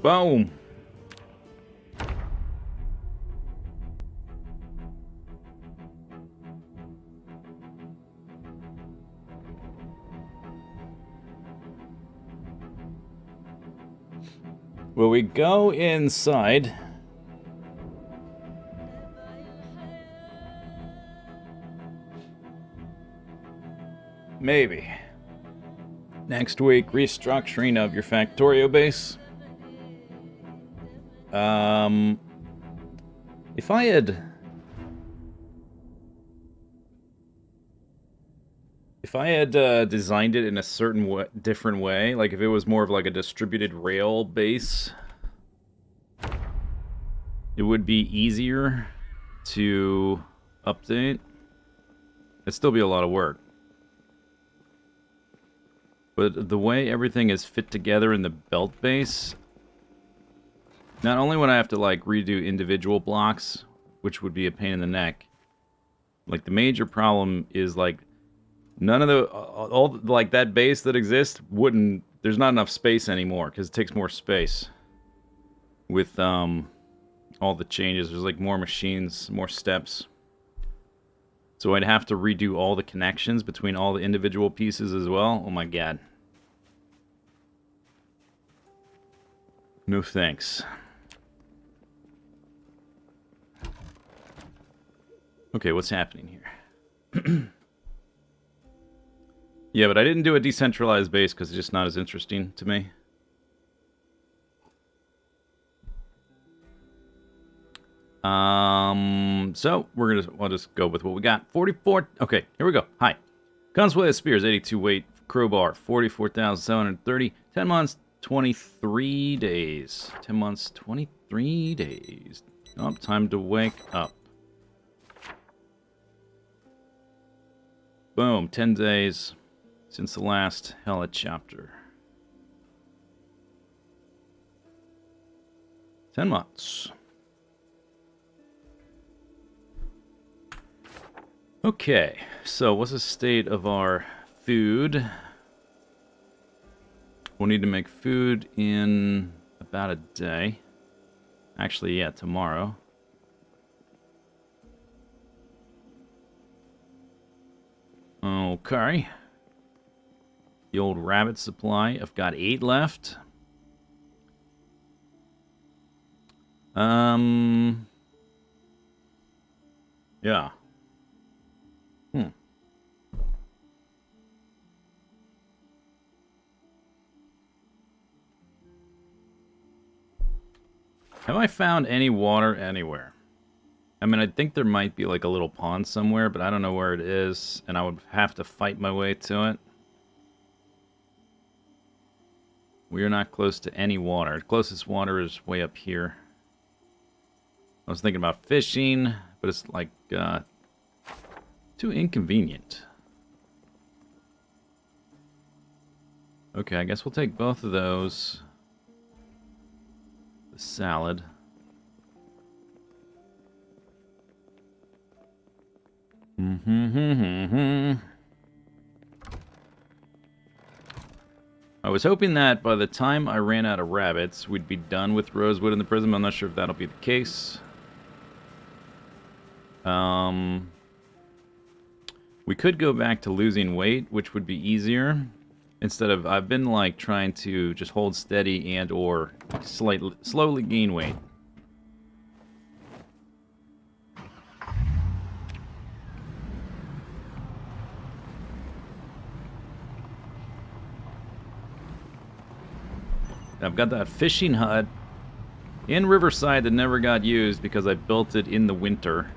Boom. Will we go inside? Maybe. Next week, restructuring of your Factorio base. If I had... If I had designed it in a certain different way, like if it was more of like a distributed rail base, it would be easier to update. It'd still be a lot of work. But the way everything is fit together in the belt base, not only would I have to like redo individual blocks, which would be a pain in the neck, like the major problem is like none of the all like that base that exists wouldn't. There's not enough space anymore because it takes more space with all the changes. There's like more machines, more steps. So I'd have to redo all the connections between all the individual pieces as well. Oh my god. No thanks. Okay, what's happening here? Yeah, but I didn't do a decentralized base because it's just not as interesting to me. So we'll just go with what we got. 44. Okay, here we go. Hi. Consuela Spears, 82 weight, crowbar, 44,730, 10 months, 23 days. 10 months, 23 days. Oh, time to wake up. Boom, 10 days since the last Hella chapter. 10 months. Okay, so what's the state of our food? We'll need to make food in about a day. Actually, yeah, tomorrow. Okay. The old rabbit supply. I've got 8 left. Yeah. Have I found any water anywhere? I mean, I think there might be like a little pond somewhere, but I don't know where it is, and I would have to fight my way to it. We are not close to any water. The closest water is way up here. I was thinking about fishing, but it's like too inconvenient. Okay, I guess we'll take both of those. The salad. I was hoping that by the time I ran out of rabbits, we'd be done with Rosewood in the Prism. I'm not sure if that'll be the case. We could go back to losing weight, which would be easier. Instead of, I've been like trying to just hold steady and or slowly gain weight. I've got that fishing hut in Riverside that never got used because I built it in the winter.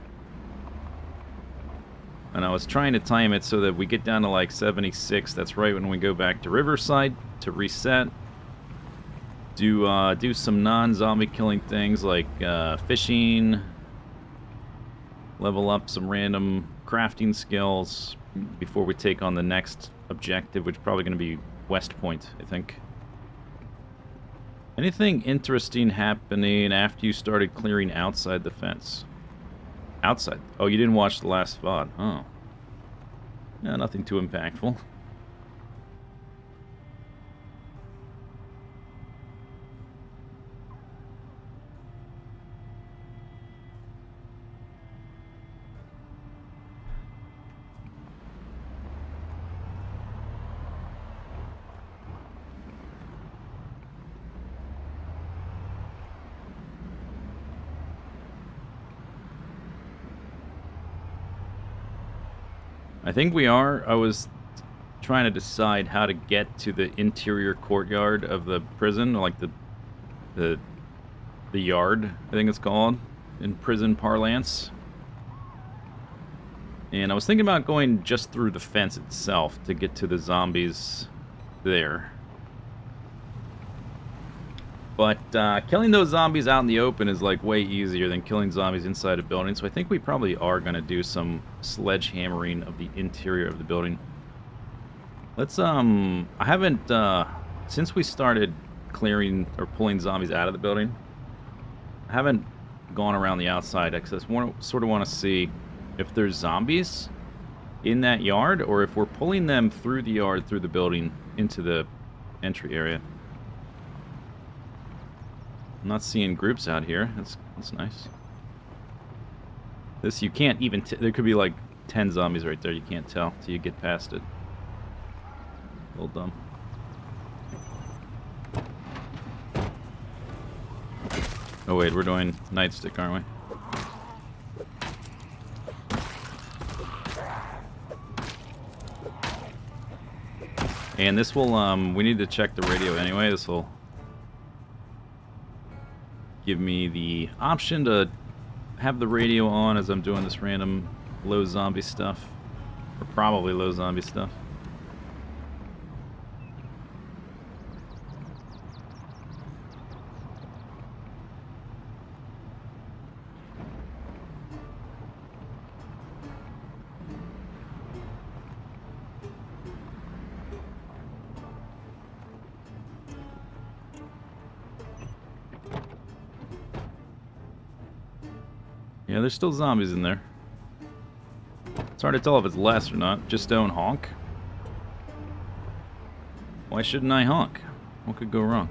And I was trying to time it so that we get down to like 76. That's right when we go back to Riverside to reset. Do some non-zombie killing things like fishing. Level up some random crafting skills before we take on the next objective, which is probably going to be West Point, I think. Anything interesting happening after you started clearing outside the fence? Outside? Oh, you didn't watch the last VOD. Oh. Yeah, nothing too impactful. I think we are. I was trying to decide how to get to the interior courtyard of the prison, like the yard, I think it's called, in prison parlance. And I was thinking about going just through the fence itself to get to the zombies there. But killing those zombies out in the open is like way easier than killing zombies inside a building. So I think we probably are going to do some sledgehammering of the interior of the building. Let's, I haven't, since we started clearing or pulling zombies out of the building, I haven't gone around the outside because I sort of want to see if there's zombies in that yard or if we're pulling them through the yard, through the building, into the entry area. I'm not seeing groups out here. That's nice. This, you can't even... there could be like 10 zombies right there. You can't tell till you get past it. A little dumb. Oh wait, we're doing nightstick, aren't we? And this will, we need to check the radio anyway. This will give me the option to have the radio on as I'm doing this random low zombie stuff. Or probably low zombie stuff. Yeah, there's still zombies in there. It's hard to tell if it's less or not. Just don't honk. Why shouldn't I honk? What could go wrong?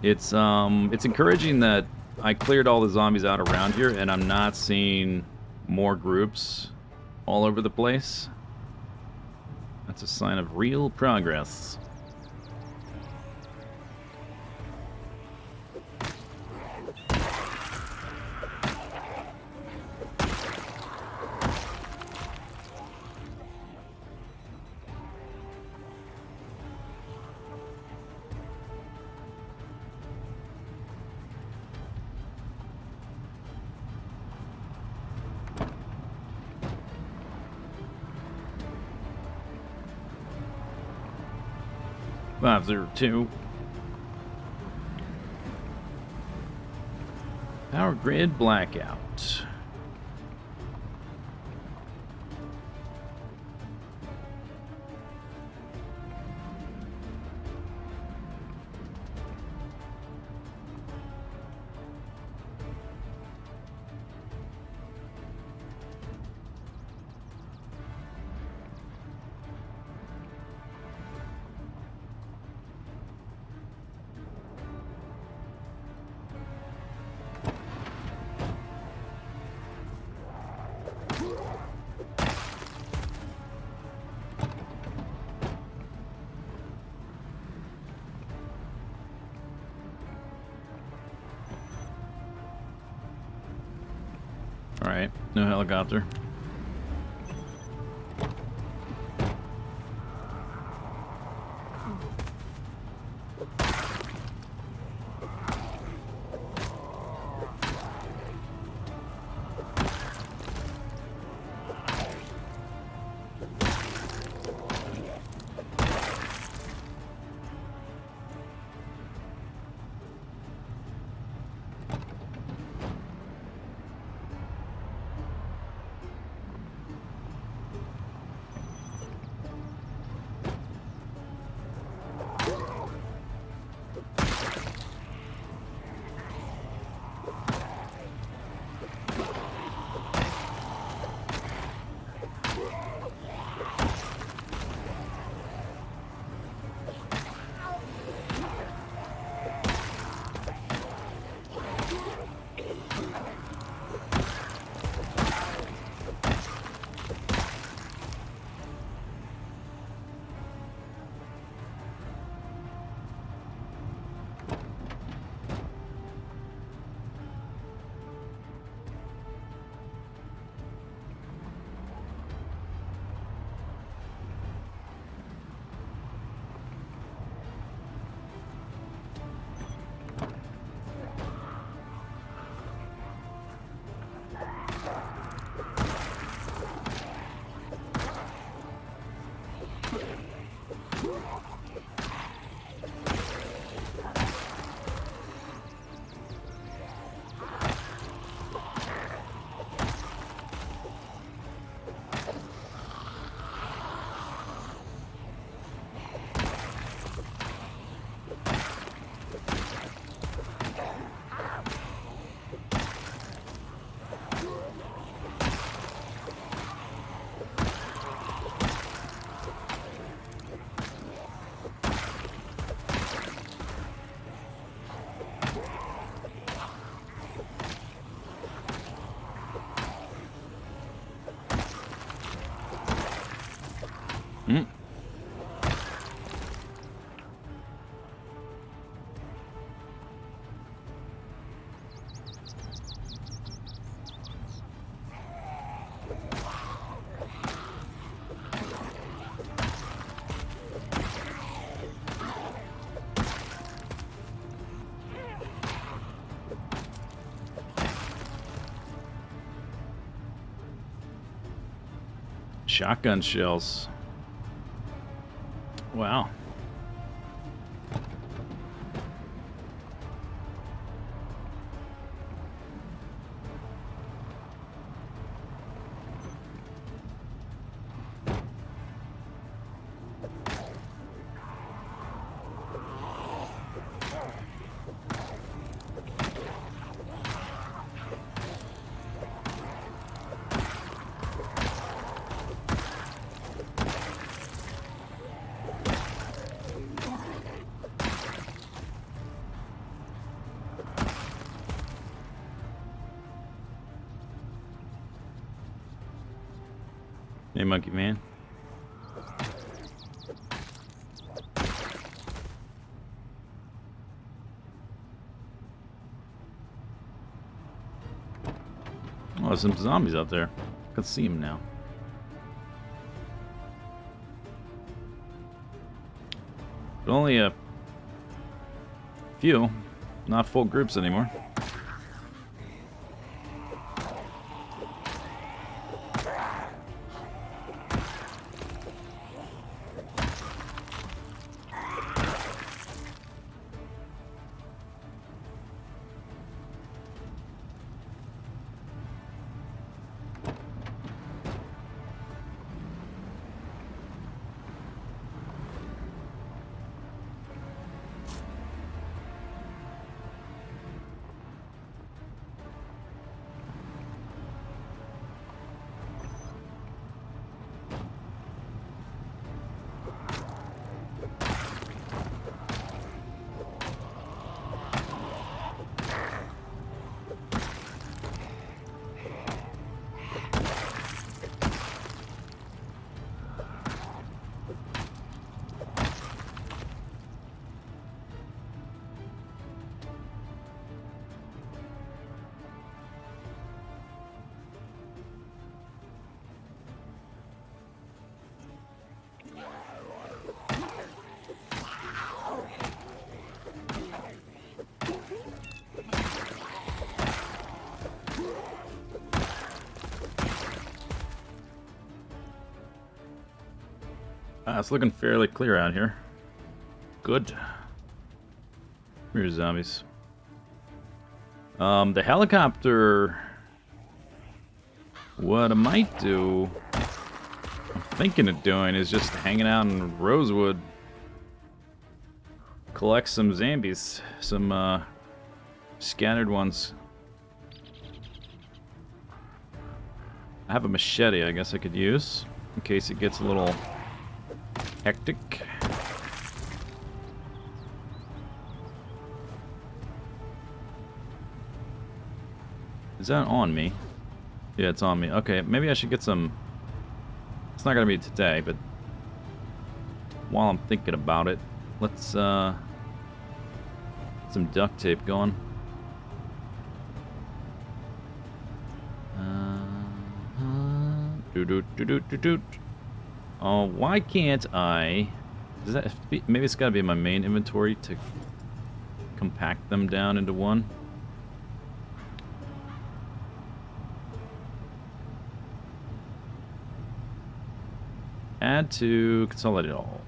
It's encouraging that I cleared all the zombies out around here and I'm not seeing more groups all over the place. That's a sign of real progress. (502) Power grid blackout. Alright, no helicopter. Mm. Shotgun shells. Wow. Hey, monkey man. Oh, there's some zombies out there. I can see them now. But only a few, not full groups anymore. It's looking fairly clear out here. Good. Here's zombies. The helicopter. What I might do, I'm thinking of doing, is just hanging out in Rosewood. Collect some zombies. Some, scattered ones. I have a machete I guess I could use, in case it gets a little hectic. Is that on me? Yeah, it's on me. Okay, maybe I should get some... It's not gonna be today, but while I'm thinking about it, let's, some duct tape going. Oh, why can't I... Does that have to be, maybe it's gotta be in my main inventory to compact them down into one. Add to consolidate all.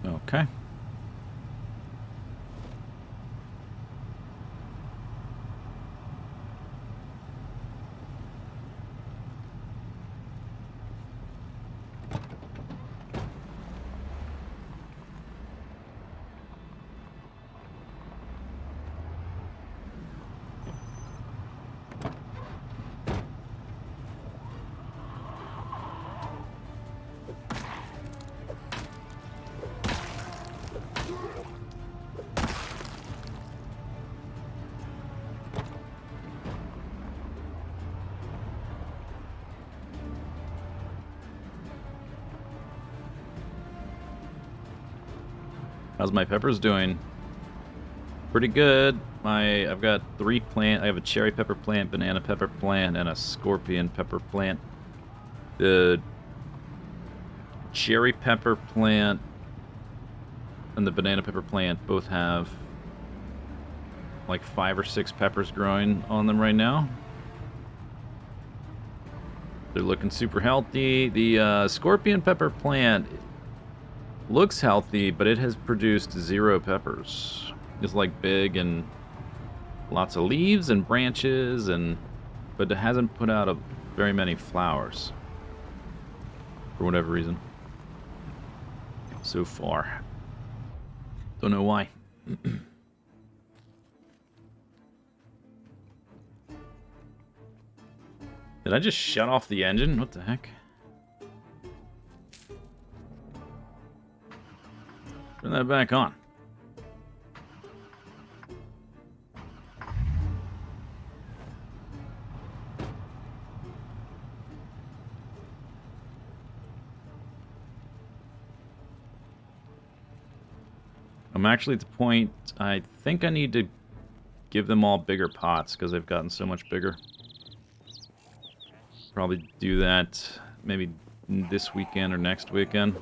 Okay. How's my peppers doing? Pretty good. I've got 3 plant. I have a cherry pepper plant, banana pepper plant, and a scorpion pepper plant. The cherry pepper plant and the banana pepper plant both have like 5 or 6 peppers growing on them right now. They're looking super healthy. The scorpion pepper plant looks healthy, but it has produced 0 peppers. It's like big and lots of leaves and branches, but it hasn't put out very many flowers for whatever reason so far. Don't know why. Did I just shut off the engine? What the heck? Turn that back on. I'm actually at the point, I think I need to give them all bigger pots because they've gotten so much bigger. Probably do that maybe this weekend or next weekend.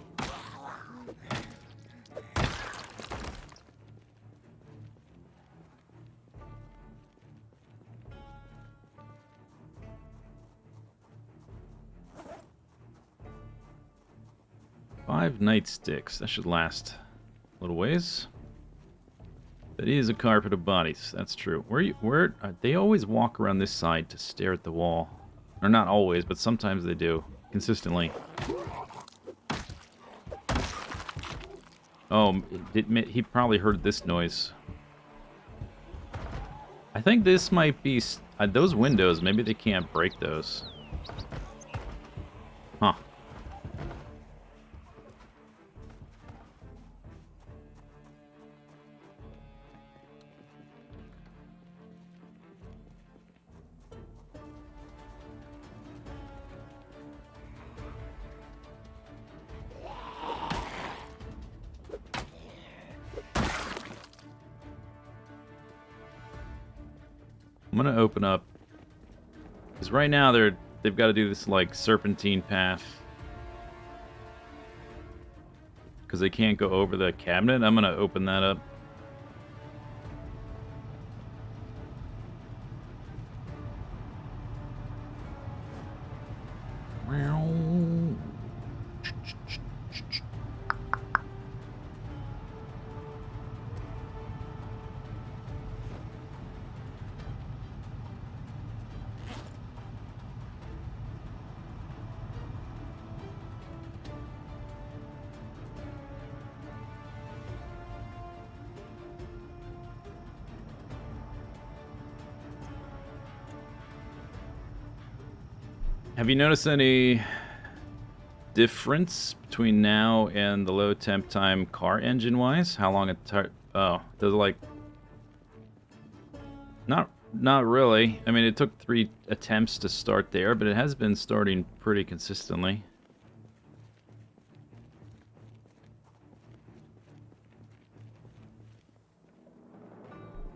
Five nightsticks. That should last a little ways. That is a carpet of bodies. That's true. Where they always walk around this side to stare at the wall. Or not always, but sometimes they do. Consistently. Oh, he probably heard this noise. I think this might be... those windows, maybe they can't break those. Huh. I'm gonna open up, because right now they've got to do this like serpentine path, because they can't go over the cabinet. I'm gonna open that up. Have you noticed any difference between now and the low temp time car engine wise? How long it does it like... Not really. I mean, it took 3 attempts to start there, but it has been starting pretty consistently.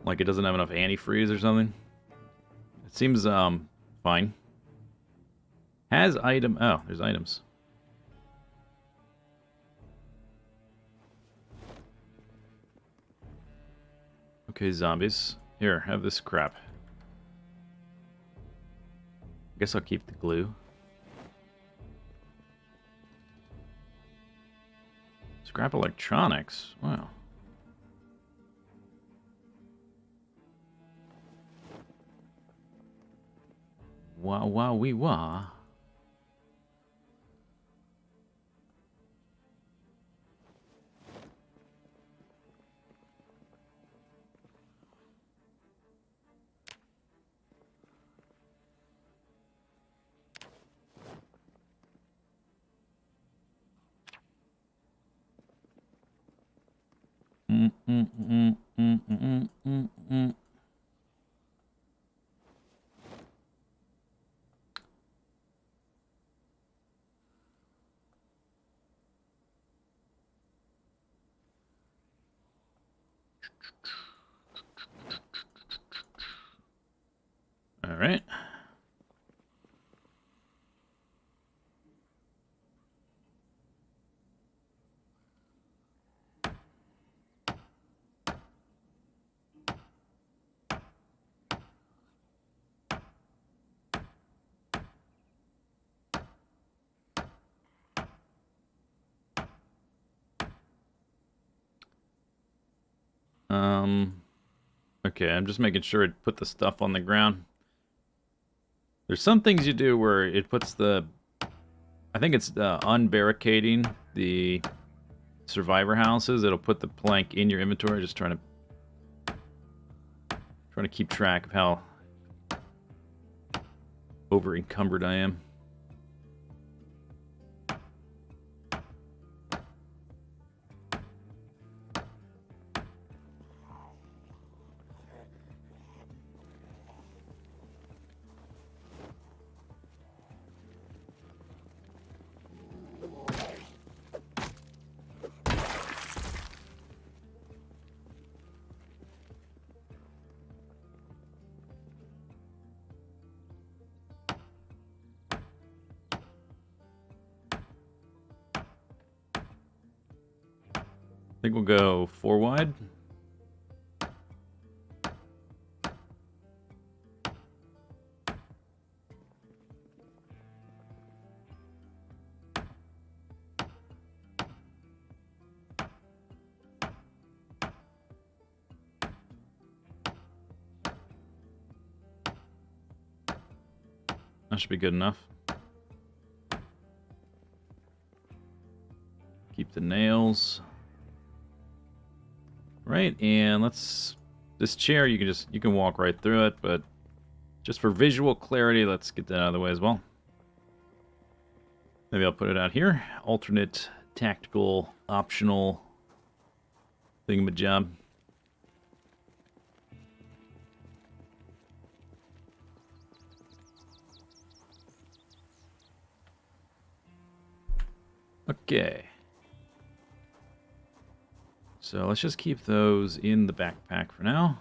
Like it doesn't have enough antifreeze or something. It seems fine. Has item... Oh, there's items. Okay, zombies. Here, have this crap. Guess I'll keep the glue. Scrap electronics. Wow. Wow, wow, wee, wah. All right. Okay, I'm just making sure it put the stuff on the ground. There's some things you do where it puts the... I think it's unbarricading the survivor houses. It'll put the plank in your inventory. Just trying to keep track of how over encumbered I am. I think we'll go 4 wide. That should be good enough. Keep the nails. Right, and let's... This chair, you can walk right through it, but just for visual clarity, let's get that out of the way as well. Maybe I'll put it out here. Alternate, tactical, optional thingamajig. Okay. So let's just keep those in the backpack for now.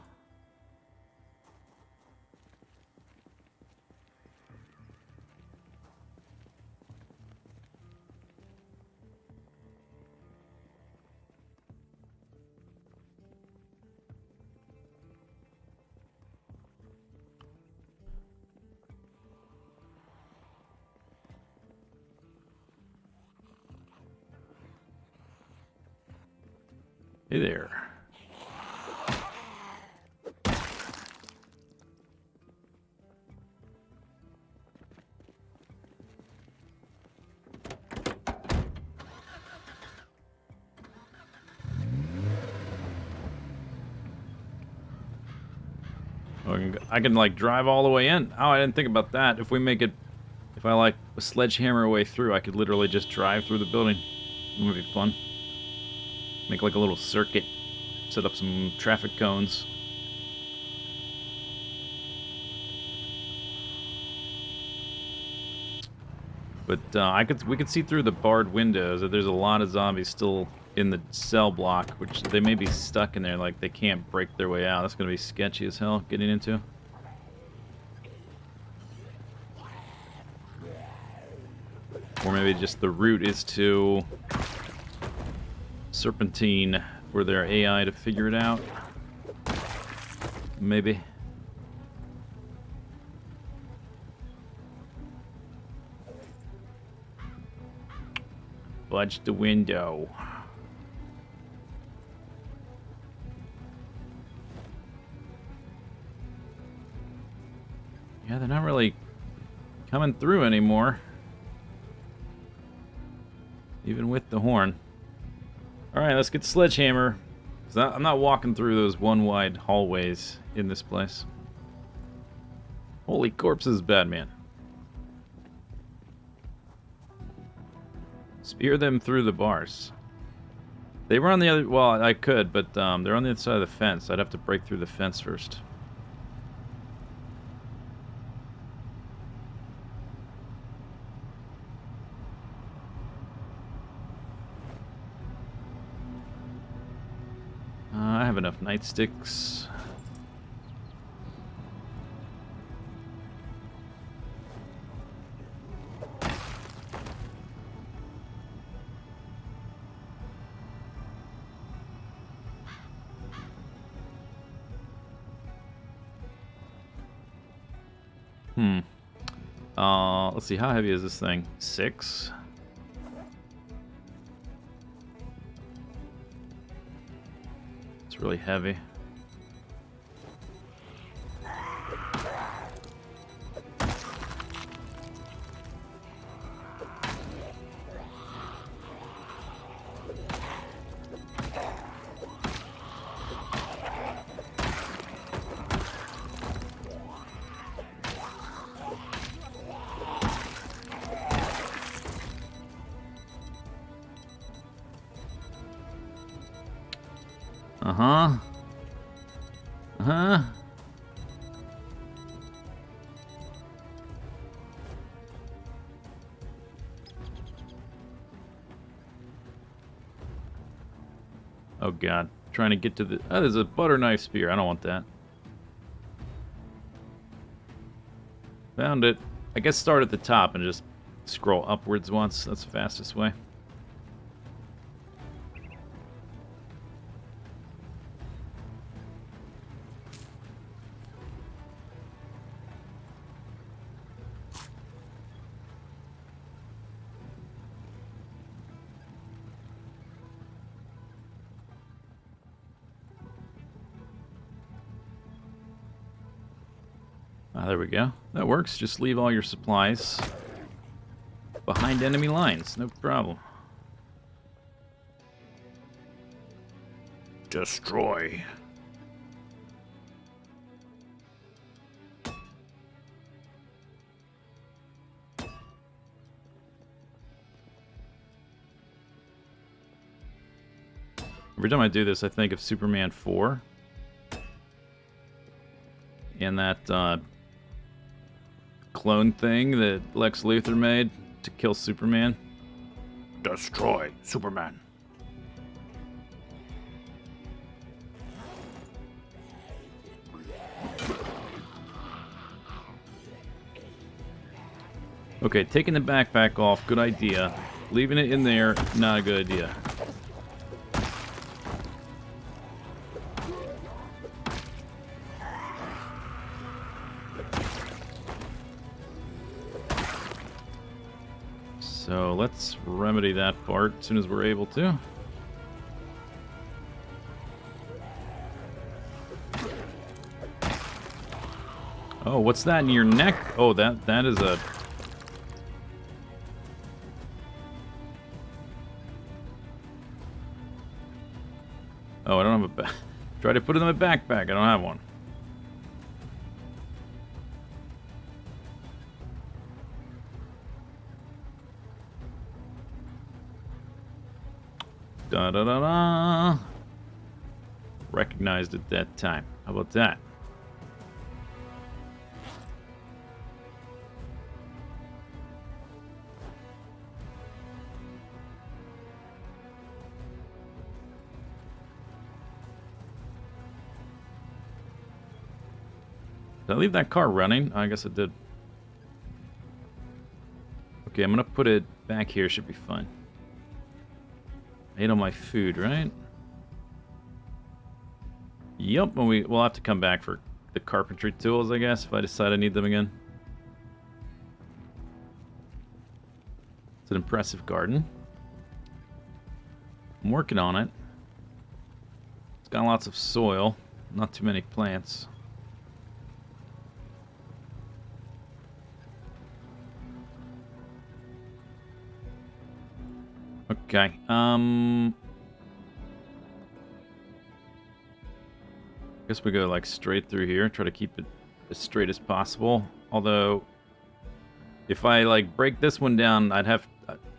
Hey there. I can like drive all the way in. Oh, I didn't think about that. If we make it, if I like a sledgehammer way through, I could literally just drive through the building. It would be fun. Make like a little circuit. Set up some traffic cones. But we could see through the barred windows that there's a lot of zombies still in the cell block, which they may be stuck in there, like they can't break their way out. That's gonna be sketchy as hell getting into. Or maybe just the route is to serpentine for their AI to figure it out. Maybe. Budge the window. Yeah, they're not really coming through anymore. Even with the horn. Alright, let's get Sledgehammer. 'Cause I'm not walking through those one-wide hallways in this place. Holy corpses, Batman. Spear them through the bars. They were on the other... Well, I could, but they're on the other side of the fence. I'd have to break through the fence first. I have enough nightsticks? Let's see, how heavy is this thing? 6? It's really heavy. Uh-huh. Uh-huh. Oh god. Trying to get to the... Oh, there's a butter knife spear. I don't want that. Found it. I guess start at the top and just scroll upwards once. That's the fastest way. Ah, there we go. That works. Just leave all your supplies behind enemy lines. No problem. Destroy. Every time I do this, I think of Superman 4. And that clone thing that Lex Luthor made to kill Superman. Destroy Superman. Okay, taking the backpack off, good idea. Leaving it in there, not a good idea. So let's remedy that part as soon as we're able to. Oh, what's that in your neck? Oh, that is a... Oh, I don't have a... Try to put it in my backpack. I don't have one. Da-da-da-da. Recognized at that time. How about that? Did I leave that car running? I guess I did. Okay, I'm gonna put it back here. Should be fine. I ate all my food, right? Yup, and we'll have to come back for the carpentry tools, I guess, if I decide I need them again. It's an impressive garden. I'm working on it. It's got lots of soil, not too many plants. Okay, guess we go like straight through here, try to keep it as straight as possible. Although, if I like break this one down, I'd have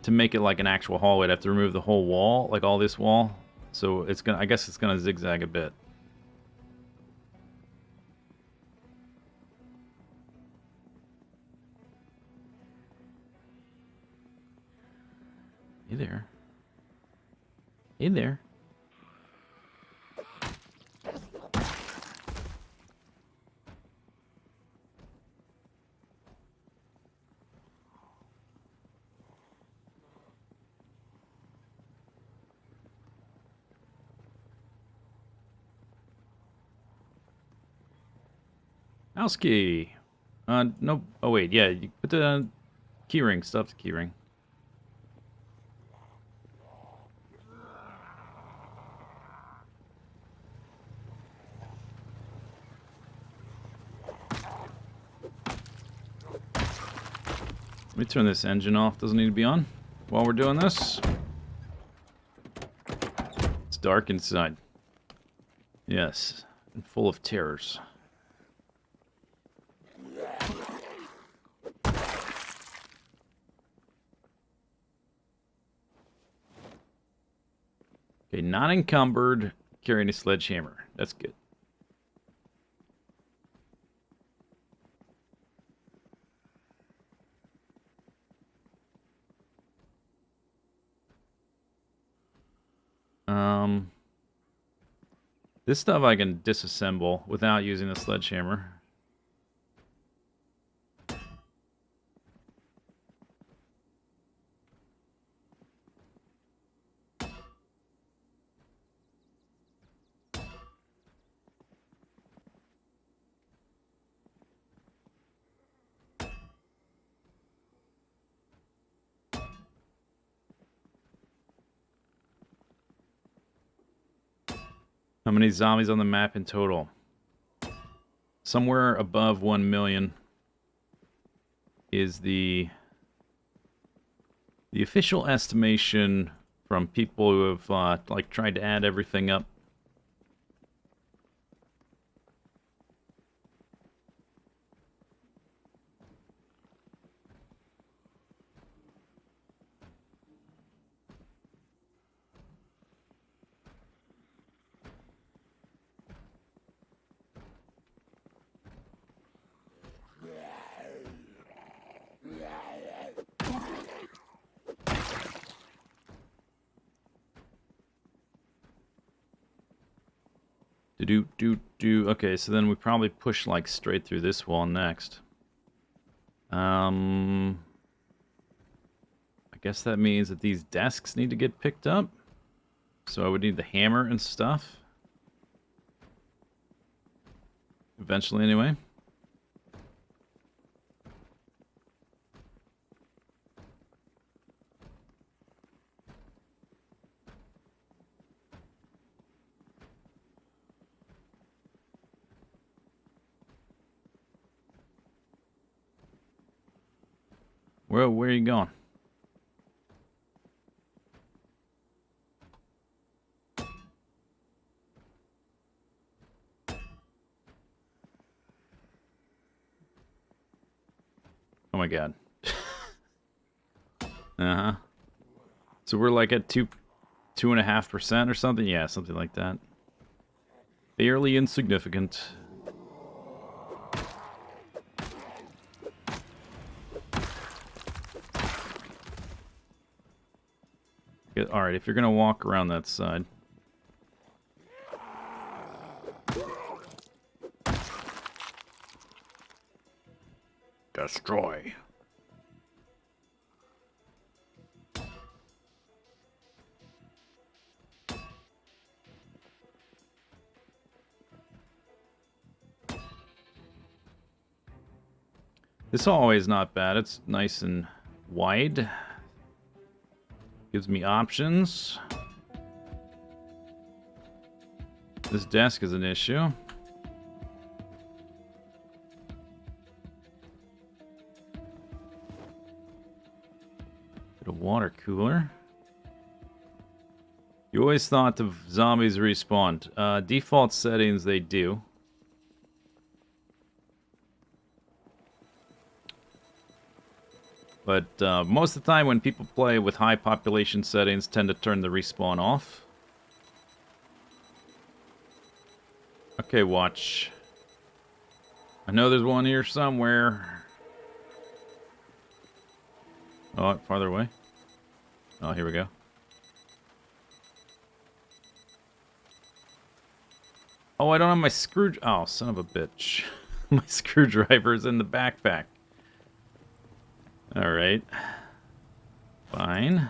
to make it like an actual hallway. I'd have to remove the whole wall, like all this wall. So it's gonna, I guess it's gonna zigzag a bit. Hey there. Hey there. House key. No. Oh, wait. Yeah, you put the keyring. Stuff the keyring. Let me turn this engine off. Doesn't need to be on while we're doing this. It's dark inside. Yes, and full of terrors. Okay, not encumbered, carrying a sledgehammer. That's good. This stuff I can disassemble without using the sledgehammer. How many zombies on the map in total? Somewhere above 1 million is the official estimation from people who have like tried to add everything up. Okay, so then we probably push like straight through this wall next. I guess that means that these desks need to get picked up. So I would need the hammer and stuff. Eventually, anyway. Where are you going? Oh my god. Uh-huh. So we're like at 2.5% or something? Yeah, something like that. Barely insignificant. Alright, if you're gonna walk around that side. Destroy. This hallway is not bad. It's nice and wide. Gives me options. This desk is an issue. Get a water cooler. You always thought the zombies respawned. Default settings, they do. But most of the time when people play with high population settings, tend to turn the respawn off. Okay, watch. I know there's one here somewhere. Oh, farther away. Oh, here we go. Oh, I don't have my oh, son of a bitch. My screwdriver's in the backpack. Alright. Fine.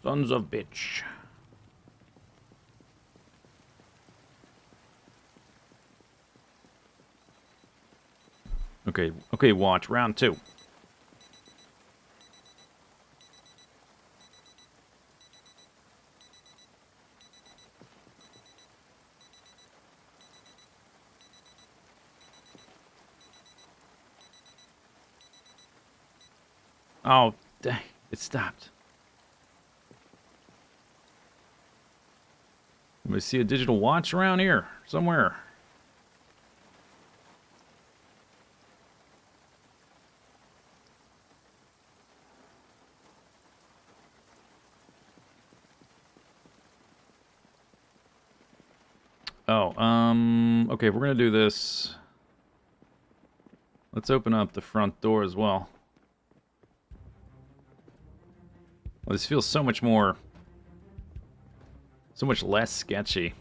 Sons of bitch. Okay, okay, watch. Round 2. Oh, dang. It stopped. Let me see a digital watch around here. Somewhere. Oh, okay, if we're gonna do this, let's open up the front door as well. Well, this feels so much more, so much less sketchy.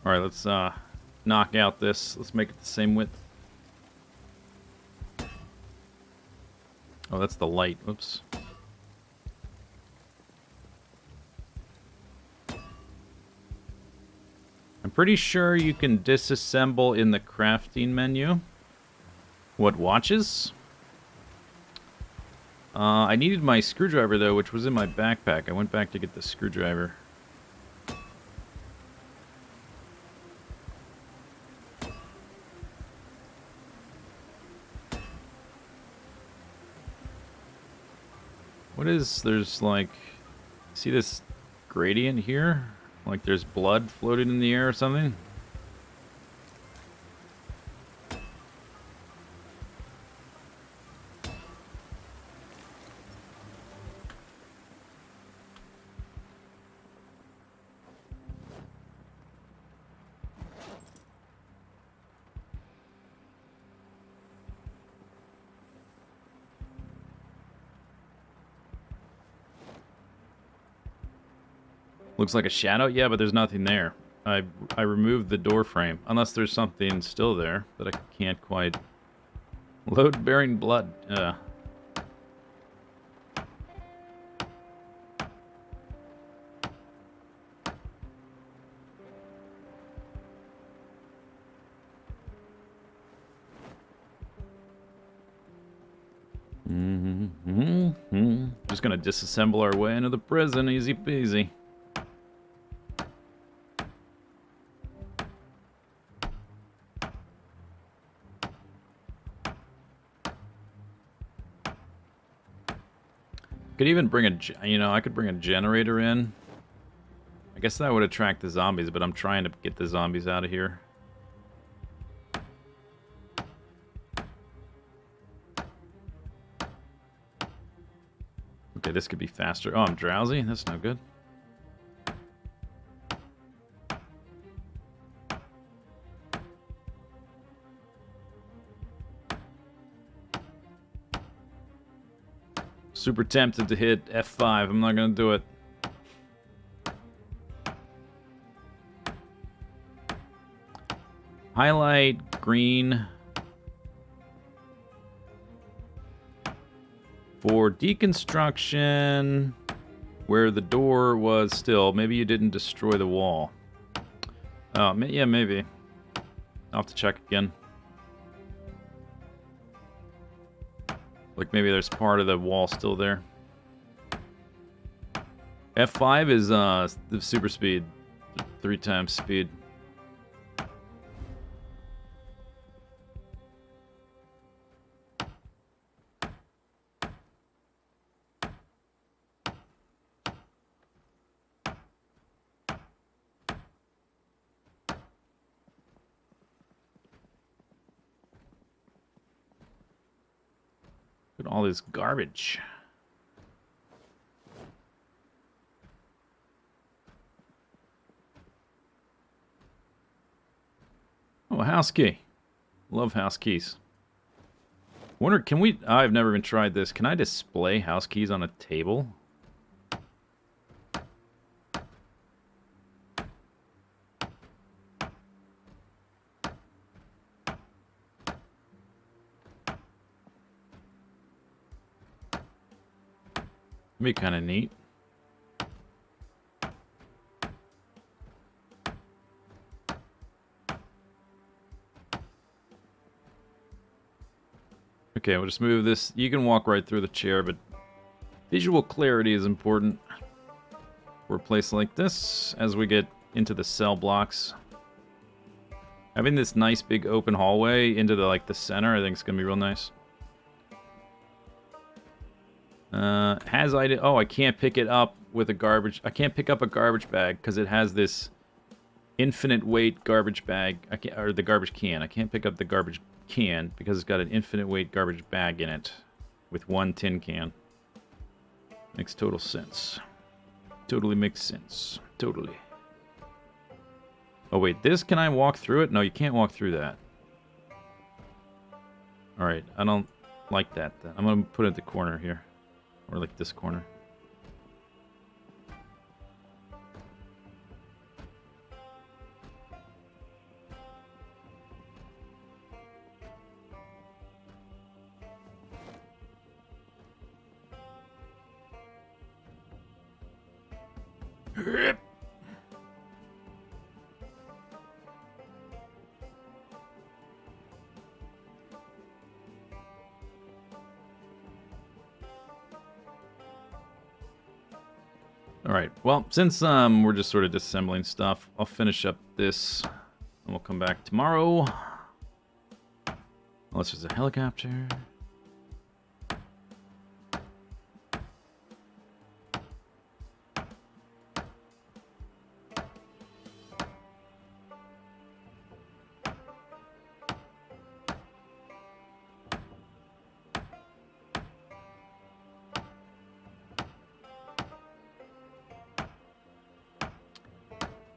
Alright, let's knock out this. Let's make it the same width. Oh, that's the light. Whoops. I'm pretty sure you can disassemble in the crafting menu. What, watches? I needed my screwdriver, though, which was in my backpack. I went back to get the screwdriver. What is... There's, like... See this gradient here? Like there's blood floating in the air or something? Looks like a shadow? Yeah, but there's nothing there. I removed the door frame. Unless there's something still there that I can't quite... Load-bearing blood. Just gonna disassemble our way into the prison. Easy peasy. Could even bring a, you know, I could bring a generator in. I guess that would attract the zombies, but I'm trying to get the zombies out of here. Okay, this could be faster. Oh, I'm drowsy? That's no good. Super tempted to hit F5. I'm not gonna do it. Highlight green for deconstruction where the door was still. Maybe you didn't destroy the wall. Oh, yeah, maybe. I'll have to check again. Like maybe there's part of the wall still there. F5 is the super speed. 3 times speed. Look at all this garbage. Oh, a house key. Love house keys. Wonder, can we... I've never even tried this. Can I display house keys on a table? Be kind of neat. Okay, we'll just move this. You can walk right through the chair, but visual clarity is important for a place like this as we get into the cell blocks. Having this nice big open hallway into the center, I think it's gonna be real nice. Oh, I can't pick it up with a garbage. I can't pick up a garbage bag because it has this infinite weight garbage bag. Or the garbage can. I can't pick up the garbage can because it's got an infinite weight garbage bag in it with one tin can. Makes total sense. Totally makes sense. Totally. Oh wait, this, can I walk through it? No, you can't walk through that. Alright, I don't like that then. I'm gonna put it at the corner here. Or like this corner. Alright, well, since we're just sort of disassembling stuff, I'll finish up this, and we'll come back tomorrow. Unless there's a helicopter.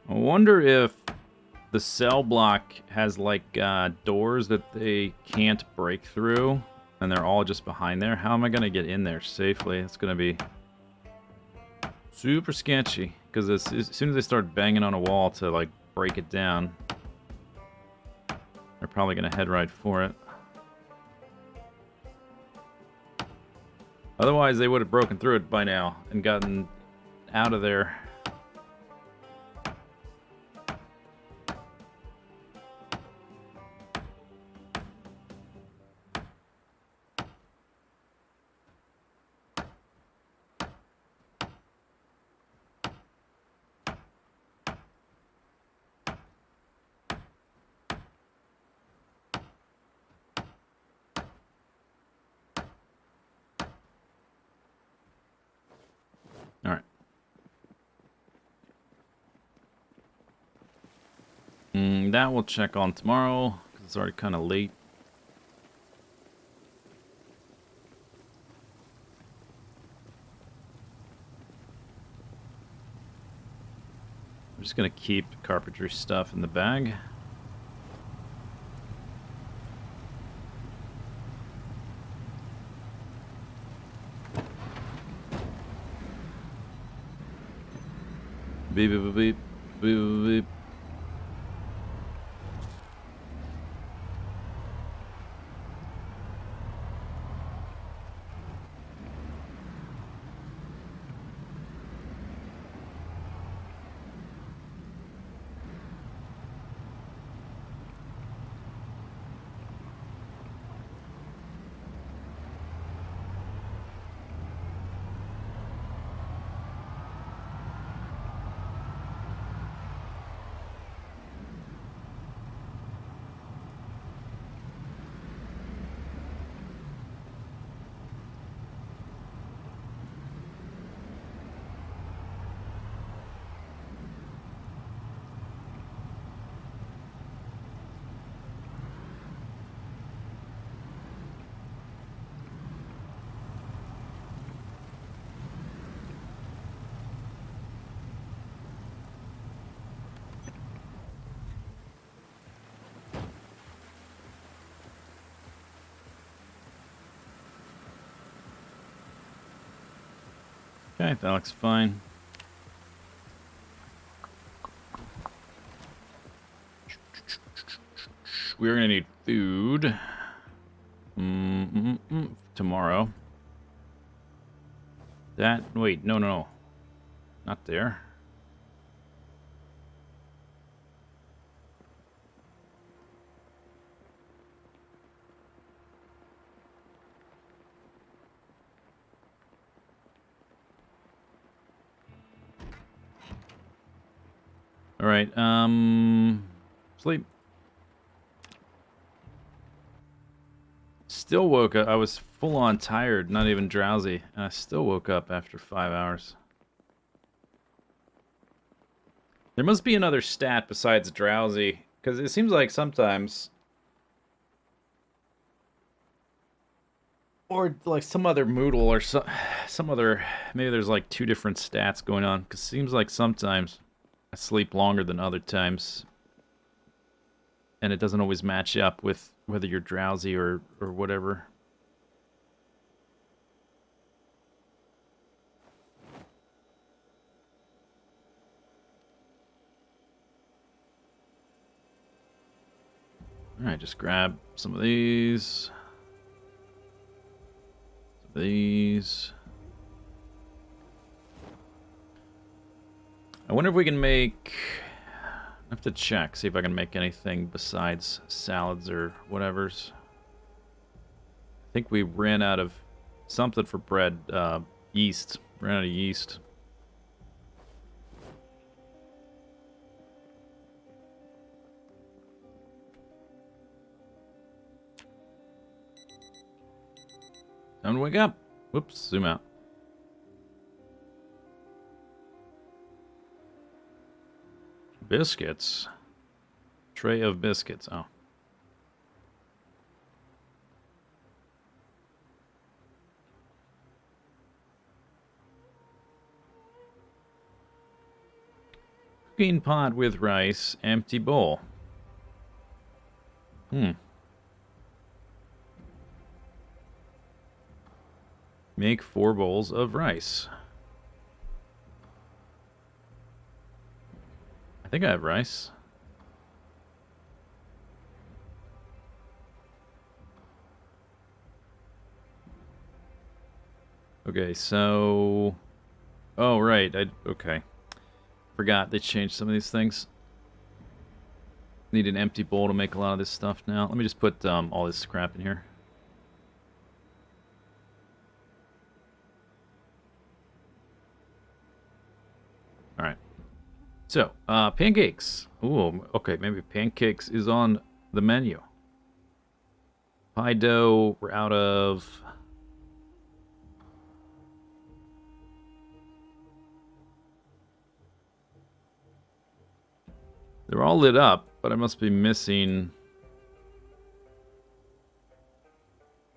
I wonder if the cell block has like doors that they can't break through, and they're all just behind there. How am I gonna get in there safely? It's gonna be super sketchy because as soon as they start banging on a wall to like break it down, they're probably gonna head right for it. Otherwise, they would have broken through it by now and gotten out of there. Alright. That we'll check on tomorrow, because it's already kind of late. I'm just going to keep carpentry stuff in the bag. Beep, beep, beep, beep, beep, beep. Okay, that looks fine. We're gonna need food tomorrow. That... Wait, no, no, no. Not there. Alright, sleep. Still woke up. I was full on tired, not even drowsy. And I still woke up after 5 hours. There must be another stat besides drowsy. Because it seems like sometimes... Or like some other Moodle or some other... Maybe there's like 2 different stats going on. Because it seems like sometimes I sleep longer than other times. And it doesn't always match up with whether you're drowsy or whatever. Alright, just grab some of these. Some of these. I wonder if we can make... I have to check, see if I can make anything besides salads or whatevers. I think we ran out of something for bread. Yeast. Ran out of yeast. Time to wake up. Whoops, zoom out. Biscuits. Tray of biscuits. Oh. Cooking pot with rice. Empty bowl. Make 4 bowls of rice. I think I have rice. Okay, so... Oh, right. Okay. Forgot they changed some of these things. Need an empty bowl to make a lot of this stuff now. Let me just put all this scrap in here. Alright. So, pancakes. Ooh, okay, maybe pancakes is on the menu. Pie dough, we're out of... They're all lit up, but I must be missing...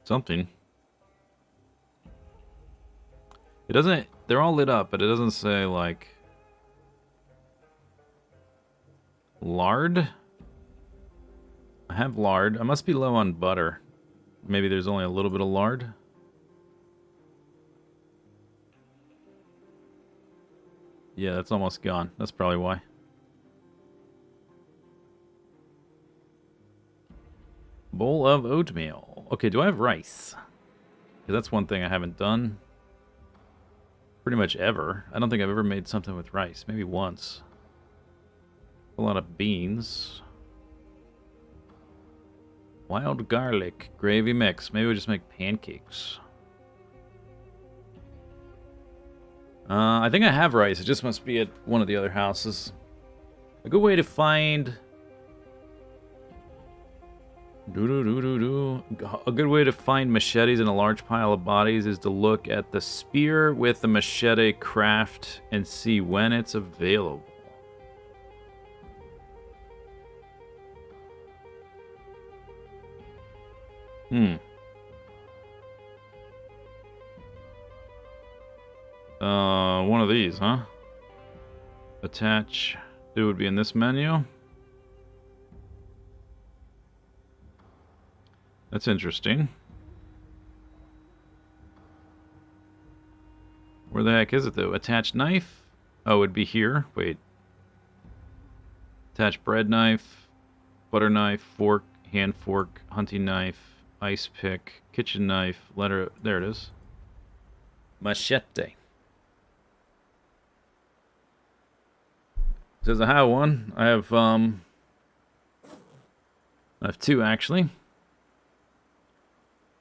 something. It doesn't... They're all lit up, but it doesn't say, like... Lard? I have lard. I must be low on butter. Maybe there's only a little bit of lard. Yeah, that's almost gone. That's probably why. Bowl of oatmeal. Okay, do I have rice? Because that's one thing I haven't done. Pretty much ever. I don't think I've ever made something with rice. Maybe once. A lot of beans. Wild garlic gravy mix. Maybe we'll just make pancakes. I think I have rice. It just must be at one of the other houses. A good way to find... A good way to find machetes in a large pile of bodies is to look at the spear with the machete craft and see when it's available. One of these, huh? Attach. It would be in this menu. That's interesting. Where the heck is it, though? Attach knife? Oh, it'd be here. Wait. Attach bread knife, butter knife, fork, hand fork, hunting knife, ice pick, kitchen knife, letter... There it is. Machete. Says I have one. I have two actually.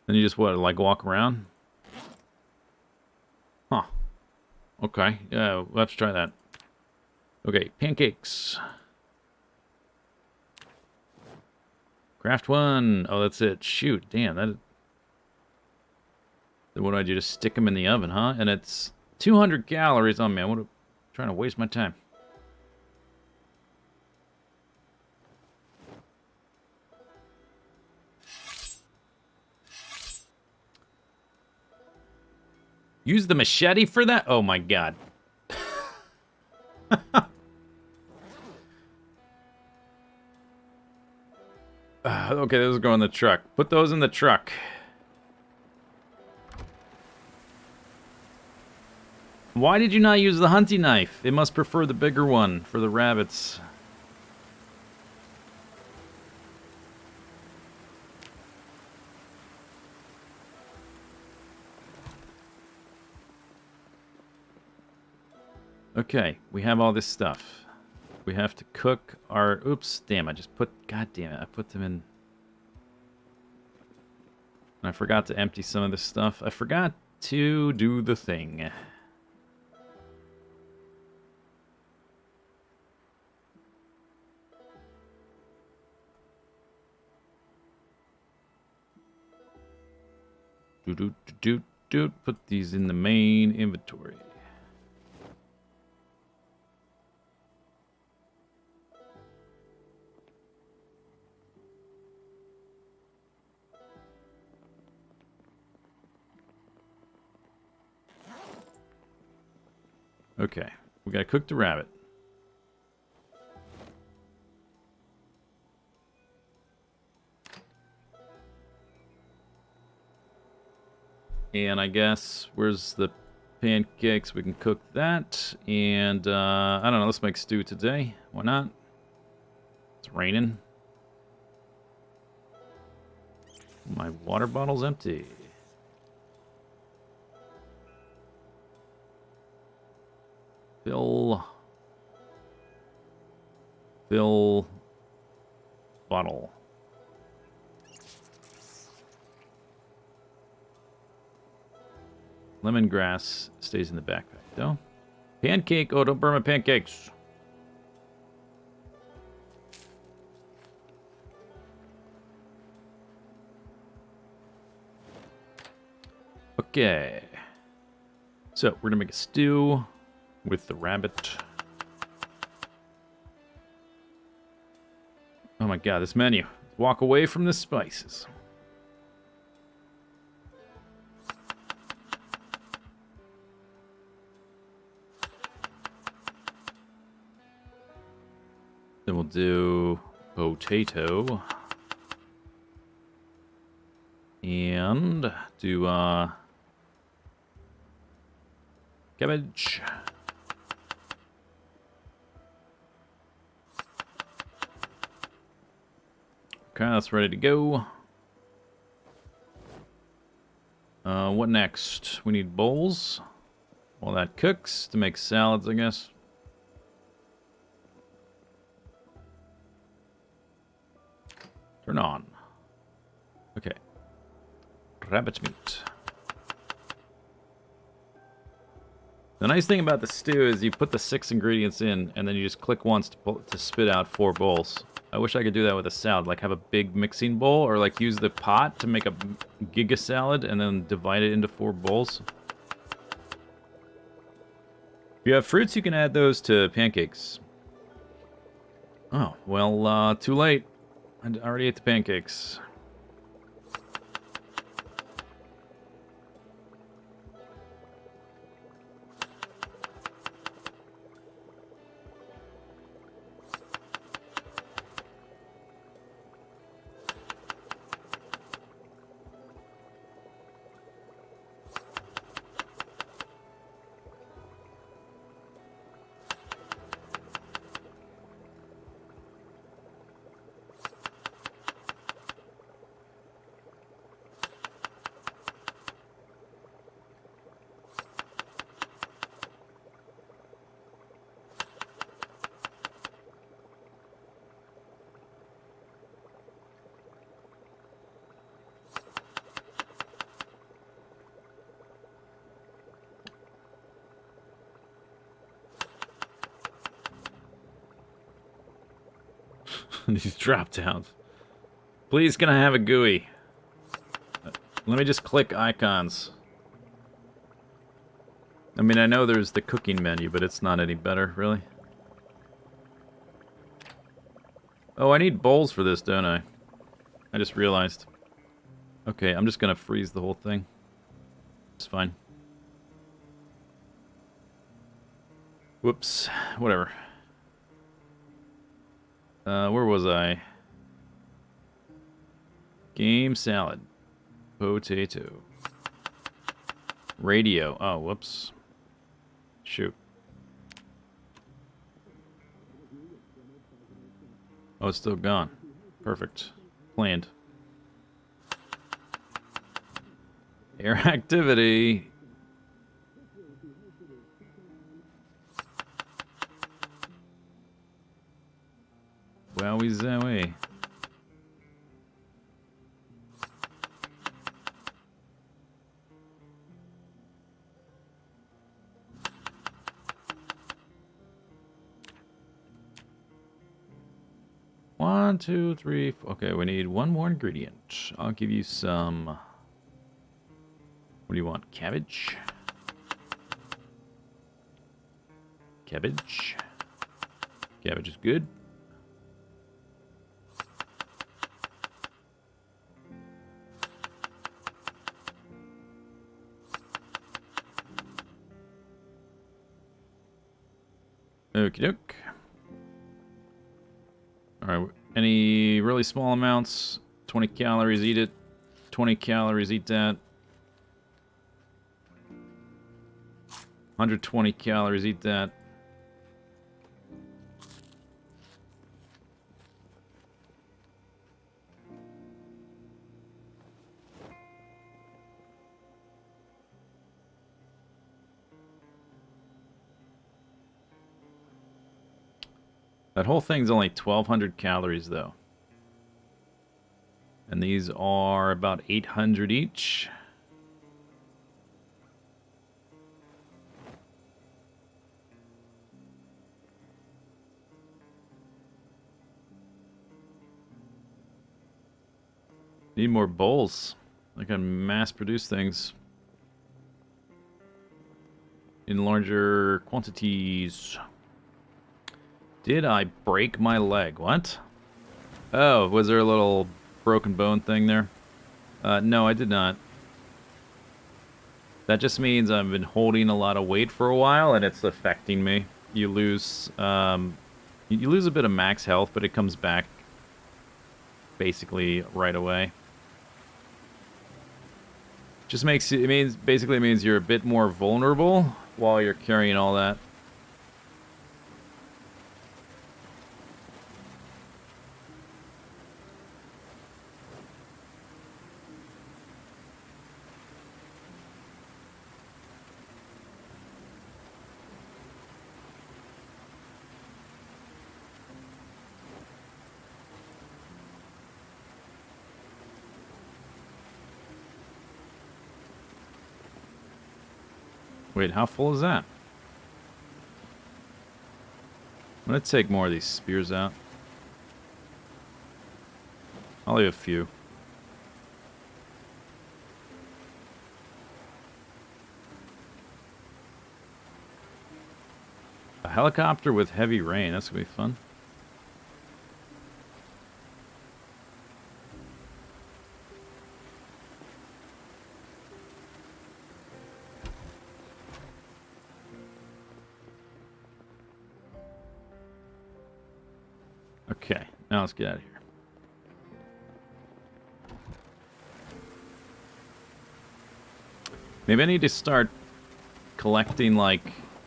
Then you just what, like walk around? Huh. Okay. Yeah, we'll have to try that. Okay, pancakes. Craft one. Oh, that's it. Shoot, damn, that... Then what do I do? Just stick them in the oven, huh? And it's 200 calories. Oh, man, I'm trying to waste my time. Use the machete for that? Oh, my God. Okay, those go in the truck. Put those in the truck. Why did you not use the hunting knife? They must prefer the bigger one for the rabbits. Okay, we have all this stuff. We have to cook our... Oops, damn, I just put... God damn it, I put them in... I forgot to empty some of this stuff. I forgot to do the thing. Put these in the main inventory. Okay, we gotta cook the rabbit. And I guess, where's the pancakes? We can cook that. And, I don't know, let's make stew today. Why not? It's raining. My water bottle's empty. Fill bottle. Lemongrass stays in the backpack, though. Pancake. Oh, don't burn my pancakes. Okay. So, we're gonna make a stew with the rabbit. Oh my god, this menu. Walk away from the spices. Then we'll do potato. And do cabbage. Okay, that's ready to go. What next? We need bowls. While that cooks, to make salads, I guess. Turn on. Okay. Rabbit meat. The nice thing about the stew is you put the 6 ingredients in, and then you just click once to spit out 4 bowls. I wish I could do that with a salad, like have a big mixing bowl, or like use the pot to make a giga salad and then divide it into 4 bowls. If you have fruits, you can add those to pancakes. Oh, well, too late. I already ate the pancakes. These drop downs. Please, can I have a GUI? Let me just click icons. I mean, I know there's the cooking menu, but it's not any better, really. Oh, I need bowls for this, don't I? I just realized. Okay, I'm just gonna freeze the whole thing. It's fine. Whoops. Whatever. Where was I? Game salad. Potato. Radio. Oh, whoops. Shoot. Oh, it's still gone. Perfect. Planned. Air activity. Wowie zowie. One, two, three, four. Okay, we need one more ingredient. I'll give you some... What do you want? Cabbage? Cabbage. Cabbage is good. Okie doke. Alright, any really small amounts? 20 calories, eat it. 20 calories, eat that. 120 calories, eat that. That whole thing's only 1,200 calories, though. And these are about 800 each. Need more bowls. I can mass produce things in larger quantities. Did I break my leg? What? Oh, was there a little broken bone thing there? No, I did not. That just means I've been holding a lot of weight for a while and it's affecting me. You lose a bit of max health, but it comes back basically right away. Just makes it basically means you're a bit more vulnerable while you're carrying all that. Wait, how full is that? I'm gonna take more of these spears out. I'll leave a few. A helicopter with heavy rain, that's gonna be fun. Okay, now let's get out of here. Maybe I need to start collecting, like,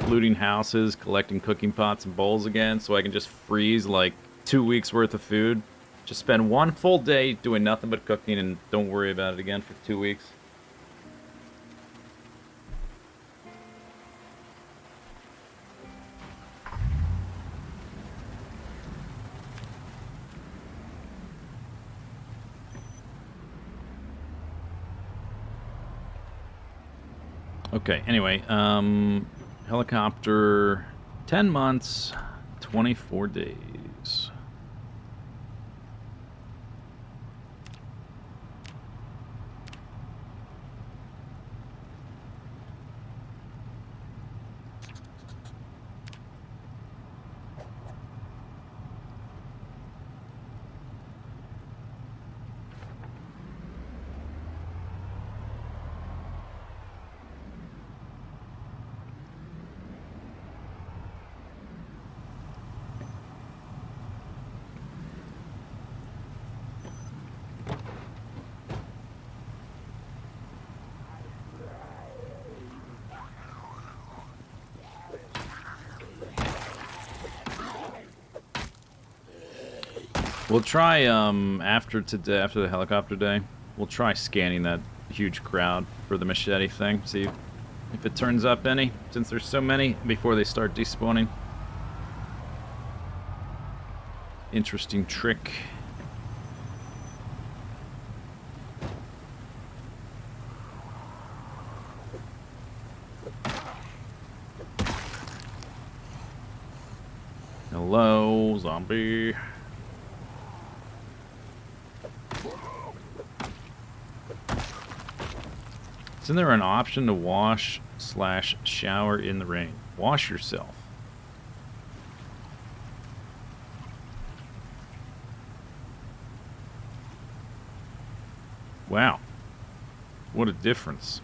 looting houses, collecting cooking pots and bowls again, so I can just freeze, like, 2 weeks worth of food. Just spend one full day doing nothing but cooking and don't worry about it again for 2 weeks. Okay, anyway, helicopter, 10 months, 24 days. We'll try, after today, after the helicopter day, we'll try scanning that huge crowd for the machete thing. See if it turns up any, since there's so many, before they start despawning. Interesting trick. Hello, zombie. Isn't there an option to wash/shower in the rain? Wash yourself. Wow. What a difference.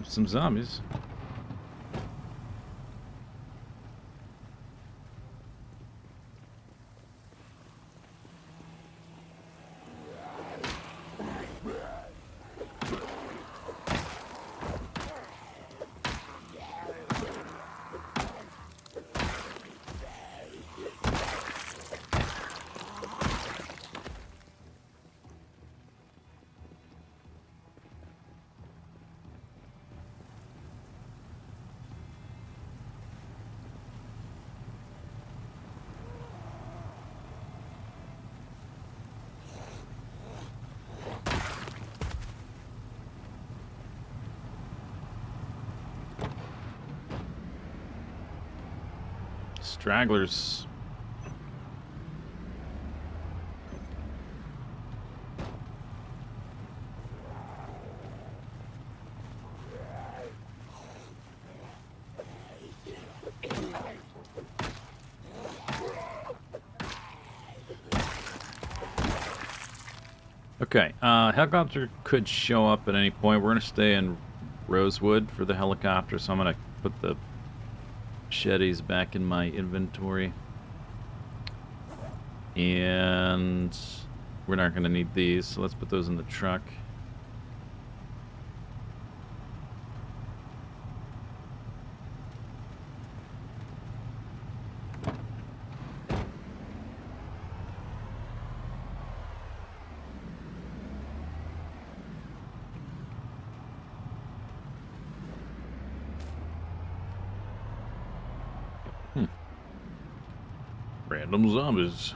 Some zombies. Stragglers. Okay, helicopter could show up at any point. We're going to stay in Rosewood for the helicopter, so I'm going to put the machetes back in my inventory. And we're not going to need these, so let's put those in the truck. Random zombies.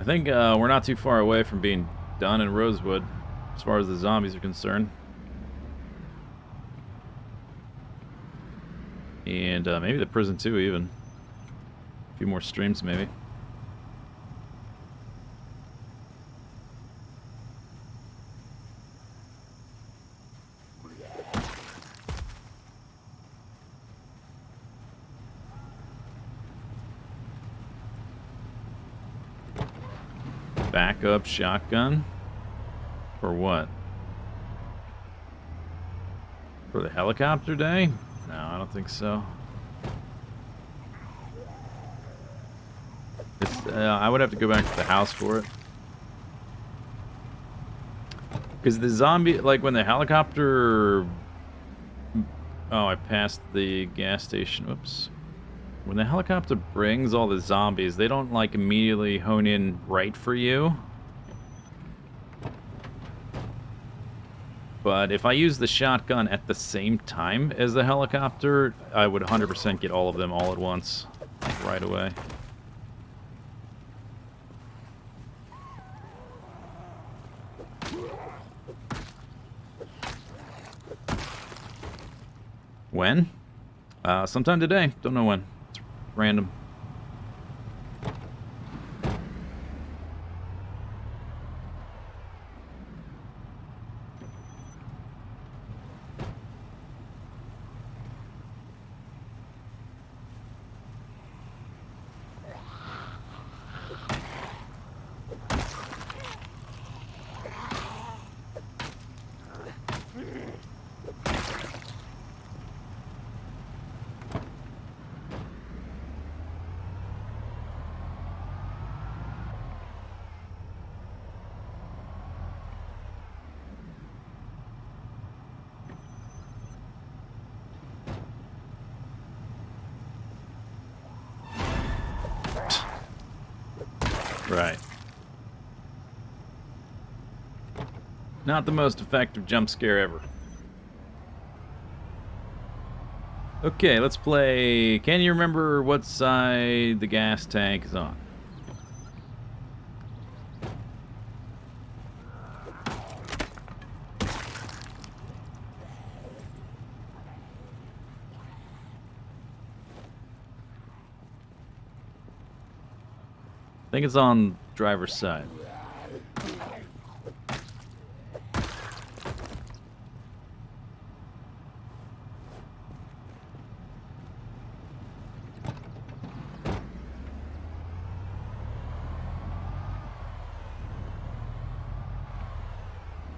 I think we're not too far away from being done in Rosewood, as far as the zombies are concerned. And maybe the prison too, even. A few more streams, maybe. Backup shotgun? For what? For the helicopter day? No, I don't think so. It's, I would have to go back to the house for it. Because the zombie, like when the helicopter... Oh, I passed the gas station. Oops. When the helicopter brings all the zombies, they don't, like, immediately hone in right for you. But if I use the shotgun at the same time as the helicopter, I would 100% get all of them all at once, right away. When? Sometime today. Don't know when. Random. Right. Not the most effective jump scare ever. Okay, let's play. Can you remember what side the gas tank is on? I think it's on driver's side.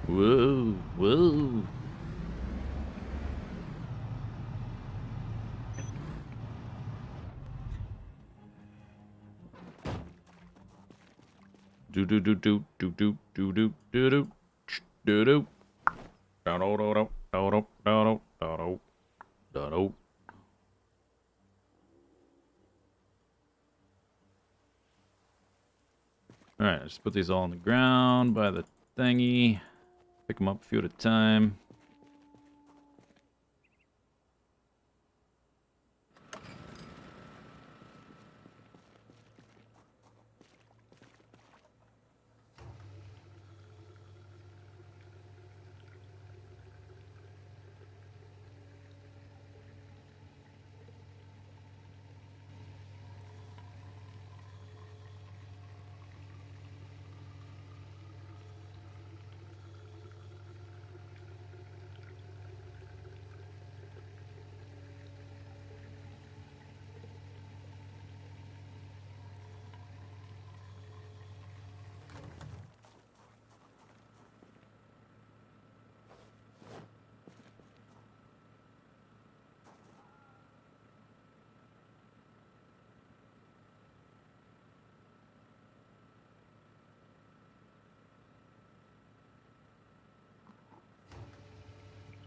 Whoa, whoa. Do do do do do do do do do do do do. Do do do do do do do do. Alright, just put these all on the ground by the thingy. Pick them up a few at a time.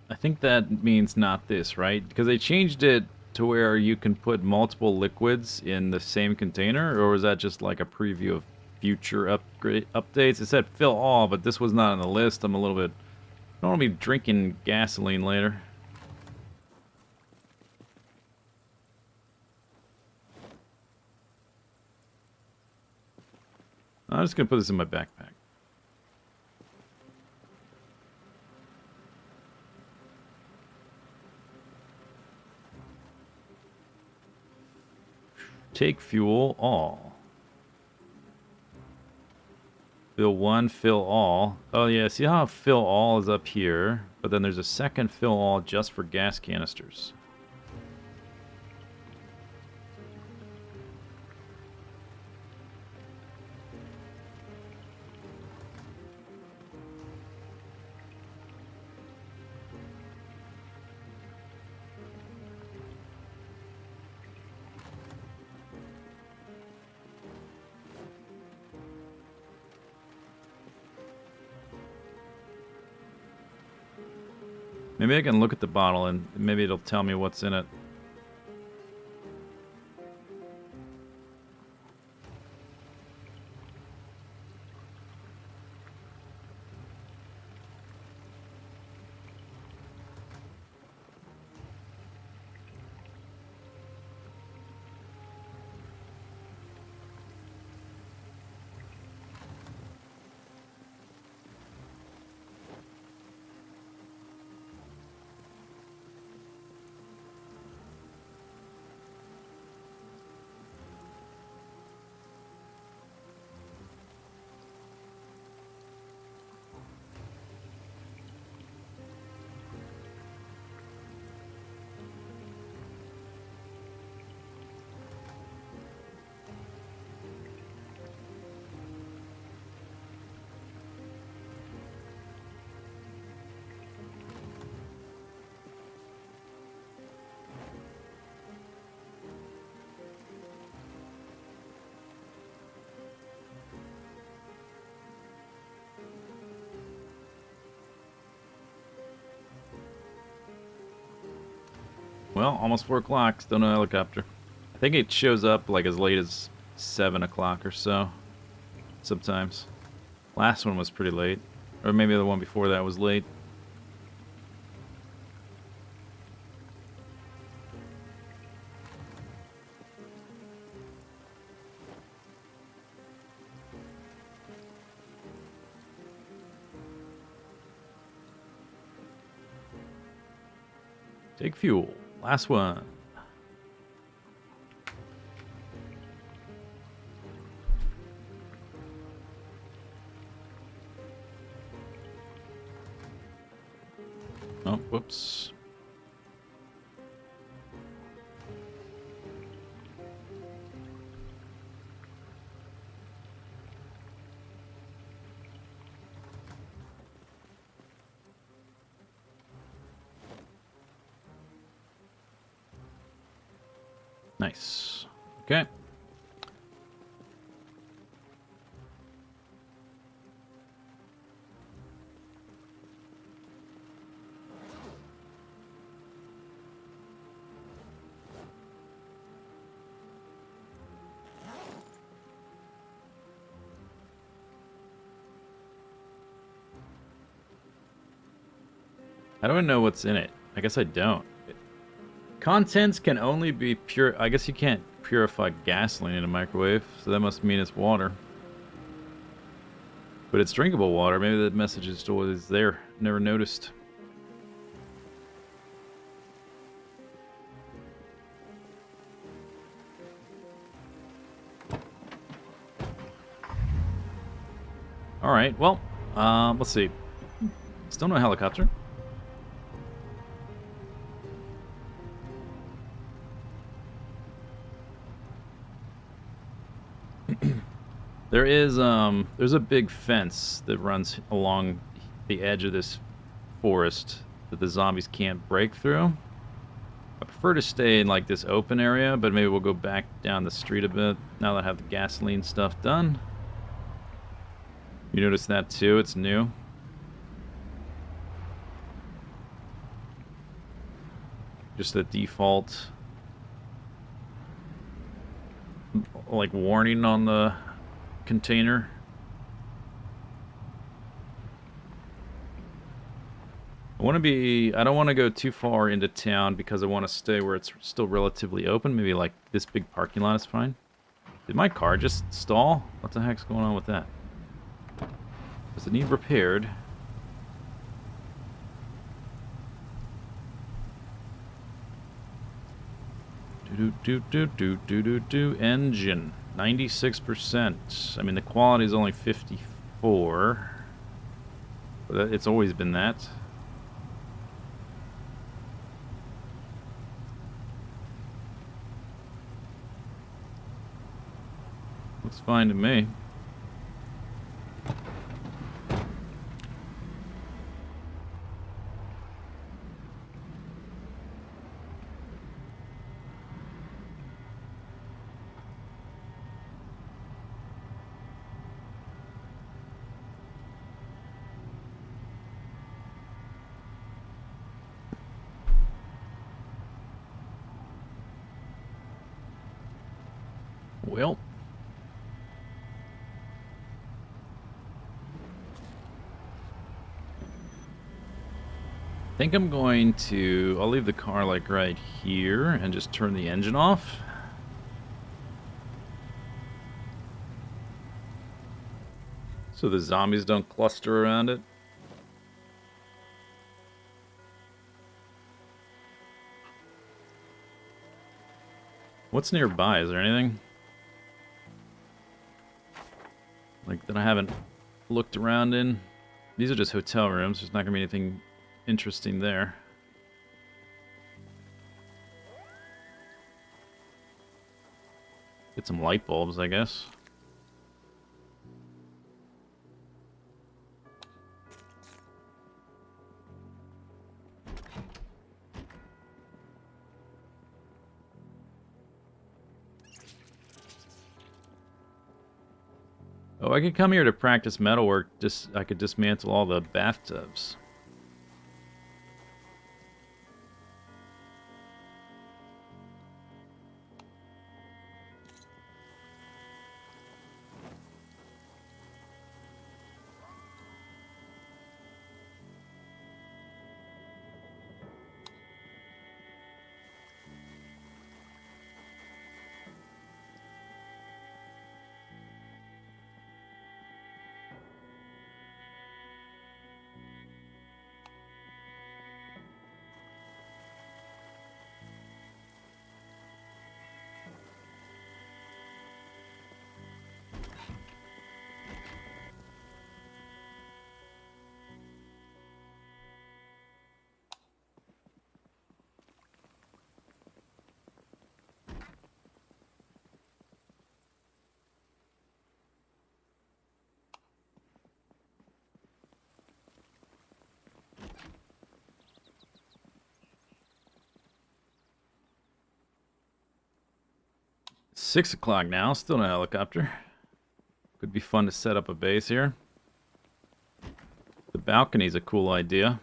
I think that means not this, right? Because they changed it to where you can put multiple liquids in the same container, or was that just like a preview of future updates? It said fill all, but this was not on the list. I'm a little bit... I don't want to be drinking gasoline later. I'm just going to put this in my backpack. Take fuel, all. Fill one, fill all. Oh yeah, see how fill all is up here, but then there's a second fill all just for gas canisters. Maybe I can look at the bottle and maybe it'll tell me what's in it. Well, almost 4 o'clock. Still no helicopter. I think it shows up like as late as 7 o'clock or so. Sometimes. Last one was pretty late. Or maybe the one before that was late. Take fuel. Last one. Oh, whoops. Nice. Okay. I don't know what's in it. I guess I don't. Contents can only be pure. I guess you can't purify gasoline in a microwave, so that must mean it's water. But it's drinkable water. Maybe the message is always there. Never noticed. All right. Well, let's see. Still no helicopter. There's a big fence that runs along the edge of this forest that the zombies can't break through. I prefer to stay in like this open area, but maybe we'll go back down the street a bit now that I have the gasoline stuff done. You notice that too? It's new. Just the default like warning on the container. I don't want to go too far into town because I want to stay where it's still relatively open. Maybe like this big parking lot is fine. Did my car just stall? What the heck's going on with that? Does it need repaired? Engine. 96%. I mean, the quality is only 54. But it's always been that. Looks fine to me. Well, I think I'm going to... I'll leave the car like right here and just turn the engine off. So the zombies don't cluster around it. What's nearby? Is there anything? Like that I haven't looked around in? These are just hotel rooms. There's not going to be anything interesting there. Get some light bulbs, I guess. Oh, I could come here to practice metalwork. I could dismantle all the bathtubs. 6 o'clock now, still no helicopter. Could be fun to set up a base here. The balcony's a cool idea.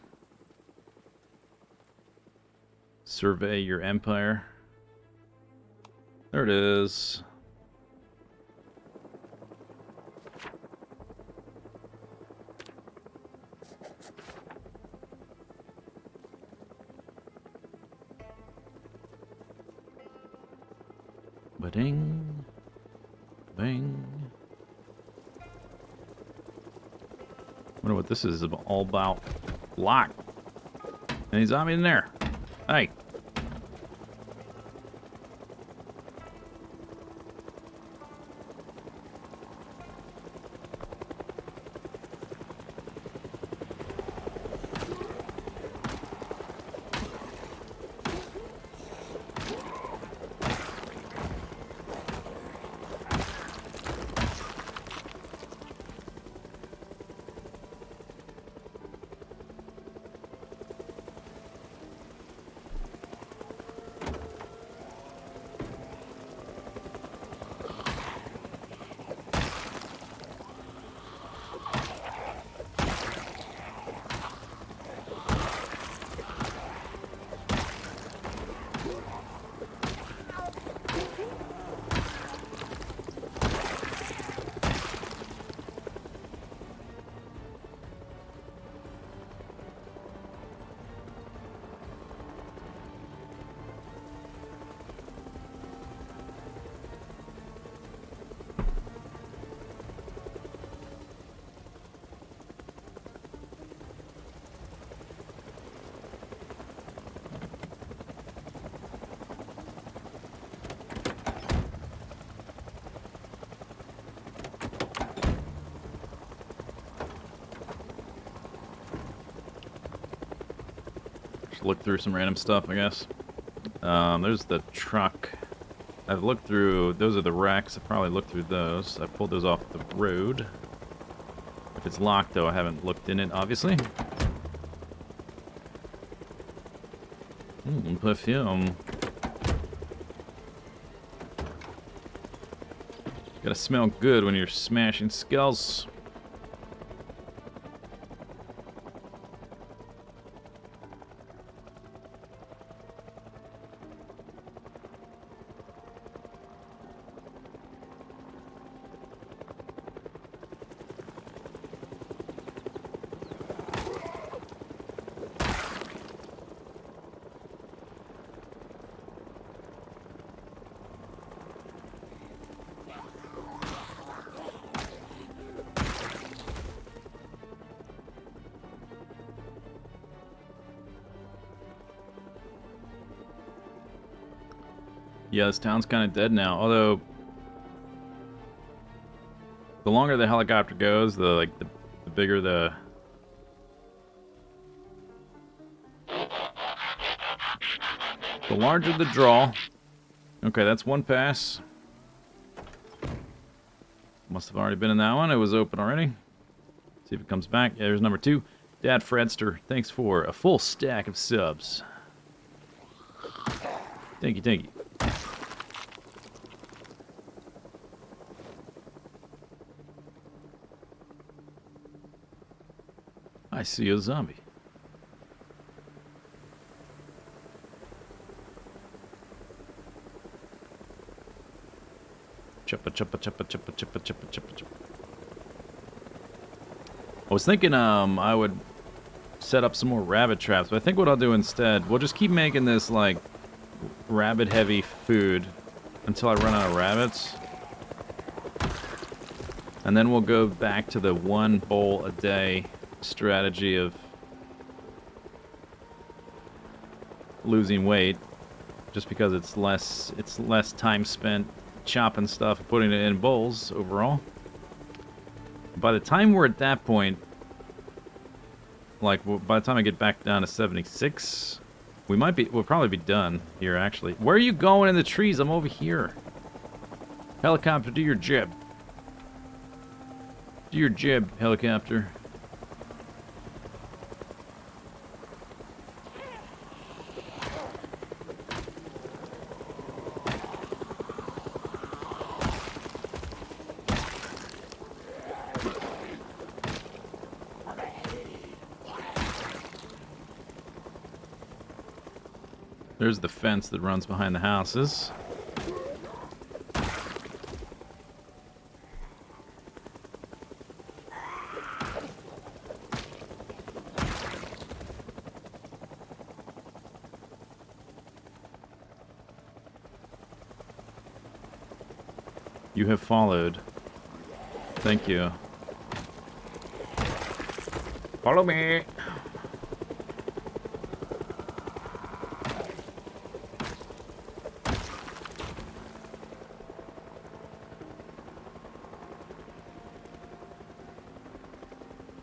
Survey your empire. There it is. Ba-ding. Bang. Wonder what this is all about. Lock. Any zombie in there? Hey. Look through some random stuff, I guess. There's the truck. I've looked through, those are the wrecks. I probably looked through those. I pulled those off the road. If it's locked, though, I haven't looked in it, obviously. Perfume. Gotta smell good when you're smashing skulls. Yeah, this town's kind of dead now. Although, the longer the helicopter goes, the bigger the larger the draw. Okay, that's one pass. Must have already been in that one. It was open already. See if it comes back. Yeah, there's number 2. Dad Fredster, thanks for a full stack of subs. Thank you, thank you. I see a zombie. Choppa, choppa, choppa, choppa, choppa, choppa, choppa, choppa. I was thinking I would set up some more rabbit traps, but I think what I'll do instead, we'll just keep making this like rabbit heavy food until I run out of rabbits. And then we'll go back to the 1 bowl a day strategy of losing weight, just because it's less time spent chopping stuff and putting it in bowls overall. By the time we're at that point, like by the time I get back down to 76, we'll probably be done here actually. Where are you going in the trees? I'm over here. Helicopter, do your jib. Do your jib, helicopter. There's the fence that runs behind the houses. You have followed. Thank you. Follow me.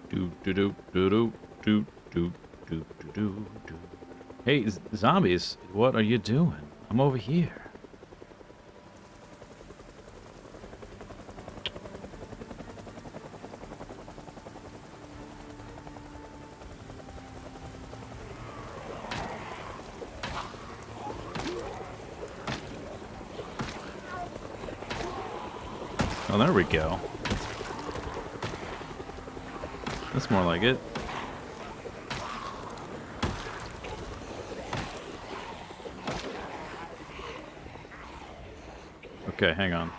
Do do do do do do do do do do. Hey, zombies! What are you doing? I'm over here. Oh, there we go. That's more like it. Okay, hang on.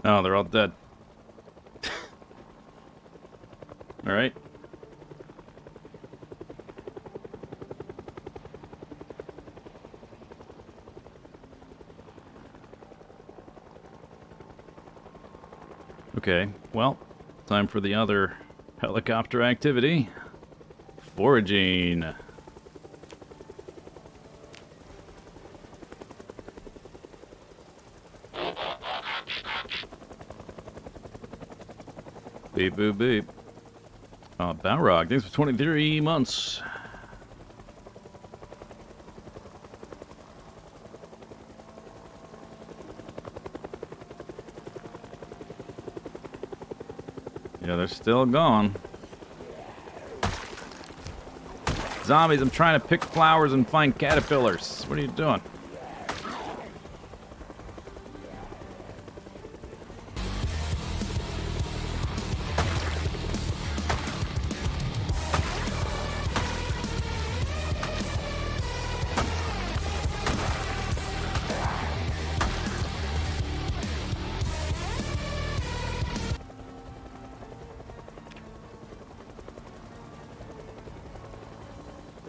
Oh, they're all dead. Alright. Okay, well, time for the other helicopter activity. Foraging. Beep, boop, beep. Balrog, thanks for 23 months. Yeah, they're still gone. Zombies, I'm trying to pick flowers and find caterpillars. What are you doing?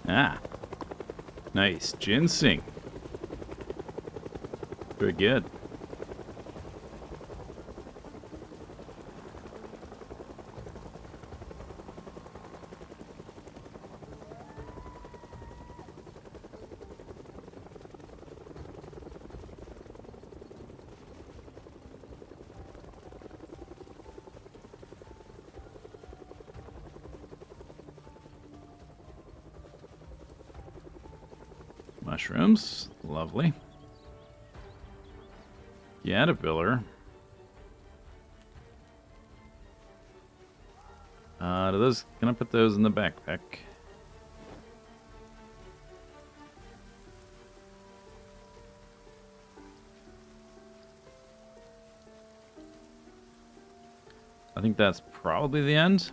Ah, nice. Ginseng. Very good. Mushrooms. Lovely. Caterpillar. Can I put those in the backpack? I think that's probably the end.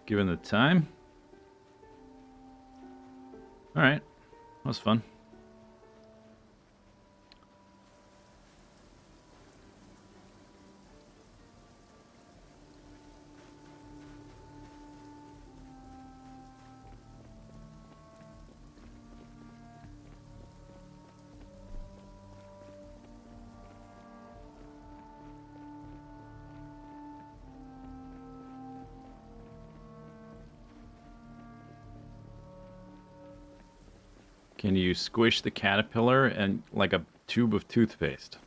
Given the time. Alright. That was fun. Can you squish the caterpillar and like a tube of toothpaste?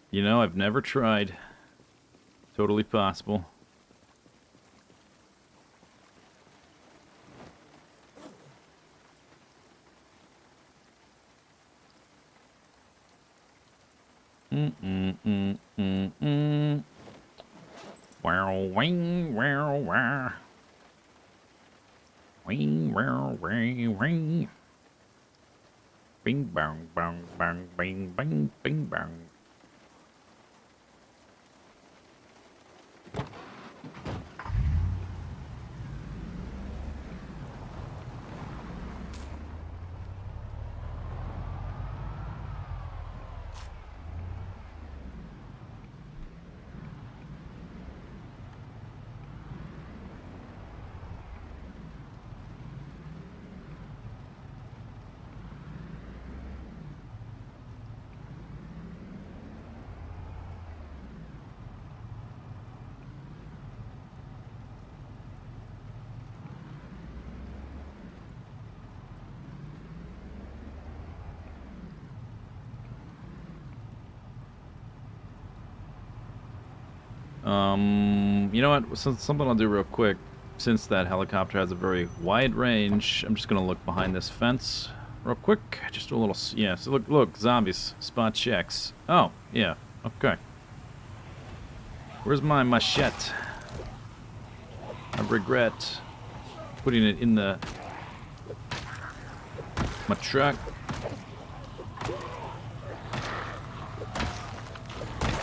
You know, I've never tried. Totally possible. Wow, wing, wow, wow. Wing, wow, wing, wing. Bing, bang, bang, bang, bing, bing, bing, bang. You know what? Something I'll do real quick. Since that helicopter has a very wide range, I'm just gonna look behind this fence real quick. Just do a little, yeah. So look, zombies. Spot checks. Oh, yeah. Okay. Where's my machete? I regret putting it in my truck.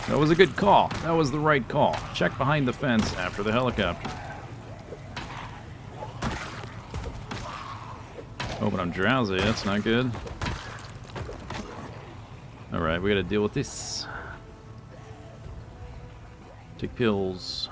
That was a good call. That was the right call. Check behind the fence after the helicopter. Oh, but I'm drowsy. That's not good. Alright, we gotta deal with this. Take pills.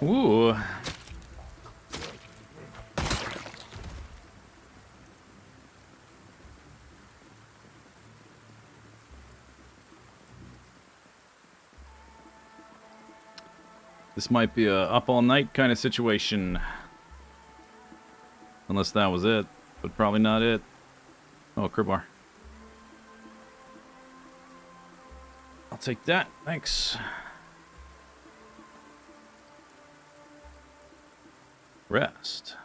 Ooh. This might be a up all night kind of situation. Unless that was it, but probably not it. Oh, crowbar. I'll take that, thanks. Rest.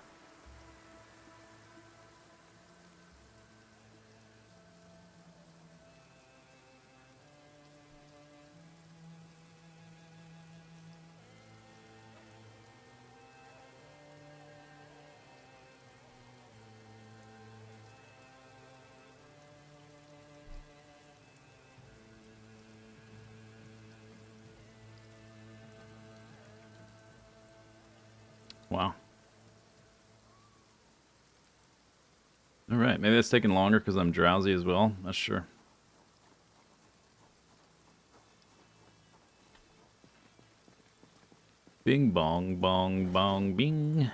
Wow. Alright, maybe that's taking longer because I'm drowsy as well. Not sure. Bing bong bong bong bing.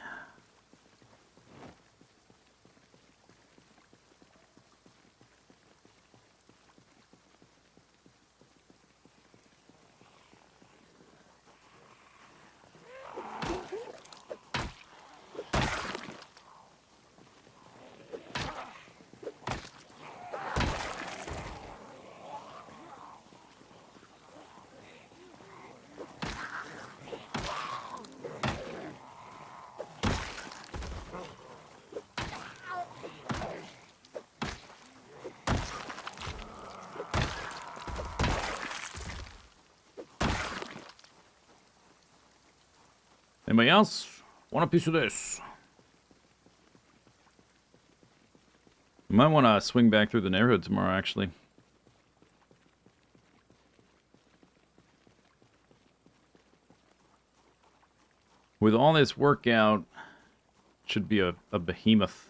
Anybody else want a piece of this? I might want to swing back through the neighborhood tomorrow, actually. With all this workout, should be a behemoth.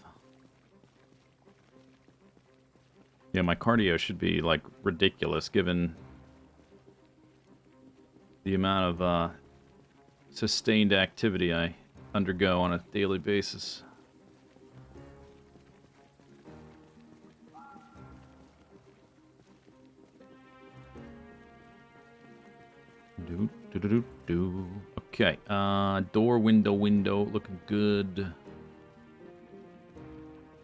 Yeah, my cardio should be, like, ridiculous, given the amount of sustained activity I undergo on a daily basis. Okay, door, window, looking good.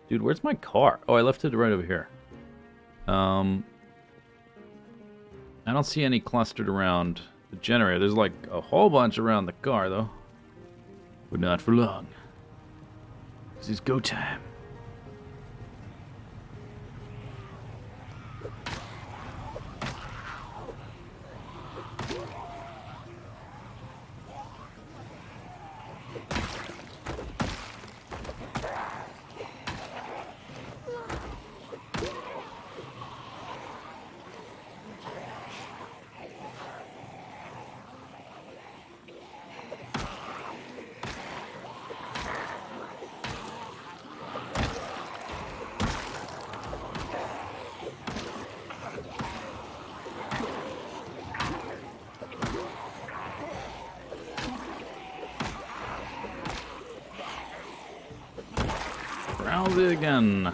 Dude, where's my car? Oh, I left it right over here. I don't see any clustered around the generator. There's like a whole bunch around the car, though. But not for long. This is go time. Browse it again.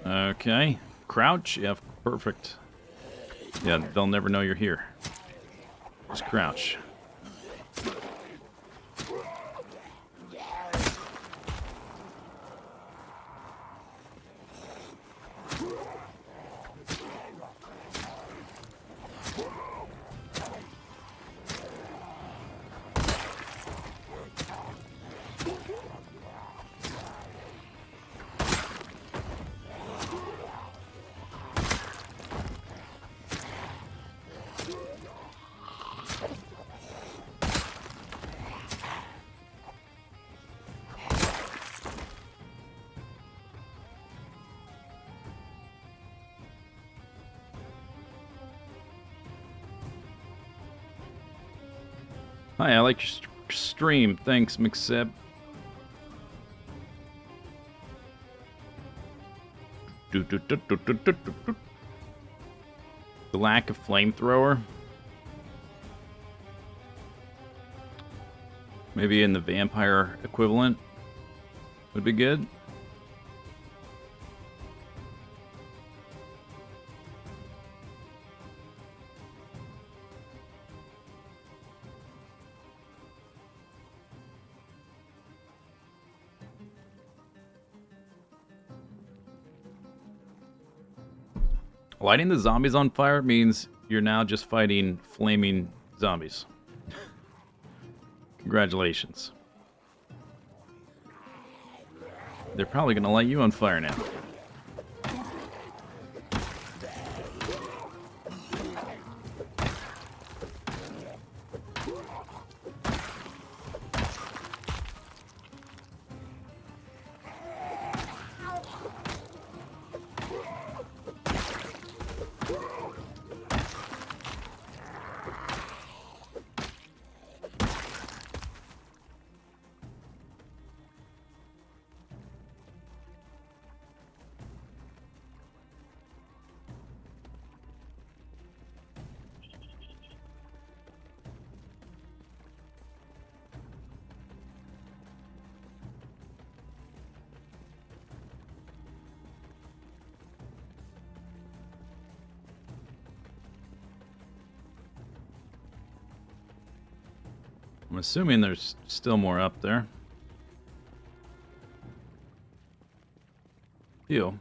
Okay. Crouch? Yeah, perfect. Yeah, they'll never know you're here. Just crouch. Hi, I like your stream. Thanks, McSeb. The lack of flamethrower. Maybe in the vampire equivalent would be good. Lighting the zombies on fire means you're now just fighting flaming zombies. Congratulations. They're probably going to light you on fire now. I'm assuming there's still more up there. Phew.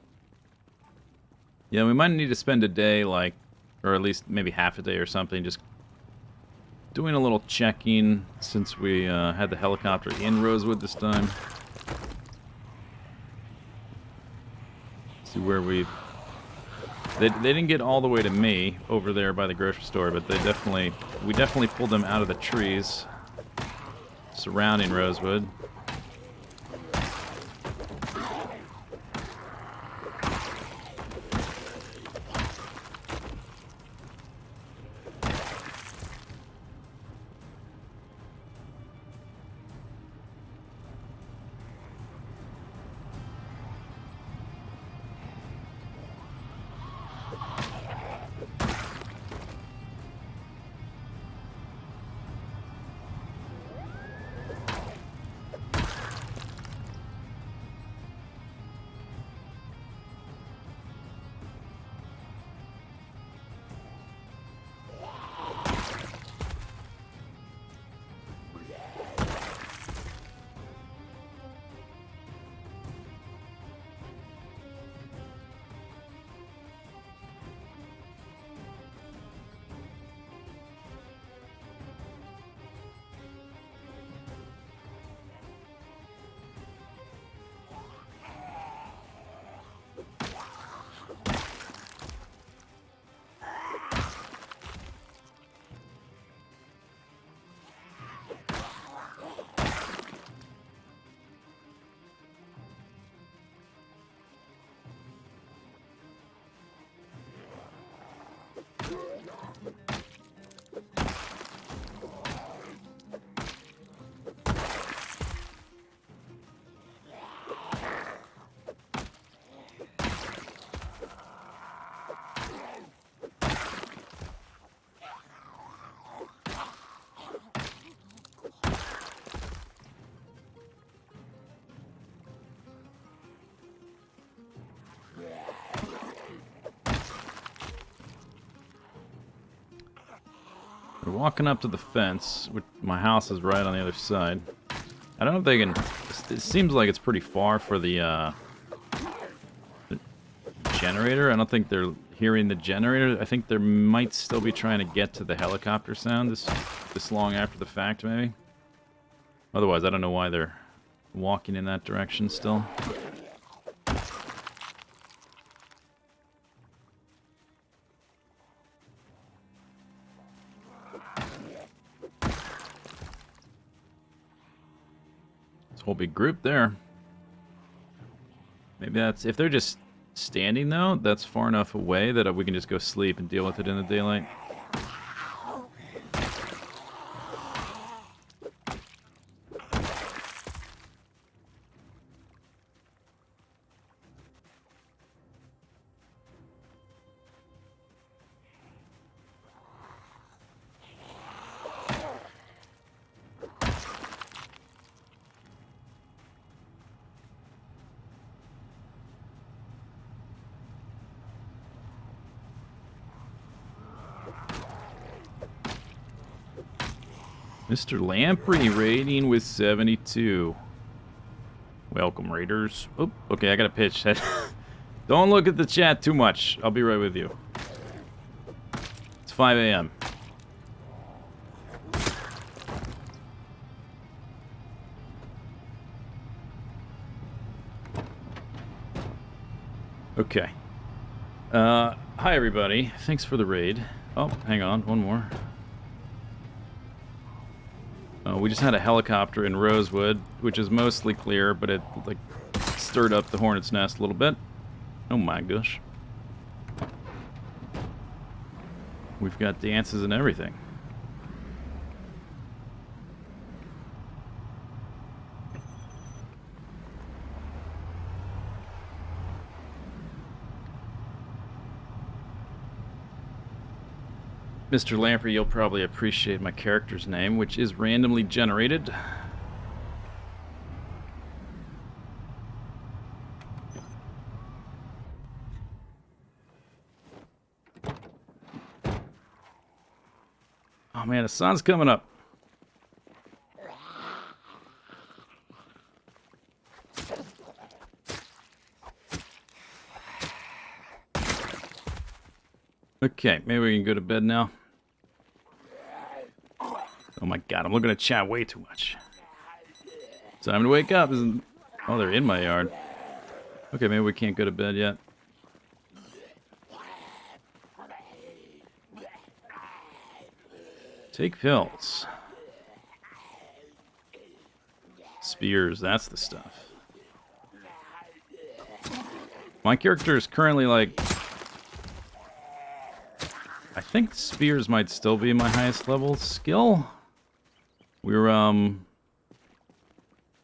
Yeah, we might need to spend a day, like, or at least maybe half a day or something, just doing a little checking since we had the helicopter in Rosewood this time. See where we've... They didn't get all the way to me over there by the grocery store, but we definitely pulled them out of the trees surrounding Rosewood. We're walking up to the fence, which my house is right on the other side. I don't know if they can... It seems like it's pretty far for the generator. I don't think they're hearing the generator. I think they might still be trying to get to the helicopter sound this long after the fact, maybe. Otherwise, I don't know why they're walking in that direction still. Whole big group there. Maybe that's... If they're just standing, though, that's far enough away that we can just go sleep and deal with it in the daylight. Mr. Lamprey raiding with 72. Welcome, raiders. Oh, okay, I got a pitch. Don't look at the chat too much. I'll be right with you. It's 5 a.m. Okay. Hi, everybody. Thanks for the raid. Oh, hang on. One more. We just had a helicopter in Rosewood, which is mostly clear, but it, like, stirred up the hornet's nest a little bit. Oh my gosh. We've got dances and everything. Mr. Lamprey, you'll probably appreciate my character's name, which is randomly generated. Oh man, the sun's coming up. Okay, maybe we can go to bed now. Oh my god, I'm looking at chat way too much. Time to wake up. Oh, they're in my yard. Okay, maybe we can't go to bed yet. Take pills. Spears, that's the stuff. My character is currently like... I think spears might still be my highest level skill. We're, I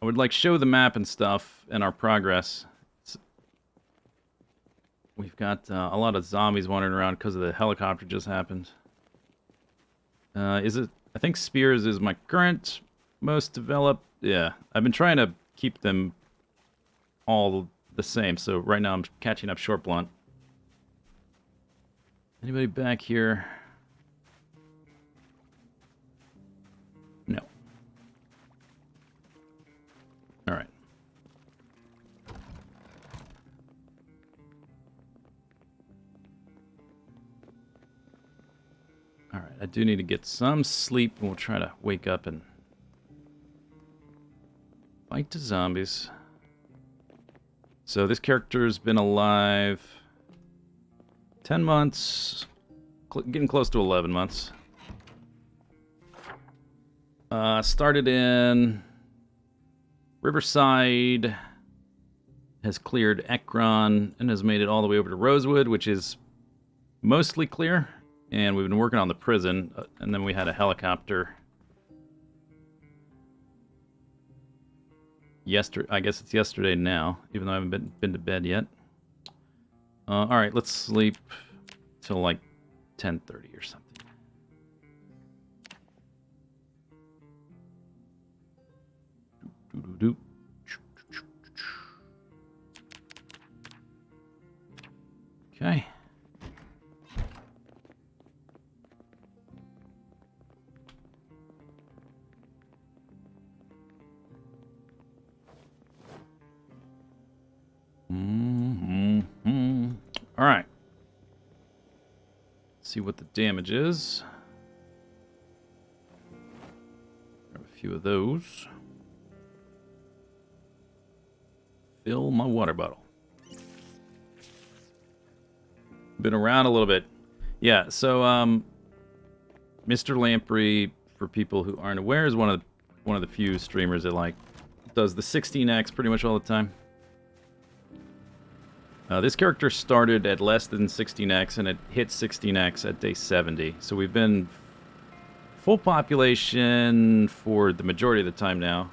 would like show the map and stuff and our progress. We've got a lot of zombies wandering around because of the helicopter just happened. Is it? I think spears is my current most developed. Yeah, I've been trying to keep them all the same. So right now I'm catching up short blunt. Anybody back here? No. All right. All right, I do need to get some sleep, and we'll try to wake up and fight the zombies. So this character's been alive 10 months, getting close to 11 months. Started in Riverside, has cleared Ekron, and has made it all the way over to Rosewood, which is mostly clear. And we've been working on the prison, and then we had a helicopter. I guess it's yesterday now, even though I haven't been to bed yet. Alright, let's sleep till like 10:30 or something. Doo-doo-doo. Okay. All right. See what the damage is. Grab a few of those. Fill my water bottle. Been around a little bit. Yeah, so Mr. Lamprey, for people who aren't aware, is one of the few streamers that like does the 16x pretty much all the time. This character started at less than 16x, and it hit 16x at day 70. So we've been full population for the majority of the time now.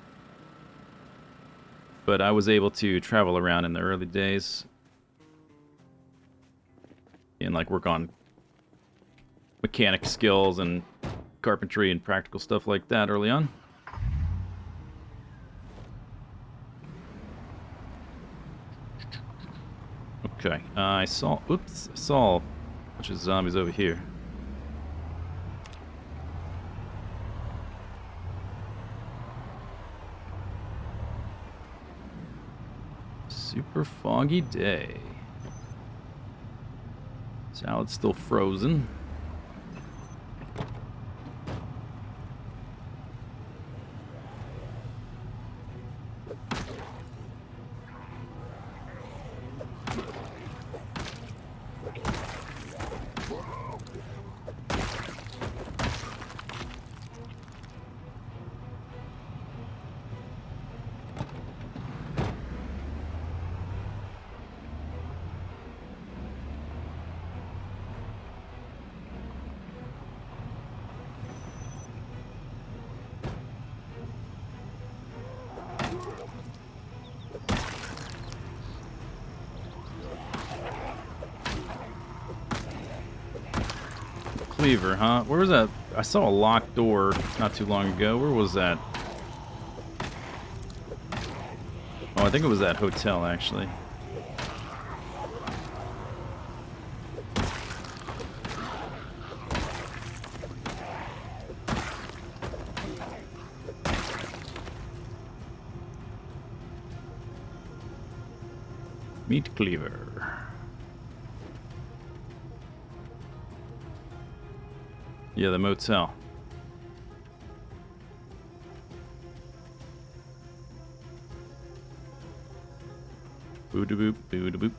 But I was able to travel around in the early days. And like work on mechanic skills and carpentry and practical stuff like that early on. Okay, I saw a bunch of zombies over here. Super foggy day. Salad's still frozen. Cleaver, huh? Where was that? I saw a locked door not too long ago. Where was that? Oh, I think it was that hotel, actually. Meat cleaver. Yeah, the motel. Boo-da-boop, boo-da-boop.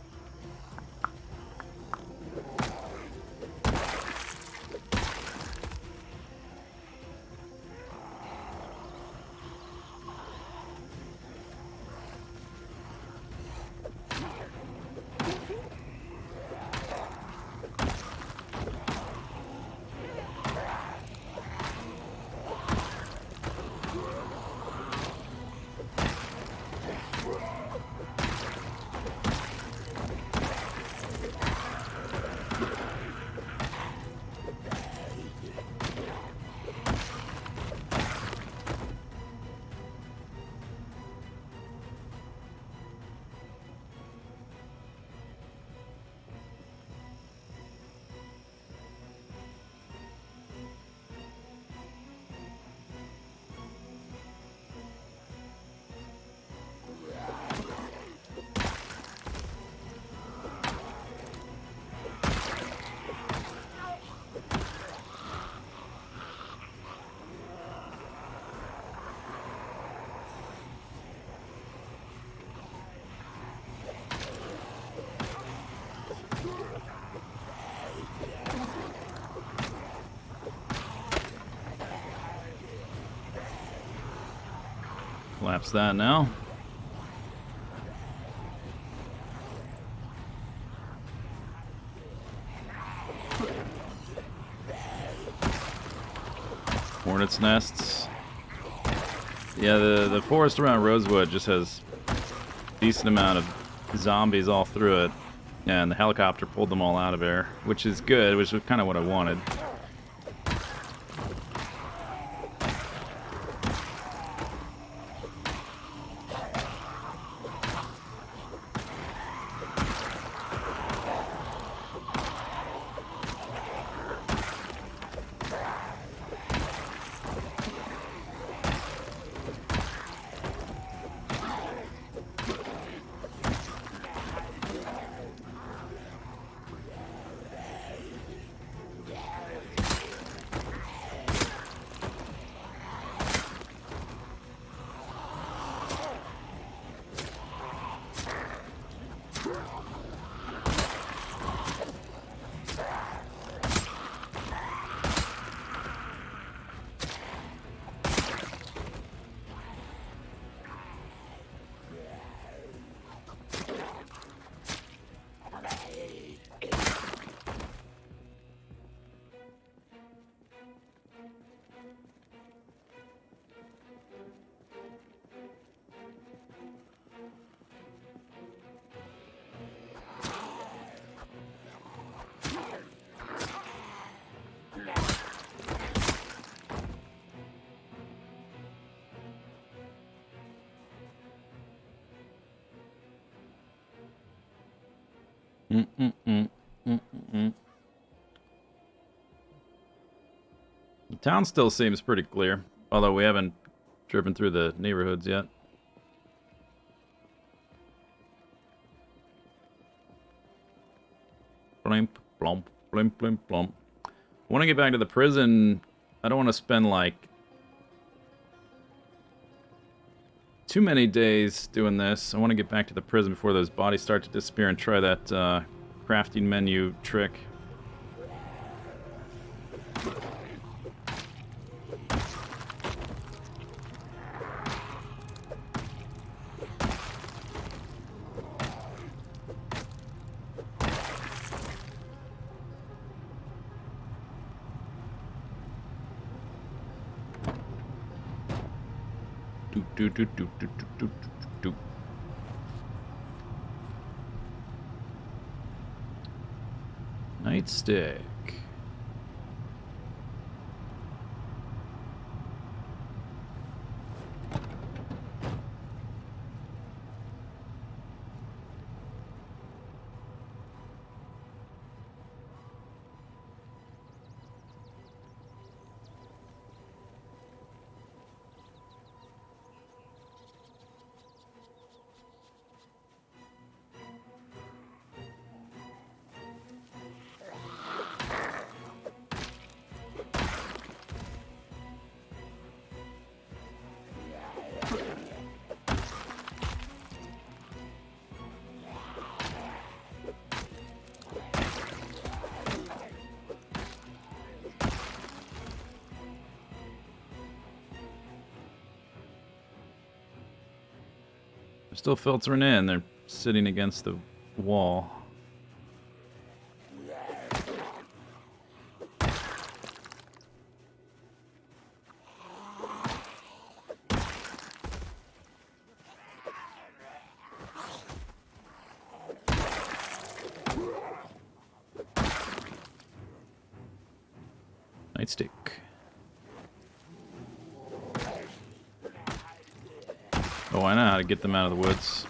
Collapse that now. Hornet's nests. Yeah, the forest around Rosewood just has a decent amount of zombies all through it. Yeah, and the helicopter pulled them all out of there, which is good, which is kind of what I wanted. The town still seems pretty clear, although we haven't driven through the neighborhoods yet. Blimp, blump, blimp, blimp, blump. I want to get back to the prison. I don't want to spend, like, too many days doing this. I want to get back to the prison before those bodies start to disappear and try that crafting menu trick. Do, do, do, do, do, do, do, do. Nightstick. They're still filtering in. They're sitting against the wall. Nightstick. Oh, I know how to get them out of the woods.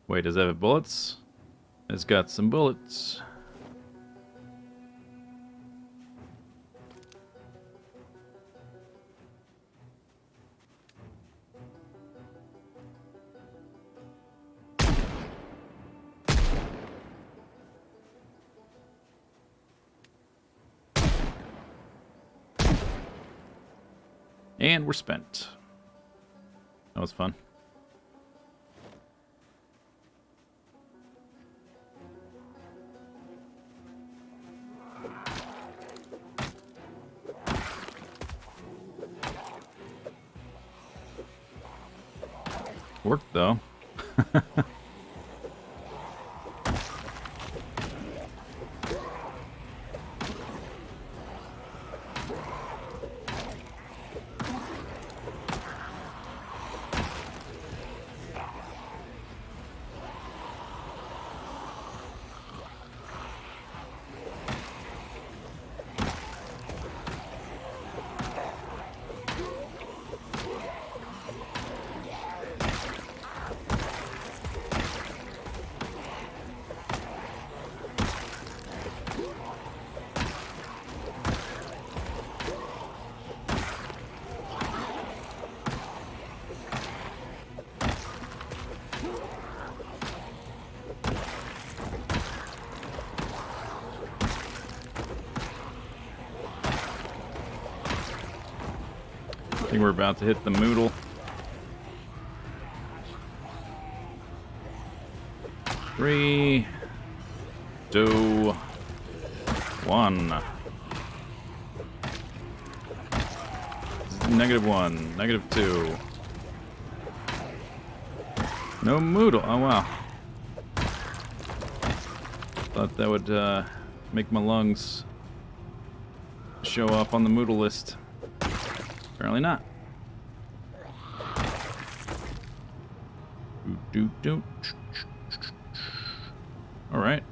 Wait, does it have bullets? It's got some bullets. And we're spent. That was fun. Worked though. I think we're about to hit the Moodle. 3, 2, 1. -1, -2. No Moodle. Oh wow. Thought that would make my lungs show up on the Moodle list. Apparently not. Do. All right.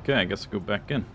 Okay, I guess I'll go back in.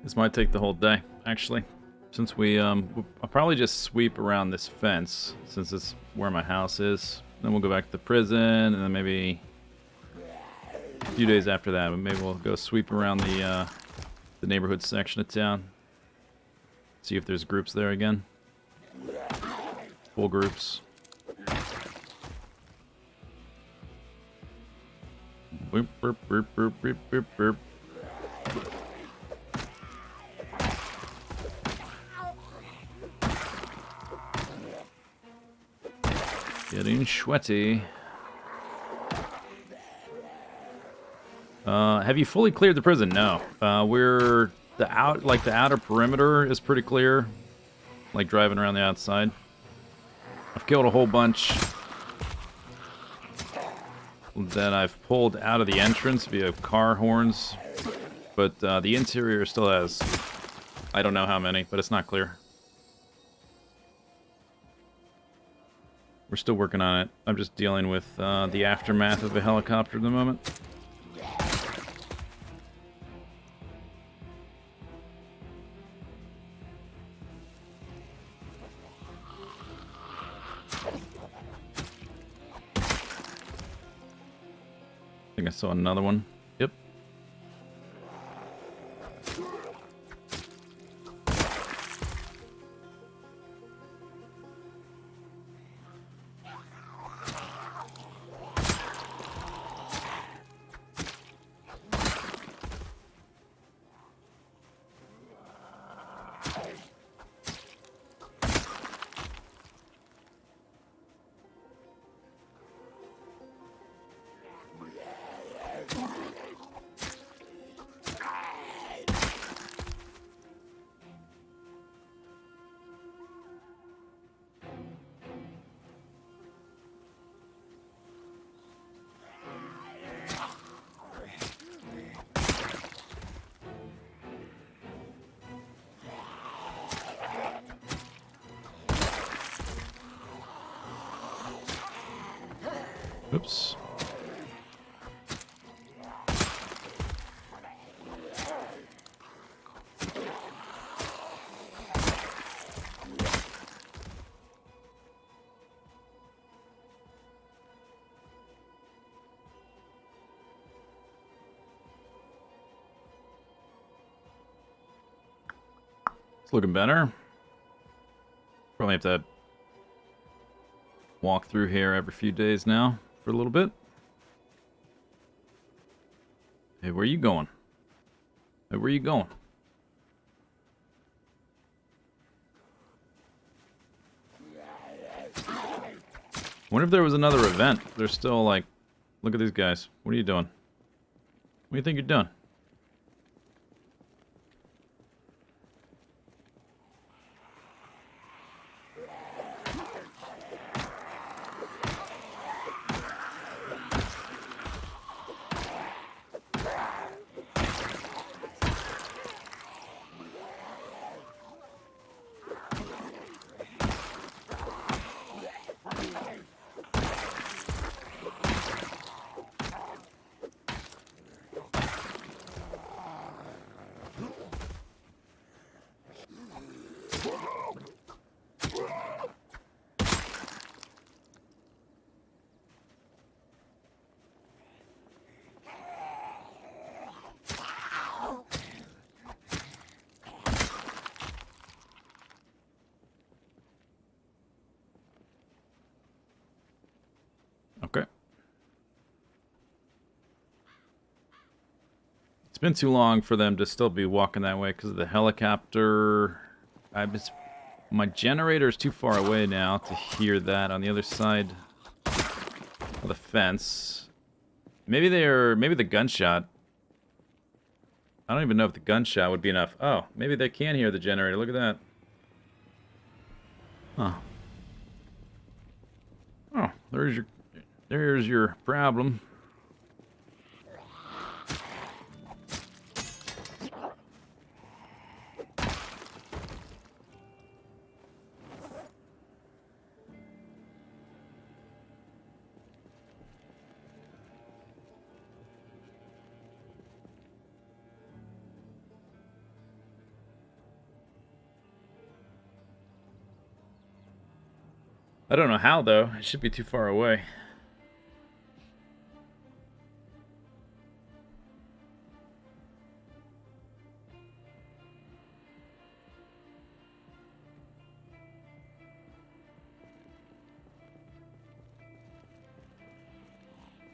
This might take the whole day, actually. Since I'll probably just sweep around this fence, since it's where my house is. Then we'll go back to the prison, and then maybe a few days after that, maybe we'll go sweep around the neighborhood section of town. See if there's groups there again. Full groups. Boop, boop, boop, boop, boop, boop, boop. Getting sweaty. Have you fully cleared the prison? No. The outer perimeter is pretty clear. Like driving around the outside. I've killed a whole bunch that I've pulled out of the entrance via car horns. But the interior still has, I don't know how many, but it's not clear. We're still working on it. I'm just dealing with the aftermath of a helicopter at the moment. I think I saw another one. Yep. Oops. It's looking better. Probably have to walk through here every few days now for a little bit. Hey, where you going? Hey, where you going? Wonder if there was another event. They're still like, look at these guys. What are you doing? What do you think you're doing? Okay. It's been too long for them to still be walking that way because of the helicopter. My generator is too far away now to hear that on the other side of the fence. Maybe the gunshot. I don't even know if the gunshot would be enough. Oh, maybe they can hear the generator. Look at that. Huh. Oh, there's your problem. I don't know how, though. It should be too far away.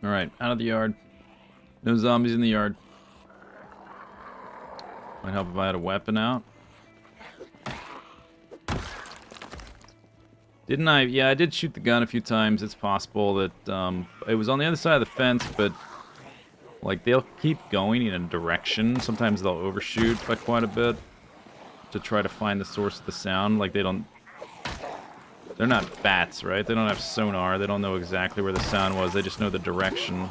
Alright, out of the yard. No zombies in the yard. Might help if I had a weapon out. Didn't I? Yeah, I did shoot the gun a few times. It's possible that it was on the other side of the fence, but like they'll keep going in a direction. Sometimes they'll overshoot by quite a bit to try to find the source of the sound. Like they're not bats, right? They don't have sonar. They don't know exactly where the sound was. They just know the direction.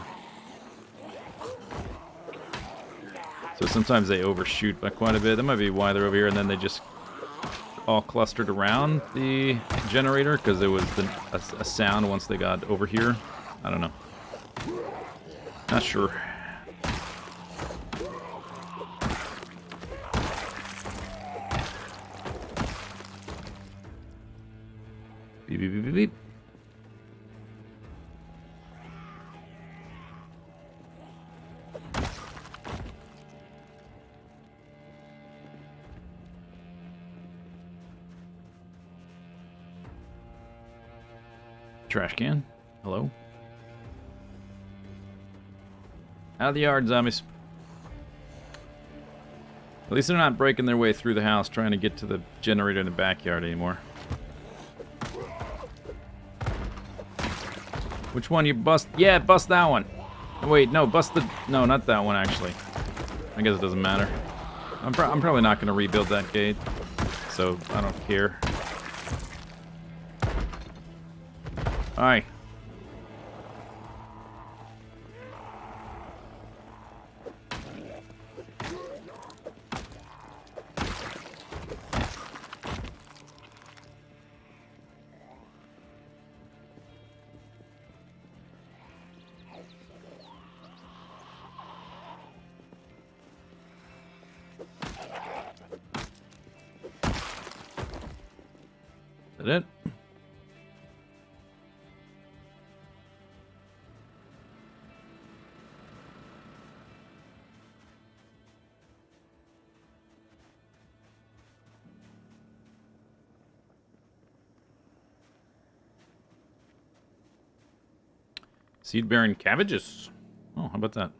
So sometimes they overshoot by quite a bit. That might be why they're over here, and then they just all clustered around the generator because there was a sound once they got over here. I don't know. Not sure. Beep, beep, beep, beep, beep. Trash can. Hello. Out of the yard, zombies. At least they're not breaking their way through the house trying to get to the generator in the backyard anymore. Which one you bust? Yeah, bust that one. Oh, wait, no, bust the... No, not that one, actually. I guess it doesn't matter. I'm probably not going to rebuild that gate, so I don't care. Alright. Is that it? Seed-bearing cabbages. Oh, how about that?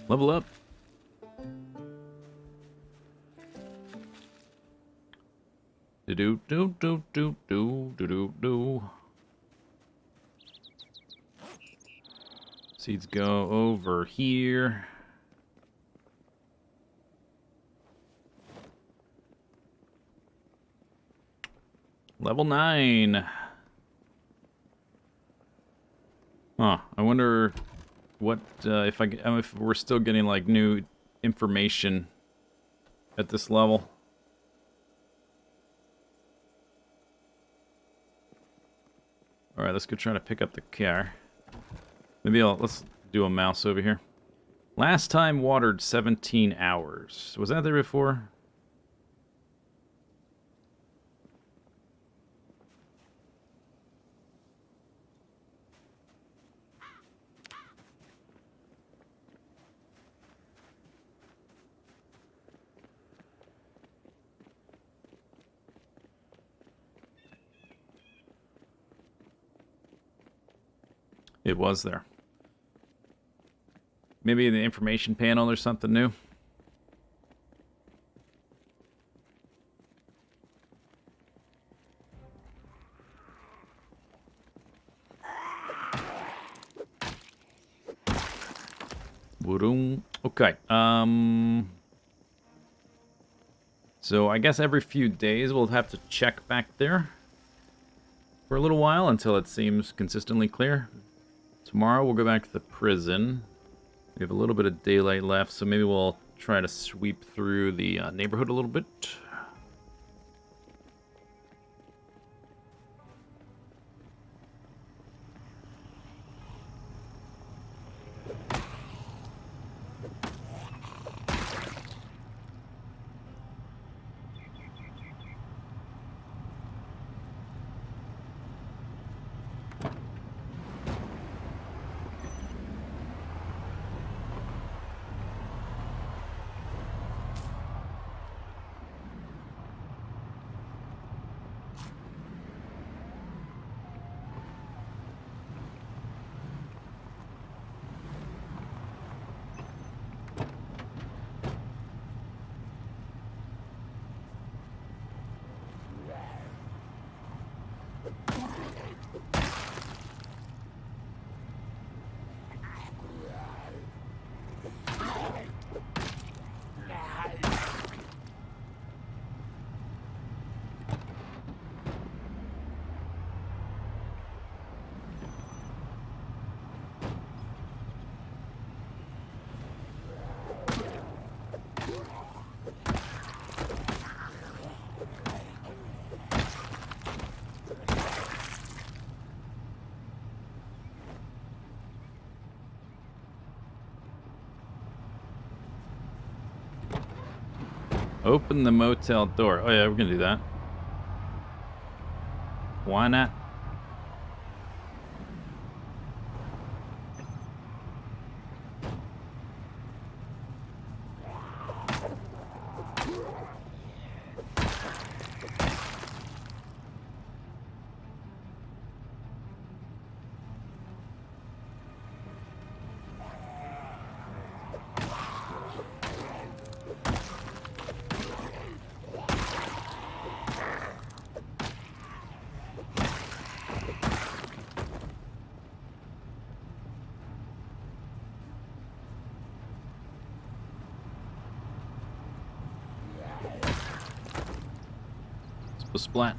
Level up. Do do do do do do do do. Seeds go over here. Level 9. Huh. I wonder what if we're still getting like new information at this level. All right, let's go try to pick up the car. Maybe let's do a mouse over here. Last time watered 17 hours. Was that there before? It was there. Maybe in the information panel or something new. Okay. So I guess every few days we'll have to check back there for a little while until it seems consistently clear. Tomorrow we'll go back to the prison. We have a little bit of daylight left, so maybe we'll try to sweep through the neighborhood a little bit. Open the motel door. Oh yeah, we're gonna do that. Why not? Splat.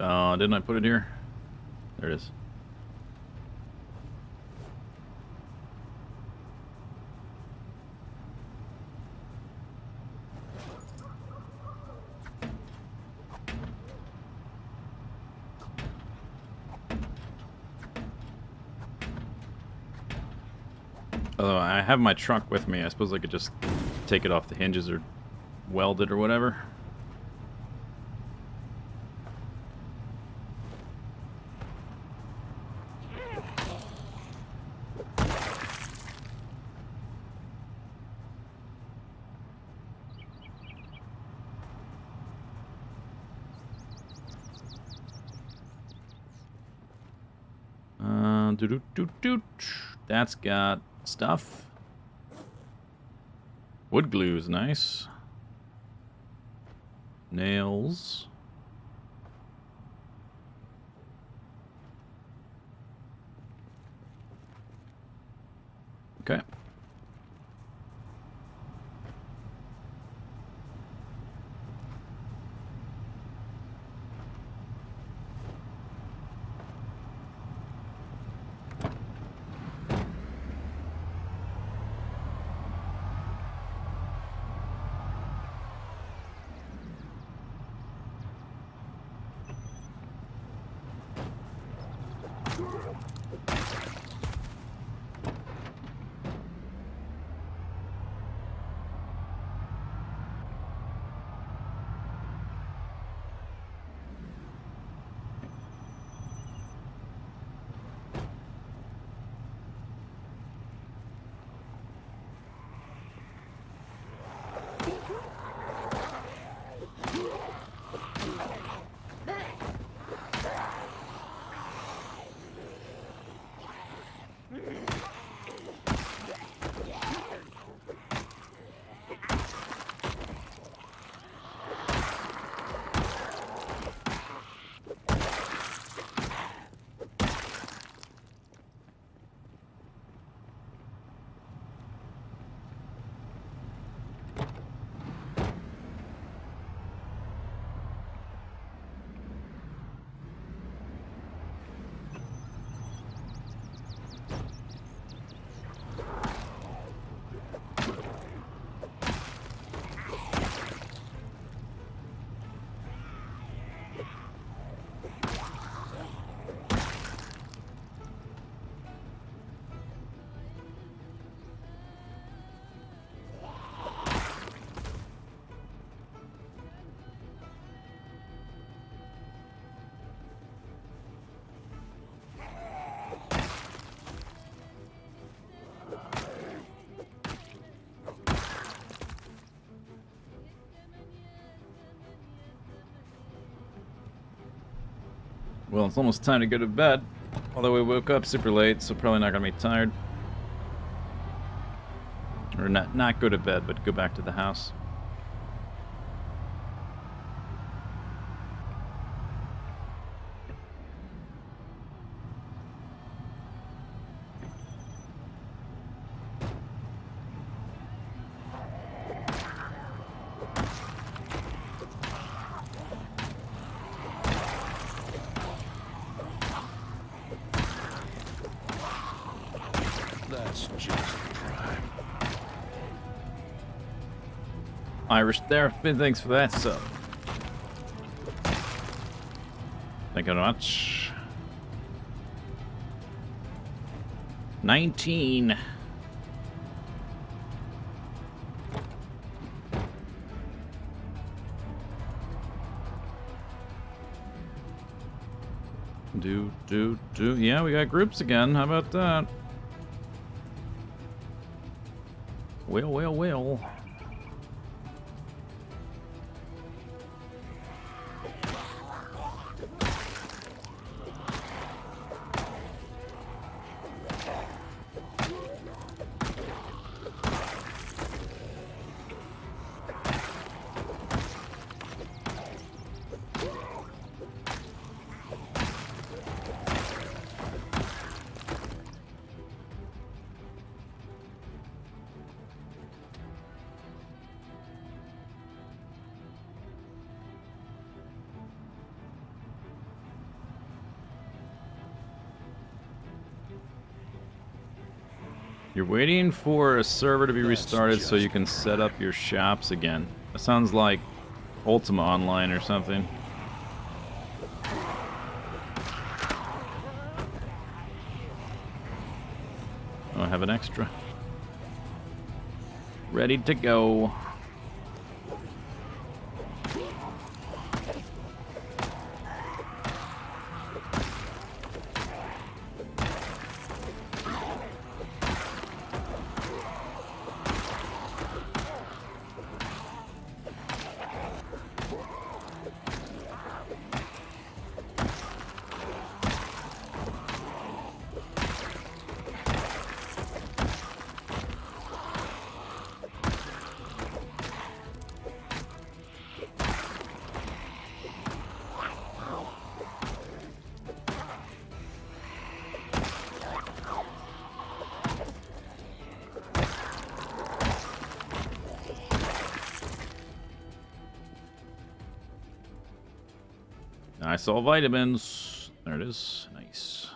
Oh, didn't I put it here? There it is. Although I have my truck with me, I suppose I could just take it off the hinges or weld it or whatever. That's got stuff. Wood glue is nice. Nails. Okay. Well, it's almost time to go to bed. Although we woke up super late, so probably not gonna be tired. Or not go to bed, but go back to the house. Irish Therapy, thanks for that sub. Thank you very much. 19. Do. Yeah, we got groups again. How about that? Well. You're waiting for a server to be restarted so you can set up your shops again. That sounds like Ultima Online or something. Oh, I have an extra. Ready to go. I saw vitamins. There it is. Nice.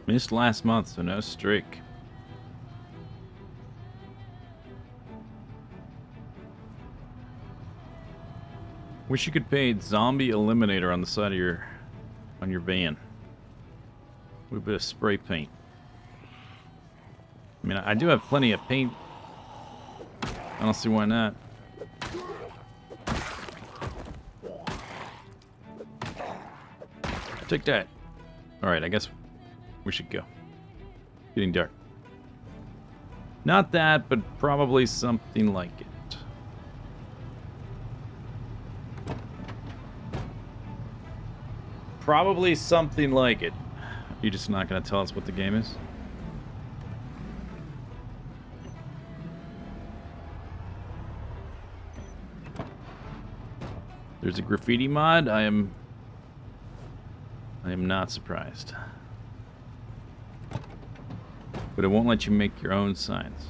Missed last month, so no streak. Wish you could paint zombie eliminator on the side of your van. With a bit of spray paint. I mean, I do have plenty of paint. I don't see why not. Take that. Alright, I guess we should go. Getting dark. Not that, but probably something like it. Probably something like it. You're just not going to tell us what the game is? There's a graffiti mod. I am not surprised. But it won't let you make your own signs.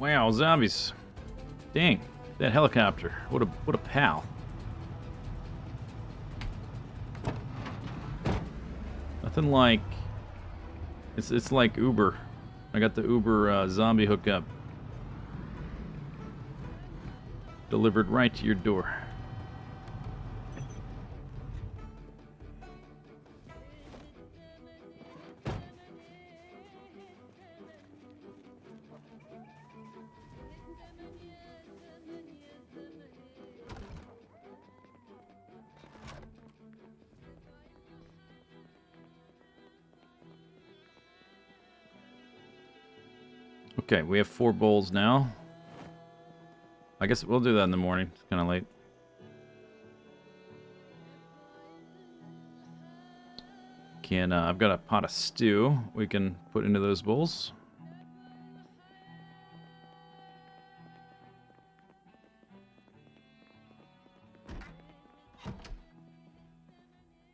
Wow, zombies. Dang, that helicopter. What a pal. Nothing like... It's like Uber. I got the Uber zombie hookup. Delivered right to your door. Okay, we have 4 bowls now. I guess we'll do that in the morning. It's kind of late. I've got a pot of stew we can put into those bowls.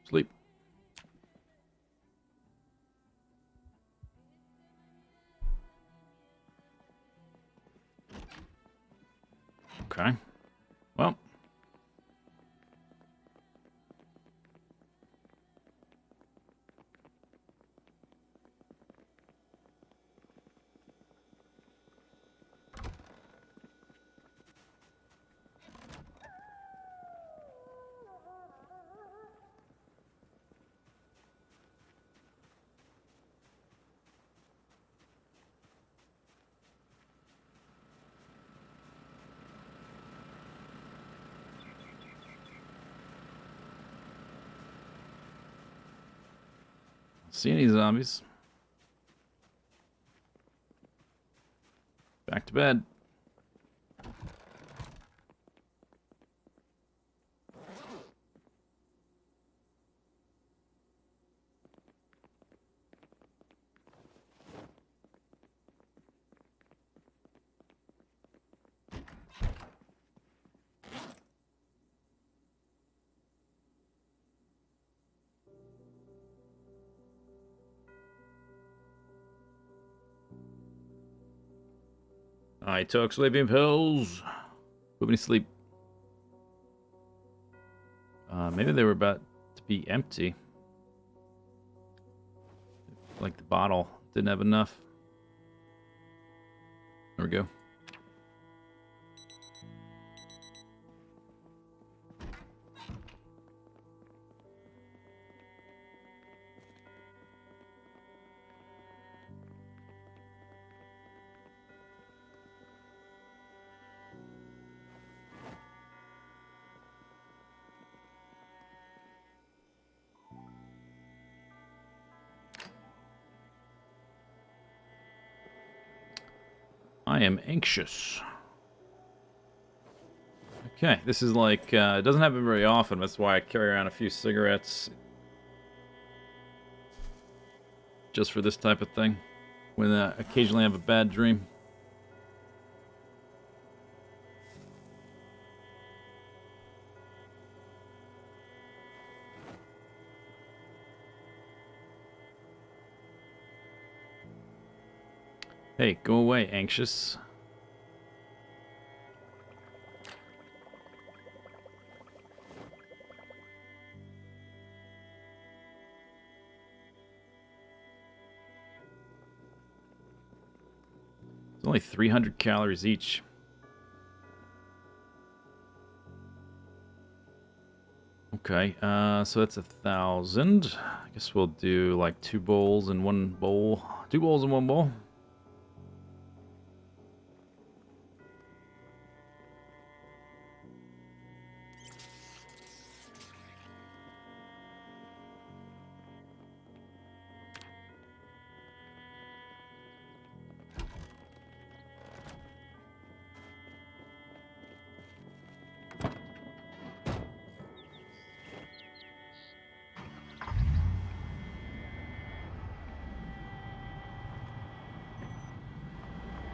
Sleep. Okay. Well. See any zombies? Back to bed. I took sleeping pills. Put me to sleep. Maybe they were about to be empty. Like the bottle didn't have enough. There we go. I am anxious. Okay, this is like, it doesn't happen very often. That's why I carry around a few cigarettes. Just for this type of thing. When occasionally I have a bad dream. Hey, go away, anxious. It's only 300 calories each. Okay, so that's 1,000. I guess we'll do like 2 bowls in 1 bowl. 2 bowls in 1 bowl.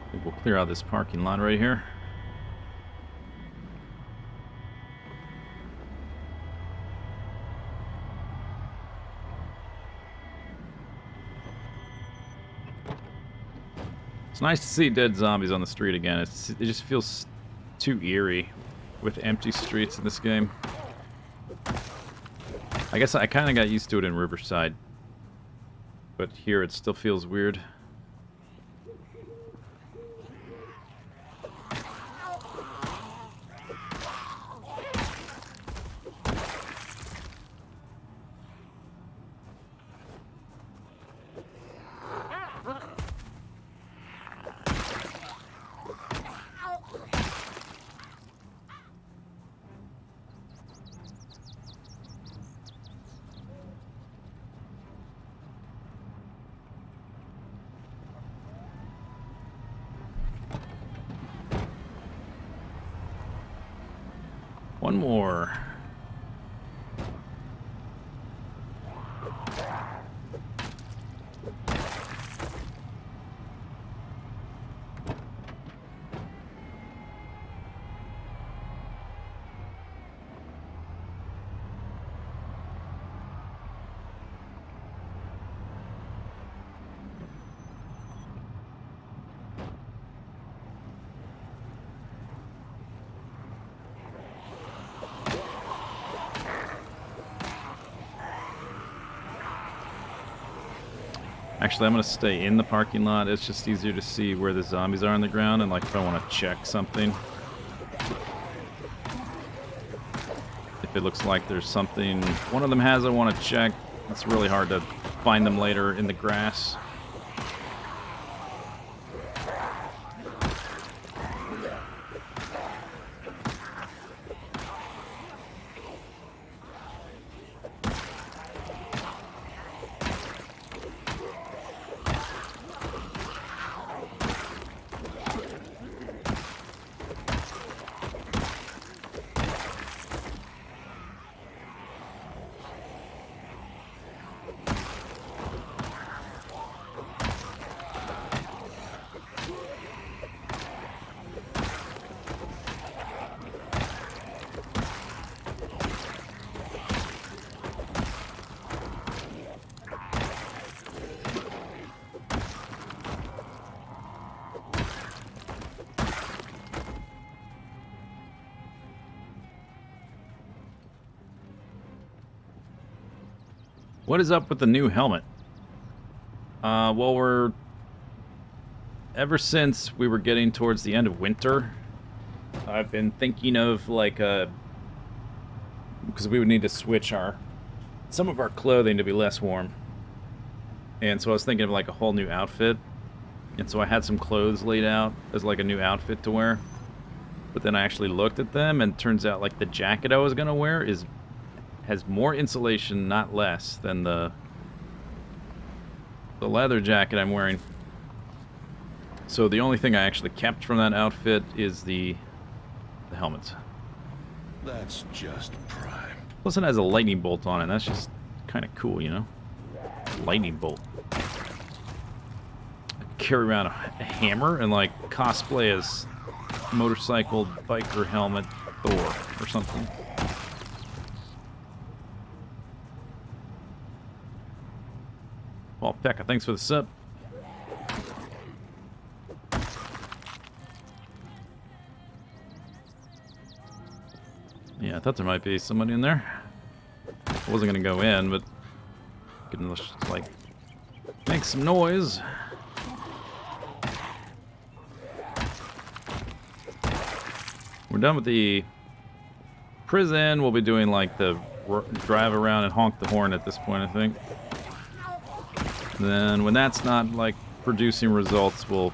I think we'll clear out this parking lot right here. It's nice to see dead zombies on the street again. It just feels too eerie with empty streets in this game. I guess I kind of got used to it in Riverside, but here it still feels weird. One more. Actually, I'm going to stay in the parking lot. It's just easier to see where the zombies are on the ground, and like if I want to check something. If it looks like there's something one of them has I want to check, it's really hard to find them later in the grass. What is up with the new helmet? Well, ever since we were getting towards the end of winter, I've been thinking of like because we would need to switch some of our clothing to be less warm. And so I was thinking of like a whole new outfit. And so I had some clothes laid out as like a new outfit to wear. But then I actually looked at them, and it turns out like the jacket I was gonna wear has more insulation, not less, than the leather jacket I'm wearing. So the only thing I actually kept from that outfit is the helmet. That's just prime. Plus it has a lightning bolt on it. That's just kind of cool, you know? Lightning bolt. I carry around a hammer and like cosplay as motorcycle biker helmet Thor or something. Paul Pekka, thanks for the sub. Yeah, I thought there might be somebody in there. I wasn't gonna go in, but I can just like make some noise. We're done with the prison. We'll be doing like the drive around and honk the horn at this point, I think. Then when that's not like producing results, we'll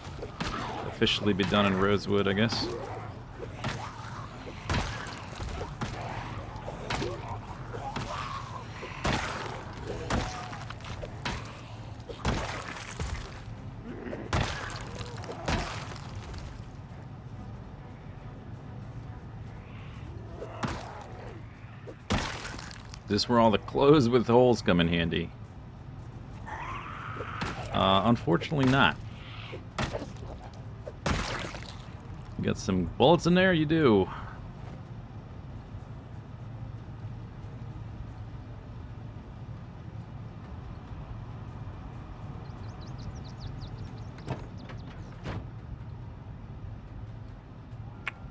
officially be done in Rosewood, I guess. This is where all the clothes with holes come in handy. Unfortunately not. You got some bullets in there? You do.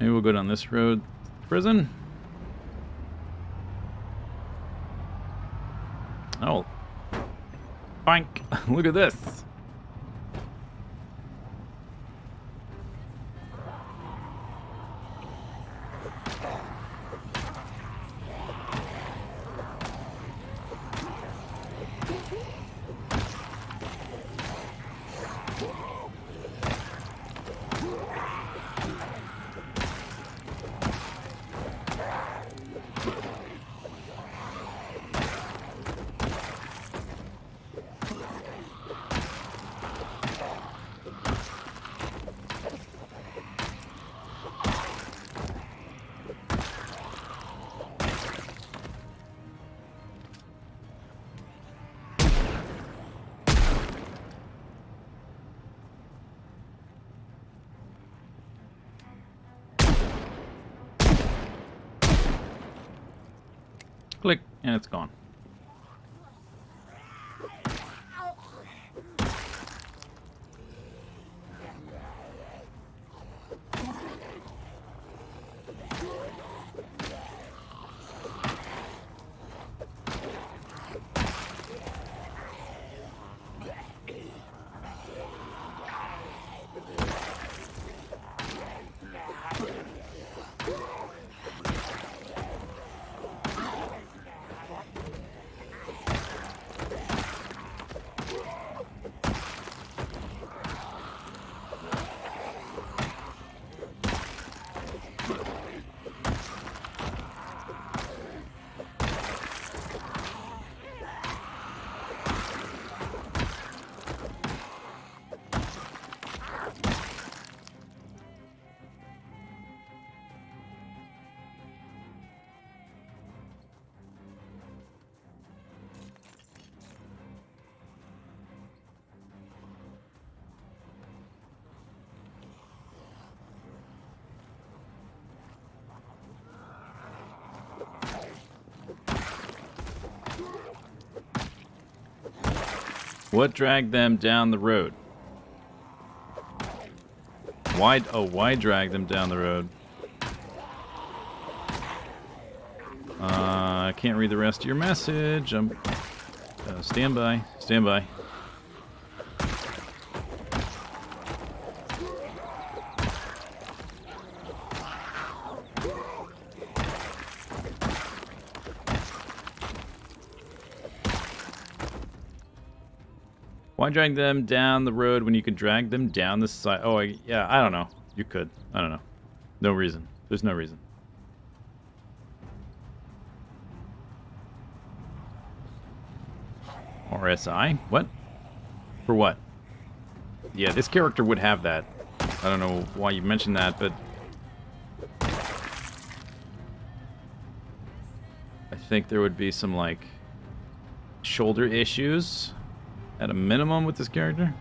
Maybe we'll go down this road. Prison? Oh. Bank! Look at this! Click, and it's gone. What dragged them down the road? Why? Oh, why drag them down the road? I can't read the rest of your message. Stand by. Stand by. Why drag them down the road when you can drag them down the side? Oh, yeah, I don't know. You could. I don't know. No reason. There's no reason. RSI? What? For what? Yeah, this character would have that. I don't know why you mentioned that, but I think there would be some, like, shoulder issues at a minimum with this character.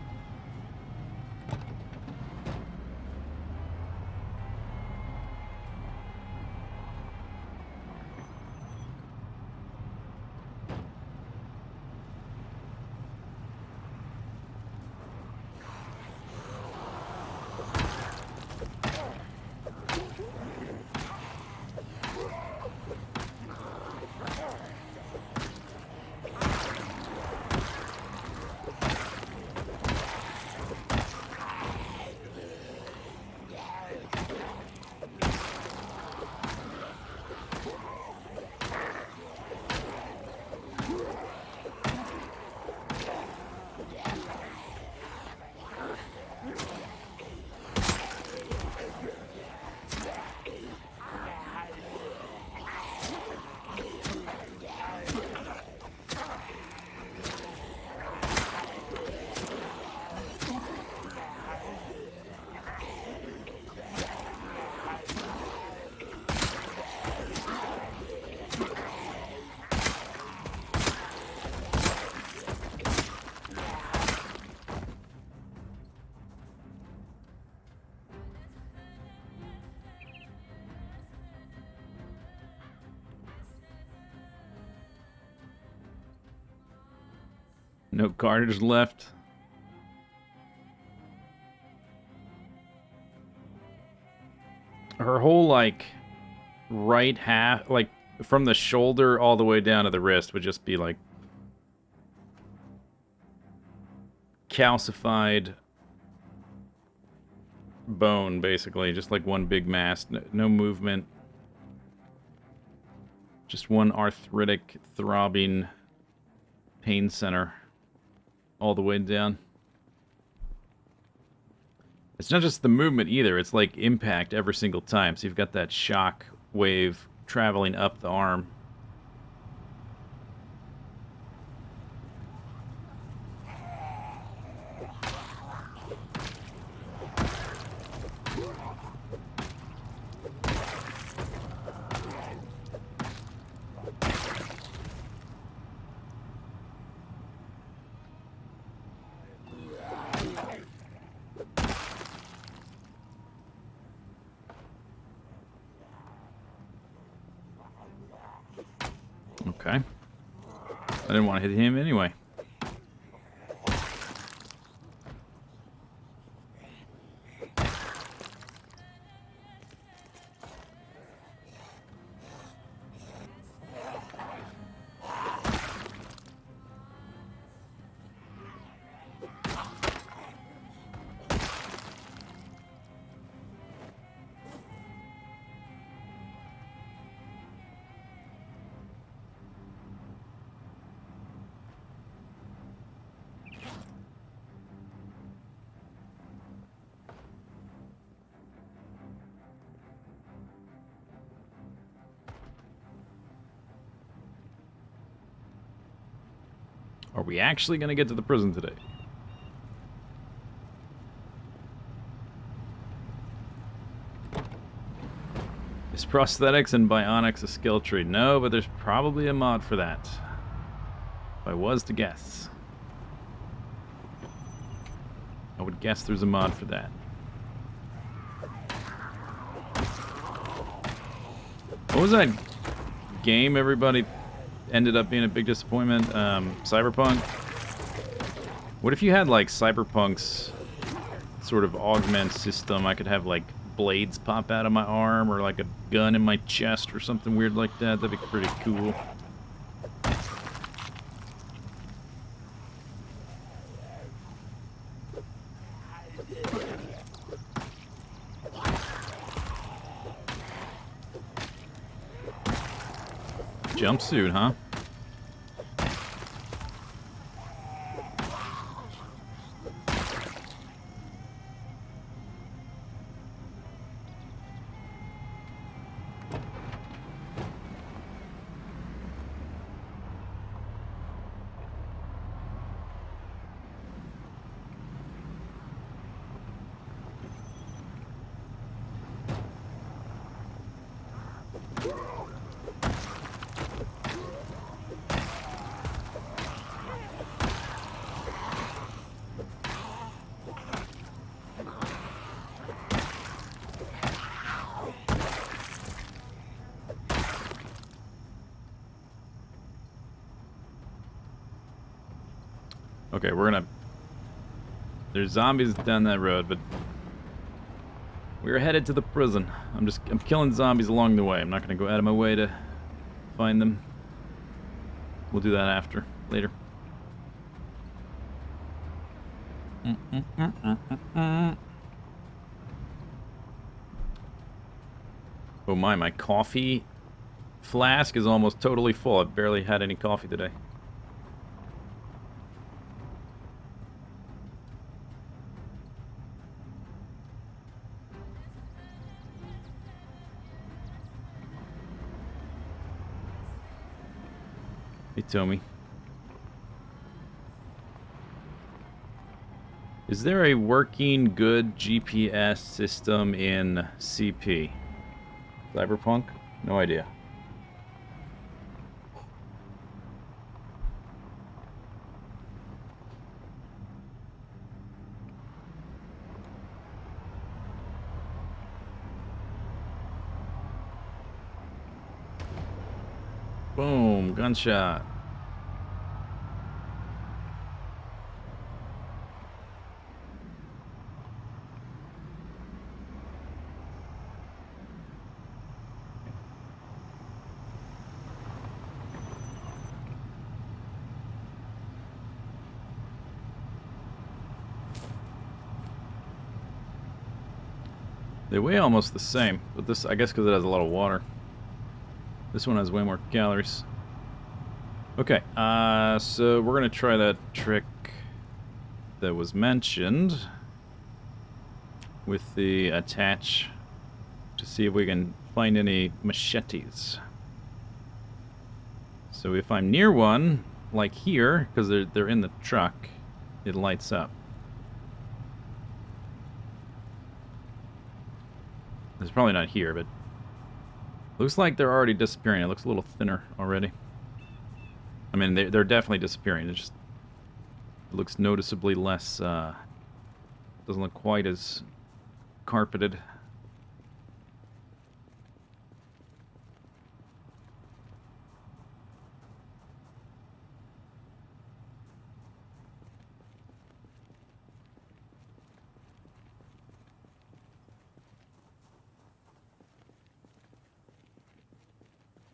No cartridge left. her whole, like, right half, like, from the shoulder all the way down to the wrist would just be, like, calcified bone, basically. Just like one big mass. No movement. Just one arthritic, throbbing pain center all the way down. It's not just the movement either. It's like impact every single time. So you've got that shock wave traveling up the arm. Okay. I didn't want to hit him anyway. Are we actually going to get to the prison today? Is prosthetics and bionics a skill tree? No, but there's probably a mod for that. If I was to guess. I would guess there's a mod for that. What was that game everybody ended up being a big disappointment? Cyberpunk? What if you had, like, Cyberpunk's sort of augment system? I could have, like, blades pop out of my arm, or, like, a gun in my chest, or something weird like that. That'd be pretty cool. Jumpsuit, huh? Okay, we're gonna... There's zombies down that road, but... we're headed to the prison. I'm killing zombies along the way. I'm not gonna go out of my way to find them. We'll do that after. Later. Oh my coffee flask is almost totally full. I've barely had any coffee today. Hey, Tommy. Is there a working good GPS system in CP? Cyberpunk? No idea. Boom, gunshot. They weigh almost the same, but this, I guess because it has a lot of water. This one has way more calories. Okay, so we're going to try that trick that was mentioned with the attach to see if we can find any machetes. So if I'm near one, like here, because they're in the truck, it lights up. It's probably not here, but looks like they're already disappearing. It looks a little thinner already. I mean, they're definitely disappearing. It just looks noticeably less, doesn't look quite as carpeted.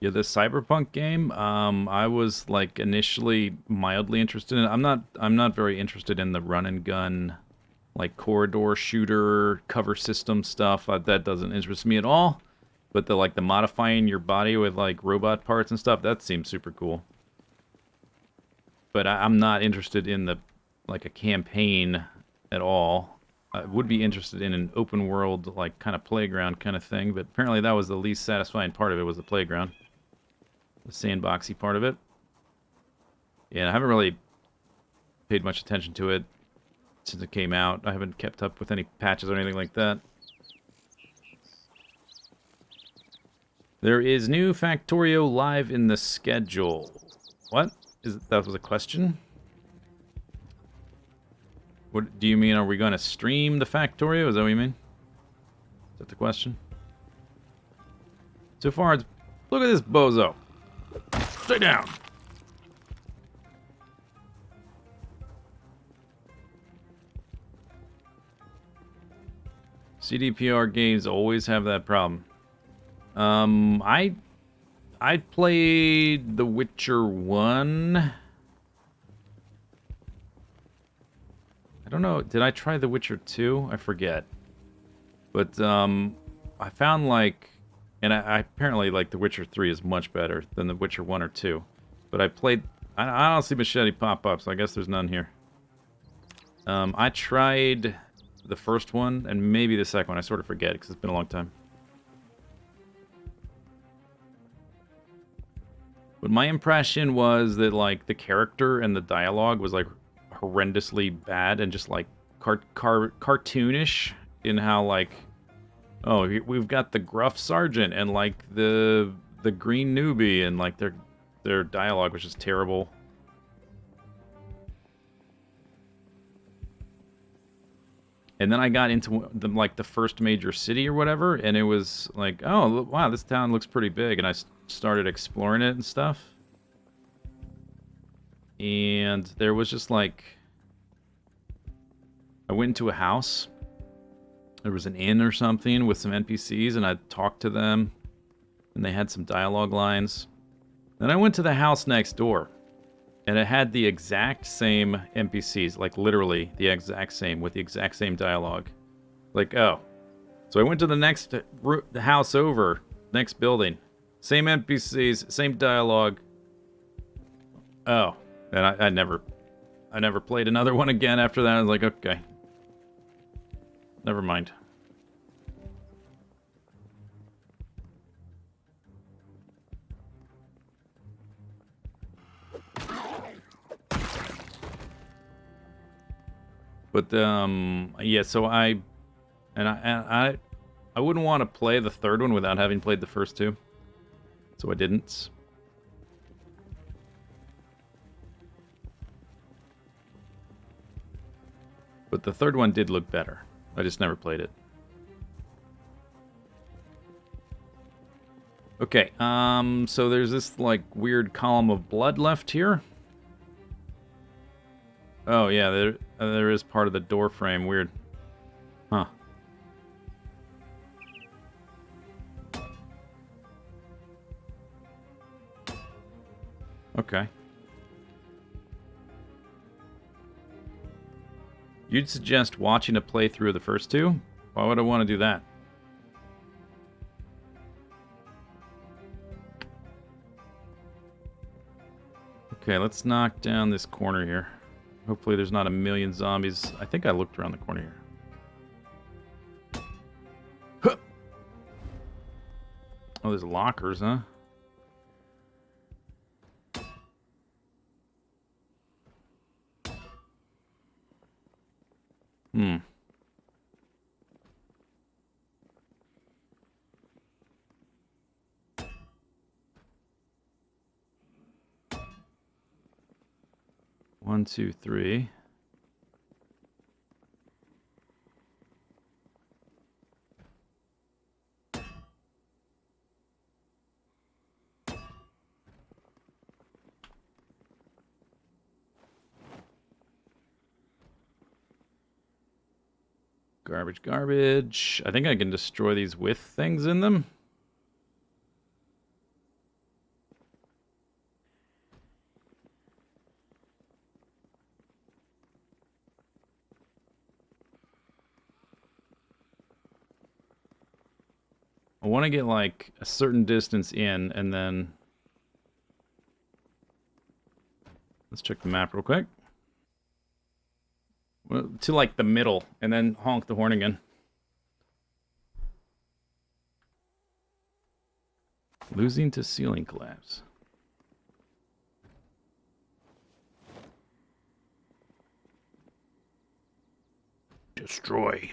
Yeah, this Cyberpunk game, I was like initially mildly interested in it. I'm not very interested in the run and gun, like corridor shooter cover system stuff. That doesn't interest me at all. But the modifying your body with like robot parts and stuff, that seems super cool. But I'm not interested in the like a campaign at all. I would be interested in an open world like kind of playground kind of thing, but apparently that was the least satisfying part of it, was the playground. The sandboxy part of it. Yeah, I haven't really paid much attention to it since it came out. I haven't kept up with any patches or anything like that. There is new Factorio live in the schedule. What? That was a question? What do you mean? Are we going to stream the Factorio? Is that what you mean? Is that the question? So far, look at this bozo. Stay down. CDPR games always have that problem. I played The Witcher 1. I don't know, did I try The Witcher 2? I forget. But I found like, and I apparently like The Witcher 3 is much better than The Witcher 1 or 2. But I played, I don't see Machete pop up, so I guess there's none here. I tried the first one and maybe the second one. I sort of forget because it's been a long time. But my impression was that like the character and the dialogue was like horrendously bad and just like cartoonish in how like, oh, we've got the gruff sergeant and like the green newbie, and like their dialogue was just terrible. And then I got into the first major city or whatever, and it was like, oh, wow, this town looks pretty big, and I started exploring it and stuff. And there was just like, I went into a house. There was an inn or something with some NPCs, and I talked to them, and they had some dialogue lines. Then I went to the house next door, and it had the exact same NPCs, like literally the exact same, with the exact same dialogue. Like, oh. So I went to the next house over, next building. Same NPCs, same dialogue. Oh. And I never played another one again after that. I was like, okay. Never mind. But yeah, so I wouldn't want to play the third one without having played the first two. So I didn't. But the third one did look better. I just never played it. Okay, so there's this, like, weird column of blood left here. Oh, yeah, there is part of the door frame. Weird. Huh. Okay. You'd suggest watching a playthrough of the first two? Why would I want to do that? Okay, let's knock down this corner here. Hopefully there's not a million zombies. I think I looked around the corner here. Huh. Oh, there's lockers, huh? Hmm. One, two, three. Garbage, garbage. I think I can destroy these with things in them. I want to get like a certain distance in and then... Let's check the map real quick. Well, to like the middle and then honk the horn again. Losing to ceiling collapse. Destroy.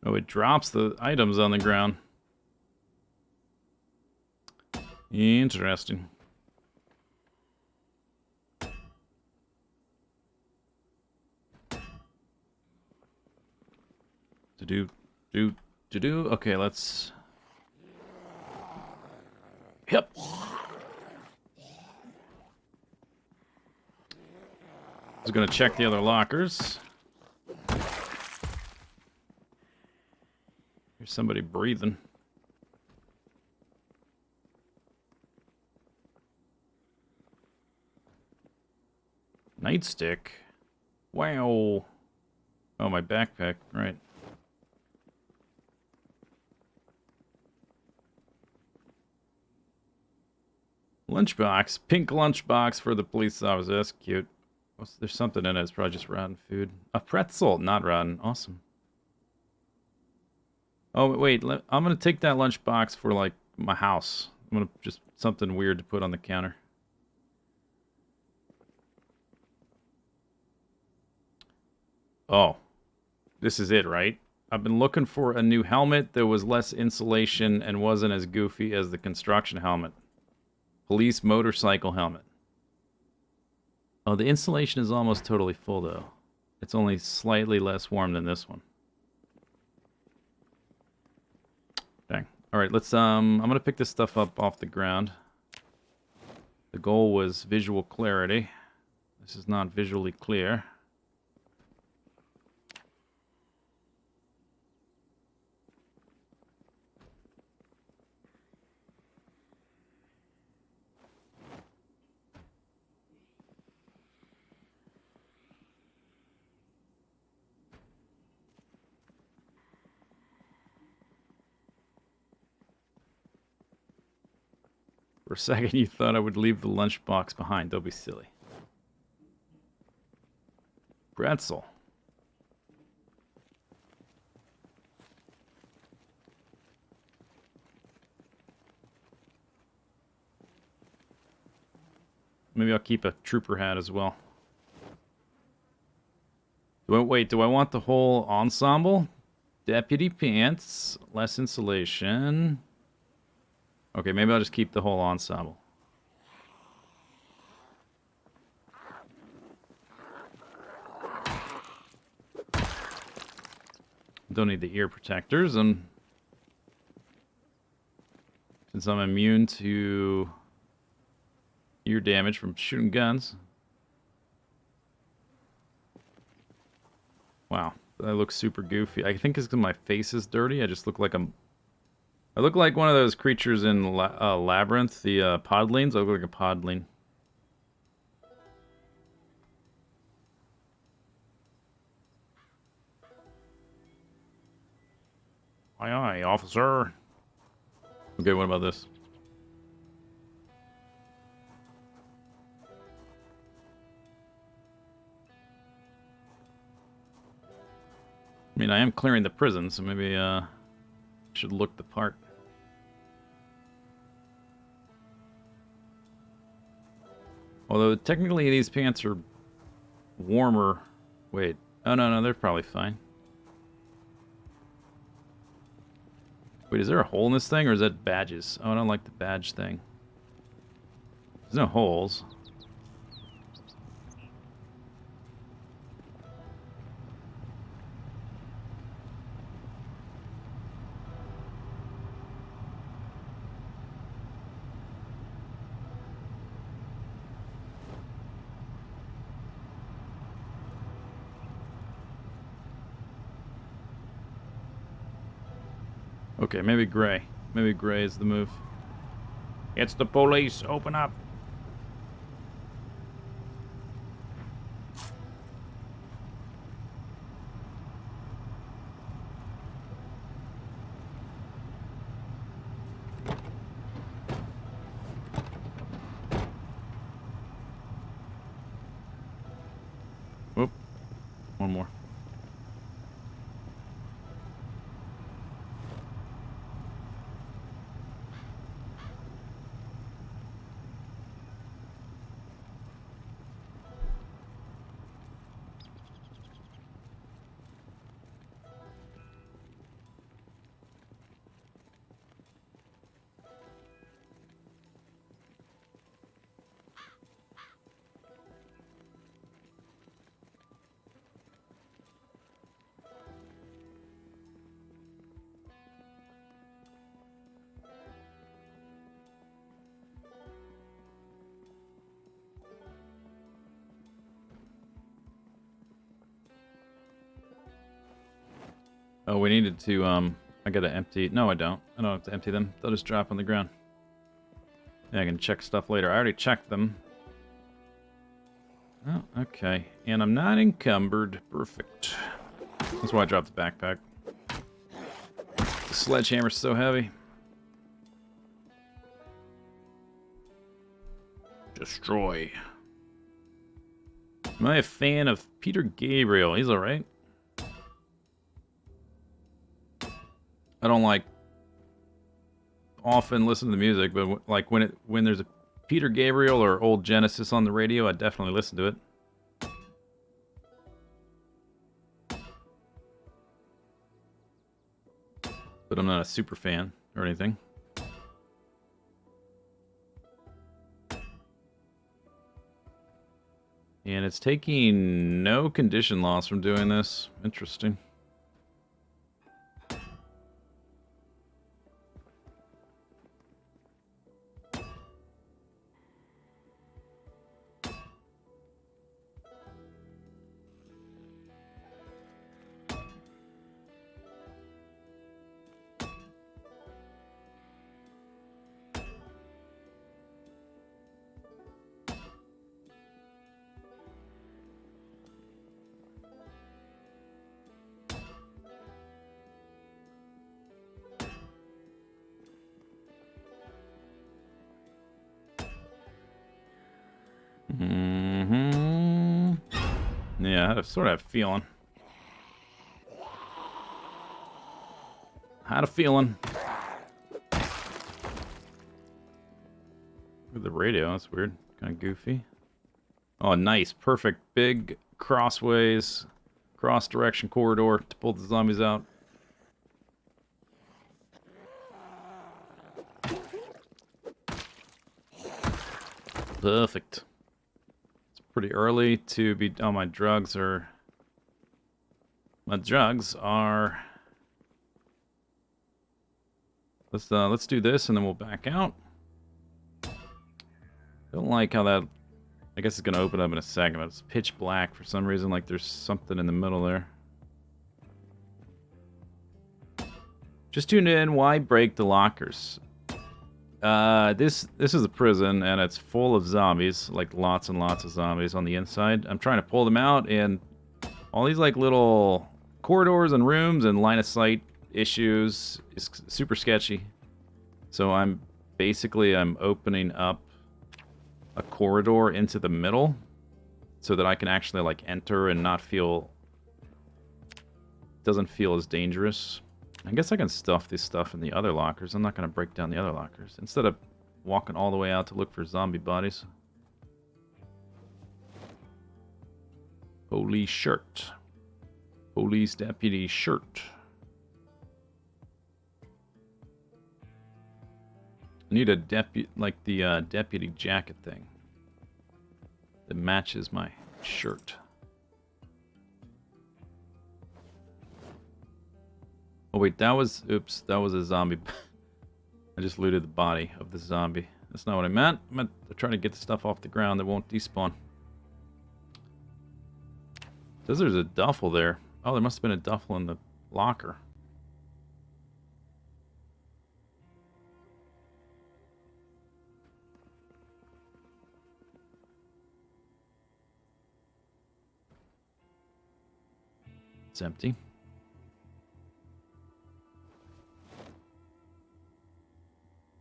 Oh, it drops the items on the ground. Interesting. To do. Okay, let's... Yep. I was gonna check the other lockers. There's somebody breathing. Nightstick. Wow. Oh, my backpack. Right. Lunchbox. Pink lunchbox for the police officer. That's cute. There's something in it. It's probably just rotten food. A pretzel. Not rotten. Awesome. Oh, wait. I'm going to take that lunchbox for, like, my house. I'm going to just... something weird to put on the counter. Oh. This is it, right? I've been looking for a new helmet that was less insulation and wasn't as goofy as the construction helmet. Police motorcycle helmet. Oh, the insulation is almost totally full, though. It's only slightly less warm than this one. Dang. All right, let's, I'm going to pick this stuff up off the ground. The goal was visual clarity. This is not visually clear. For a second, you thought I would leave the lunchbox behind. Don't be silly. Pretzel. Maybe I'll keep a trooper hat as well. Wait, do I want the whole ensemble? Deputy pants, less insulation. Okay, maybe I'll just keep the whole ensemble. Don't need the ear protectors, and since I'm immune to ear damage from shooting guns. Wow, I look super goofy. I think it's because my face is dirty. I just look like I look like one of those creatures in Labyrinth, the podlings. I look like a podling. Aye, aye, officer. Okay, what about this? I mean, I am clearing the prison, so maybe, should look the part. Although, technically, these pants are warmer. Wait. Oh, no, they're probably fine. Wait, is there a hole in this thing, or is that badges? Oh, I don't like the badge thing. There's no holes. Okay, maybe gray. Maybe gray is the move. It's the police. Open up. Oop. One more. Oh, we needed to, I gotta empty... No, I don't. I don't have to empty them. They'll just drop on the ground. Yeah, I can check stuff later. I already checked them. Oh, okay. And I'm not encumbered. Perfect. That's why I dropped the backpack. The sledgehammer's so heavy. Destroy. Am I a fan of Peter Gabriel? He's alright. I don't like often listen to the music, but like when there's a Peter Gabriel or old Genesis on the radio, I definitely listen to it. But I'm not a super fan or anything. And it's taking no condition loss from doing this. Interesting. Yeah, I had a sort of feeling. Had a feeling. Look at the radio, that's weird. Kind of goofy. Oh, nice. Perfect. Big crossways, cross-direction corridor to pull the zombies out. Perfect. It's pretty early to be... Oh, my drugs are... My drugs are... Let's do this and then we'll back out. Don't like how that... I guess it's going to open up in a second, but it's pitch black for some reason, like there's something in the middle there. Just tuned in, why break the lockers? This is a prison, and it's full of zombies, like lots and lots of zombies on the inside. I'm trying to pull them out, and all these like little corridors and rooms and line of sight issues. It's super sketchy. So I'm opening up a corridor into the middle so that I can actually like enter and not feel, doesn't feel as dangerous. I guess I can stuff this stuff in the other lockers. I'm not going to break down the other lockers instead of walking all the way out to look for zombie bodies. Police shirt. Police deputy shirt. I need a deputy jacket thing that matches my shirt. Oh wait, that was a zombie. I just looted the body of the zombie. That's not what I meant. I meant to try to get the stuff off the ground that won't despawn. Says there's a duffel there. Oh, there must have been a duffel in the locker. It's empty.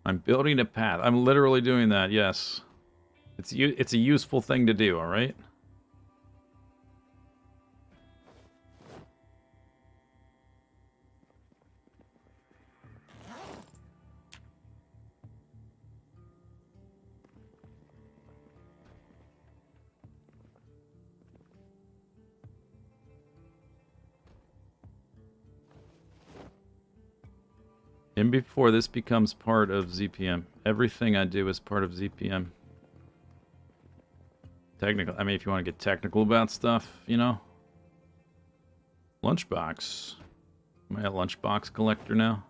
I'm building a path. I'm literally doing that, yes. It's a useful thing to do, alright? And before this becomes part of ZPM. Everything I do is part of ZPM. Technical. I mean, if you want to get technical about stuff, you know. Lunchbox. Am I a lunchbox collector now?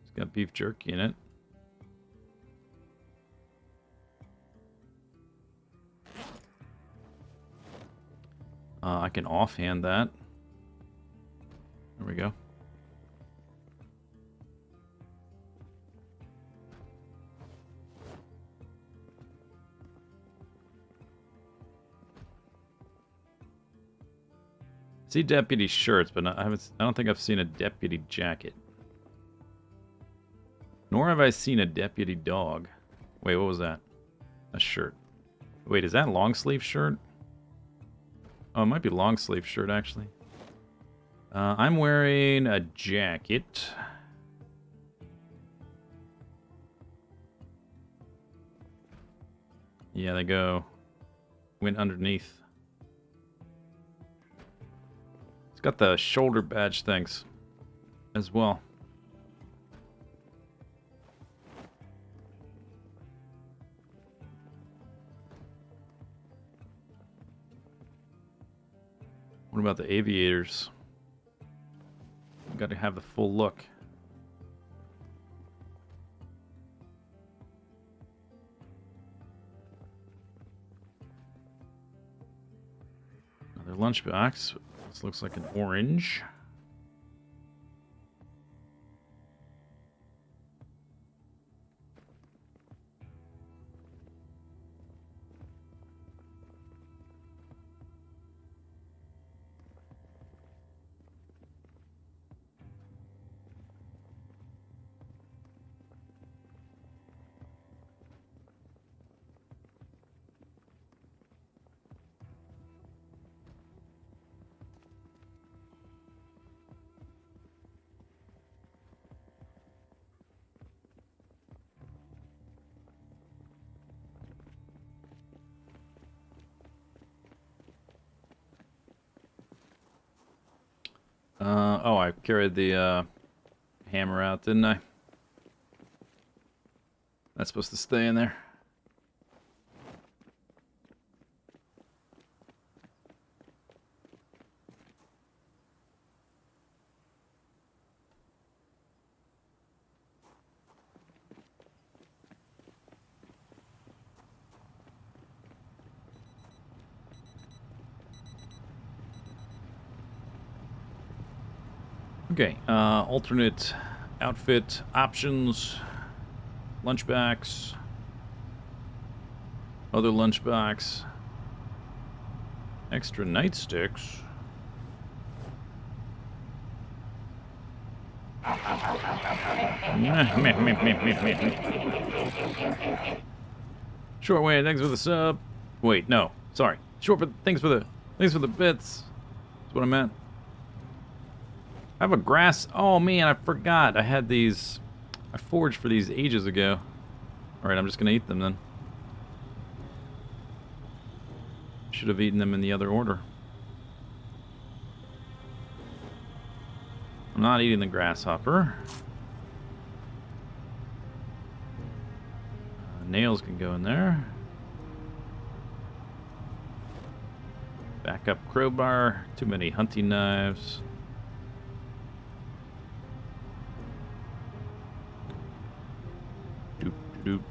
It's got beef jerky in it. I can offhand that. There we go. See deputy shirts, but I don't think I've seen a deputy jacket. Nor have I seen a deputy dog. Wait, what was that? A shirt. Wait, is that long sleeve shirt? Oh, it might be long sleeve shirt actually. I'm wearing a jacket. Yeah, they go. Went underneath. It's got the shoulder badge things as well. What about the aviators? Got to have the full look. Another lunchbox. This looks like an orange. Oh, I carried the hammer out, didn't I? That's supposed to stay in there. Okay, alternate outfit options, lunchbox, other lunchbox, extra nightsticks. Short way, thanks for the sub. Wait, no, sorry. Thanks for the bits. That's what I meant. I have a grass. Oh man, I forgot. I had these. I foraged for these ages ago. All right, I'm just gonna eat them then. Should have eaten them in the other order. I'm not eating the grasshopper. Nails can go in there. Backup crowbar. Too many hunting knives. Do.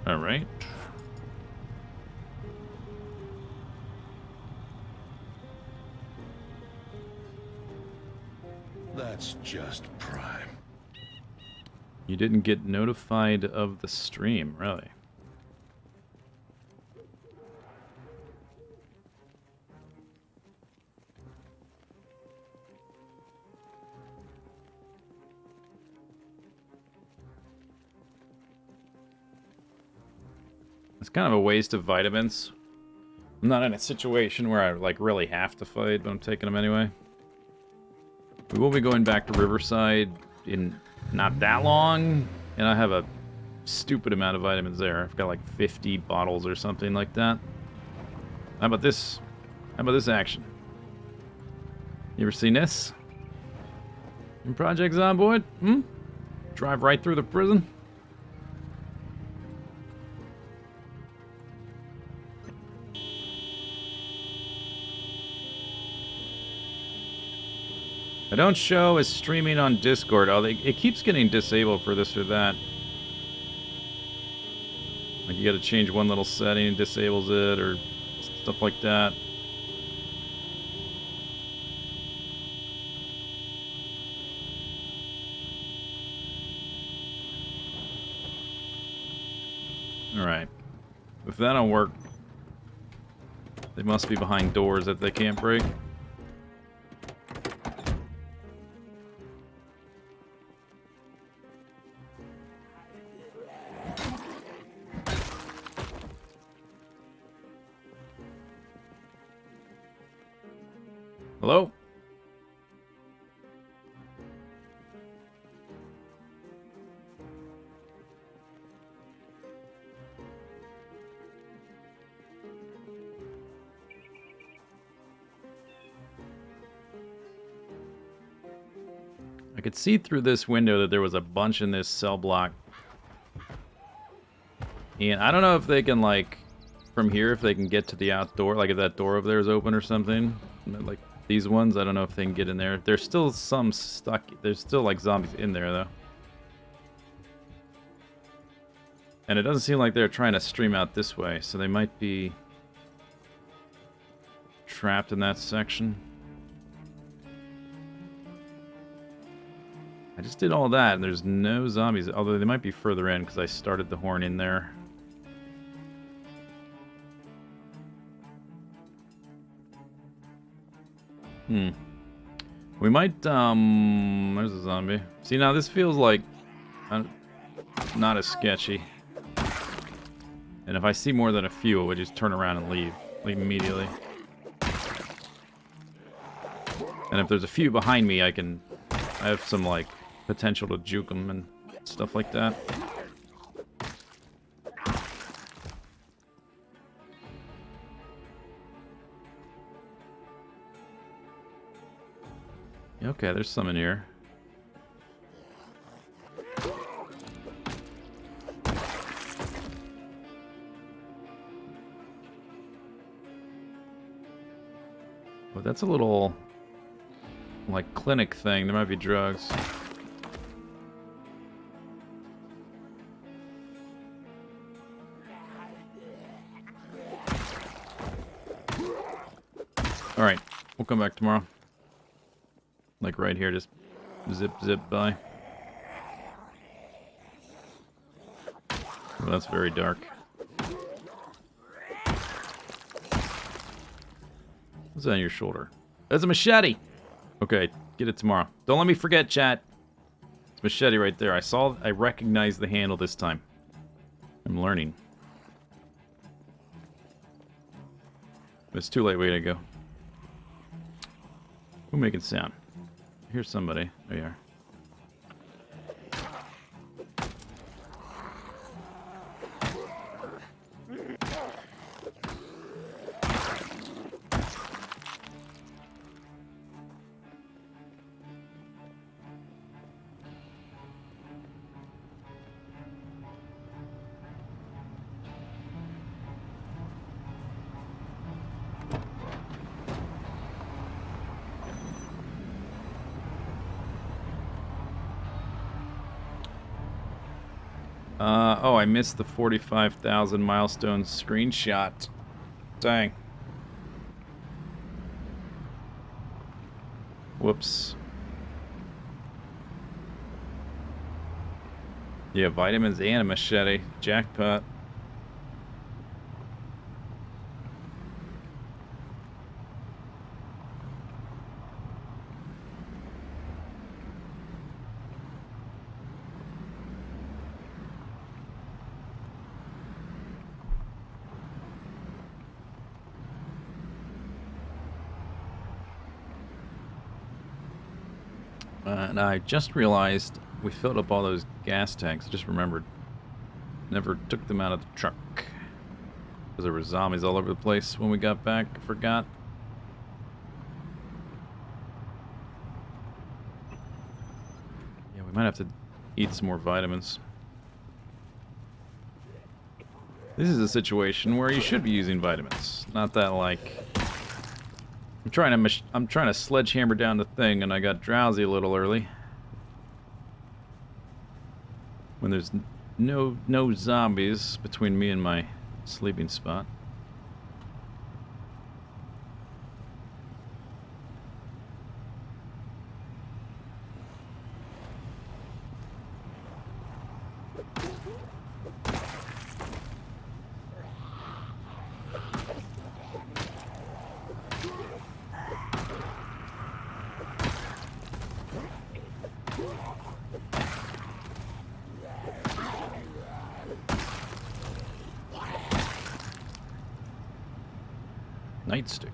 All right. That's just prime. You didn't get notified of the stream, really? It's kind of a waste of vitamins. I'm not in a situation where I like really have to fight, but I'm taking them anyway. We will be going back to Riverside in not that long, and I have a stupid amount of vitamins there. I've got like 50 bottles or something like that. How about this? How about this action? You ever seen this? In Project Zomboid? Hmm? Drive right through the prison? I don't show as streaming on Discord. Oh, it keeps getting disabled for this or that. Like you gotta change one little setting and disables it or stuff like that. Alright. If that don't work, they must be behind doors that they can't break. Hello? I could see through this window that there was a bunch in this cell block. And I don't know if they can, like, from here, if they can get to the outdoor, like if that door over there is open or something. Like, these ones, I don't know if they can get in there. There's still some stuck. There's still, like, zombies in there, though. And it doesn't seem like they're trying to stream out this way, so they might be trapped in that section. I just did all that, and there's no zombies, although they might be further in, because I started the horn in there. We might, there's a zombie. See, now this feels like not as sketchy. And if I see more than a few, I would just turn around and leave immediately. And if there's a few behind me, I have some, like, potential to juke them and stuff like that. Okay, there's some in here. But that's a little, like, clinic thing. There might be drugs. Alright, we'll come back tomorrow. Like right here, just zip by. Well, that's very dark. What's on your shoulder? That's a machete! Okay, get it tomorrow. Don't let me forget, chat. It's Machete right there. I recognized the handle this time. I'm learning. It's too late. We gotta go. Who making sound? Here's somebody. There you are. Oh, I missed the 45,000 milestone screenshot. Dang. Whoops. Yeah, vitamins and a machete. Jackpot. And I just realized we filled up all those gas tanks. I just remembered. Never took them out of the truck. Because there were zombies all over the place when we got back. I forgot. Yeah, we might have to eat some more vitamins. This is a situation where you should be using vitamins. Not that, like... I'm trying to sledgehammer down the thing, and I got drowsy a little early. When there's no zombies between me and my sleeping spot. Nightstick.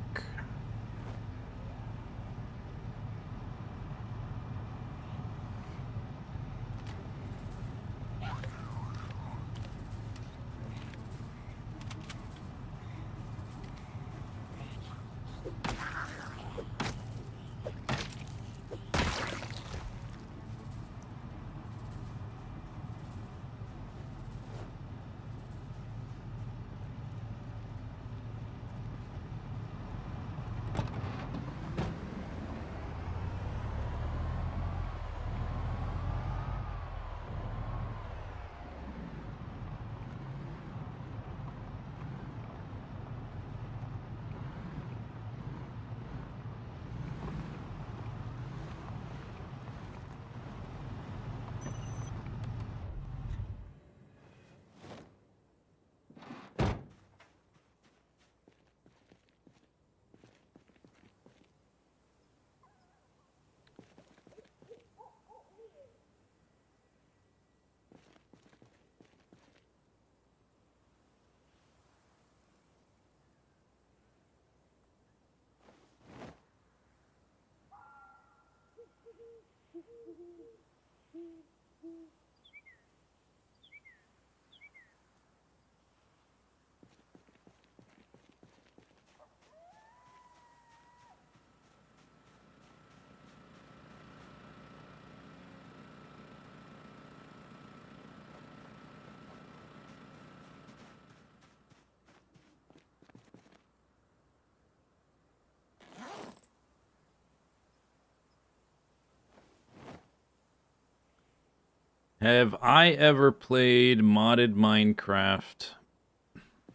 Have I ever played modded Minecraft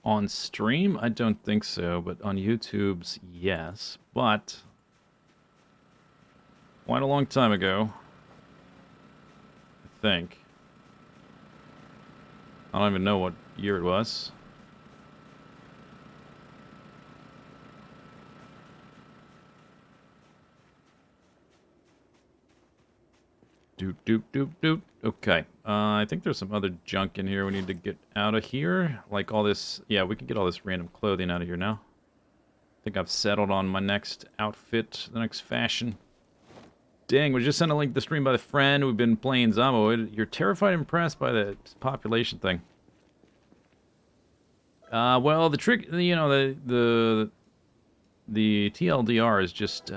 on stream? I don't think so, but on YouTube's, yes. But quite a long time ago, I think. I don't even know what year it was. Doot, doot, doot, doot. Okay. I think there's some other junk in here we need to get out of here. Like all this... Yeah, we can get all this random clothing out of here now. I think I've settled on my next outfit, the next fashion. Dang, we just sent a link to the stream by the friend. We've been playing Zomboid. You're terrified and impressed by the population thing. Well, the trick... You know, the TLDR is just...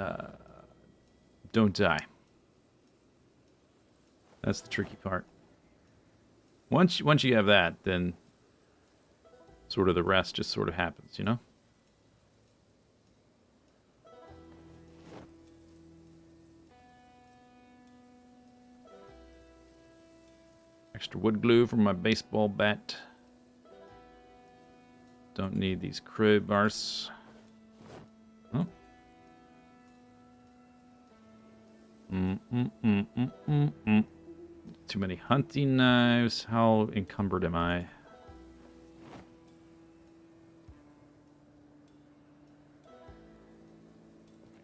don't die. That's the tricky part. Once you have that, then sort of the rest just sort of happens, you know? Extra wood glue for my baseball bat. Don't need these crowbars. Oh. Too many hunting knives. How encumbered am I?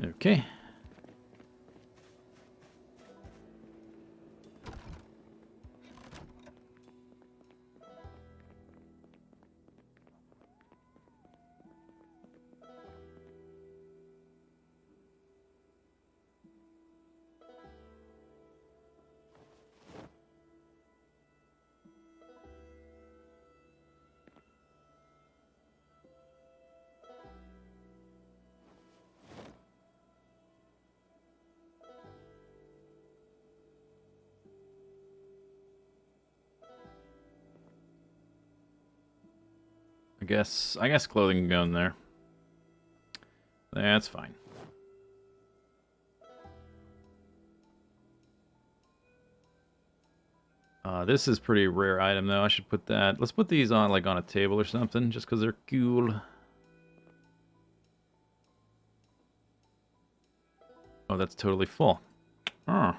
Okay. I guess clothing can go in there. That's fine. This is pretty rare item though. I should put that. Let's put these on like on a table or something, just because they're cool. Oh, that's totally full. Oh.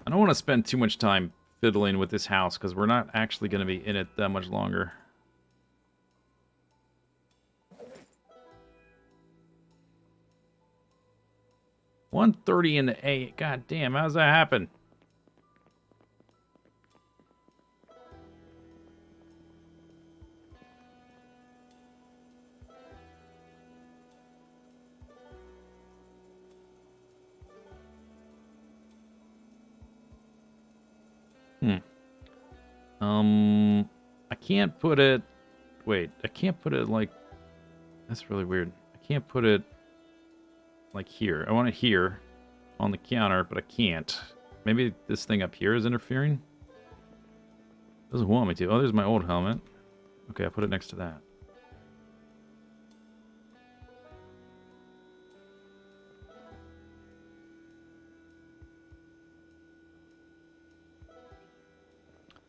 I don't want to spend too much time fiddling with this house because we're not actually going to be in it that much longer. $130 in the A. God damn, how's that happen? I can't put it... Wait, I can't put it like... That's really weird. I can't put it like here. I want it here on the counter, but I can't. Maybe this thing up here is interfering? Doesn't want me to. Oh, there's my old helmet. Okay, I'll put it next to that.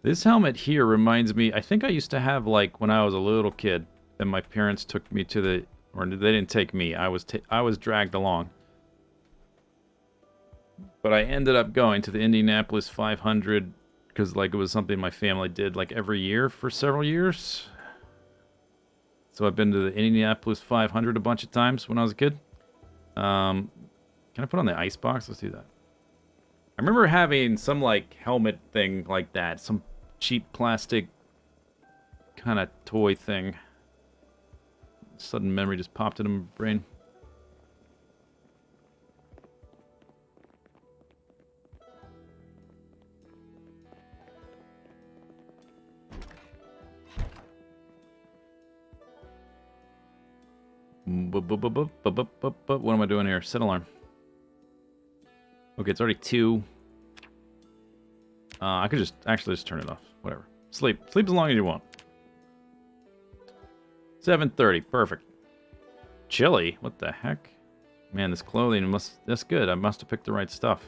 This helmet here reminds me, I think I used to have, like, when I was a little kid, and my parents took me to the, or they didn't take me, I was dragged along. But I ended up going to the Indianapolis 500, because, like, it was something my family did, like, every year for several years. So I've been to the Indianapolis 500 a bunch of times when I was a kid. Can I put on the ice box? Let's do that. I remember having some, like, helmet thing like that, some cheap plastic kind of toy thing. Sudden memory just popped into my brain. What am I doing here? Set alarm. Okay, it's already 2. I could just actually just turn it off. Whatever. Sleep. Sleep as long as you want. 7:30. Perfect. Chilly? What the heck? Man, this clothing that's good. I must have picked the right stuff.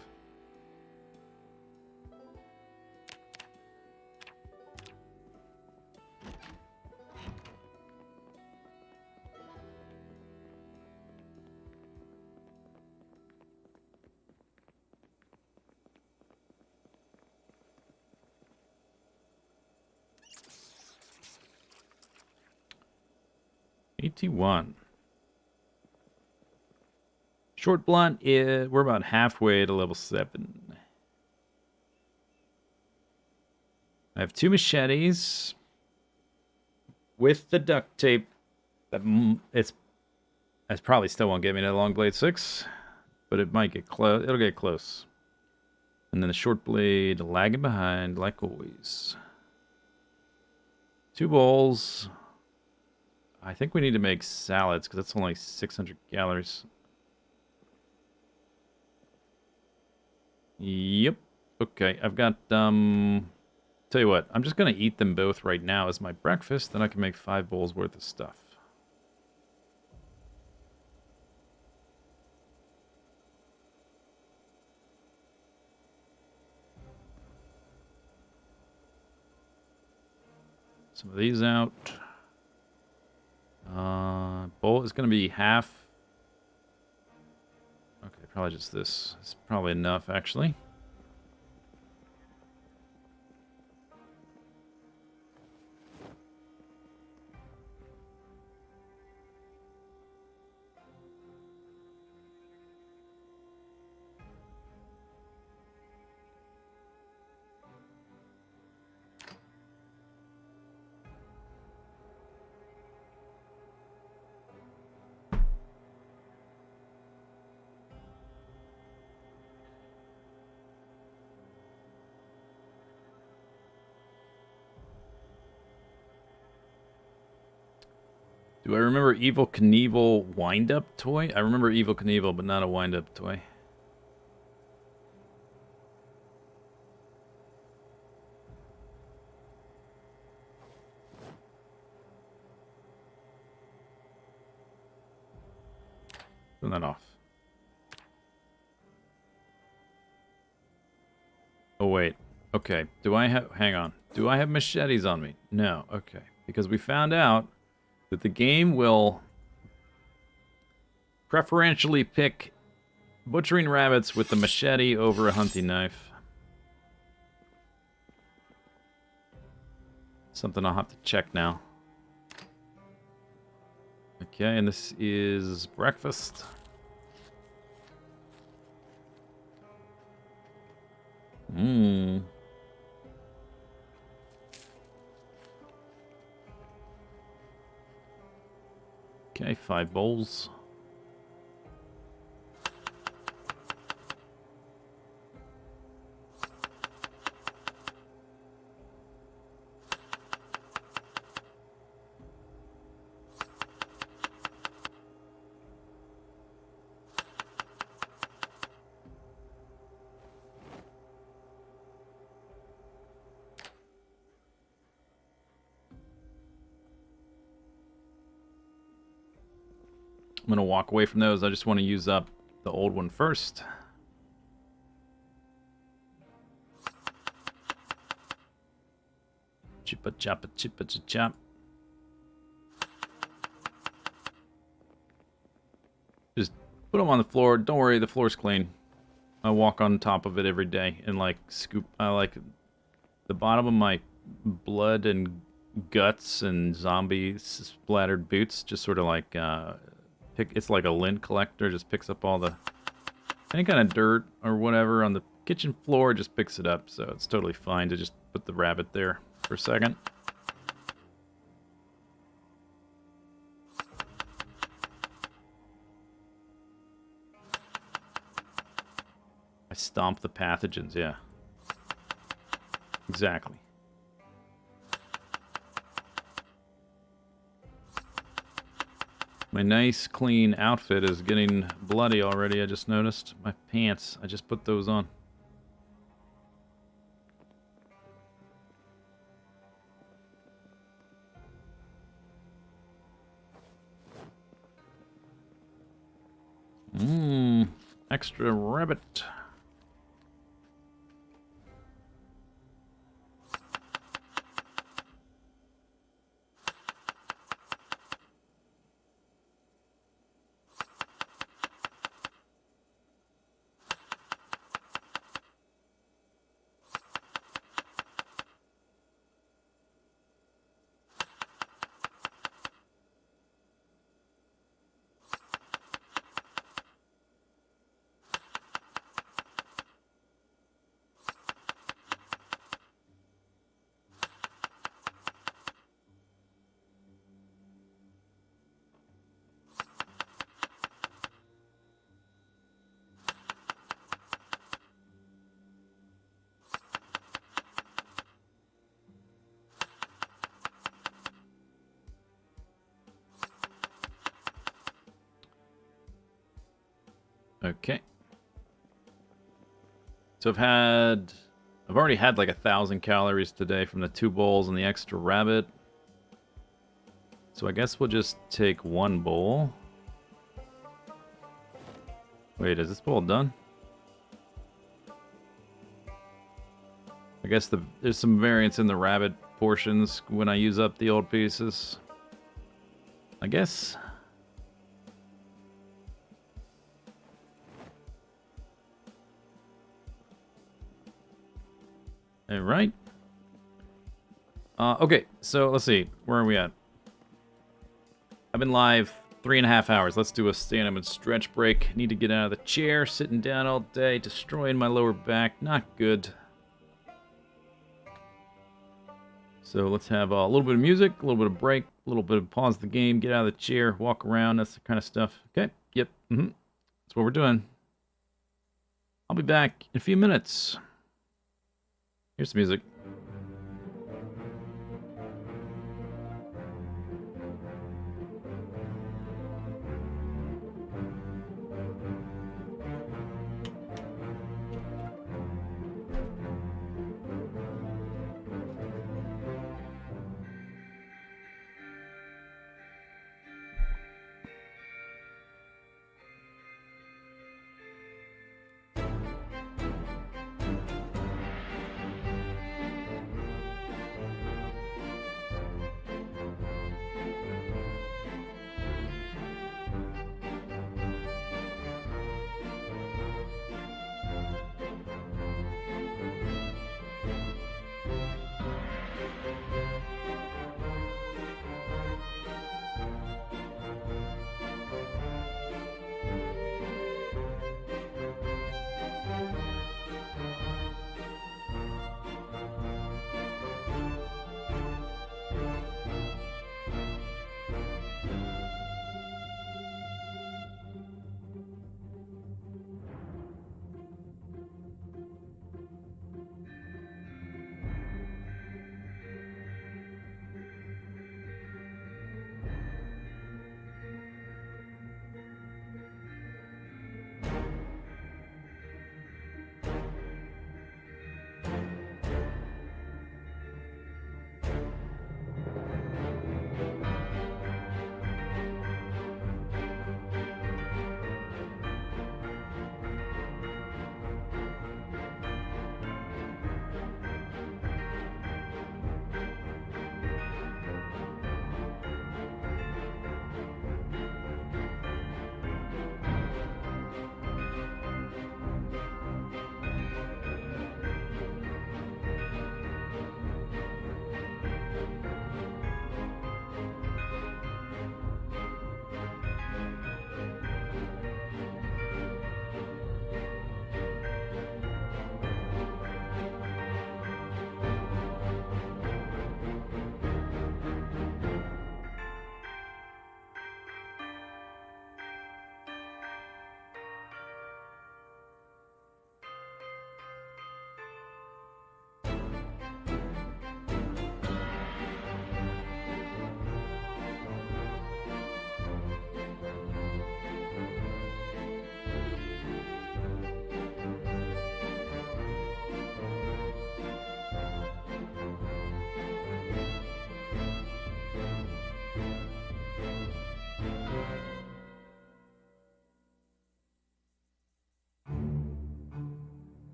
$81. Short blunt is... We're about halfway to level 7. I have 2 machetes. With the duct tape. It's probably still won't get me to long blade 6. But it might get close. It'll get close. And then the short blade lagging behind like always. 2 bowls. I think we need to make salads because that's only 600 calories. Yep. Okay, I've got, tell you what, I'm just going to eat them both right now as my breakfast, then I can make 5 bowls worth of stuff. Some of these out. Bowl is going to be half. Okay, probably just this. It's probably enough, actually. Do I remember Evil Knievel wind-up toy? I remember Evil Knievel, but not a wind-up toy. Turn that off. Oh, wait. Okay. Do I have... Hang on. Do I have machetes on me? No. Okay. Because we found out that the game will preferentially pick butchering rabbits with the machete over a hunting knife. Something I'll have to check now. Okay, and this is breakfast. Mmm. Okay, 5 bowls. I'm going to walk away from those. I just want to use up the old one first. Chippa choppa chippa chop. Just put them on the floor. Don't worry, the floor's clean. I walk on top of it every day and like scoop. I like the bottom of my blood and guts and zombie splattered boots. Just sort of like it's like a lint collector. Just picks up all the any kind of dirt or whatever on the kitchen floor. Just picks it up. So it's totally fine to just put the rabbit there for a second. I stomp the pathogens, yeah. Exactly. My nice, clean outfit is getting bloody already, I just noticed. My pants, I just put those on. Extra rabbit. Okay. So I've already had like 1,000 calories today from the 2 bowls and the extra rabbit. So I guess we'll just take 1 bowl. Wait, is this bowl done? I guess there's some variance in the rabbit portions when I use up the old pieces. I guess. All right. Okay, so let's see. Where are we at? I've been live 3.5 hours. Let's do a stand-up and stretch break. Need to get out of the chair. Sitting down all day. Destroying my lower back. Not good. So let's have a little bit of music, a little bit of break, a little bit of pause the game, get out of the chair, walk around. That's the kind of stuff. Okay, yep. That's what we're doing. I'll be back in a few minutes. Here's the music.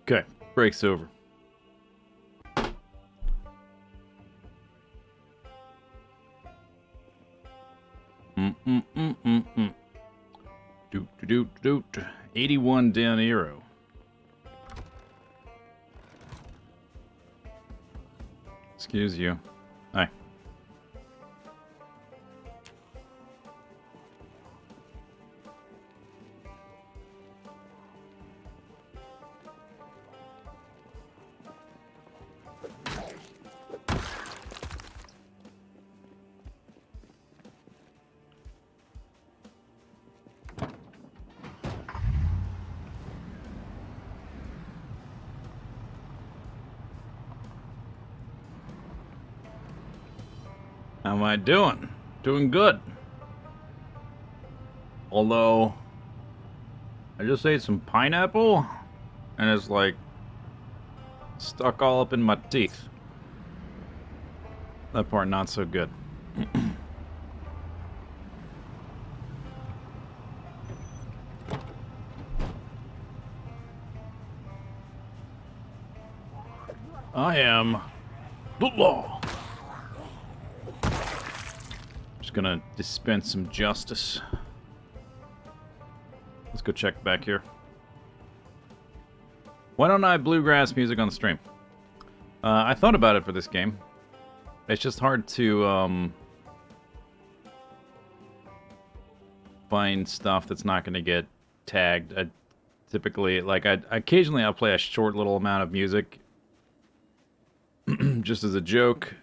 Okay, break's over. Doot. 81 down arrow. Excuse you. Hi. How am I doing? Doing good. Although, I just ate some pineapple, and it's like stuck all up in my teeth. That part not so good. I am the law. Just gonna dispense some justice. Let's go check back here. Why don't I have bluegrass music on the stream? I thought about it for this game. It's just hard to find stuff that's not going to get tagged. I typically, like, occasionally I'll play a short little amount of music just as a joke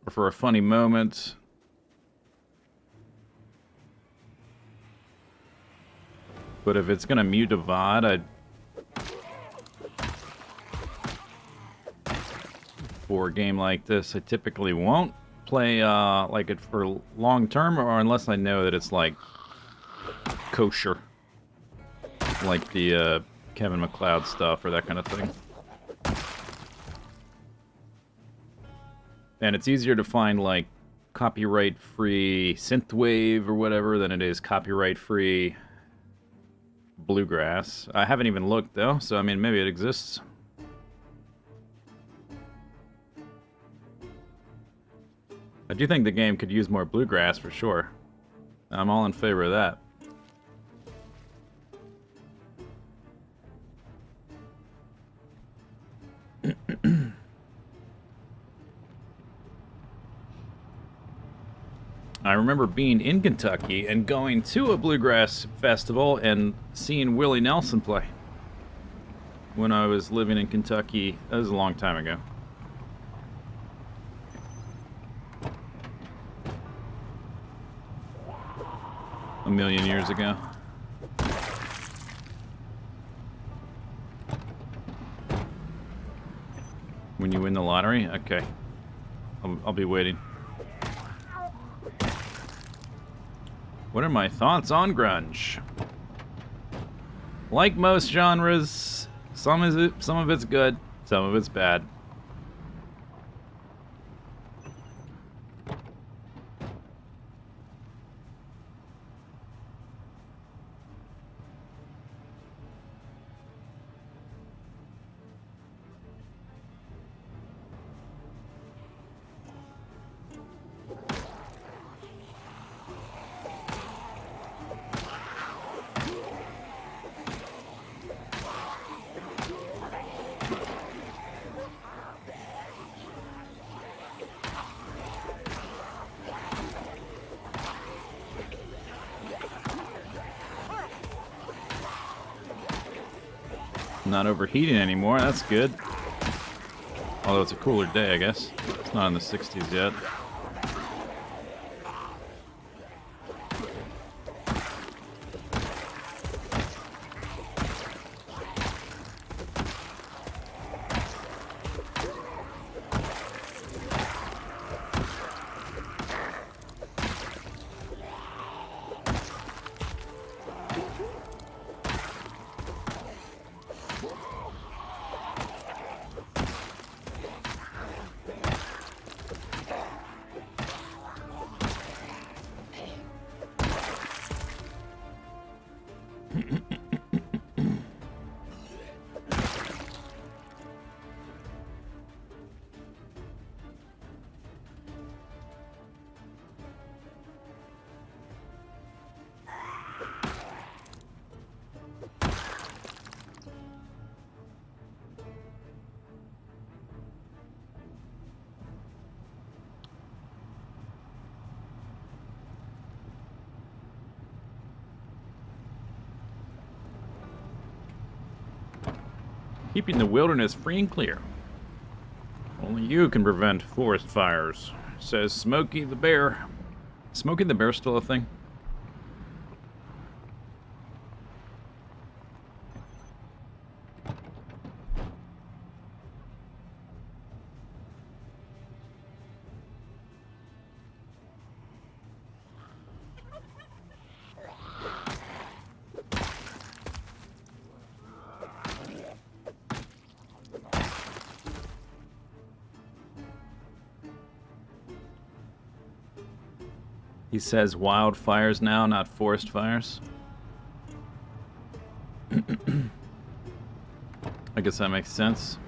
or for a funny moment. But if it's gonna mute a VOD, for a game like this, I typically won't play like it for long term, or unless I know that it's like kosher, like the Kevin MacLeod stuff or that kind of thing. And it's easier to find like copyright-free synthwave or whatever than it is copyright-free bluegrass. I haven't even looked though, so I mean maybe it exists. I do think the game could use more bluegrass for sure. I'm all in favor of that. I remember being in Kentucky and going to a bluegrass festival and seeing Willie Nelson play when I was living in Kentucky. That was a long time ago. A million years ago. When you win the lottery? Okay. I'll be waiting. What are my thoughts on grunge? Like most genres, some of it's good, some of it's bad. Not overheating anymore, that's good. Although it's a cooler day, I guess. It's not in the 60s yet. Keeping the wilderness free and clear. Only you can prevent forest fires, says Smokey the Bear. Smokey the Bear still a thing? He says wildfires now, not forest fires. I guess that makes sense.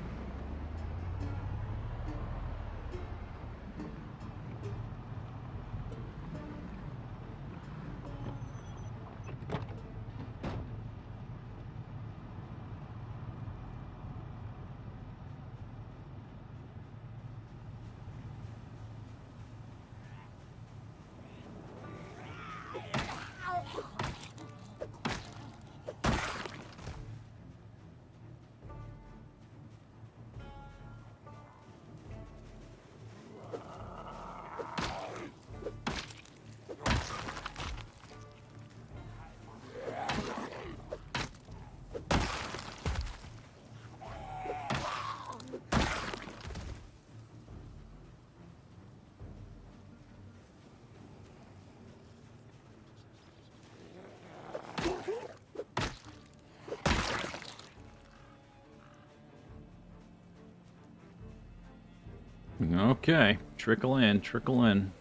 Okay, trickle in, trickle in.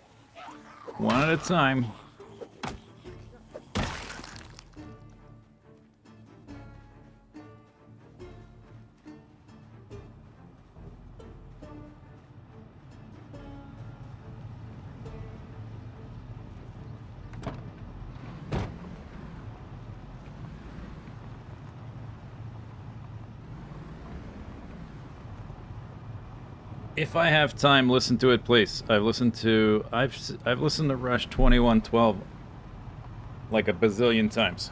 One at a time. If I have time, listen to it, please. I've listened to Rush 2112 like a bazillion times.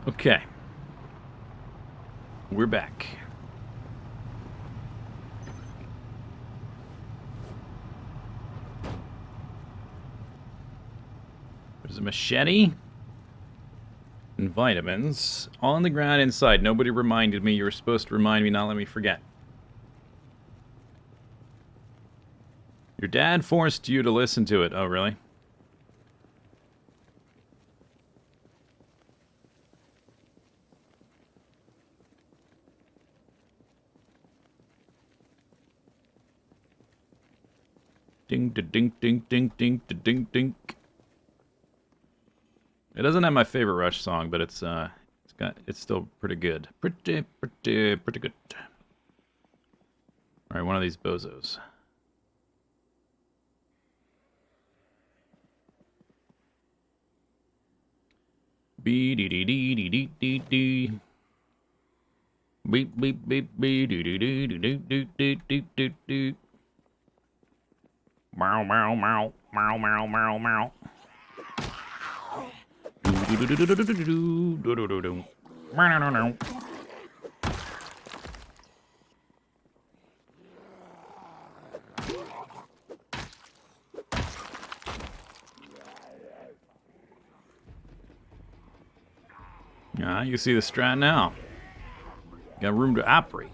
Okay. We're back. There's a machete. And vitamins. All on the ground inside. Nobody reminded me. You were supposed to remind me, not let me forget. Your dad forced you to listen to it. Oh, really? Ding, da, ding, ding, ding, ding, da, ding, ding. It doesn't have my favorite Rush song, but it's still pretty good. Pretty good. All right, one of these bozos. Beep dee dee dee dee dee dee dee. Beep beep beep beep doo doo doo doo doo doo doo doo doo. Meow meow meow meow meow meow meow. Do do do do do do do do do do do. Meow meow meow. Ah, you see the strat now. Got room to operate.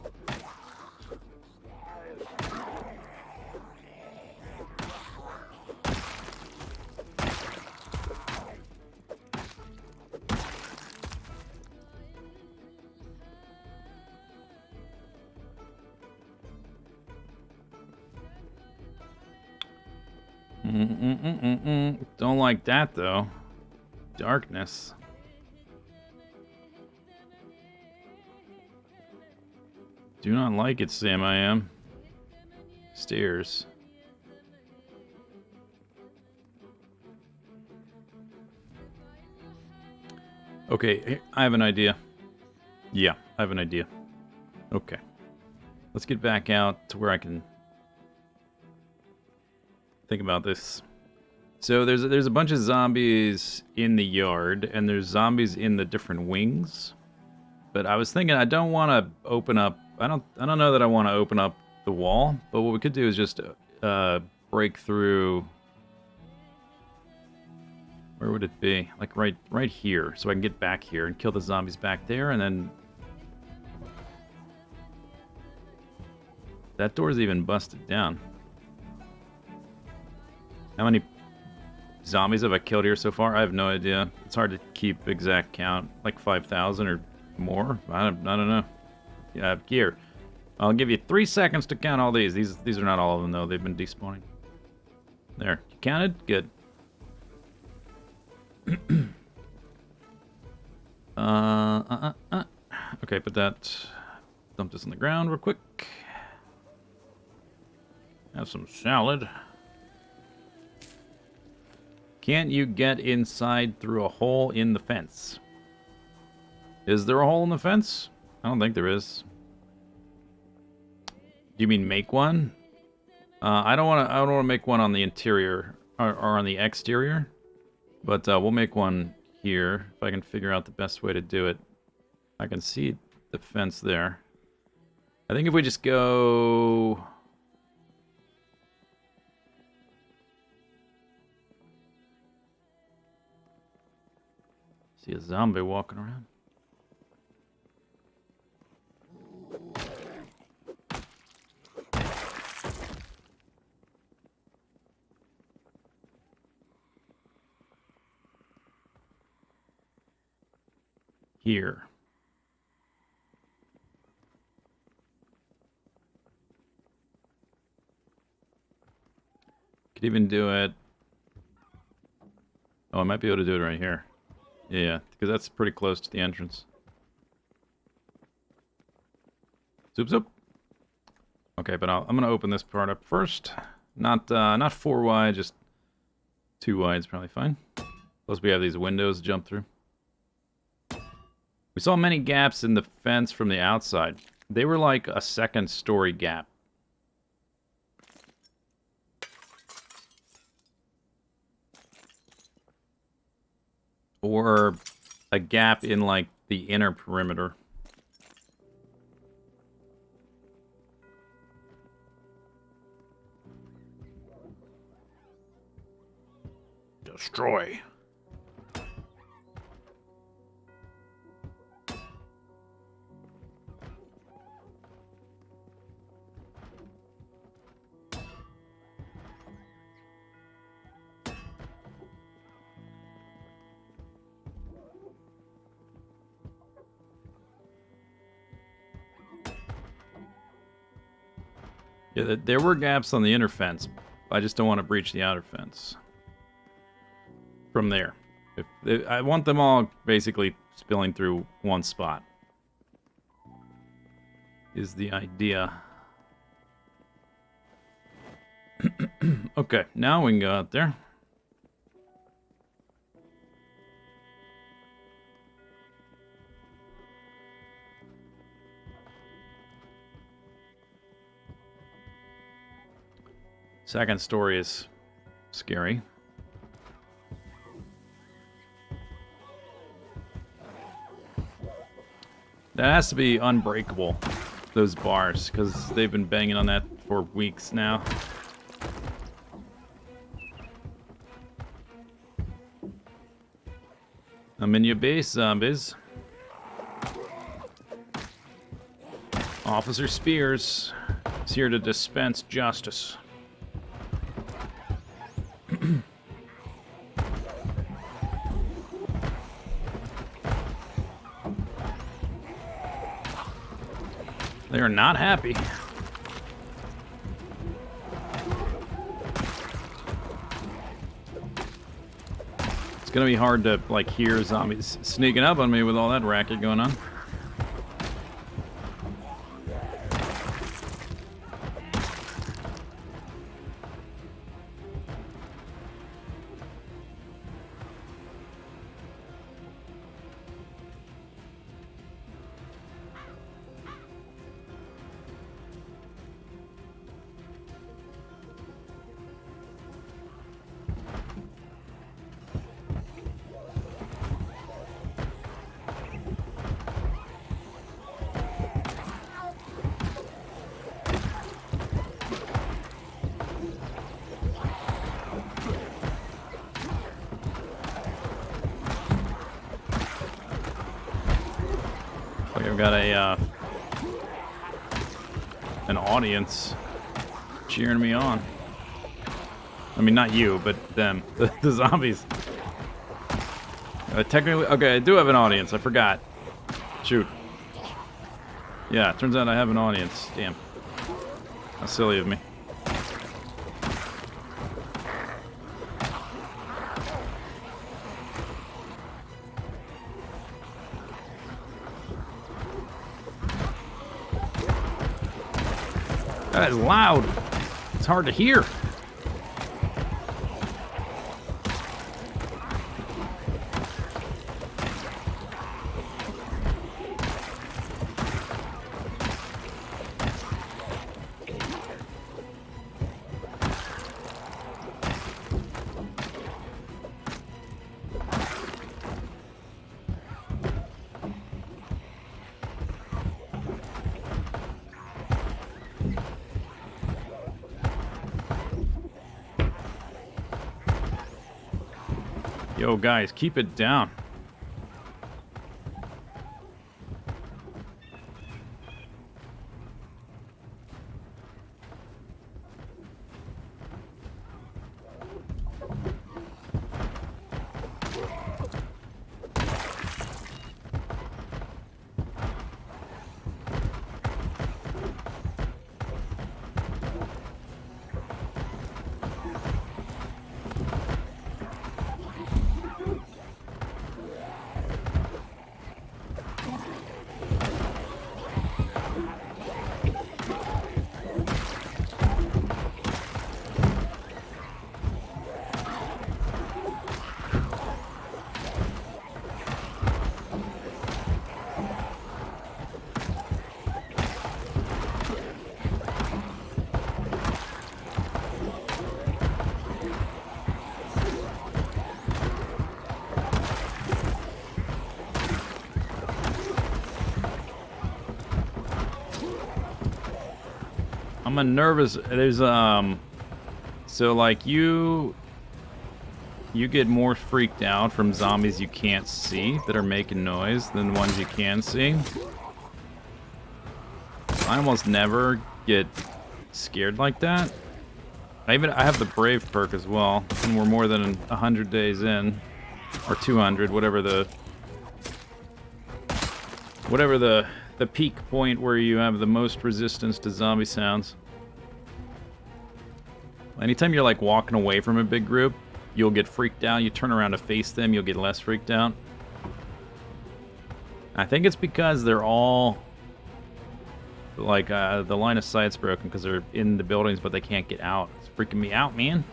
Don't like that, though. Darkness. Do not like it, Sam. I am. Stairs. Okay, I have an idea. Yeah, I have an idea. Okay. Let's get back out to where I can think about this. So there's a bunch of zombies in the yard, and there's zombies in the different wings. But I was thinking I don't want to open up. I don't know that I want to open up the wall. But what we could do is just break through. Where would it be? Like right here, so I can get back here and kill the zombies back there, and then that door's even busted down. How many zombies have I killed here so far? I have no idea. It's hard to keep exact count. Like 5,000 or more? I don't know. Yeah, here. I'll give you 3 seconds to count all these. These are not all of them, though. They've been despawning. There. You counted? Good. Okay, put that... Dump this on the ground real quick. Have some salad. Can't you get inside through a hole in the fence? Is there a hole in the fence? I don't think there is. Do you mean make one? I don't want to make one on the interior or on the exterior, but we'll make one here if I can figure out the best way to do it. I can see the fence there. I think if we just go... See a zombie walking around. Here. Could even do it. Oh, I might be able to do it right here. Yeah, because that's pretty close to the entrance. Zoop zoop. Okay, but I'm gonna open this part up first. Not 4 wide, just 2 wide is probably fine. Plus we have these windows to jump through. We saw many gaps in the fence from the outside. They were like a 2nd story gap. Or a gap in like the inner perimeter. Destroy. Yeah, there were gaps on the inner fence. I just don't want to breach the outer fence. From there. I want them all basically spilling through one spot. Is the idea. Okay, now we can go out there. Second story is scary. That has to be unbreakable, those bars, because they've been banging on that for weeks now. I'm in your base, zombies. Officer Spears is here to dispense justice. They are not happy. gonna be hard to, like, hear zombies sneaking up on me with all that racket going on. I've got a an audience cheering me on. I mean, not you, but them, the zombies. Technically, okay, I do have an audience. I forgot. Shoot. Yeah, it turns out I have an audience. Damn. How silly of me. That is loud. It's hard to hear. Yo, guys, keep it down. I'm a nervous. There's so like you get more freaked out from zombies you can't see that are making noise than ones you can see. I almost never get scared like that. I have the brave perk as well, and we're more than 100 days in, or 200, whatever the peak point where you have the most resistance to zombie sounds. Anytime you're like walking away from a big group, you'll get freaked out. You turn around to face them, you'll get less freaked out. I think it's because they're all like the line of sight's broken because they're in the buildings, but they can't get out. It's freaking me out, man.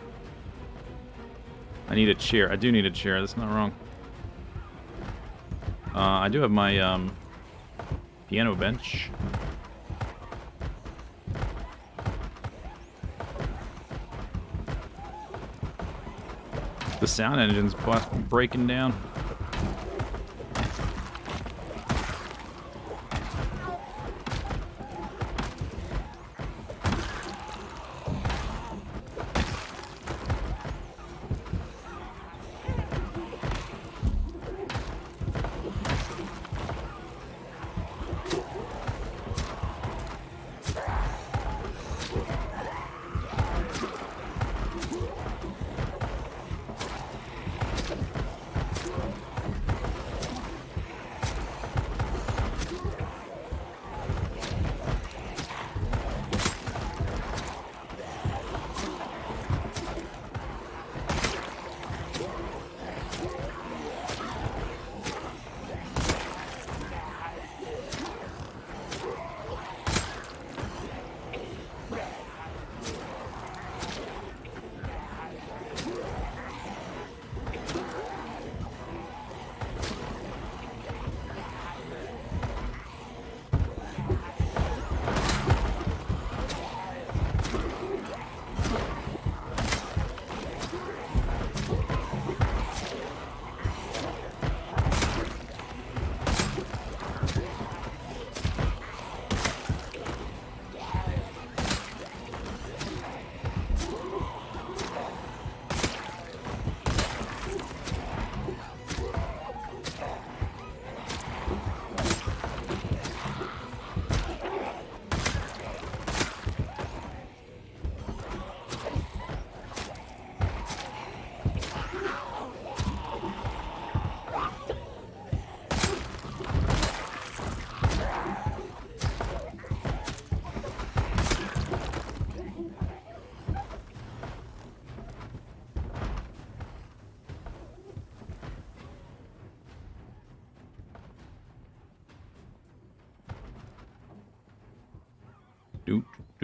I need a chair. I do need a chair. That's not wrong. I do have my piano bench. The sound engine's breaking down.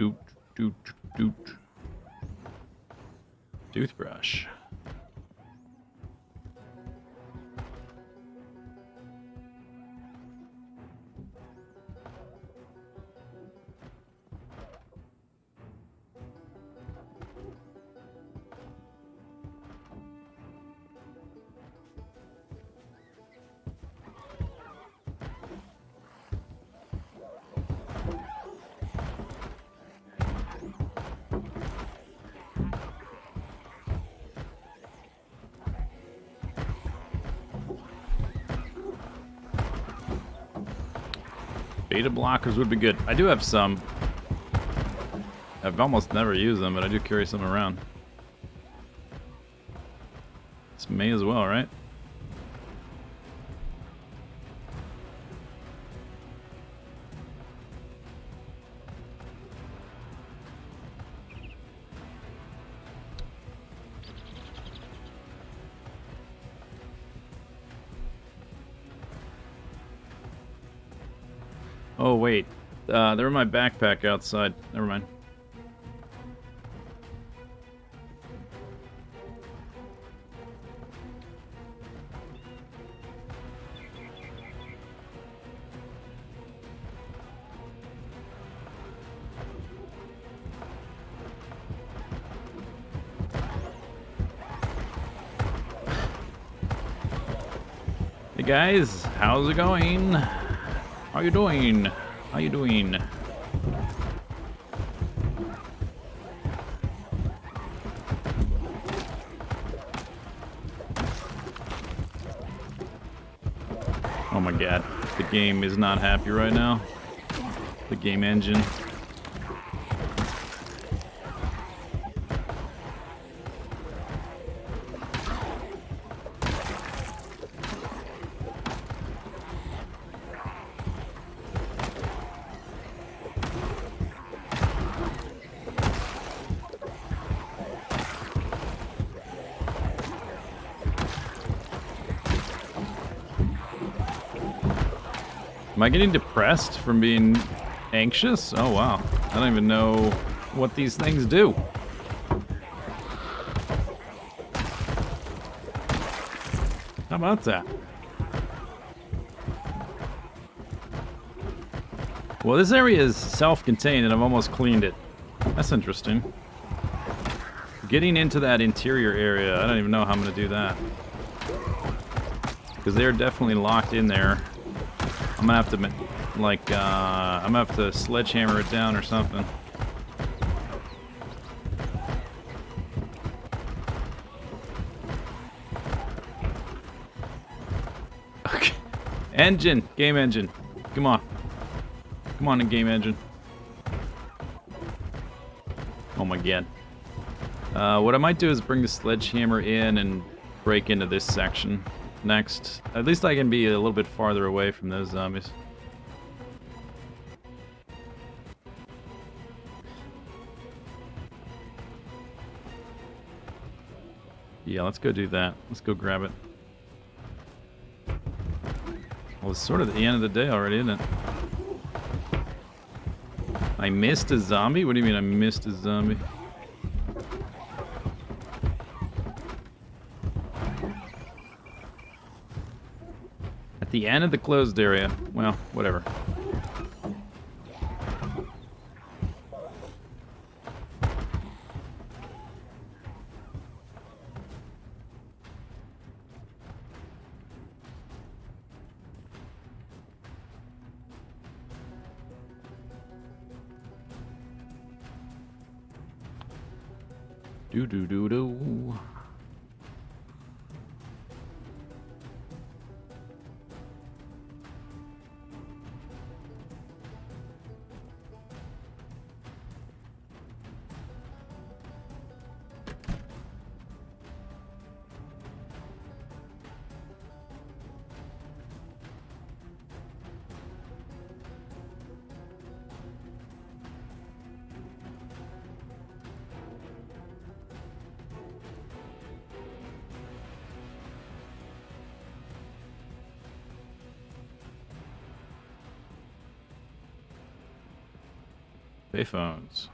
Doot, doot, doot. Toothbrush. Beta blockers would be good. I do have some. I've almost never used them, but I do carry some around. This may as well, right? Oh, wait. They're in my backpack outside. Never mind. Hey guys, how's it going? How you doing? How you doing? Oh my god, the game is not happy right now. The game engine. Am I getting depressed from being anxious? Oh wow, I don't even know what these things do. How about that? Well, this area is self-contained and I've almost cleaned it. That's interesting. Getting into that interior area, I don't even know how I'm gonna do that. Because they're definitely locked in there. I'm gonna have to, like, I'm gonna have to sledgehammer it down or something. Okay. Engine! Game engine. Come on. Come on, game engine. Oh my god. What I might do is bring the sledgehammer in and break into this section next. At least I can be a little bit farther away from those zombies. Yeah, let's go do that. Let's go grab it. Well, it's sort of the end of the day already, isn't it? I missed a zombie? What do you mean I missed a zombie? At the end of the closed area. Well, whatever. Do. Payphones.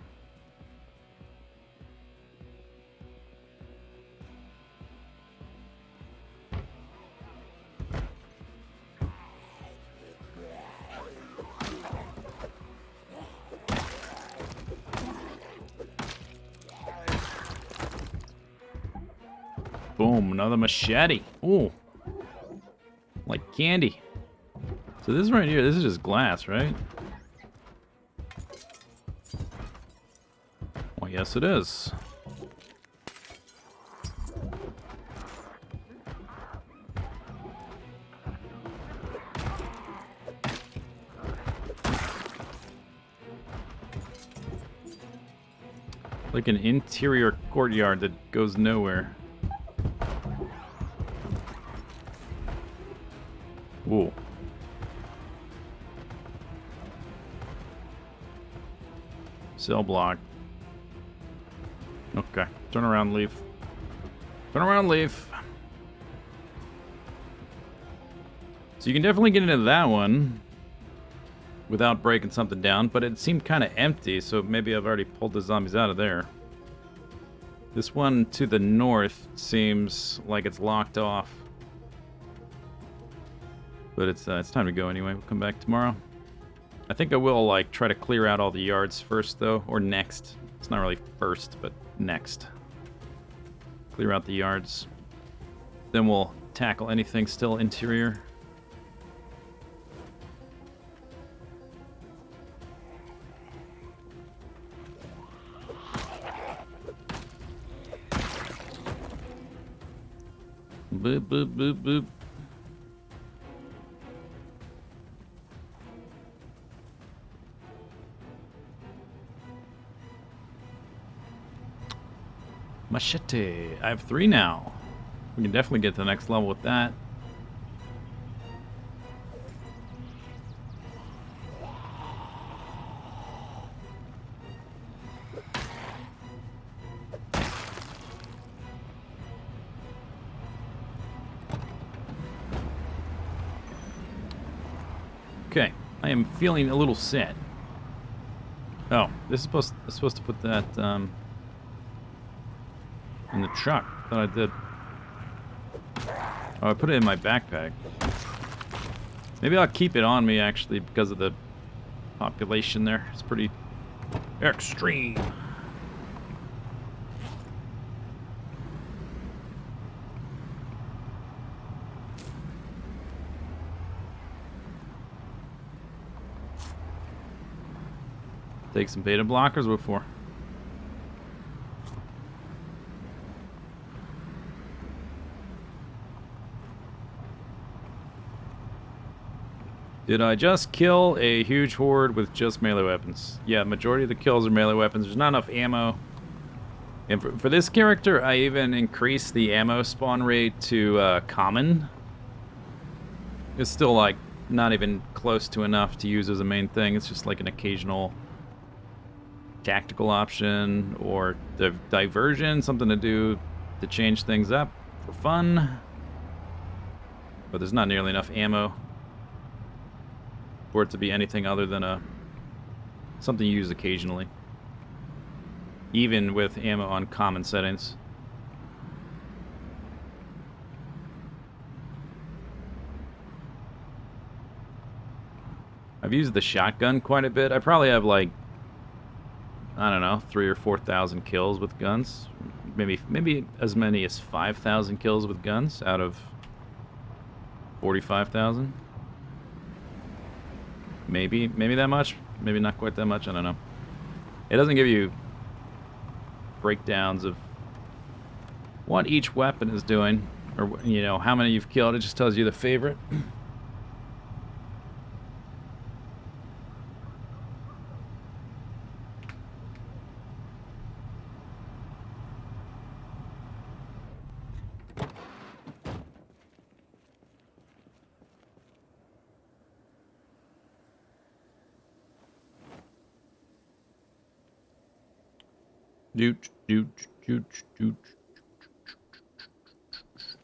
Boom, another machete. Ooh. Like candy. So this right here, this is just glass, right? Well, yes it is. Like an interior courtyard that goes nowhere. Ooh. Cell block. Okay. Turn around, leave. Turn around, leave. So you can definitely get into that one without breaking something down, but it seemed kind of empty, so maybe I've already pulled the zombies out of there. This one to the north seems like it's locked off. But it's time to go anyway. We'll come back tomorrow. I think I will, like, try to clear out all the yards first, though. Or next. It's not really first, but next. Clear out the yards. Then we'll tackle anything still interior. Boop, boop, boop, boop. Machete. I have 3 now. We can definitely get to the next level with that. Okay, I am feeling a little sad. Oh, this is supposed to put that in the truck that I did. Oh, I put it in my backpack. Maybe I'll keep it on me actually because of the population there. It's pretty extreme. Take some beta blockers before. Did I just kill a huge horde with just melee weapons? Yeah, majority of the kills are melee weapons. There's not enough ammo. And for this character, I even increased the ammo spawn rate to common. It's still like not even close to enough to use as a main thing. It's just like an occasional tactical option or the diversion, something to do to change things up for fun. But there's not nearly enough ammo for it to be anything other than something you use occasionally, even with ammo on common settings. I've used the shotgun quite a bit. I probably have like, I don't know, 3,000 or 4,000 kills with guns. Maybe as many as 5,000 kills with guns out of 45,000. Maybe that much. Maybe not quite that much. I don't know. It doesn't give you breakdowns of what each weapon is doing, or you know how many you've killed. It just tells you the favorite.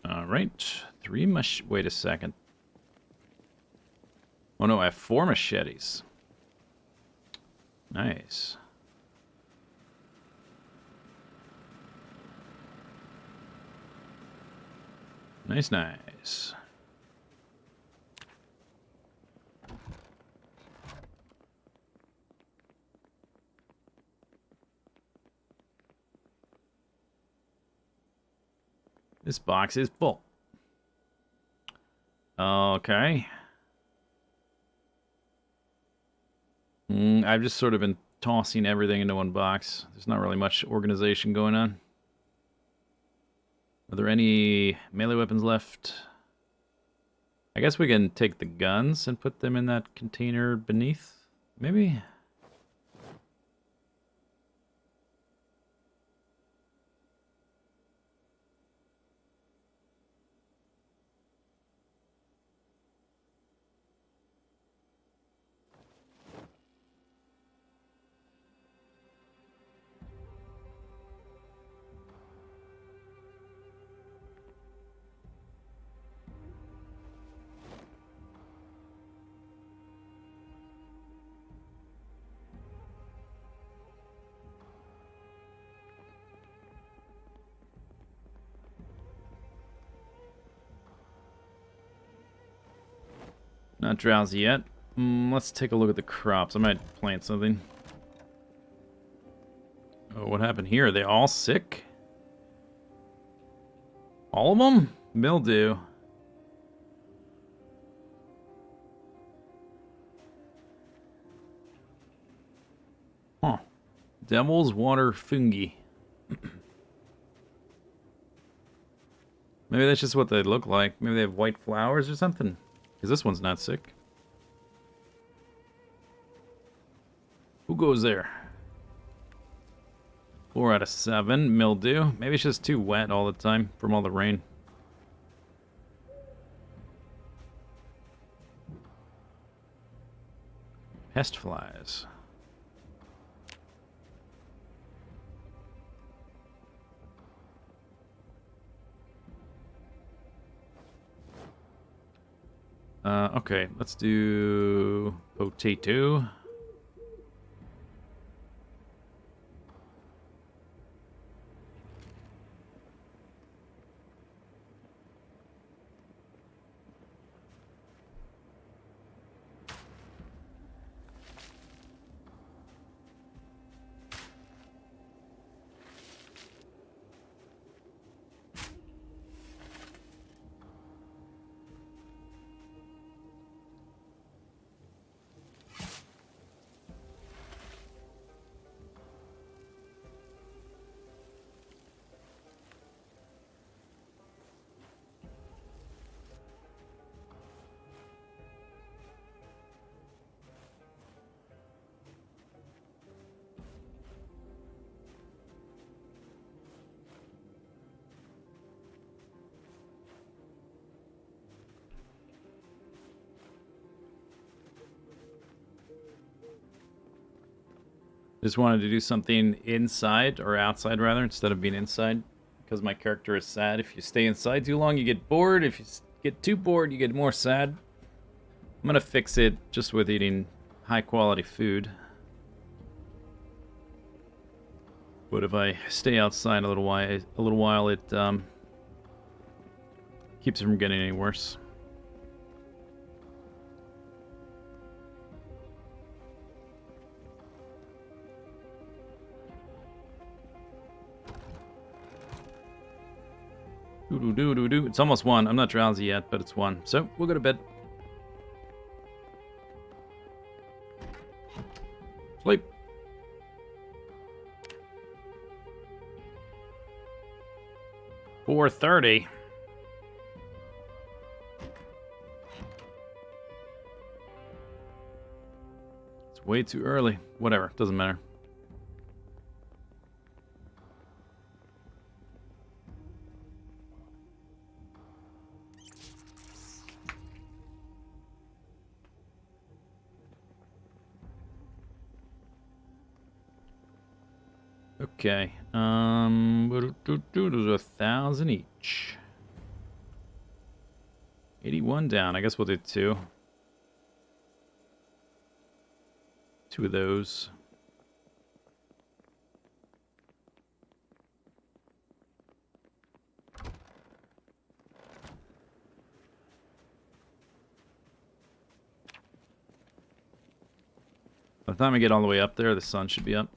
All right, 3 wait a second. Oh no, I have 4 machetes. Nice. Nice, nice. This box is full. Okay. I've just sort of been tossing everything into one box. There's not really much organization going on. Are there any melee weapons left? I guess we can take the guns and put them in that container beneath, maybe? Not drowsy yet. Let's take a look at the crops. I might plant something. Oh, what happened here? Are they all sick? All of them? Mildew. Huh. Devil's water fungi. Maybe that's just what they look like. Maybe they have white flowers or something. Because this one's not sick. Who goes there? 4 out of 7. Mildew. Maybe it's just too wet all the time from all the rain. Pest flies. Okay, let's do potato. Just wanted to do something inside, or outside rather, instead of being inside. Because my character is sad. If you stay inside too long, you get bored. If you get too bored, you get more sad. I'm going to fix it just with eating high quality food. But if I stay outside a little while, it keeps it from getting any worse. Doo-doo-doo-doo-doo. It's almost 1. I'm not drowsy yet, but it's 1. So, we'll go to bed. Sleep. $4:30. It's way too early. Whatever, doesn't matter. Okay, those are 1,000 each. 81 down. I guess we'll do 2. 2 of those. By the time I get all the way up there, the sun should be up.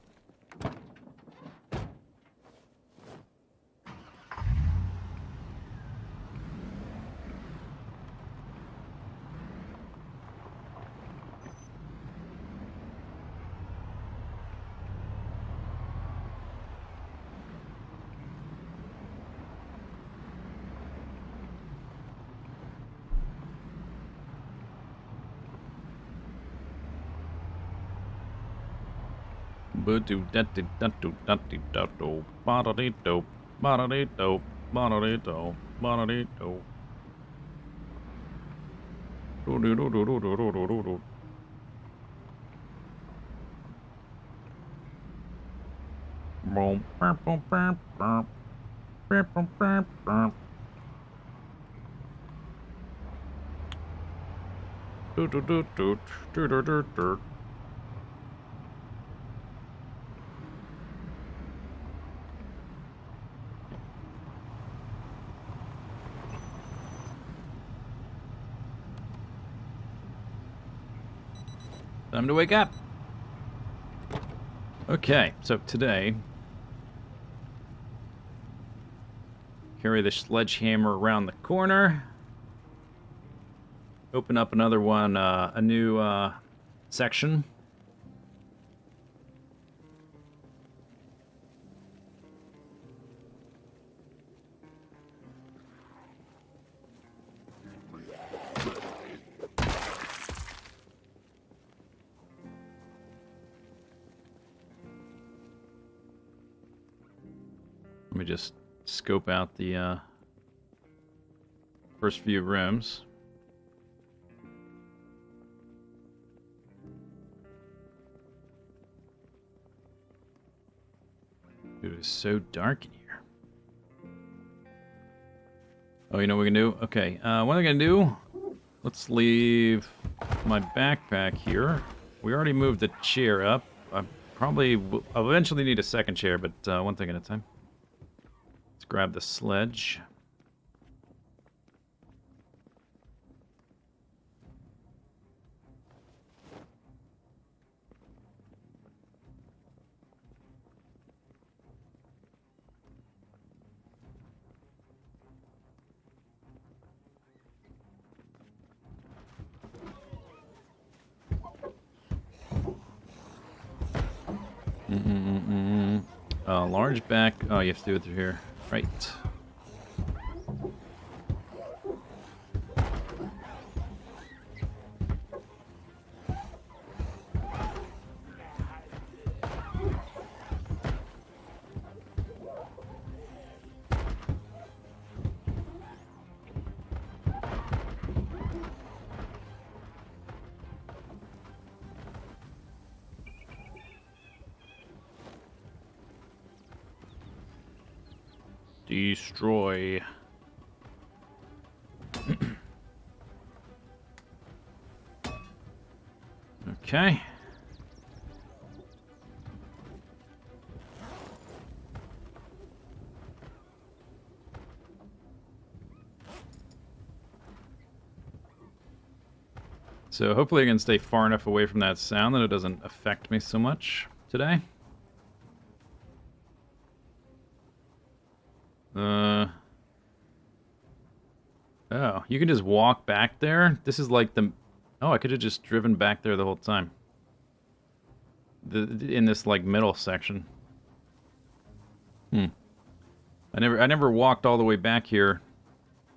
Time to wake up. Okay, so today, carry the sledgehammer around the corner. Open up another one, a new section. Let me just scope out the first few rooms. Dude, it is so dark in here. Oh, you know what we can do? Okay, what am I gonna do? Let's leave my backpack here. We already moved the chair up. I'll eventually need a second chair, but one thing at a time. Let's grab the sledge. Large back. Oh, you have to do it through here. Right. Destroy. Okay. So hopefully I can stay far enough away from that sound that it doesn't affect me so much today. Oh, you can just walk back there? This is like the... Oh, I could have just driven back there the whole time. In this, like, middle section. I never walked all the way back here.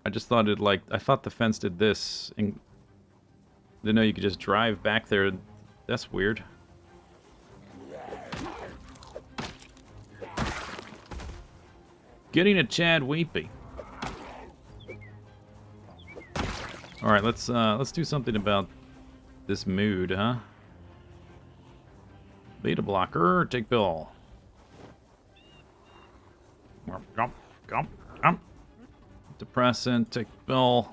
I just thought I thought the fence did this. And didn't know you could just drive back there. That's weird. Getting a Chad Weepy. All right, let's do something about this mood, huh? Beta blocker, take Bill. Depressant, take Bill.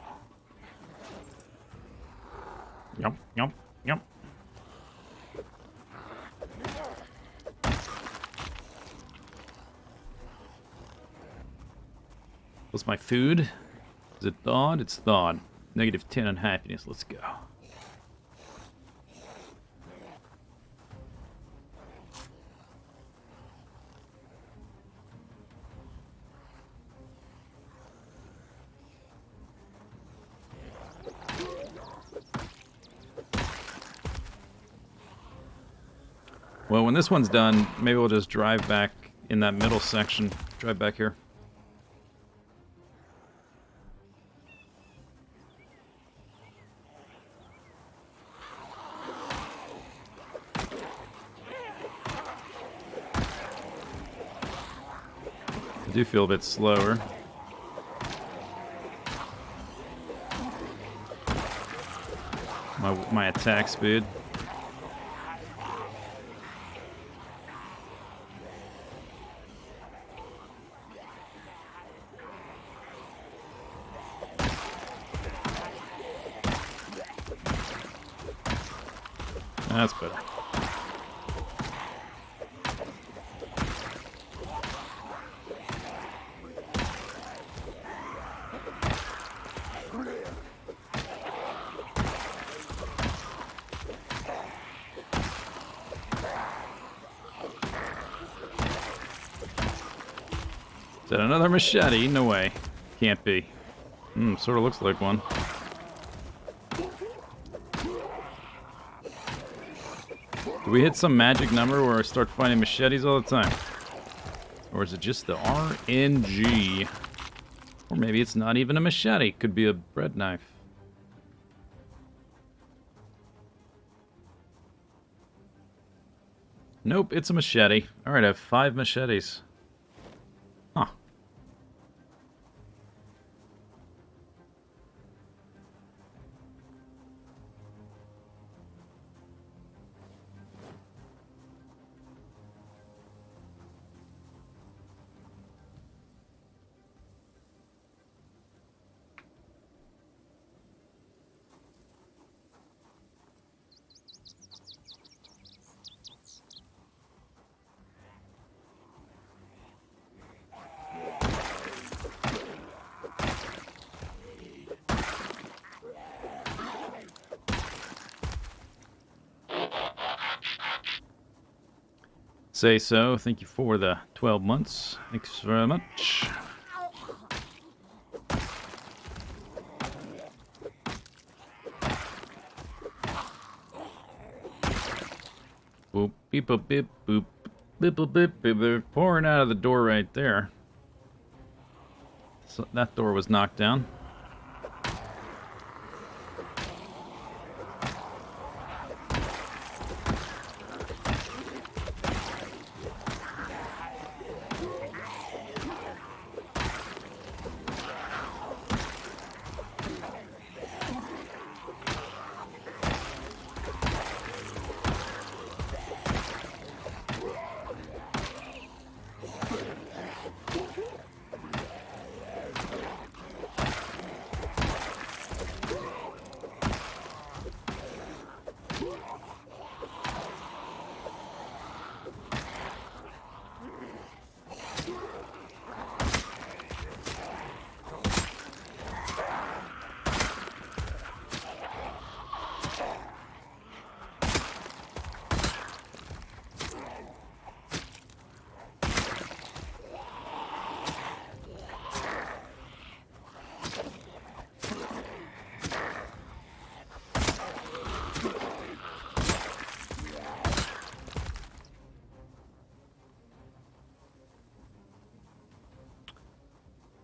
Yum. What's my food? Is it thawed? It's thawed. -10 on happiness. Let's go. Well, when this one's done, maybe we'll just drive back in that middle section. Drive back here. I do feel a bit slower. My attack speed. That's better. Is that another machete? No way. Can't be. Sort of looks like one. Do we hit some magic number where I start finding machetes all the time? Or is it just the RNG? Or maybe it's not even a machete. Could be a bread knife. Nope, it's a machete. Alright, I have 5 machetes. Huh. Say so. Thank you for the 12 months. Thanks very much. Boop, beep, boop, beep, boop, beep, boop, beep, beep. They're pouring out of the door right there. So that door was knocked down.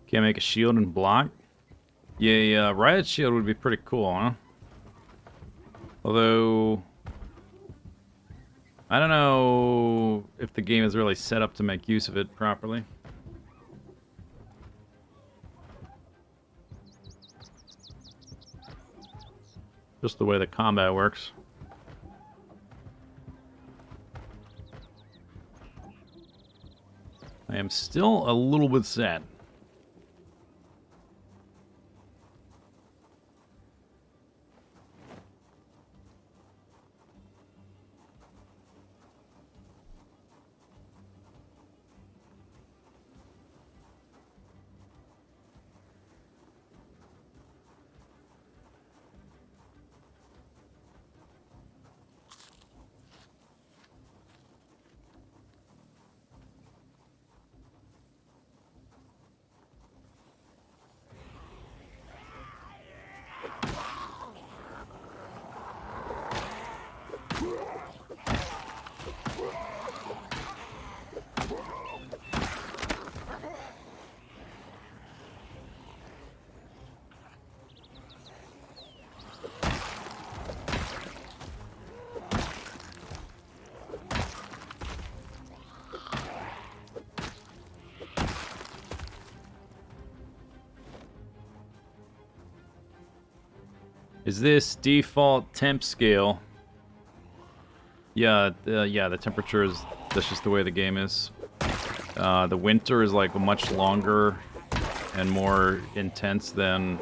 Can't make a shield and block? Yeah, riot shield would be pretty cool, huh? Although, I don't know if the game is really set up to make use of it properly. Just the way the combat works. I am still a little bit sad. Is this default temp scale? Yeah, the temperature is, that's just the way the game is. The winter is like much longer and more intense than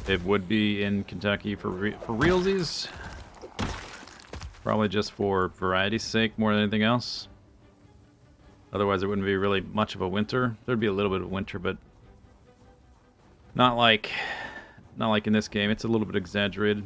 it would be in Kentucky for realsies. Probably just for variety's sake more than anything else. Otherwise, it wouldn't be really much of a winter. There'd be a little bit of winter, but not like in this game. It's a little bit exaggerated.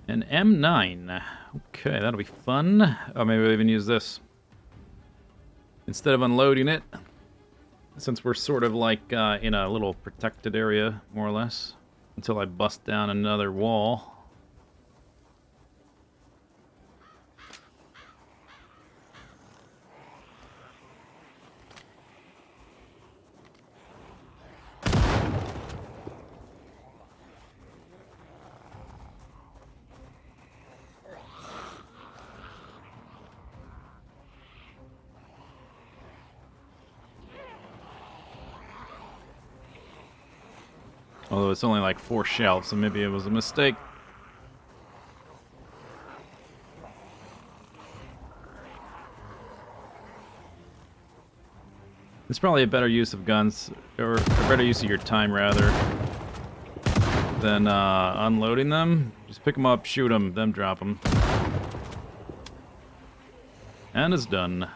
An M9. Okay, that'll be fun. Oh, maybe we'll even use this. Instead of unloading it, since we're sort of like in a little protected area, more or less, until I bust down another wall. Although it's only like 4 shelves, so maybe it was a mistake. It's probably a better use of guns, or a better use of your time, rather, than unloading them. Just pick them up, shoot them, then drop them. And it's done.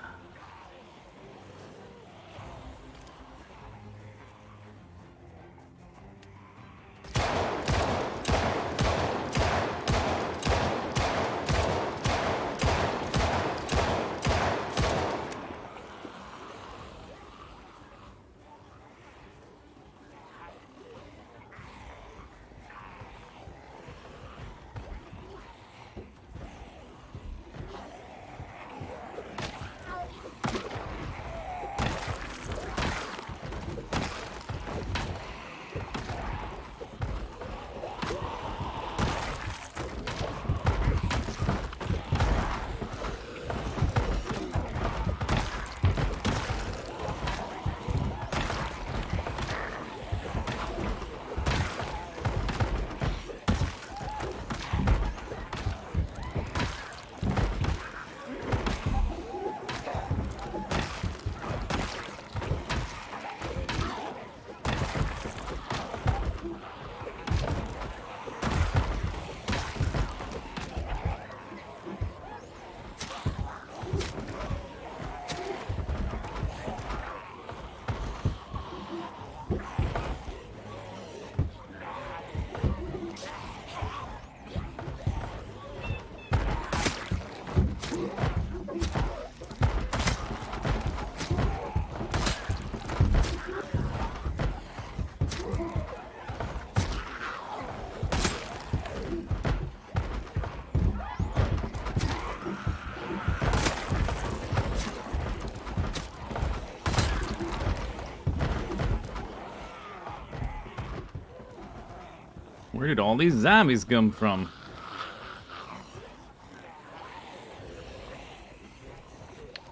Where did all these zombies come from?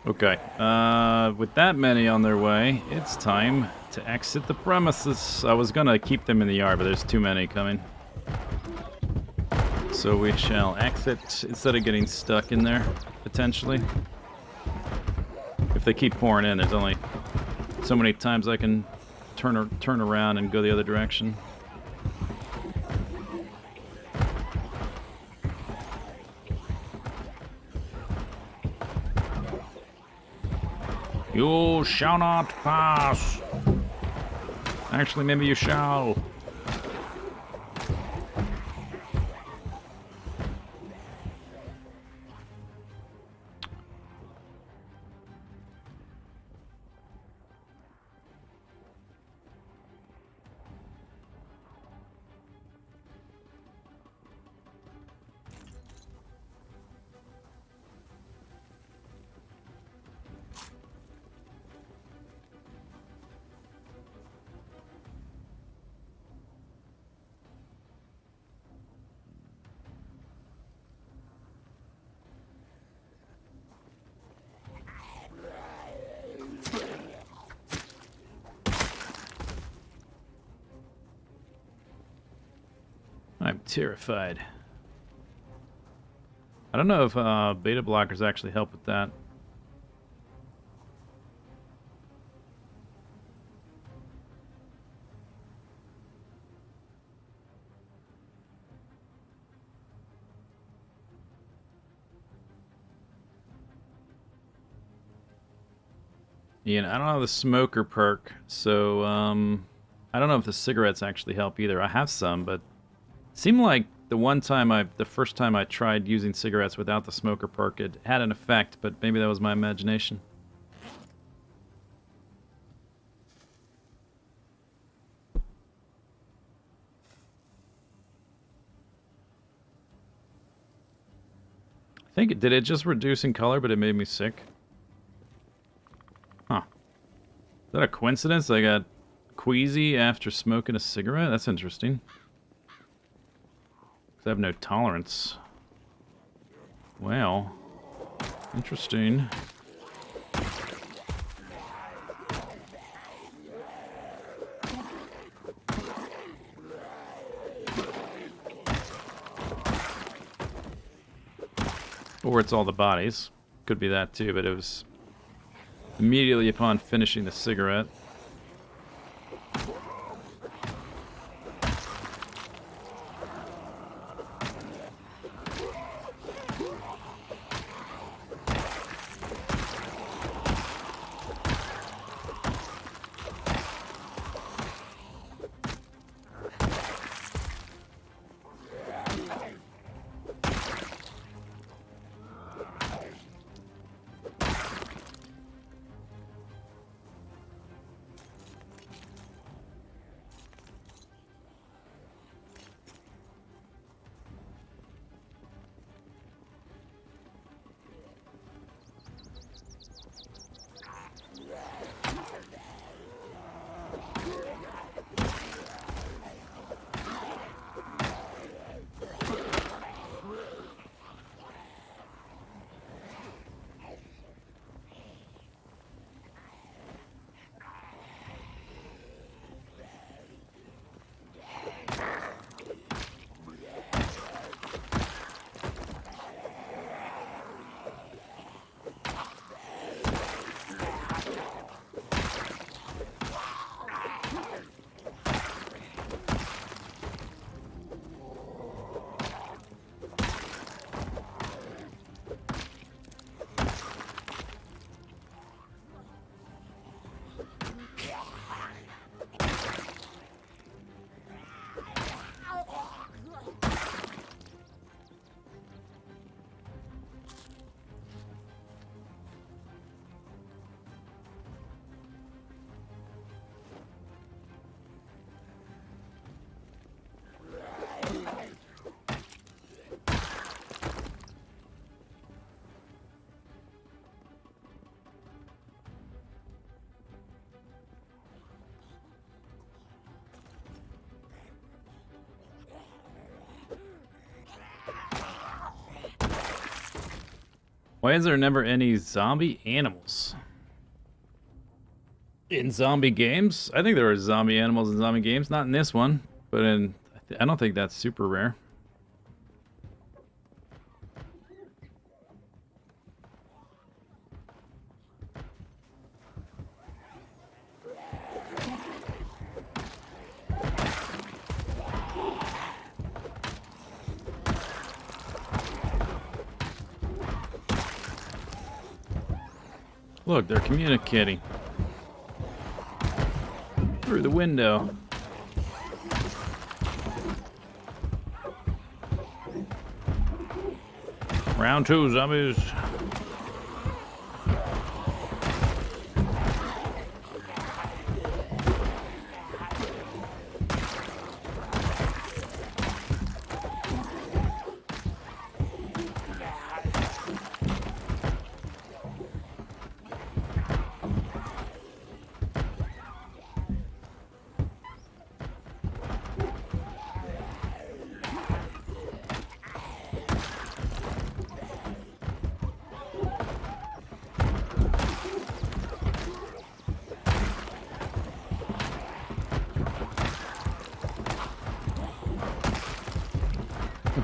Okay, with that many on their way, it's time to exit the premises. I was gonna keep them in the yard, but there's too many coming. So we shall exit instead of getting stuck in there, potentially. If they keep pouring in, there's only so many times I can turn around and go the other direction. You shall not pass. Actually, maybe you shall. I'm terrified. I don't know if beta blockers actually help with that. Ian, I don't have the smoker perk, so I don't know if the cigarettes actually help either. I have some, but it seemed like the first time I tried using cigarettes without the smoker perk, it had an effect, but maybe that was my imagination. I think did it just reduce in color, but it made me sick? Huh. Is that a coincidence? I got queasy after smoking a cigarette? That's interesting. Because I have no tolerance. Well, interesting. Or it's all the bodies. Could be that too, but it was immediately upon finishing the cigarette. Why is there never any zombie animals? In zombie games? I think there are zombie animals in zombie games. Not in this one, but I don't think that's super rare. Look, they're communicating. Through the window. Round 2, zombies.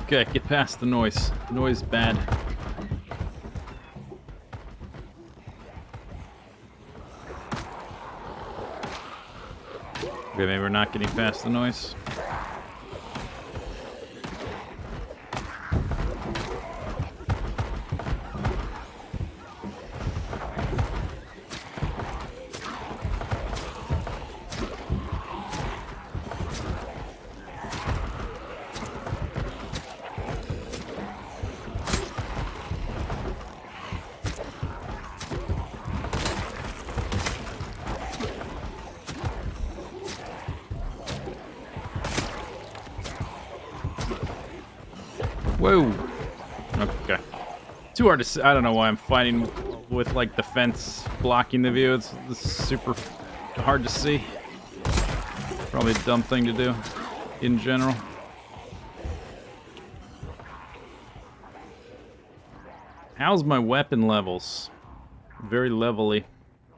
Okay, get past the noise. Noise bad. Okay, maybe we're not getting past the noise. Whoa. Okay. Too hard to see. I don't know why I'm fighting with, like, the fence blocking the view. It's super hard to see. Probably a dumb thing to do in general. How's my weapon levels? Very levelly.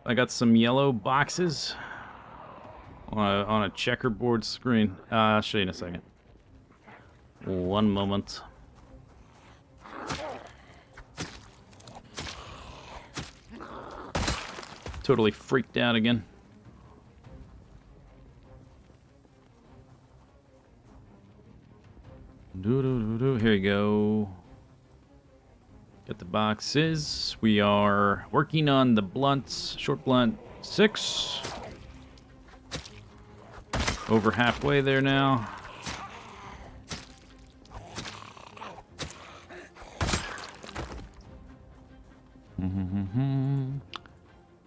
I got some yellow boxes on a checkerboard screen. I'll show you in a second. One moment. Totally freaked out again. Here you go. Get the boxes. We are working on the blunts. Short blunt 6. Over halfway there now.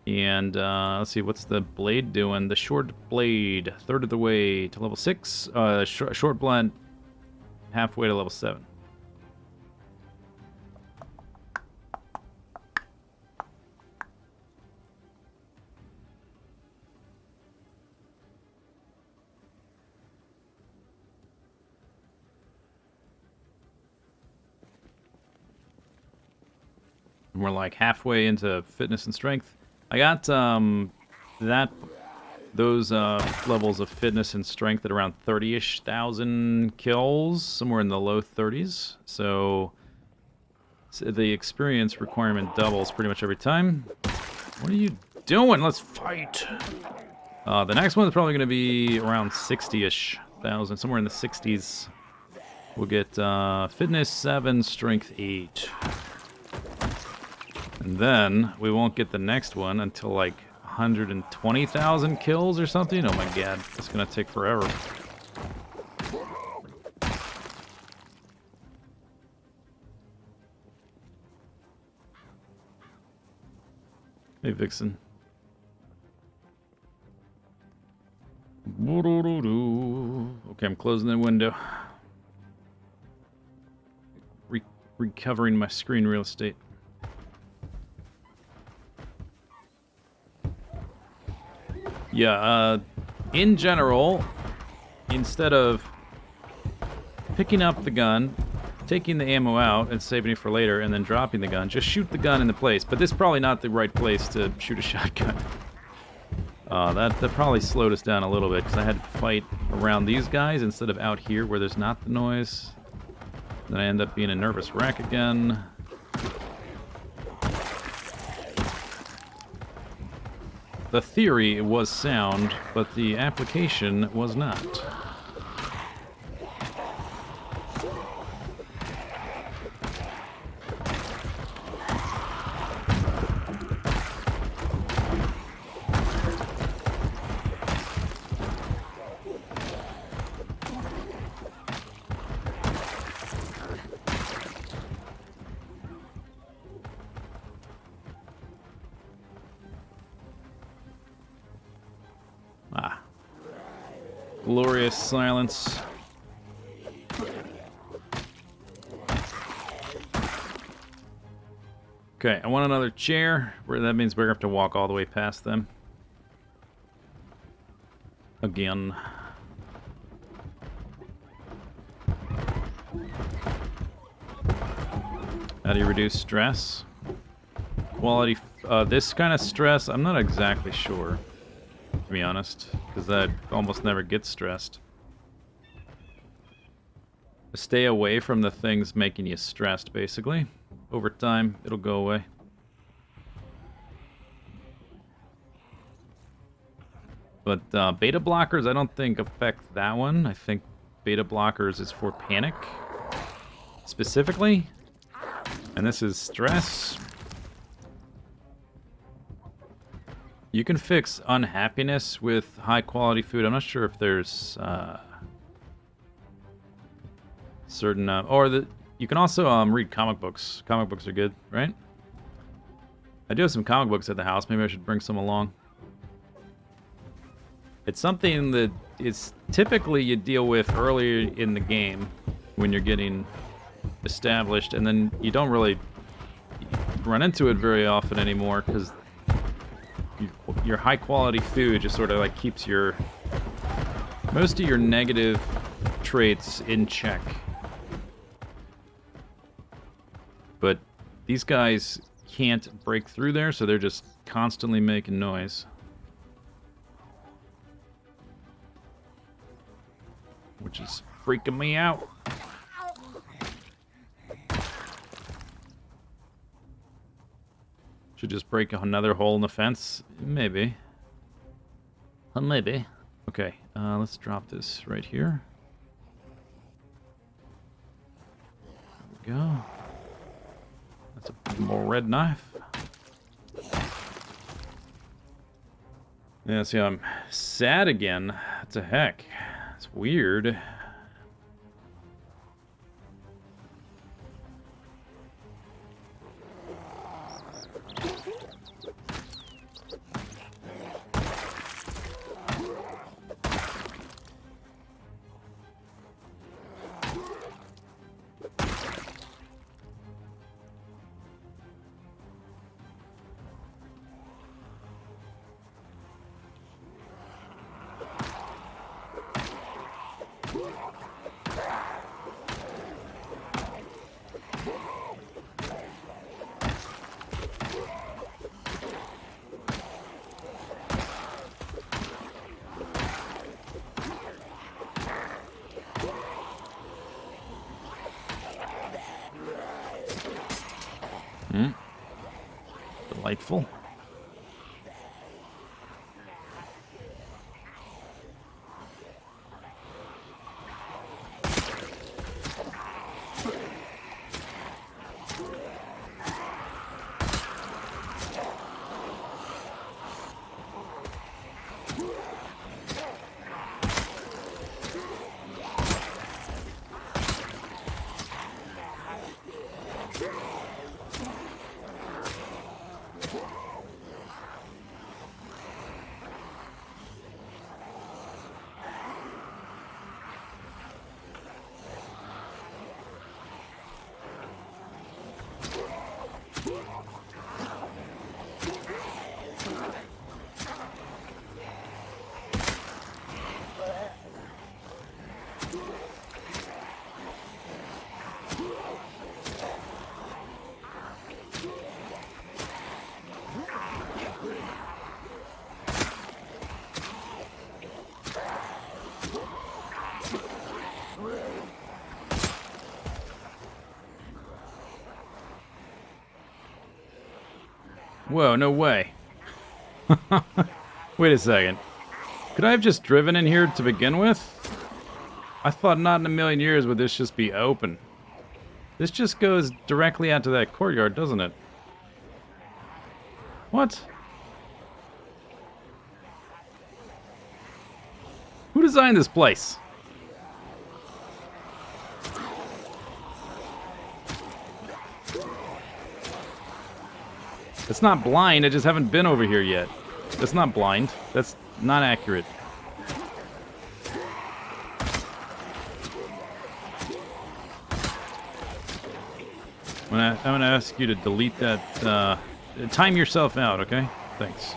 And let's see, what's the blade doing? The short blade, third of the way to level 6. Short blunt, halfway to level 7. And we're like halfway into fitness and strength. I got those levels of fitness and strength at around 30-ish thousand kills, somewhere in the low 30s. So the experience requirement doubles pretty much every time. What are you doing? Let's fight. The next one is probably going to be around 60-ish thousand, somewhere in the 60s. We'll get fitness 7, strength 8. And then we won't get the next one until like 120,000 kills or something. Oh my god, it's gonna take forever. Hey, Vixen. Okay, I'm closing the window. Recovering my screen real estate. Yeah, in general, instead of picking up the gun, taking the ammo out and saving it for later, and then dropping the gun, just shoot the gun into place. But this is probably not the right place to shoot a shotgun. That probably slowed us down a little bit, because I had to fight around these guys instead of out here where there's not the noise. Then I end up being a nervous wreck again. The theory was sound, but the application was not. glorious silence. Okay, I want another chair. Where that means we're gonna have to walk all the way past them. Again. How do you reduce stress? Quality. This kind of stress, I'm not exactly sure, to be honest, because I almost never get stressed. Stay away from the things making you stressed, basically. Over time, it'll go away. But beta blockers, I don't think affect that one. I think beta blockers is for panic, specifically. And this is stress. You can fix unhappiness with high-quality food. I'm not sure if there's certain... you can also read comic books. Comic books are good, right? I do have some comic books at the house. Maybe I should bring some along. It's something that is typically you deal with earlier in the game when you're getting established, and then you don't really run into it very often anymore because your high quality food just sort of like keeps your most of your negative traits in check. But these guys can't break through there, so they're just constantly making noise. Which is freaking me out. Should just break another hole in the fence? Maybe. Maybe. Okay, let's drop this right here. There we go. That's a more red knife. Yeah, see, I'm sad again. What the heck? It's weird. Delightful. Whoa, no way. Wait a second. Could I have just driven in here to begin with? I thought not in a million years would this just be open. This just goes directly out to that courtyard, doesn't it? What? Who designed this place? It's not blind, I just haven't been over here yet. That's not blind. That's not accurate. gonna ask you to delete that. Time yourself out, okay? Thanks.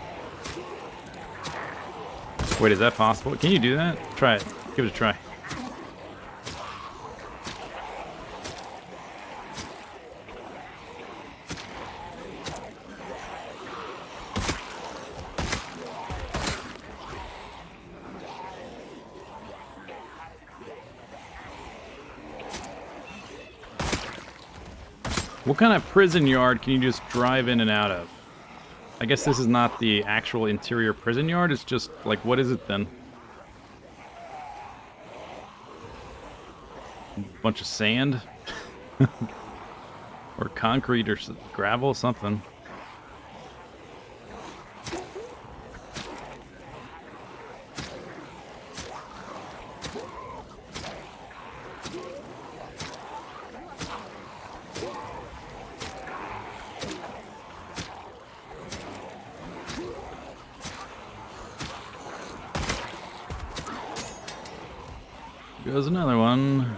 Wait, is that possible? Can you do that? Try it. Give it a try. What kind of prison yard can you just drive in and out of? I guess this is not the actual interior prison yard, it's just, like, what is it then? A bunch of sand? Or concrete or gravel, something. Goes another one.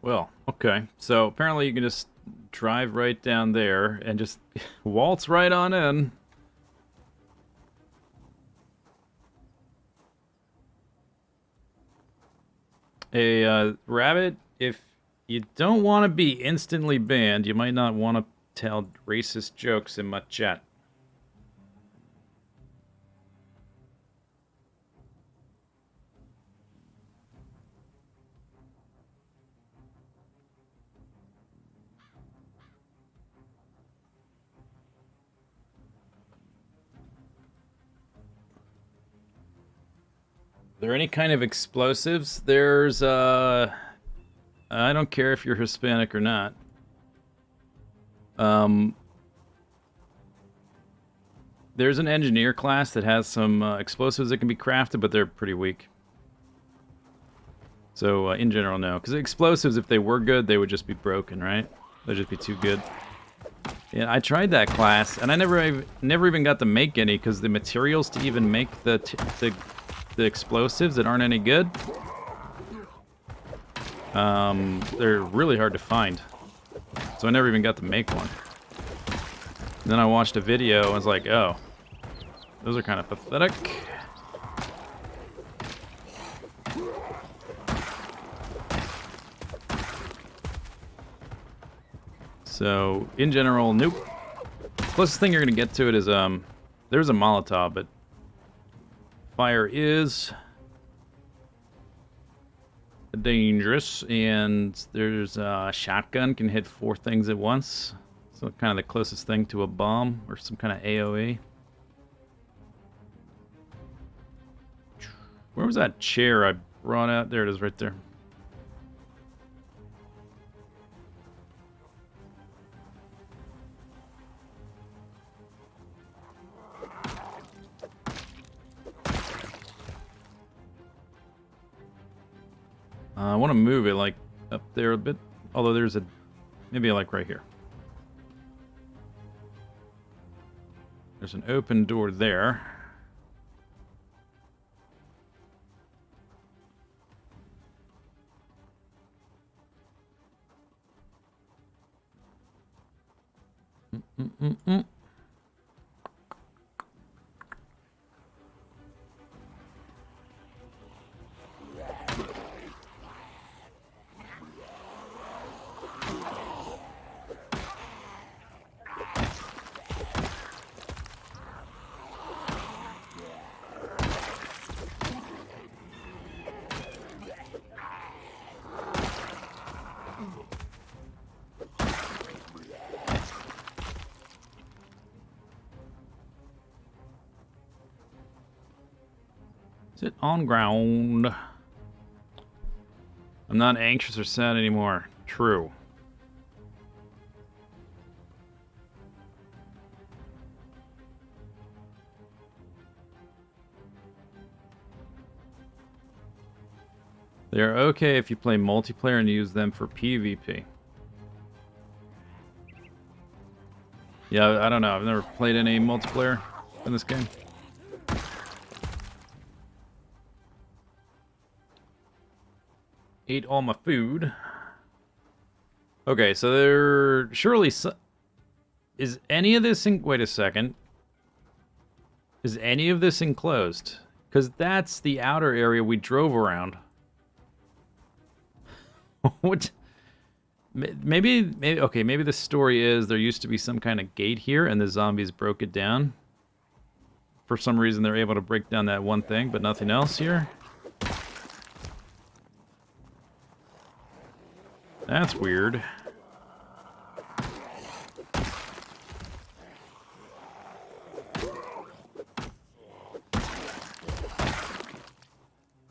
Well, okay. So apparently you can just drive right down there and just waltz right on in. Rabbit, if you don't want to be instantly banned, you might not want to tell racist jokes in my chat. There any kind of explosives? There's, I don't care if you're Hispanic or not. There's an engineer class that has some explosives that can be crafted, but they're pretty weak. So, in general, no. Because explosives, if they were good, they would just be broken, right? They'd just be too good. Yeah, I tried that class, and I never even got to make any, because the materials to even make the explosives that aren't any good, they're really hard to find. So I never even got to make one. And then I watched a video and was like, oh, those are kind of pathetic. So, in general, nope. Closest thing you're gonna get to it is, there's a Molotov, but fire is dangerous, and there's a shotgun, can hit 4 things at once. So kind of the closest thing to a bomb or some kind of AoE. Where was that chair I brought out? There it is right there. I want to move it like up there a bit. Although there's a maybe like right here. There's an open door there. Mm-mm-mm-mm. Sit on ground. I'm not anxious or sad anymore. True. They're okay if you play multiplayer and use them for PvP. Yeah, I don't know. I've never played any multiplayer in this game. Ate all my food. Okay, so there surely is any of this in... Wait a second. Is any of this enclosed? Because that's the outer area we drove around. What? Maybe, okay, maybe the story is there used to be some kind of gate here and the zombies broke it down. For some reason they're able to break down that one thing, but nothing else here. That's weird.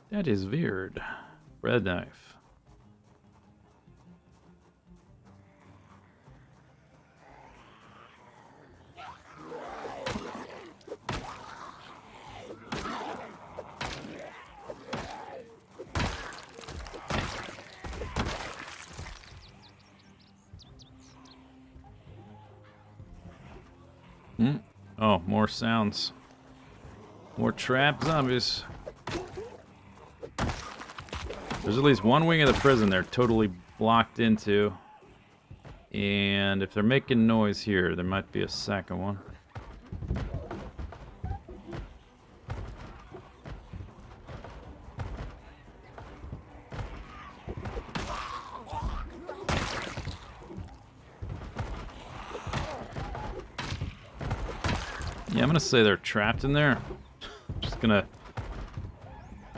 That is weird. Bread knife. Oh, more sounds. More trapped zombies. There's at least one wing of the prison they're totally blocked into. And if they're making noise here, there might be a second one. Yeah, I'm gonna say they're trapped in there. Just gonna...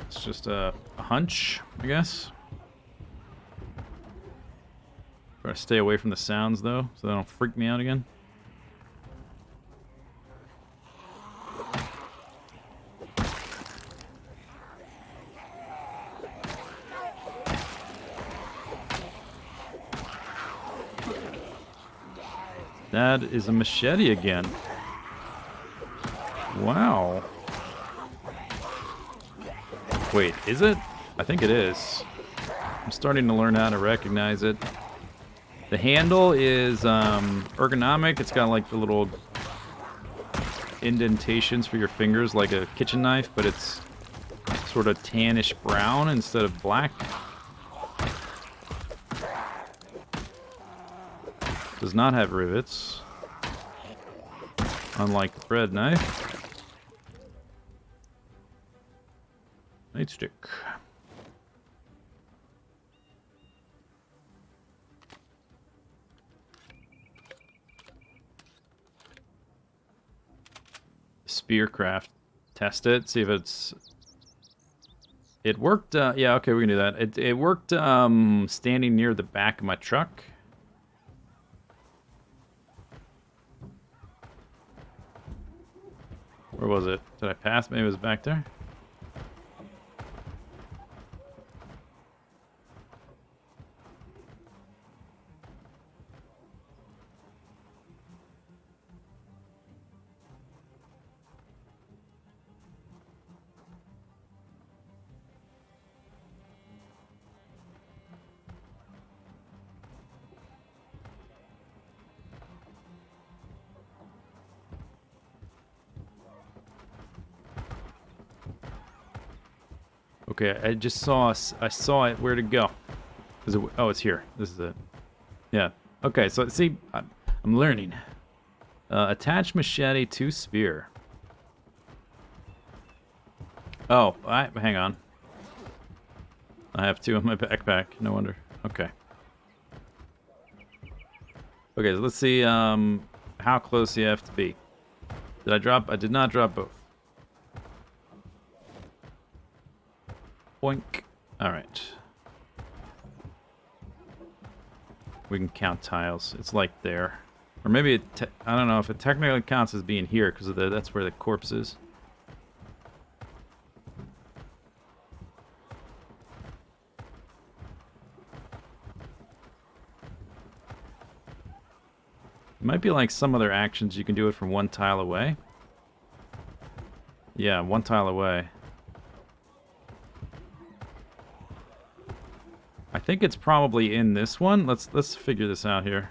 It's just a hunch, I guess. Try to stay away from the sounds, though, so they don't freak me out again. That is a machete again. Wow. Wait, is it? I think it is. I'm starting to learn how to recognize it. The handle is ergonomic. It's got like the little indentations for your fingers like a kitchen knife, but it's sort of tannish brown instead of black. Does not have rivets, unlike the bread knife. Nightstick. Spearcraft. Test it. See if it's... It worked, yeah, okay, we can do that. It worked standing near the back of my truck. Where was it? Did I pass? Maybe it was back there? Okay, I just saw I saw it. Where'd it go? Is it? Oh, it's here. This is it. Yeah. Okay. So see, I'm learning. Attach machete to spear. Oh, hang on. I have 2 in my backpack. No wonder. Okay. Okay, so let's see how close you have to be. Did I drop? I did not drop both. Boink. Alright. We can count tiles. It's like there. Or maybe I don't know if it technically counts as being here because that's where the corpse is. It might be like some other actions you can do it from 1 tile away. Yeah, 1 tile away. I think it's probably in this one. Let's figure this out here.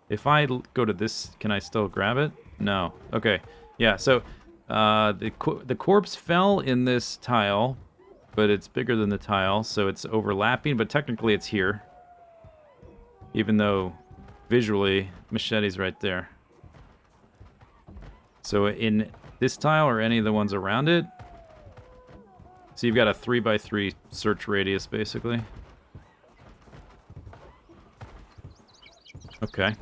If I go to this, can I still grab it? No. Okay. Yeah, so the corpse fell in this tile, but it's bigger than the tile, so it's overlapping, but technically it's here. Even though visually, machete's right there. So in this tile or any of the ones around it, so you've got a 3x3 search radius, basically. Okay.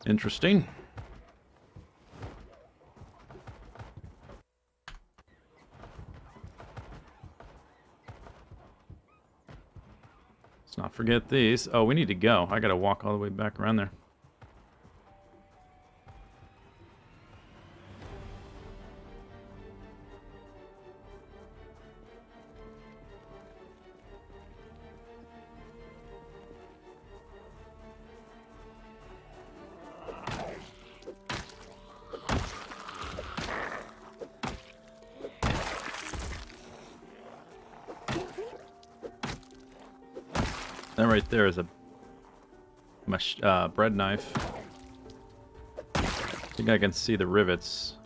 Interesting. Let's not forget these. Oh, we need to go. I gotta walk all the way back around there. That right there is a bread knife. I think I can see the rivets.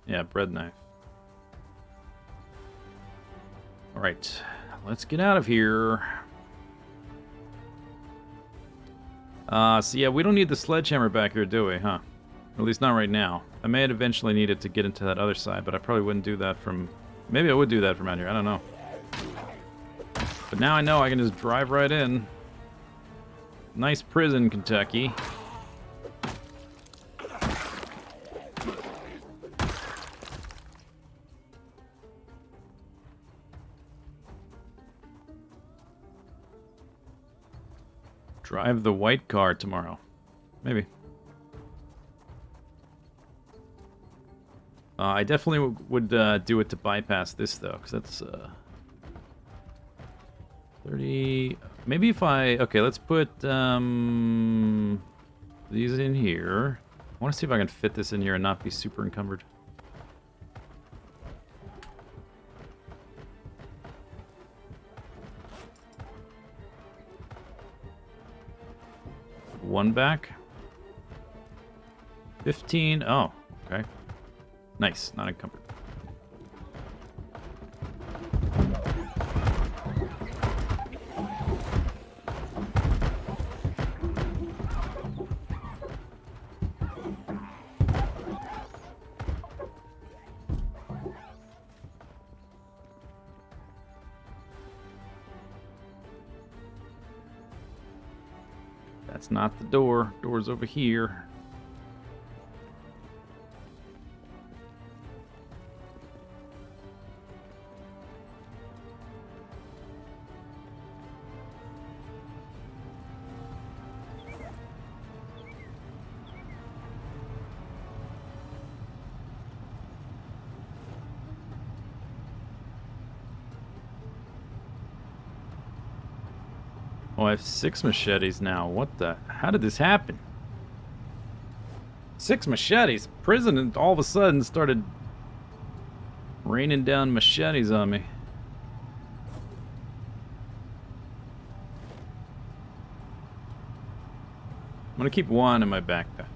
Yeah, bread knife. Alright, let's get out of here. So yeah, we don't need the sledgehammer back here, do we, huh? At least not right now. I may eventually need it to get into that other side, but I probably wouldn't do that from... Maybe I would do that from out here, I don't know. But now I know I can just drive right in. Nice prison, Kentucky. Drive the white car tomorrow. Maybe. I definitely would do it to bypass this, though, because that's... 30... Maybe if I... Okay, let's put these in here. I want to see if I can fit this in here and not be super encumbered. One back. 15. Oh, okay. Nice, not encumbered. That's not the door. Door's over here. Oh, I have 6 machetes now. What the? How did this happen? 6 machetes? Prison all of a sudden started raining down machetes on me. I'm gonna keep 1 in my backpack.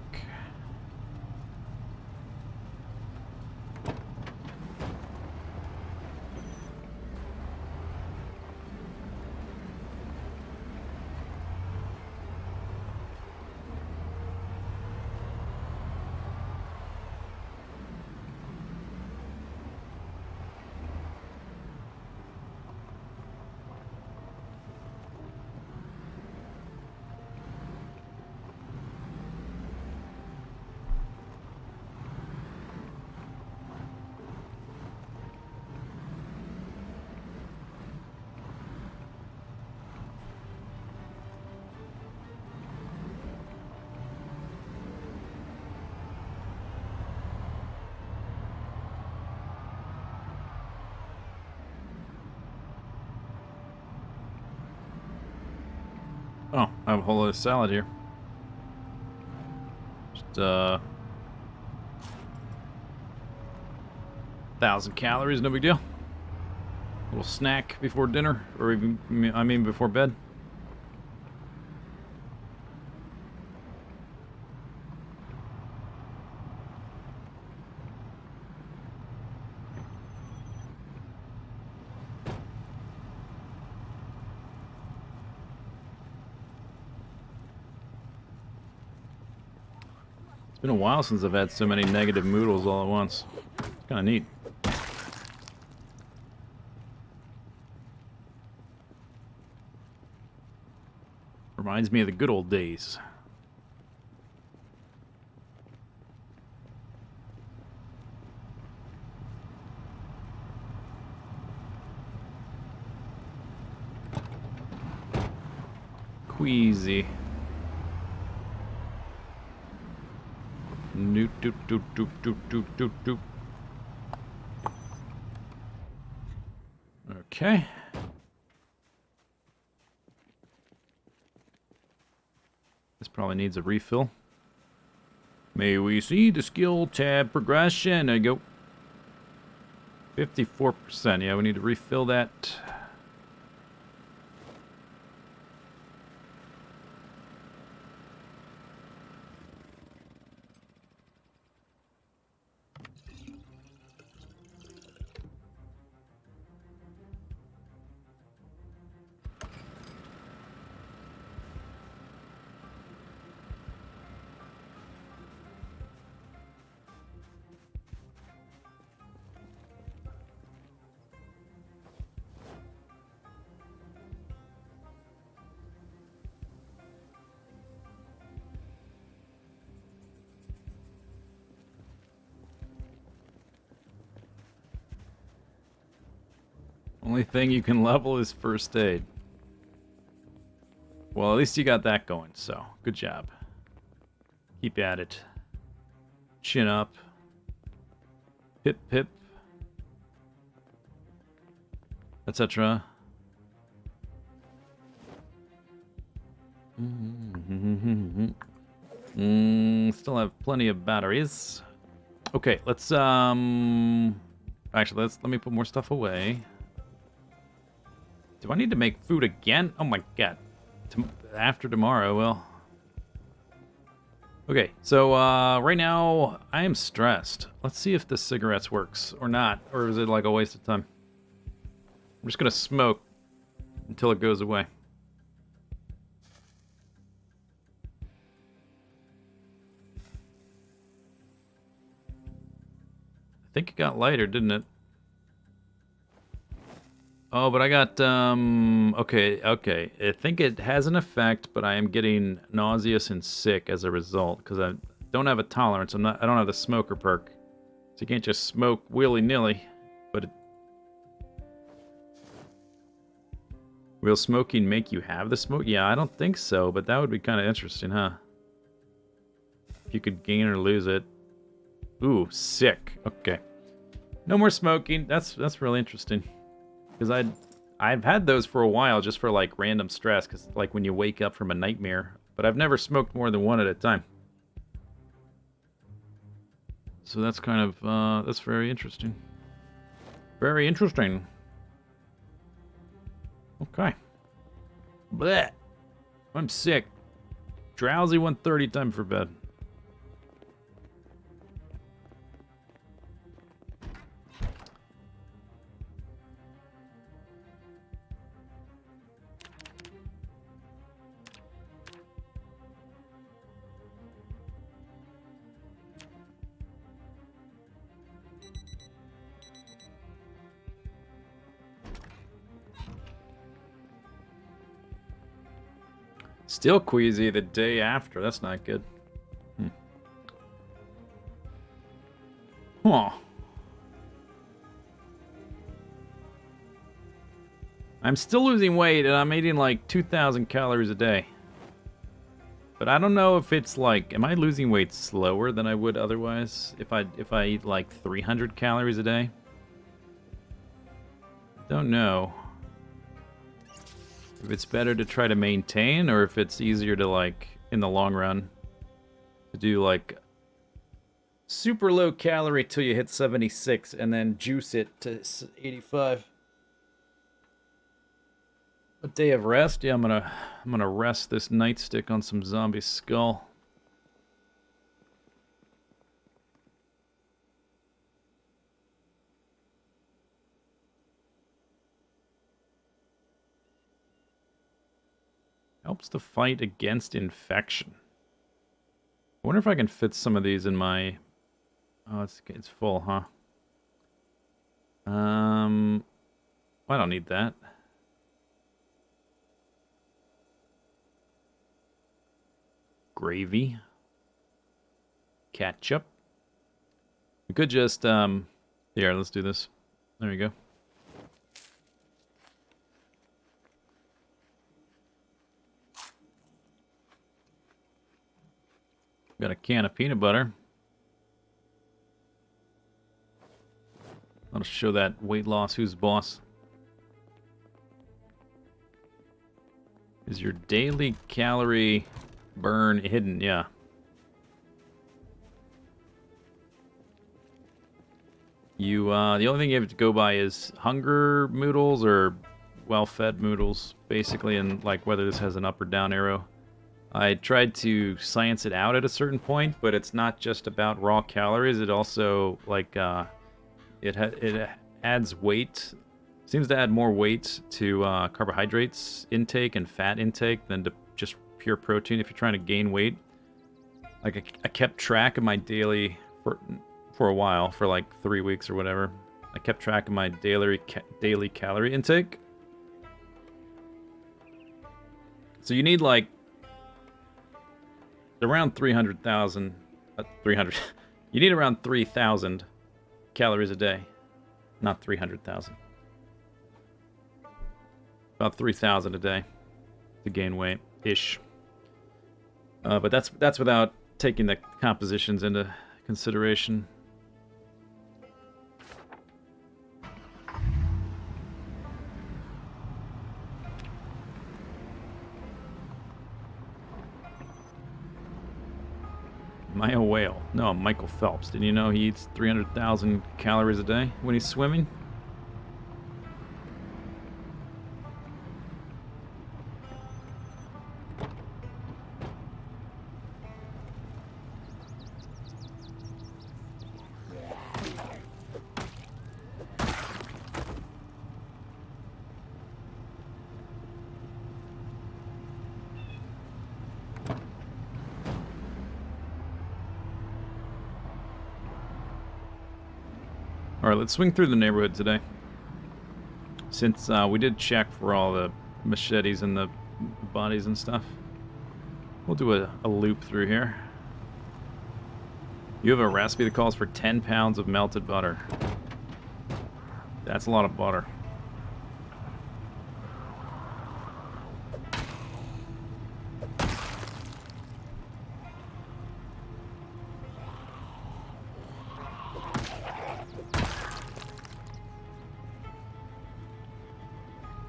Oh, I have a whole lot of salad here. Just 1,000 calories, no big deal. A little snack before dinner, or even, I mean before bed. It's been a while since I've had so many negative moodles all at once. It's kind of neat. Reminds me of the good old days. Queasy. Doot doot doot doot doot doot doot doot. Okay. This probably needs a refill. May we see the skill tab progression? There you go. 54%. Yeah, we need to refill that. Only thing you can level is first aid. Well, at least you got that going, so good job. Keep at it. Chin up. Pip pip. Etc. Still have plenty of batteries. Okay, let's actually let me put more stuff away. Do I need to make food again? Oh my god. After tomorrow, well. Okay, so right now I am stressed. Let's see if the cigarettes works or not, or is it like a waste of time? I'm just gonna smoke until it goes away. I think it got lighter, didn't it? Oh, but I got, okay. I think it has an effect, but I am getting nauseous and sick as a result, because I don't have a tolerance. I don't have the smoker perk. So you can't just smoke willy-nilly, but will smoking make you have the smoke? Yeah, I don't think so, but that would be kind of interesting, huh? If you could gain or lose it. Ooh, sick. Okay. No more smoking. That's really interesting. Because I've had those for a while just for like random stress, because like when you wake up from a nightmare, but I've never smoked more than one at a time. So that's kind of that's very interesting. Very interesting. Okay. Blech. I'm sick. Drowsy 1:30, time for bed. Still queasy the day after. That's not good. Huh. I'm still losing weight, and I'm eating like 2,000 calories a day. But I don't know if it's like, am I losing weight slower than I would otherwise if I eat like 300 calories a day? Don't know. If it's better to try to maintain, or if it's easier to, like, in the long run, to do, like, super low calorie till you hit 76 and then juice it to 85. A day of rest? Yeah, I'm gonna rest this nightstick on some zombie skull. Helps to fight against infection. I wonder if I can fit some of these in my... Oh, it's full, huh? I don't need that. Gravy. Ketchup. We could just, here, let's do this. There we go. Got a can of peanut butter. I'll show that weight loss who's boss. Is your daily calorie burn hidden? Yeah. You, the only thing you have to go by is hunger moodles or well-fed moodles, basically, and like whether this has an up or down arrow. I tried to science it out at a certain point, but it's not just about raw calories. It also, like, it adds weight. Seems to add more weight to carbohydrates intake and fat intake than to just pure protein if you're trying to gain weight. Like, I kept track of my daily, for a while, for like 3 weeks or whatever. I kept track of my daily calorie intake. So you need like around 300,000, 300. You need around 3,000 calories a day, not 300,000. About 3,000 a day to gain weight, ish. But that's without taking the compositions into consideration. Am I a whale? No, I'm Michael Phelps. Didn't you know he eats 300,000 calories a day when he's swimming? Alright, let's swing through the neighborhood today. Since we did check for all the machetes and the bodies and stuff. We'll do a loop through here. You have a recipe that calls for 10 pounds of melted butter. That's a lot of butter.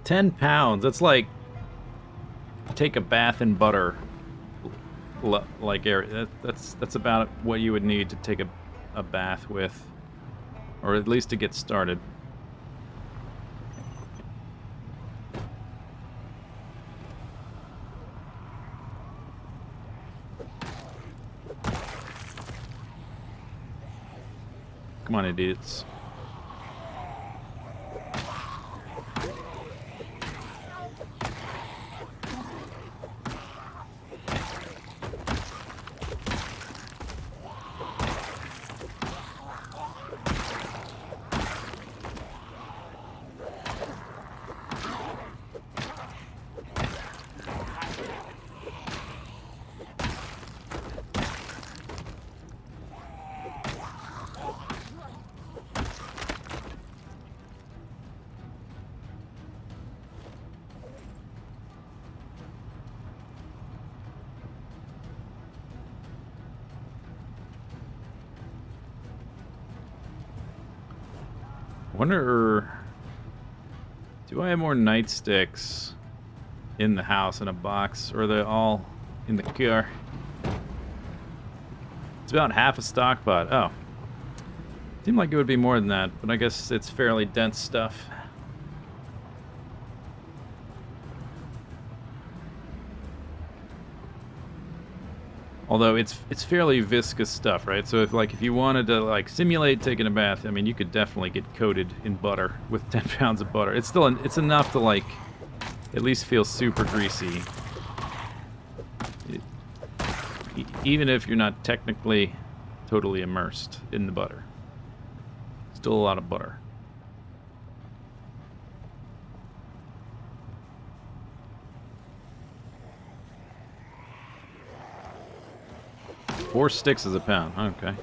£10. That's like take a bath in butter. Like that's about what you would need to take a bath with, or at least to get started. Come on, idiots. Wonder, do I have more nightsticks? in the house in a box, or are they all in the car? It's about half a stock pot. Oh. Seemed like it would be more than that, but I guess it's fairly dense stuff. Although it's fairly viscous stuff, right? So if you wanted to like simulate taking a bath, I mean, you could definitely get coated in butter with 10 pounds of butter. It's enough to like at least feel super greasy, even if you're not technically totally immersed in the butter. Still a lot of butter. Four sticks is a pound. Okay.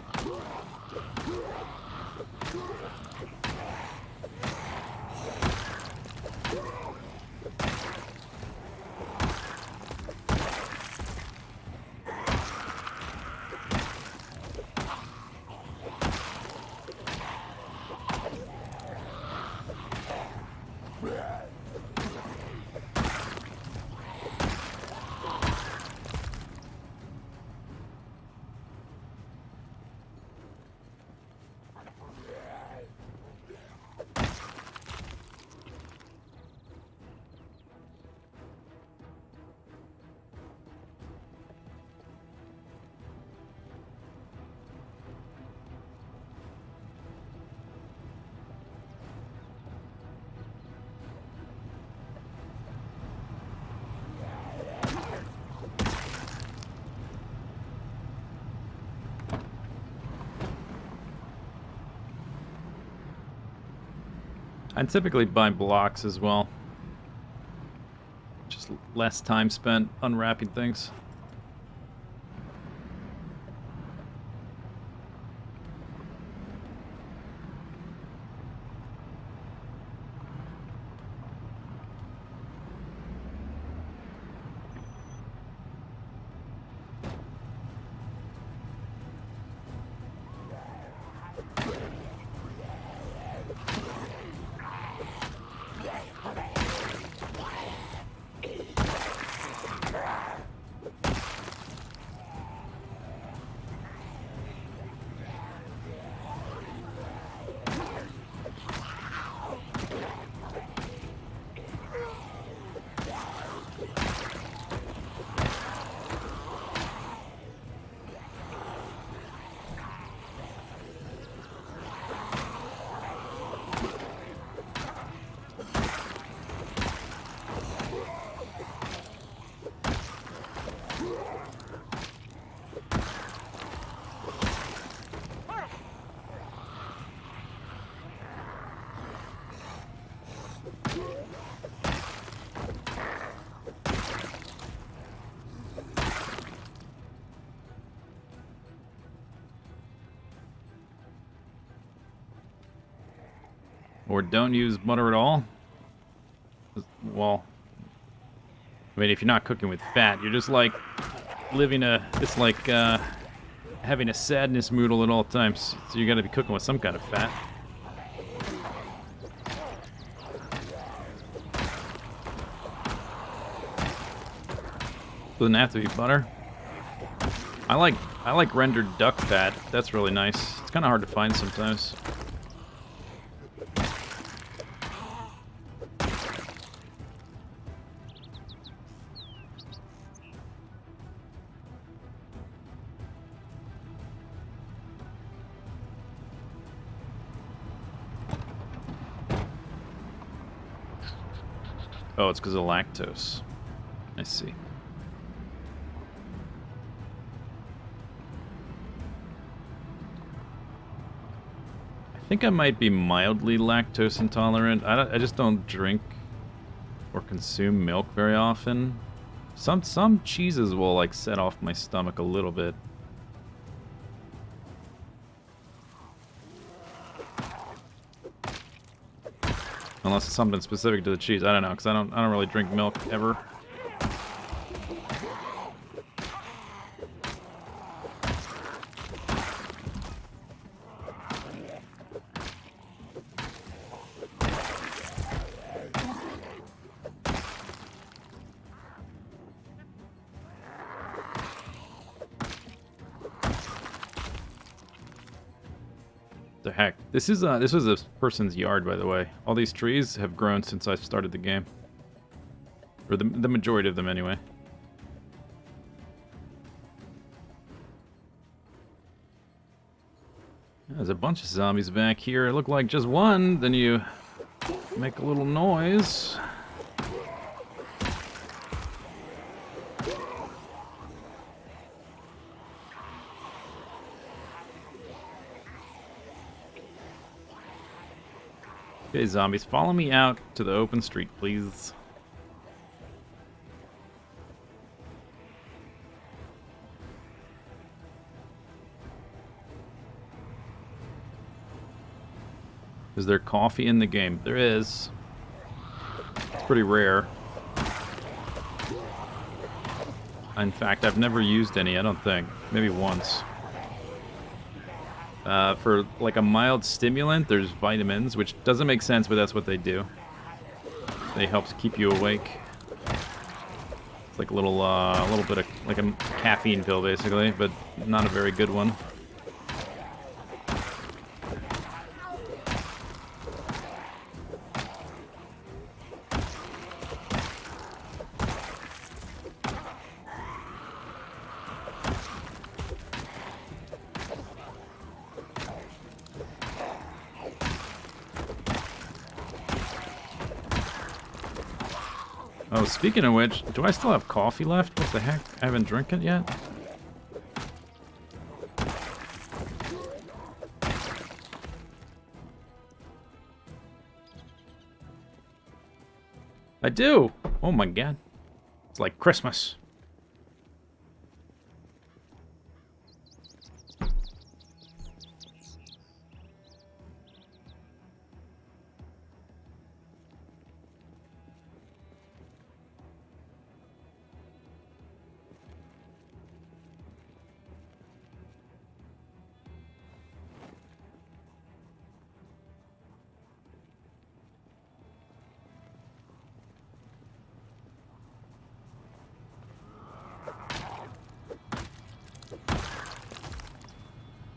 I typically buy blocks as well. Just less time spent unwrapping things. Or don't use butter at all. Well, I mean, if you're not cooking with fat, you're just like it's like having a sadness moodle at all times. So you gotta be cooking with some kind of fat. Doesn't have to be butter. I like rendered duck fat. That's really nice. It's kind of hard to find sometimes. Oh, it's because of lactose. I see. I think I might be mildly lactose intolerant. I just don't drink or consume milk very often. Some cheeses will like set off my stomach a little bit. Unless it's something specific to the cheese. I don't know, because I don't really drink milk ever. the heck? This was a person's yard, by the way. All these trees have grown since I started the game. Or the majority of them, anyway. There's a bunch of zombies back here. It looked like just one. Then you make a little noise. Okay, zombies, follow me out to the open street, please. Is there coffee in the game? There is. It's pretty rare. In fact, I've never used any, I don't think. Maybe once. For like a mild stimulant, there's vitamins, which doesn't make sense, but that's what they do. They help keep you awake. It's like a little bit of like a caffeine pill, basically, but not a very good one. Oh, speaking of which, do I still have coffee left? What the heck? I haven't drank it yet? I do! Oh my god. It's like Christmas.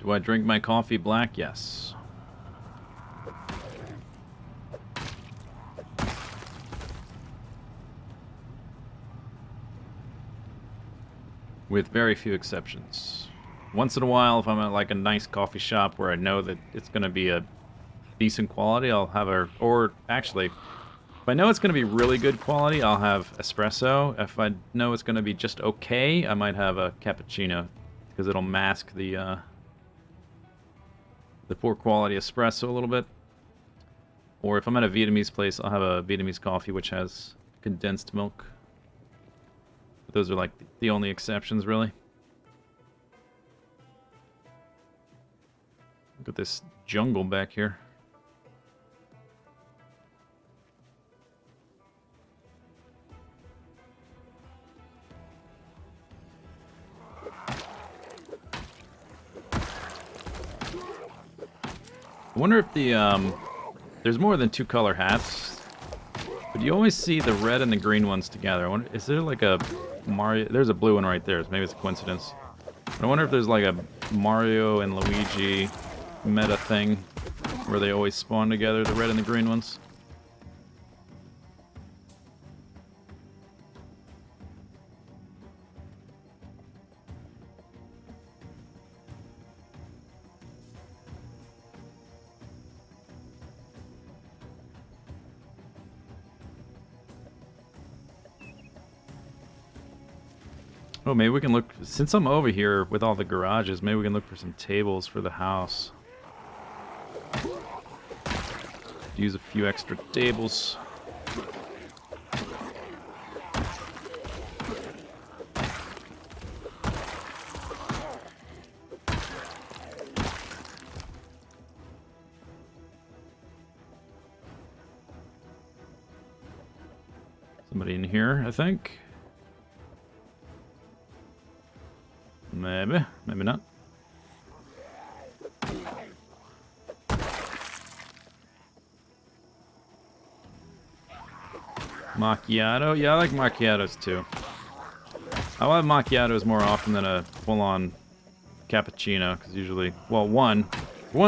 Do I drink my coffee black? Yes. With very few exceptions. Once in a while, if I'm at like a nice coffee shop where I know that it's going to be a decent quality, I'll have a... Or actually, if I know it's going to be really good quality, I'll have espresso. If I know it's going to be just okay, I might have a cappuccino, because it'll mask the poor quality espresso a little bit. Or if I'm at a Vietnamese place, I'll have a Vietnamese coffee which has condensed milk. But those are like the only exceptions, really. Look at this jungle back here. I wonder if the, there's more than two color hats, but you always see the red and the green ones together. I wonder, is there like a Mario, there's a blue one right there, so maybe it's a coincidence. But I wonder if there's like a Mario and Luigi meta thing where they always spawn together, the red and the green ones. Oh, maybe we can look, since I'm over here with all the garages, maybe we can look for some tables for the house. Use a few extra tables. Somebody in here, I think. Maybe, maybe not. Macchiato? Yeah, I like macchiatos too. I'll have macchiatos more often than a full-on cappuccino, because usually, well, one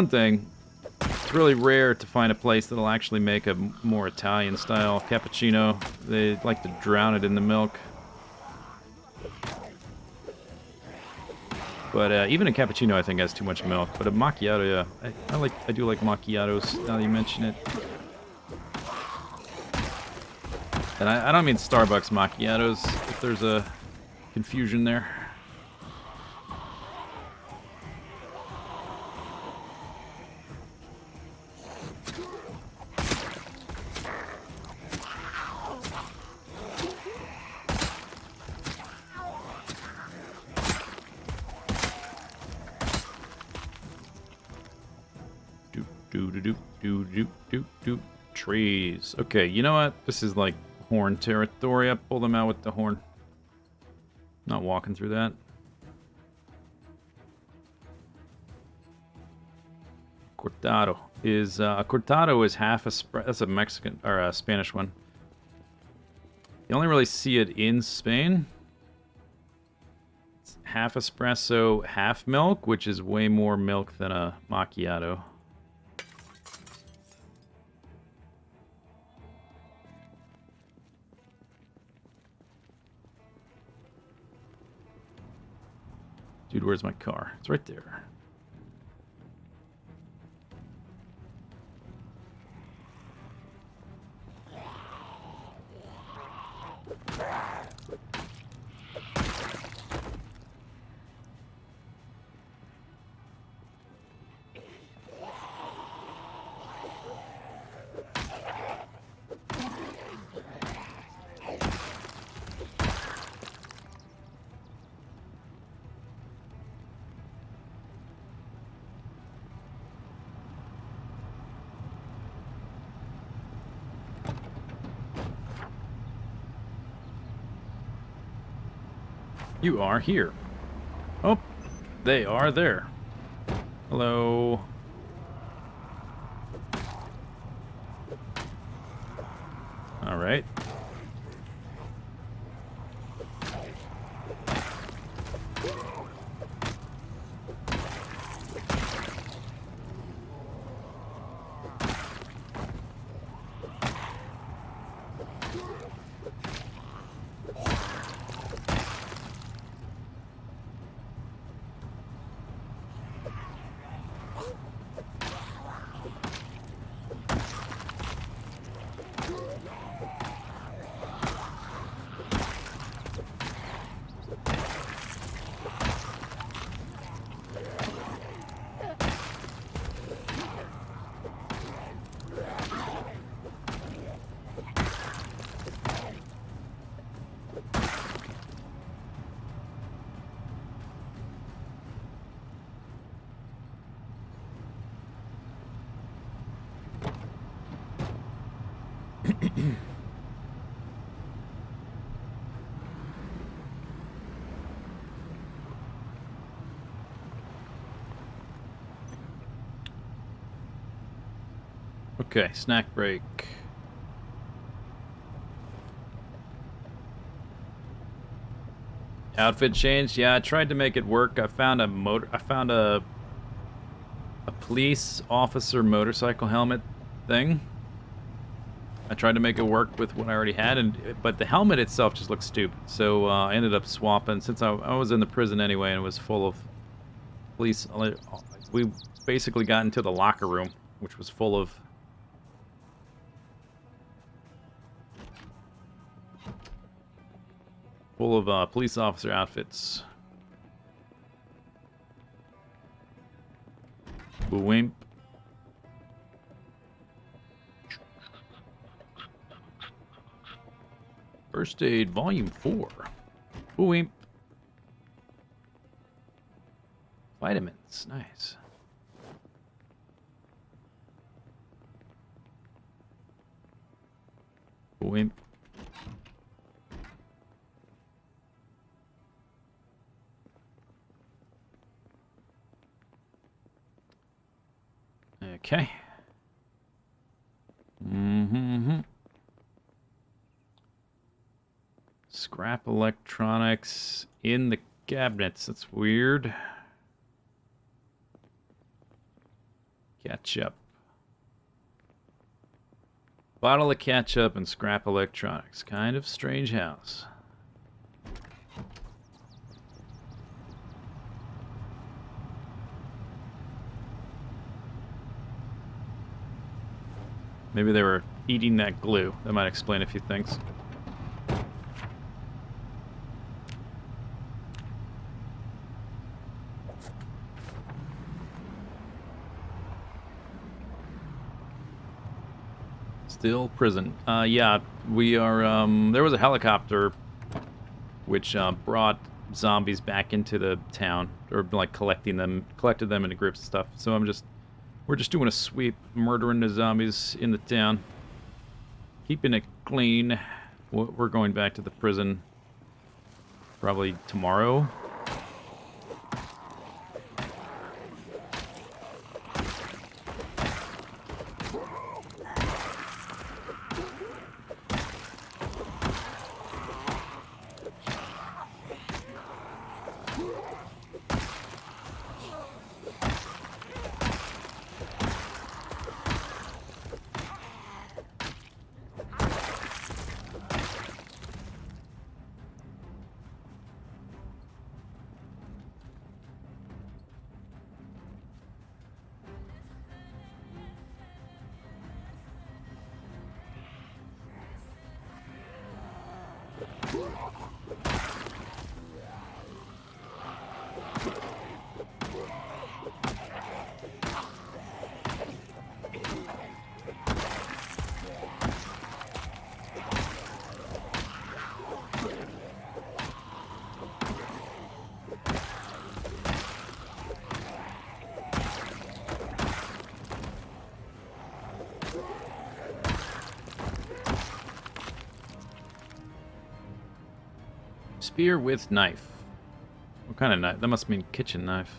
thing, It's really rare to find a place that'll actually make a more Italian-style cappuccino. They like to drown it in the milk. But even a cappuccino, I think, has too much milk. But a macchiato, yeah, I do like macchiatos. Now that you mention it, and I don't mean Starbucks macchiatos. If there's a confusion there. Trees. Okay, you know what? This is like horn territory. I pull them out with the horn. Not walking through that. Cortado is half a that's a Mexican or a Spanish one. You only really see it in Spain. It's half espresso, half milk, which is way more milk than a macchiato. Dude, where's my car? It's right there. You are here. Oh, they are there. Hello. All right. Okay, snack break. Outfit change? Yeah, I tried to make it work. I found a police officer motorcycle helmet thing. I tried to make it work with what I already had, but the helmet itself just looked stupid. So I ended up swapping, since I was in the prison anyway and it was full of police. We basically got into the locker room, which was full of police officer outfits. Boomp. First Aid Volume 4. Boomp. Vitamins. Nice. Boomp. Okay. Scrap electronics in the cabinets. That's weird. Catch up. Bottle of ketchup and scrap electronics. Kind of strange house. Maybe they were eating that glue. That might explain a few things. Still prison. Yeah, we are, there was a helicopter which brought zombies back into the town, or like collected them into groups and stuff. So we're just doing a sweep, murdering the zombies in the town, keeping it clean. We're going back to the prison probably tomorrow. Spear with knife. What kind of knife? That must mean kitchen knife.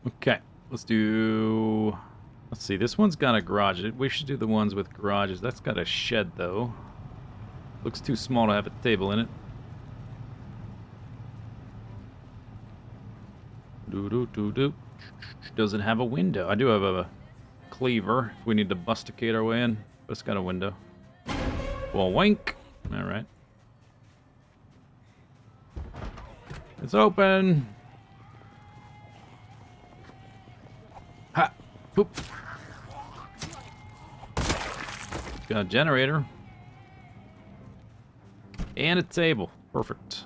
Okay, let's see, this one's got a garage. We should do the ones with garages. That's got a shed, though. Looks too small to have a table in it. Doo-doo-doo-doo. Doesn't have a window. I do have a cleaver if we need to busticate our way in, but it's got a window. Well, wink. All right. It's open. Ha! Poop. It's got a generator. And a table. Perfect.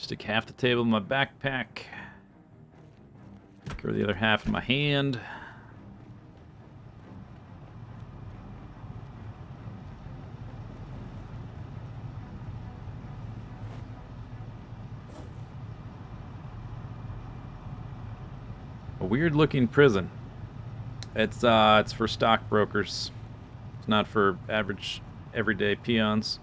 Stick half the table in my backpack. Throw the other half in my hand. A weird-looking prison. It's for stockbrokers. It's not for average, everyday peons.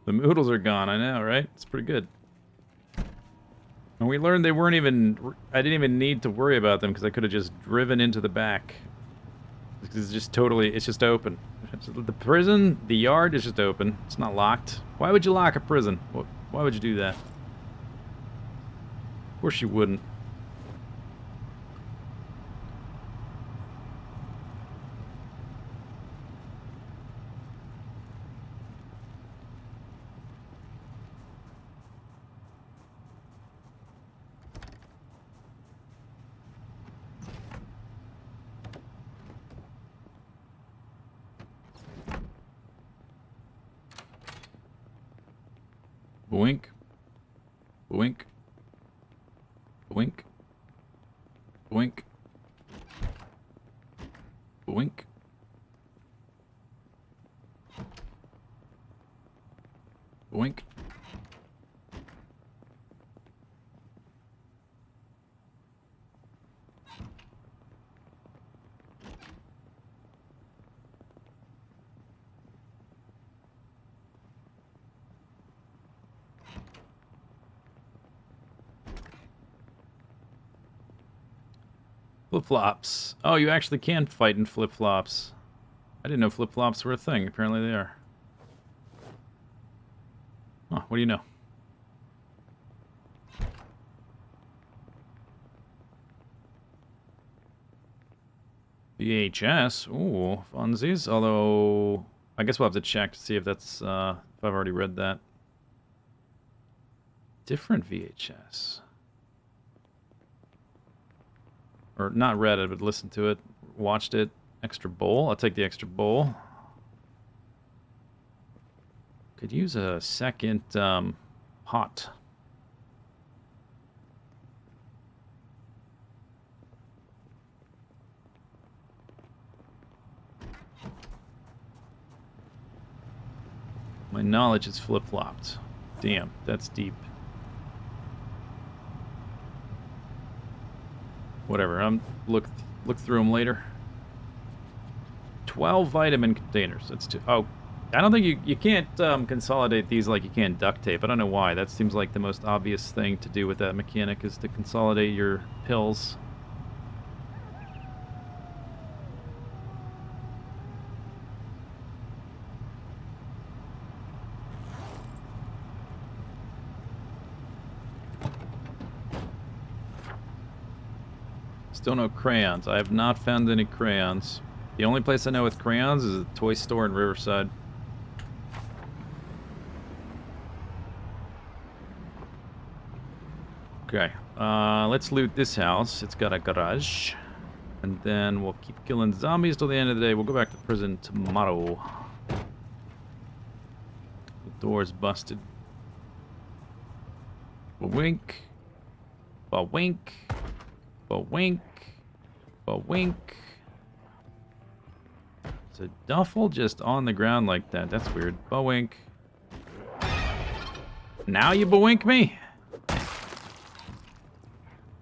The noodles are gone, I know, right? It's pretty good. And we learned they weren't even... I didn't even need to worry about them because I could have just driven into the back. It's just totally... It's just open. The prison, the yard is just open. It's not locked. Why would you lock a prison? Why would you do that? Of course you wouldn't. Boink. Boink. Boink. Boink. Boink. Boink. Flip-flops. Oh, you actually can fight in flip-flops. I didn't know flip-flops were a thing. Apparently they are. Oh, what do you know? VHS. Ooh, funsies. Although, I guess we'll have to check to see if that's, if I've already read that. Different VHS. Or not read it, but listened to it, watched it. Extra bowl. I'll take the extra bowl. Could use a second pot. My knowledge is flip-flopped. Damn, that's deep. Whatever, look through them later. 12 vitamin containers. That's too... Oh, I don't think you can't consolidate these like you can duct tape. I don't know why. That seems like the most obvious thing to do with that mechanic is to consolidate your pills. Still no crayons. I have not found any crayons. The only place I know with crayons is a toy store in Riverside. Okay, let's loot this house. It's got a garage. And then we'll keep killing zombies till the end of the day. We'll go back to prison tomorrow. The door's busted. Wink. Wink. Wink. Wink. It's a duffel just on the ground like that. That's weird. Wink. Now you wink me?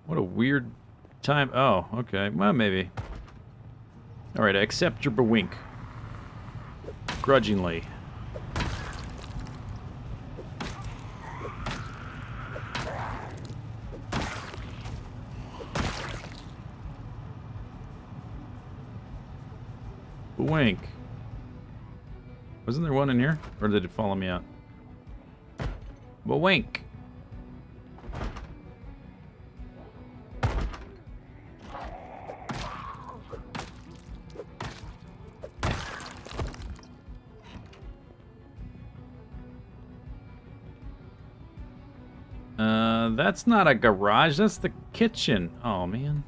What a weird time. Oh, okay. Well, maybe. Alright, I accept your wink. Grudgingly. Wink. Wasn't there one in here? Or did it follow me out? Wink. That's not a garage, that's the kitchen. Oh, man.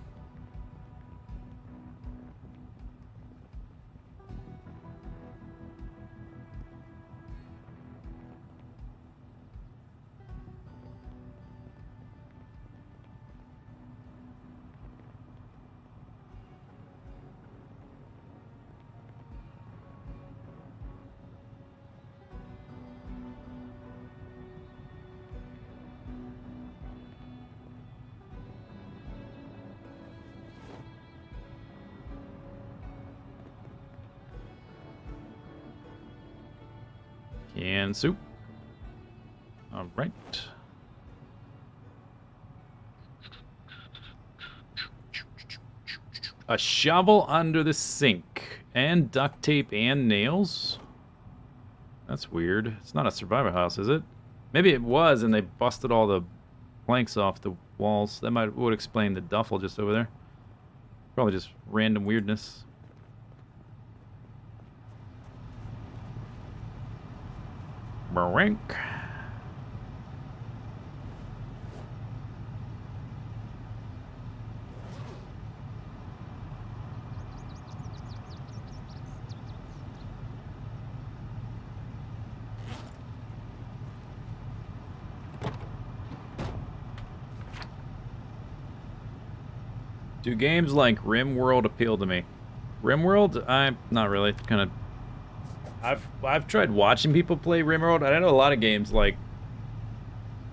And soup. All right. A shovel under the sink. And duct tape and nails? That's weird. It's not a survivor house, is it? Maybe it was and they busted all the planks off the walls. That would explain the duffel just over there. Probably just random weirdness. Brink. Do games like RimWorld appeal to me? RimWorld? I'm not really. Kind of. I've tried watching people play RimWorld. I know a lot of games like.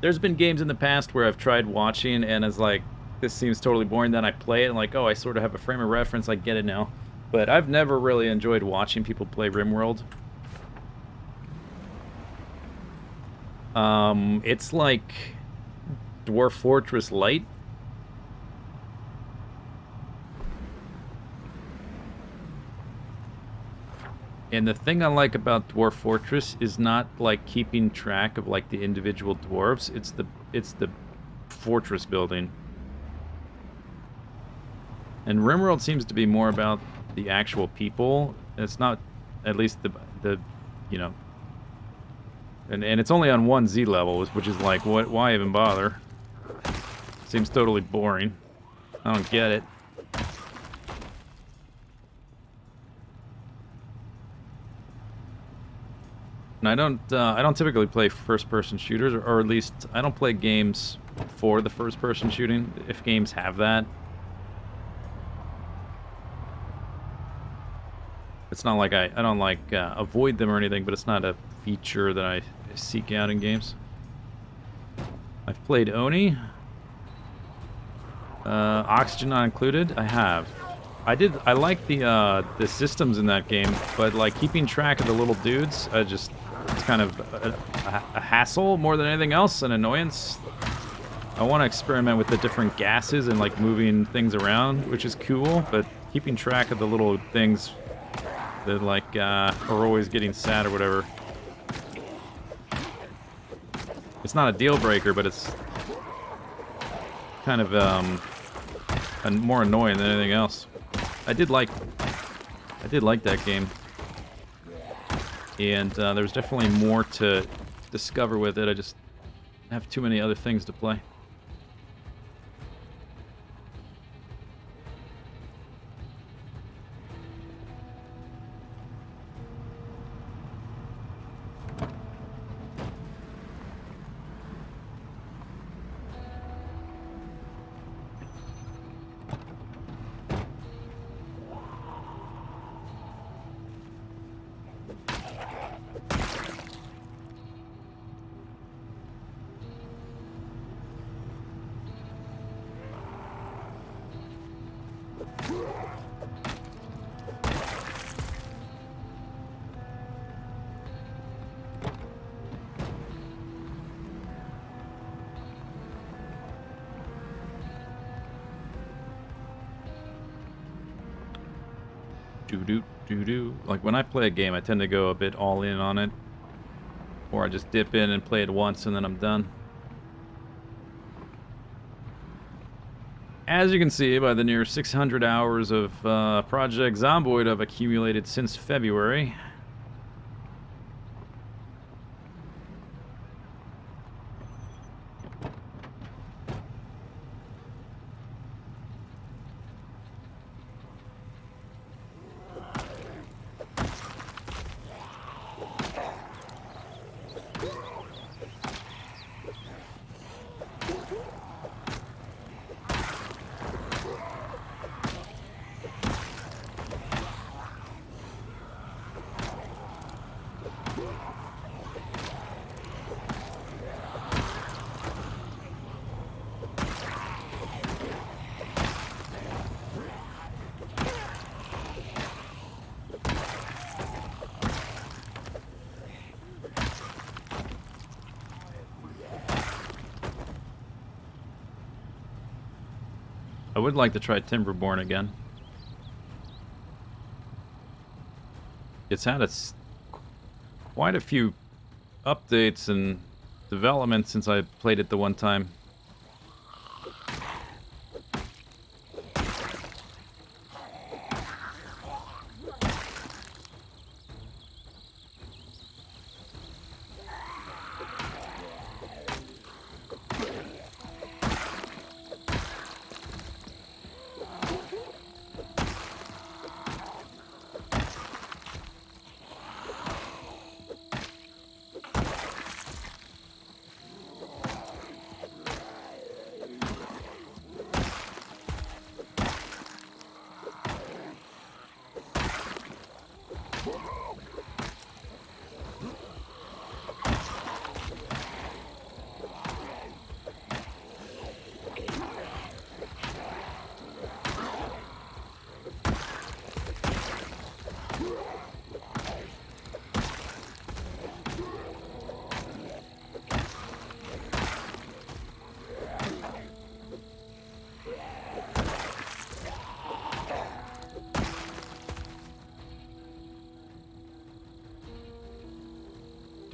There's been games in the past where I've tried watching and it's like, this seems totally boring. Then I play it and like, oh, I sort of have a frame of reference. I get it now. But I've never really enjoyed watching people play RimWorld. It's like Dwarf Fortress Light. And the thing I like about Dwarf Fortress is not like keeping track of like the individual dwarves. It's the fortress building. And RimWorld seems to be more about the actual people. It's not, at least the you know. And it's only on 1 Z level, which is like, what? Why even bother? Seems totally boring. I don't get it. And I don't typically play first-person shooters, or at least I don't play games for the first-person shooting, if games have that. It's not like I don't like avoid them or anything, but it's not a feature that I seek out in games. I've played Oni. Oxygen not included. I have. I like the systems in that game, but like keeping track of the little dudes, it's kind of a hassle more than anything else, an annoyance. I want to experiment with the different gases and like moving things around, which is cool, but keeping track of the little things that like are always getting sad or whatever. It's not a deal breaker, but it's kind of more annoying than anything else. I did like that game. And there's definitely more to discover with it. I just have too many other things to play. Like when I play a game, I tend to go a bit all in on it. Or I just dip in and play it once and then I'm done. As you can see by the near 600 hours of Project Zomboid I've accumulated since February. I would like to try Timberborn again. It's had quite a few updates and developments since I played it the one time.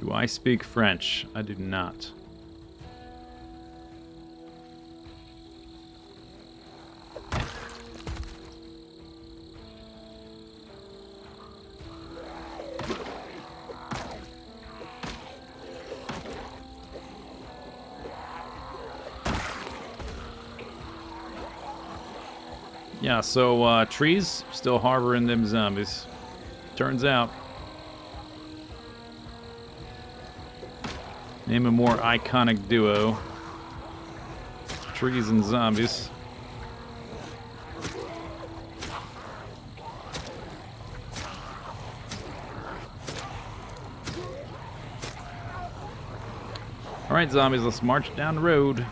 Do I speak French? I do not. Yeah, so trees still harboring them zombies. Turns out. Name a more iconic duo. Trees and zombies. Alright, zombies, let's march down the road.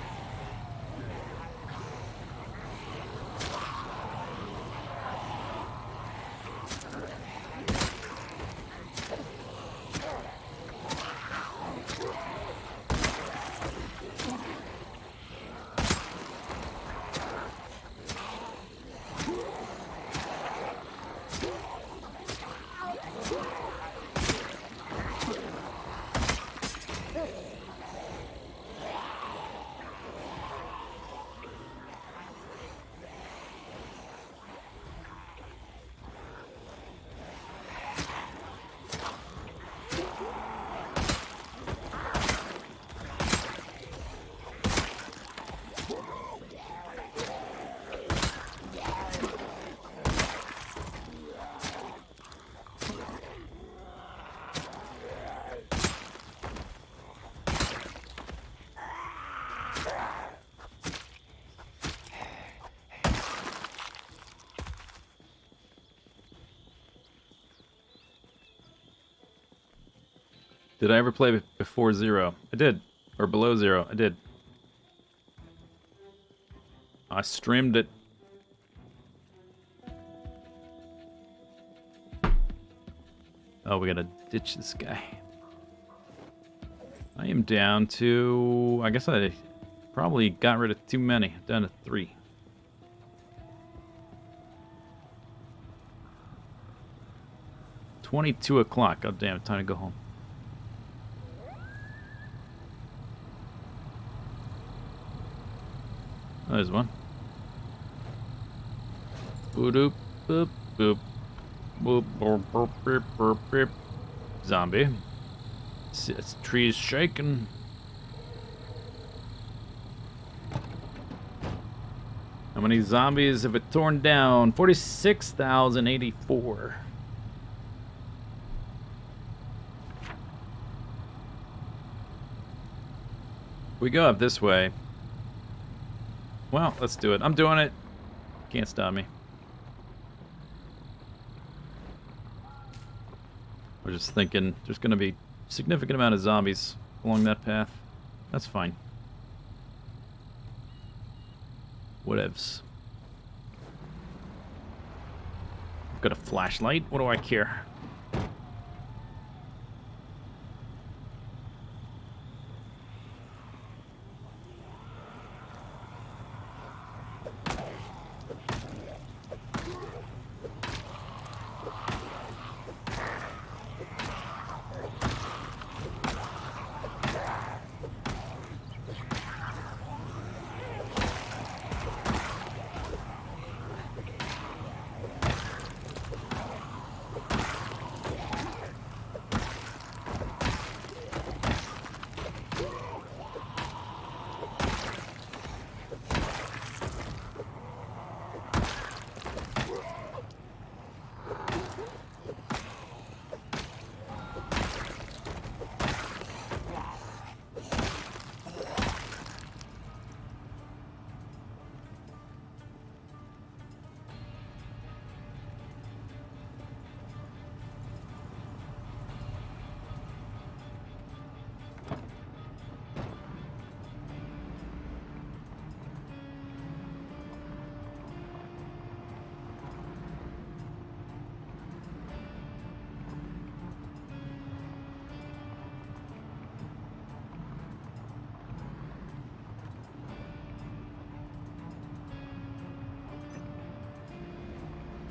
Did I ever play before 0? I did. Or below 0. I did. I streamed it. Oh, we gotta ditch this guy. I am down to... I guess I probably got rid of too many. Down to 3. $22 God damn it, time to go home. Oh, there's one. Boop, boop, boop. Boop, boop, boop, boop, boop, boop. Zombie. It's trees shaking. How many zombies have it torn down? 46,084. We go up this way. Well, let's do it. I'm doing it. Can't stop me. We're just thinking there's going to be a significant amount of zombies along that path. That's fine. Whatevs. I've got a flashlight. What do I care?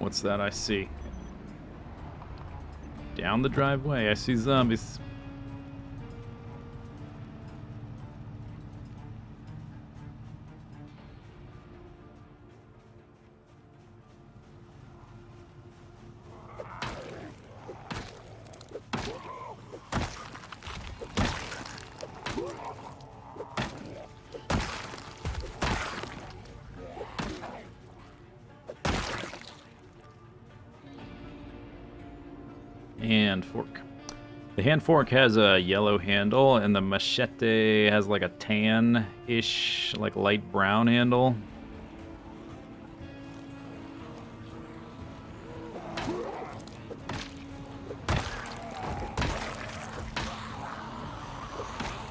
What's that I see? Down the driveway, I see zombies. Hand fork. The hand fork has a yellow handle, and the machete has like a tan-ish, like light brown handle.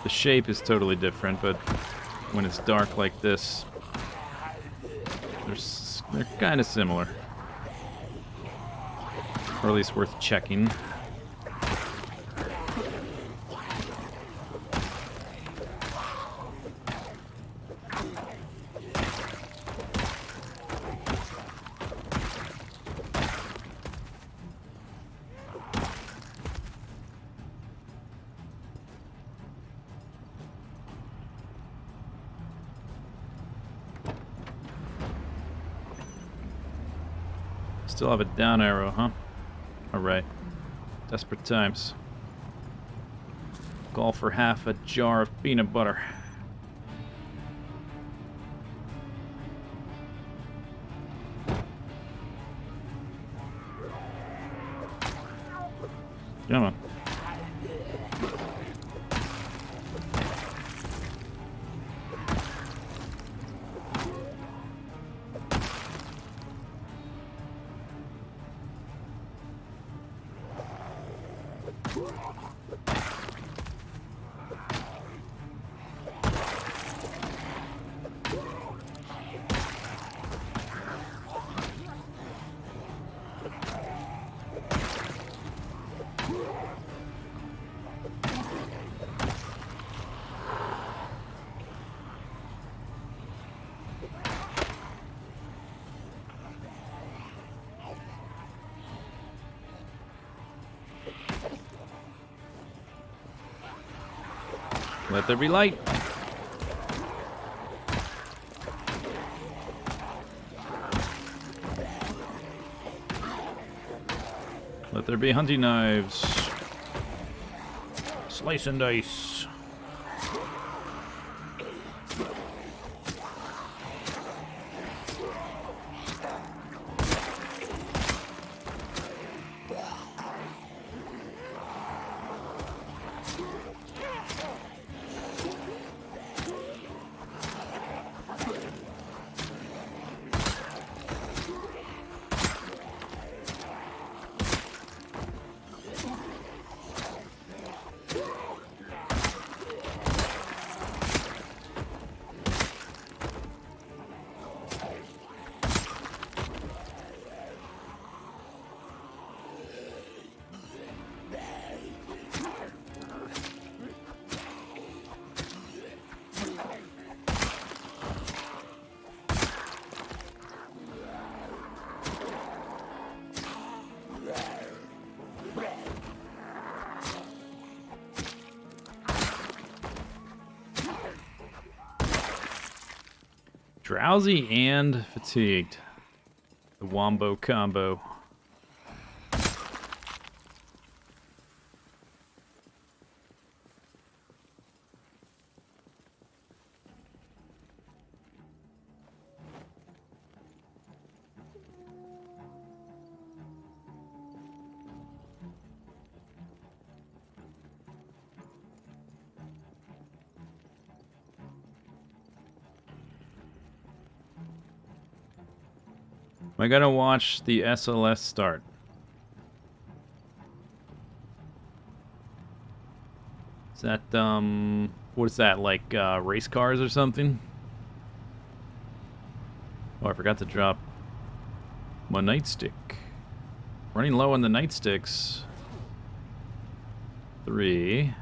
The shape is totally different, but when it's dark like this, they're kind of similar. Or at least worth checking. Still have a down arrow, huh? Alright. Desperate times. Call for half a jar of peanut butter. Come on. Let there be light. Let there be hunting knives. Slice and dice. Drowsy and fatigued. The wombo combo. Am I gonna watch the SLS start? Is that, what is that, like, race cars or something? Oh, I forgot to drop my nightstick. Running low on the nightsticks. 3.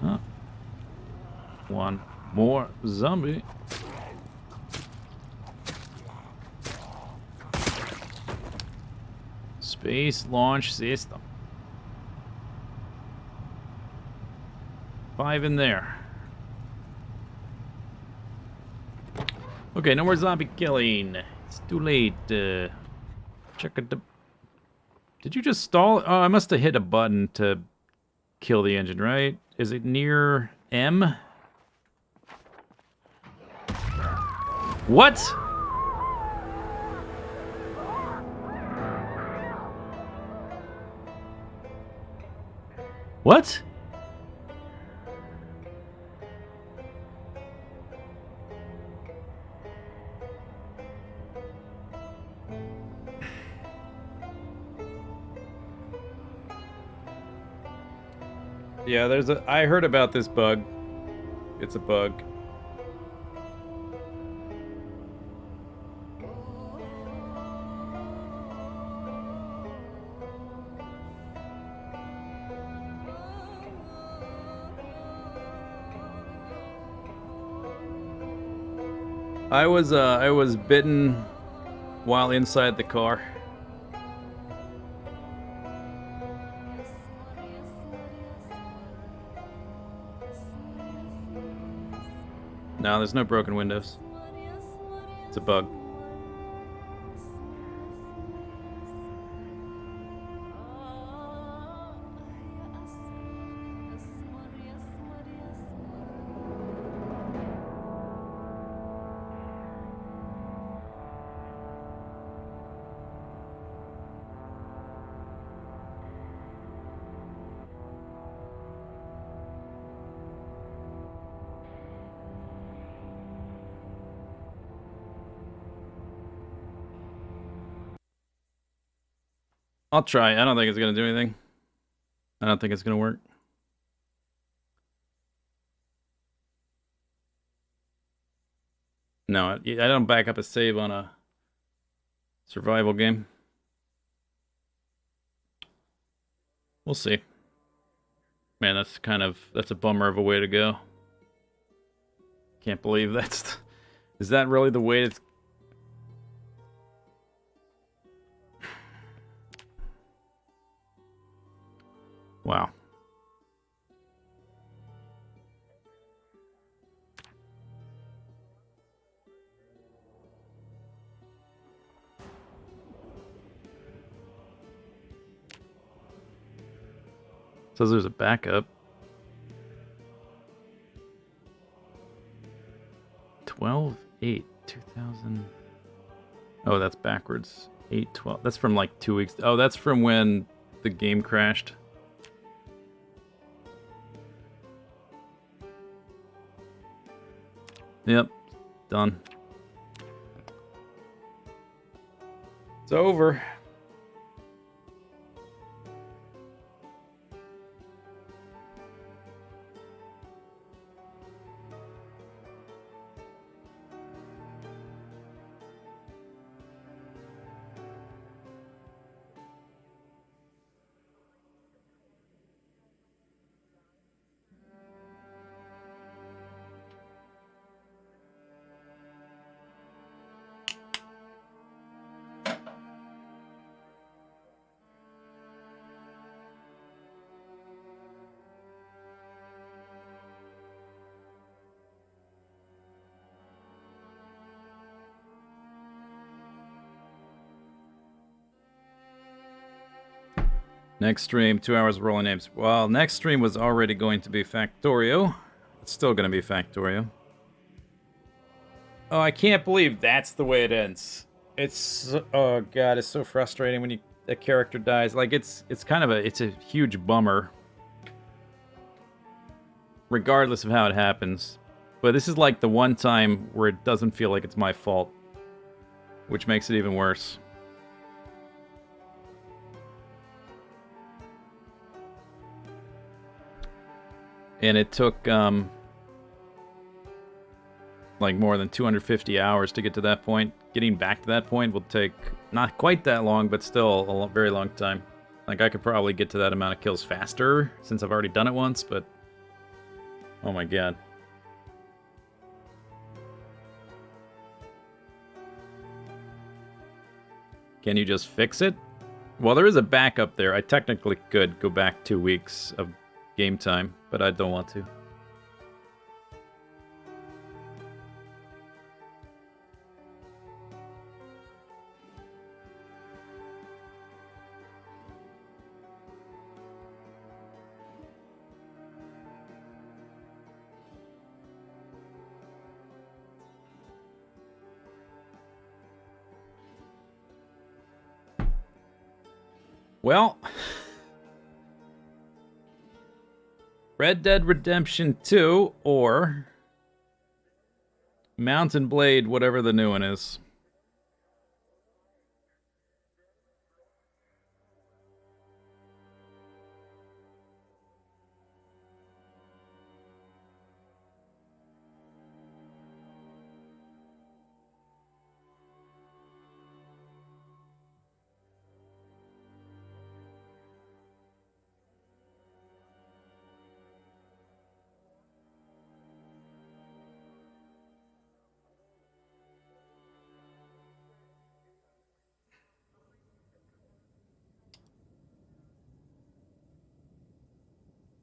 Huh. 1. More zombie. Space launch system. 5 in there. Okay, no more zombie killing. It's too late. Check it. Did you just stall? Oh, I must have hit a button to kill the engine, right? Is it near M? What? What? Yeah, there's a. I heard about this bug. It's a bug. I was bitten while inside the car. No, there's no broken windows. It's a bug. I'll try. I don't think it's going to do anything. I don't think it's going to work. No, I don't back up a save on a survival game. We'll see. Man, that's a bummer of a way to go. Can't believe that's... Is that really the way it's... Wow. Says there's a backup. 12/8/2000. Oh, that's backwards. 8/12. That's from like 2 weeks. Oh, that's from when the game crashed. Yep, done. It's over. Next stream, 2 hours of rolling names. Well, next stream was already going to be Factorio. It's still going to be Factorio. Oh, I can't believe that's the way it ends. It's... Oh, God, it's so frustrating when a character dies. Like, it's kind of a... It's a huge bummer. Regardless of how it happens. But this is like the one time where it doesn't feel like it's my fault. Which makes it even worse. And it took, like, more than 250 hours to get to that point. Getting back to that point will take not quite that long, but still a very long time. Like, I could probably get to that amount of kills faster, since I've already done it once, but... Oh my god. Can you just fix it? Well, there is a backup there. I technically could go back 2 weeks of game time, but I don't want to. Well, Red Dead Redemption 2 or Mountain Blade, whatever the new one is.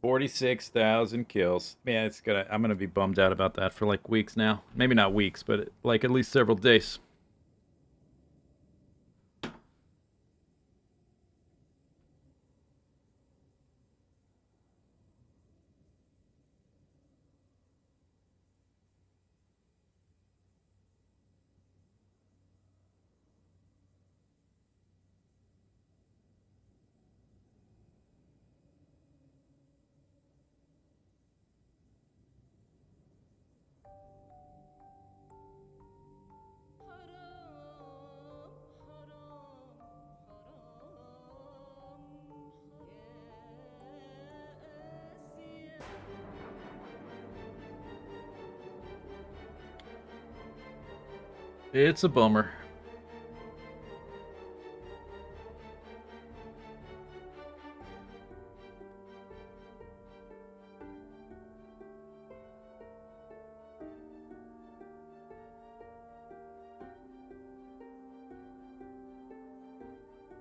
$46,000 kills. Man, it's gonna. I'm gonna be bummed out about that for like weeks now. Maybe not weeks, but like at least several days. It's a bummer.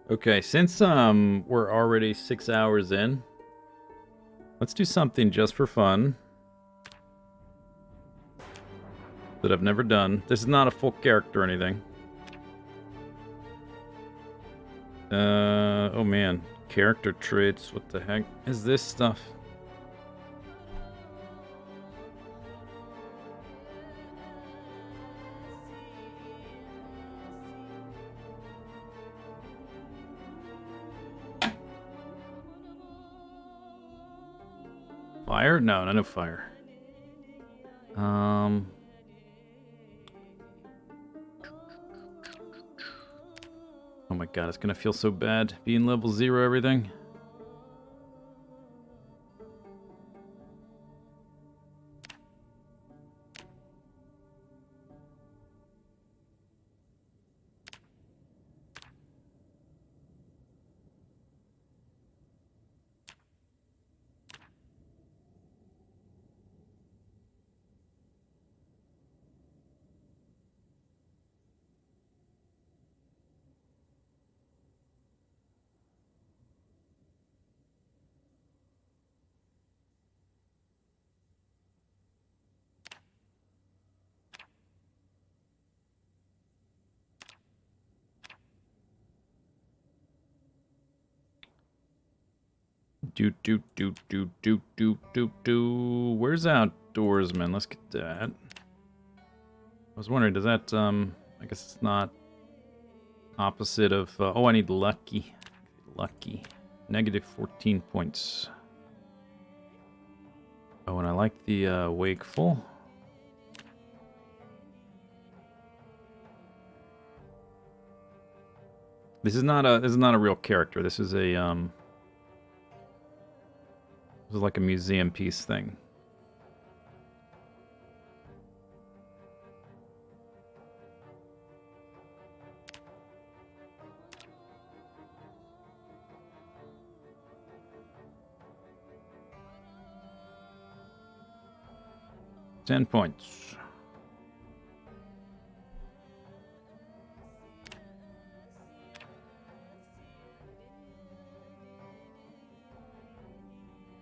Okay, since we're already 6 hours in, let's do something just for fun that I've never done. This is not a full character or anything. Oh man, character traits. What the heck is this stuff? Fire? No, no fire. Oh my god, it's gonna feel so bad being level 0 everything. Do. Where's outdoorsman? Let's get that. I was wondering, does that, I guess it's not opposite of, oh, I need lucky. Lucky. Negative 14 points. Oh, and I like the, wakeful. This is not a real character. This is a, this is like a museum piece thing. $10 points.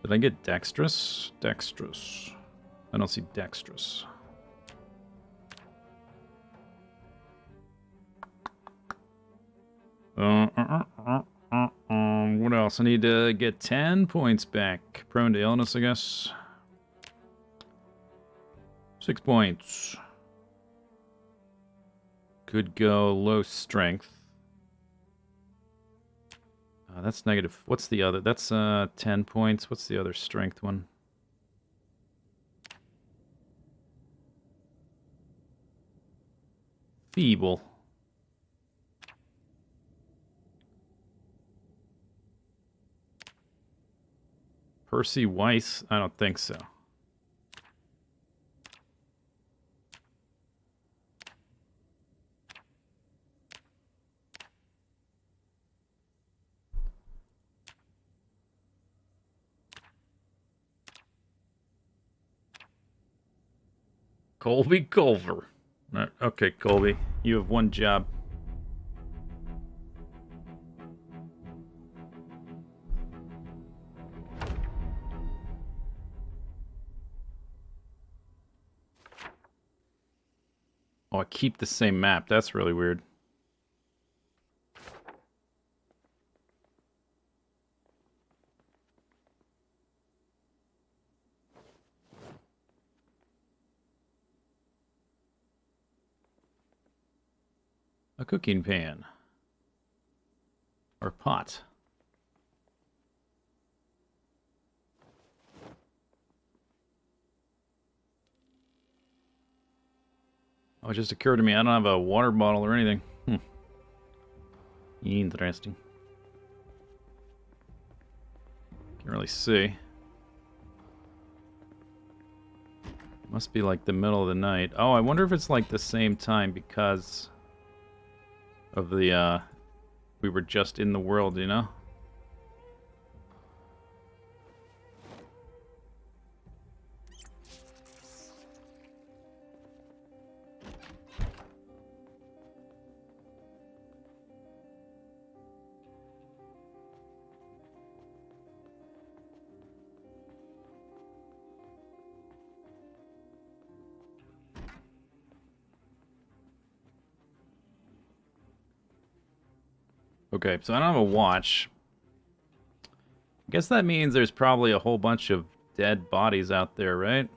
Did I get dexterous? Dexterous. I don't see dexterous. What else? I need to get 10 points back. Prone to illness, I guess. 6 points. Could go low strength. That's negative. What's the other? That's 10 points. What's the other strength one? Feeble. Percy Weiss? I don't think so. Colby Culver. Okay, Colby. You have one job. Oh, I keep the same map. That's really weird. A cooking pan. Or pot. Oh, it just occurred to me I don't have a water bottle or anything. Interesting. Can't really see. Must be like the middle of the night. Oh, I wonder if it's like the same time because of the, we were just in the world, you know? Okay, so I don't have a watch. I guess that means there's probably a whole bunch of dead bodies out there, right?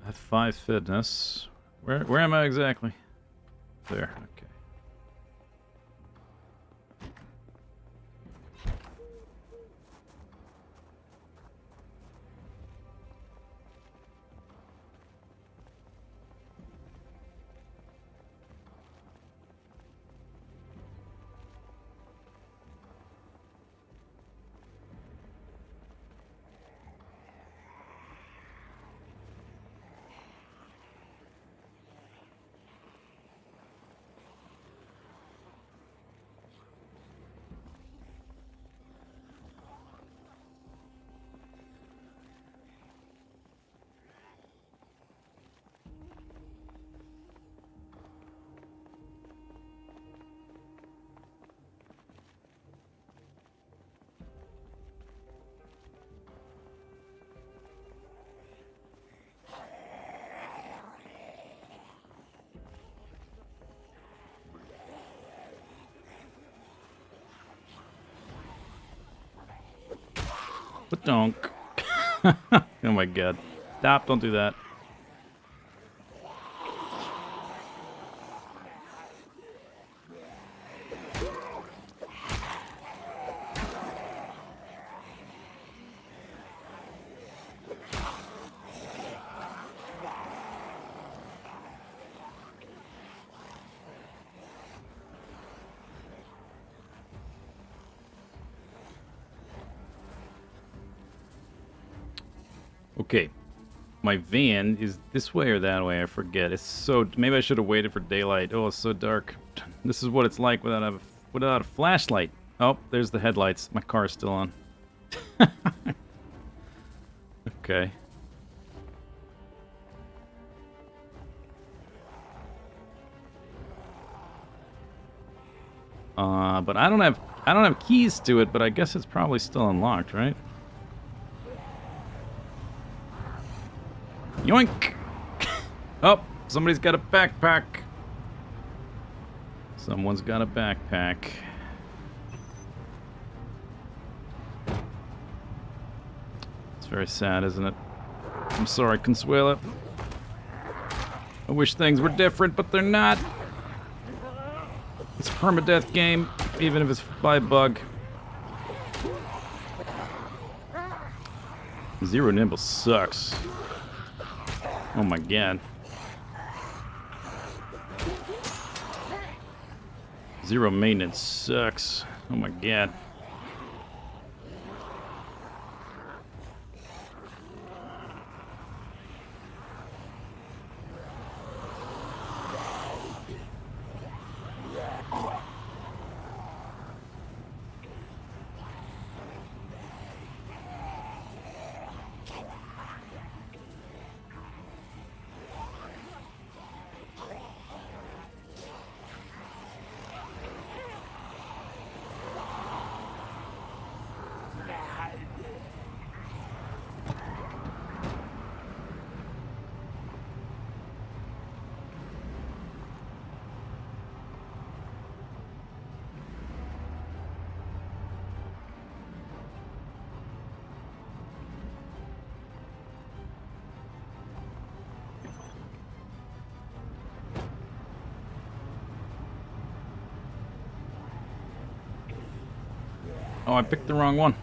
I have 5 fitness. Where am I exactly? There, okay. But don't. Oh my god. Stop, don't do that. Okay. My van is this way or that way, I forget. It's so... Maybe I should have waited for daylight. Oh, it's so dark. This is what it's like without a flashlight. Oh, there's the headlights. My car's still on. Okay. But I don't have keys to it, but I guess it's probably still unlocked, right? Yoink! Oh, somebody's got a backpack. Someone's got a backpack. It's very sad, isn't it? I'm sorry, Consuela. I wish things were different, but they're not. It's a permadeath game, even if it's by bug. Zero Nimble sucks. Oh my god. Zero Maintenance sucks. Oh my god. Oh, I picked the wrong one.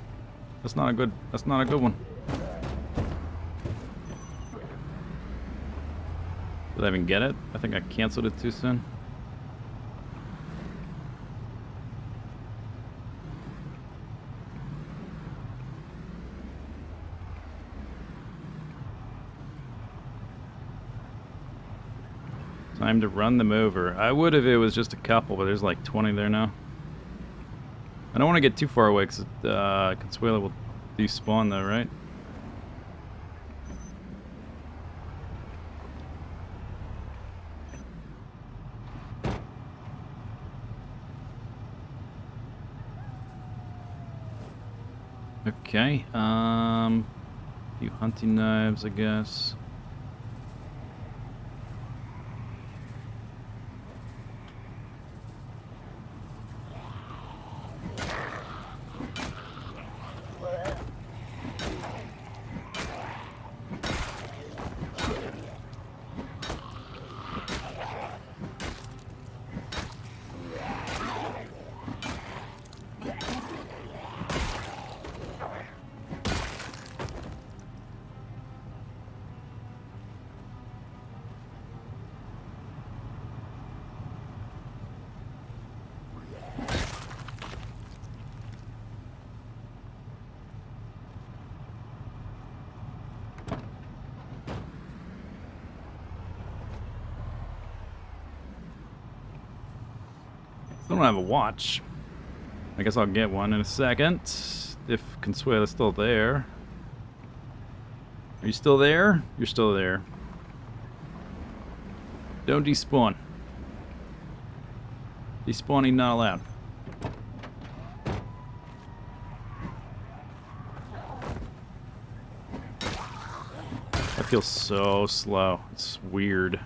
That's not a good one. Did I even get it? I think I canceled it too soon. Time to run them over. I would if it was just a couple, but there's like 20 there now. I don't want to get too far away because Consuela will despawn though, right? Okay, a few hunting knives, I guess. I don't have a watch. I guess I'll get one in a second. If Consuela's still there. Are you still there? You're still there. Don't despawn. Despawning not allowed. I feel so slow. It's weird.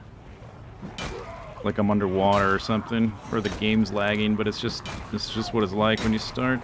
Like I'm underwater or something, or the game's lagging, but it's just what it's like when you start.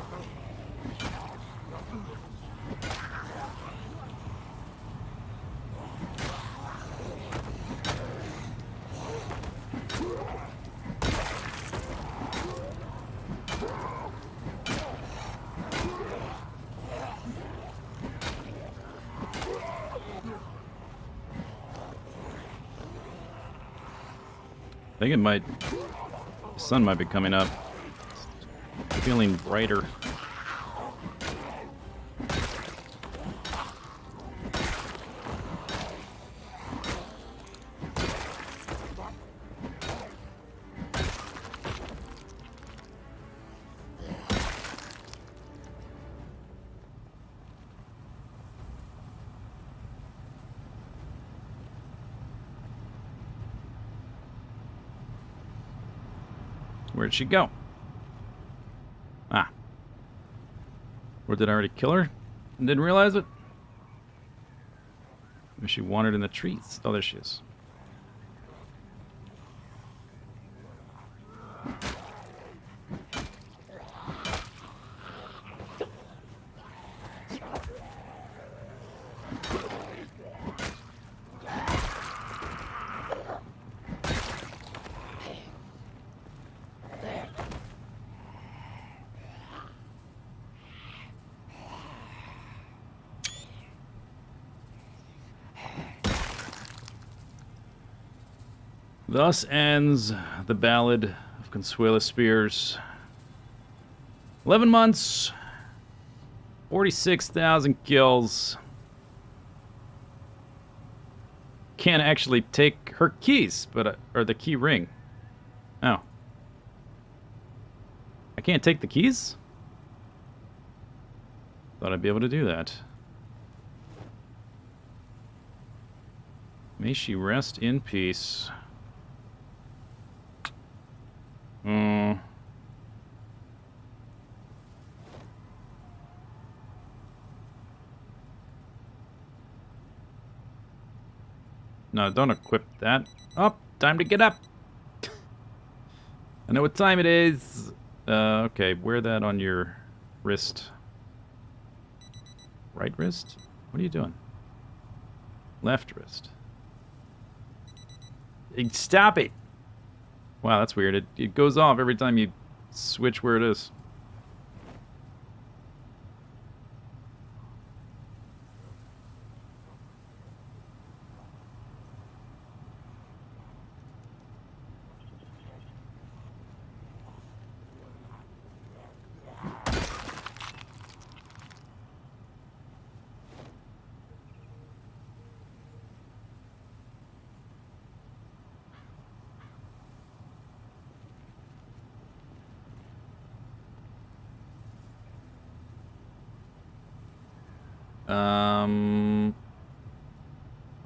I think it might... The sun might be coming up. It's feeling brighter. Where'd she go? Or did I already kill her and didn't realize it? Maybe she wandered in the trees. Oh, there she is. Thus ends the Ballad of Consuela Spears. 11 months, 46,000 kills. Can't actually take her keys, but or the key ring. Oh. I can't take the keys? Thought I'd be able to do that. May she rest in peace. No, don't equip that. Oh, time to get up. I know what time it is. Okay, wear that on your wrist. Right wrist? What are you doing? Left wrist. Stop it! Wow, that's weird. It goes off every time you switch where it is.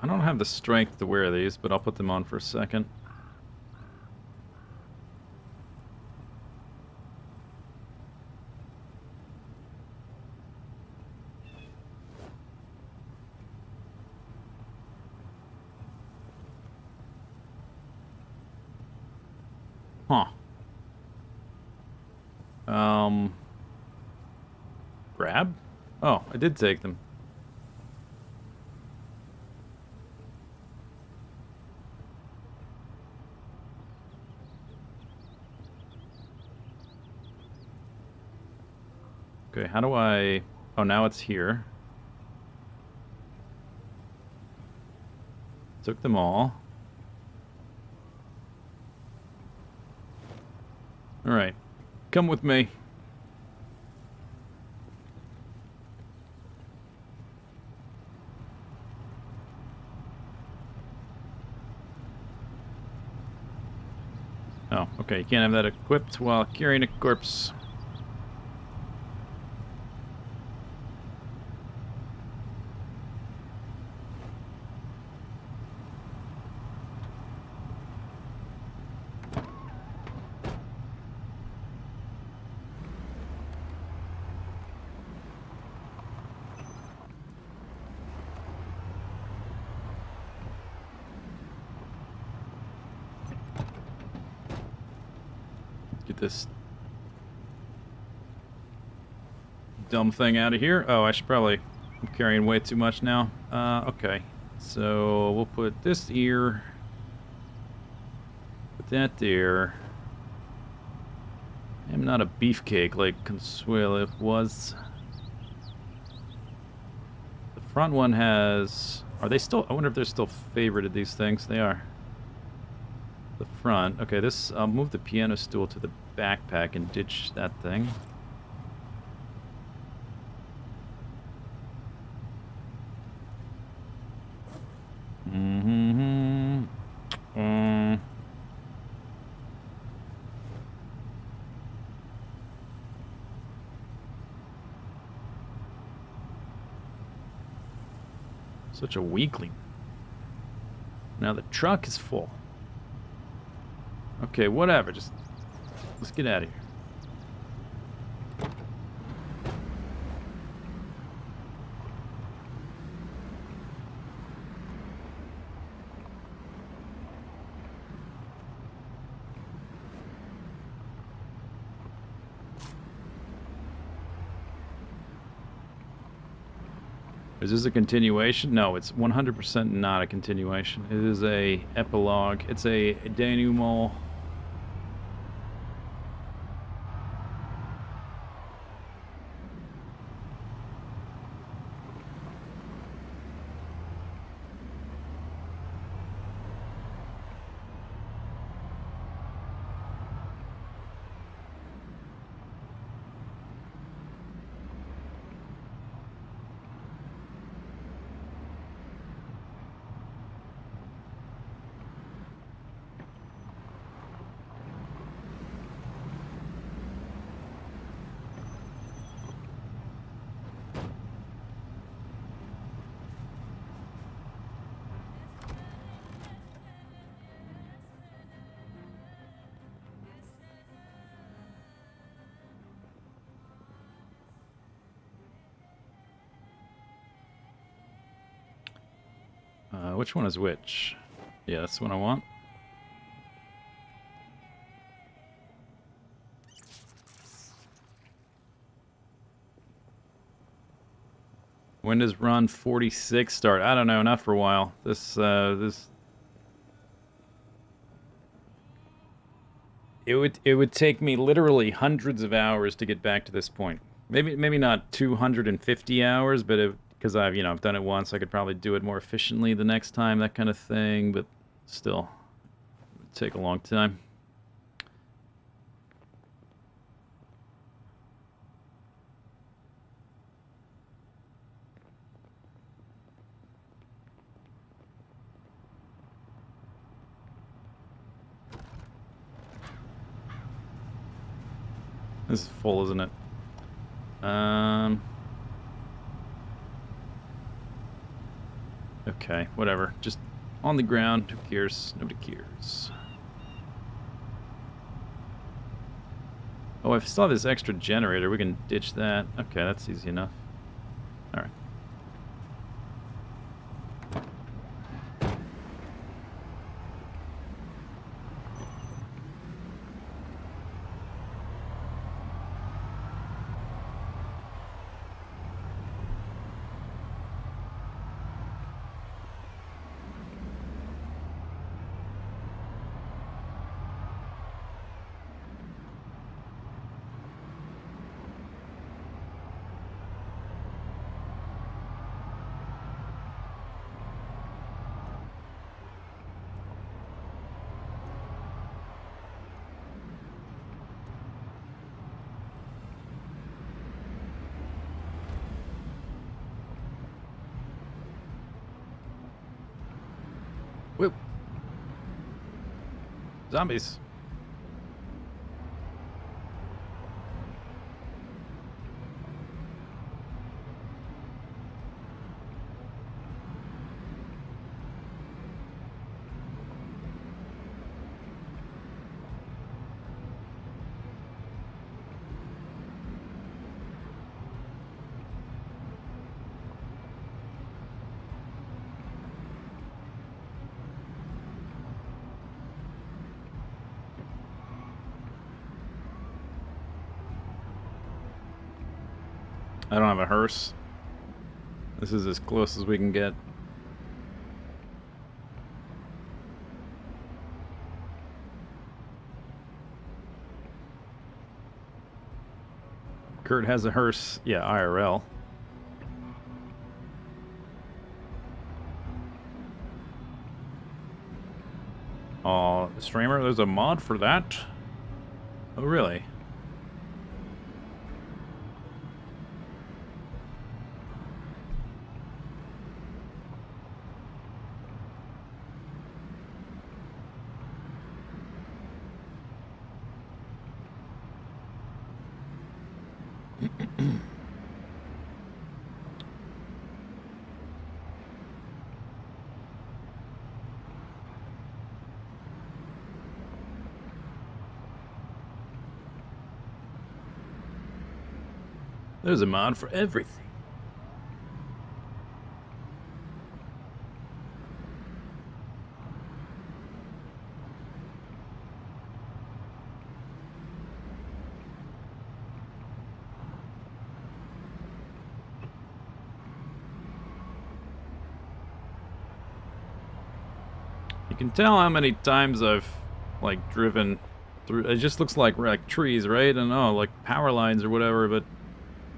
I don't have the strength to wear these, but I'll put them on for a second. Huh. Grab? Oh, I did take them. Okay, how do I... Oh, now it's here. Took them all. Alright. Come with me. Oh, okay. You can't have that equipped while carrying a corpse. Get this dumb thing out of here. Oh, I should probably... I'm carrying way too much now. Okay. So, we'll put this here. Put that there. I'm not a beefcake like Consuela was. The front one has... Are they still... I wonder if they're still favorited, these things. They are. The front. Okay, this... I'll move the piano stool to the backpack and ditch that thing. Such a weakling. Now the truck is full. Okay, whatever. Just let's get out of here. Is this a continuation? No, it's 100% not a continuation. It is a epilogue. It's a denouement. Which one is which? Yeah, that's the one I want. When does run 46 start? I don't know, not for a while. It would take me literally hundreds of hours to get back to this point. Maybe not 250 hours, but because I've done it once, I could probably do it more efficiently the next time, that kind of thing, but still it would take a long time. This is full, isn't it? Okay, whatever. Just on the ground. Who cares? Nobody cares. Oh, I still have this extra generator. We can ditch that. Okay, that's easy enough. Alright. Whoop. Zombies. I don't have a hearse. This is as close as we can get. Kurt has a hearse. Yeah, IRL. Oh, the streamer, there's a mod for that? Oh, really? There's a mod for everything. You can tell how many times I've, like, driven through. It just looks like trees, right? And, oh, like power lines or whatever, but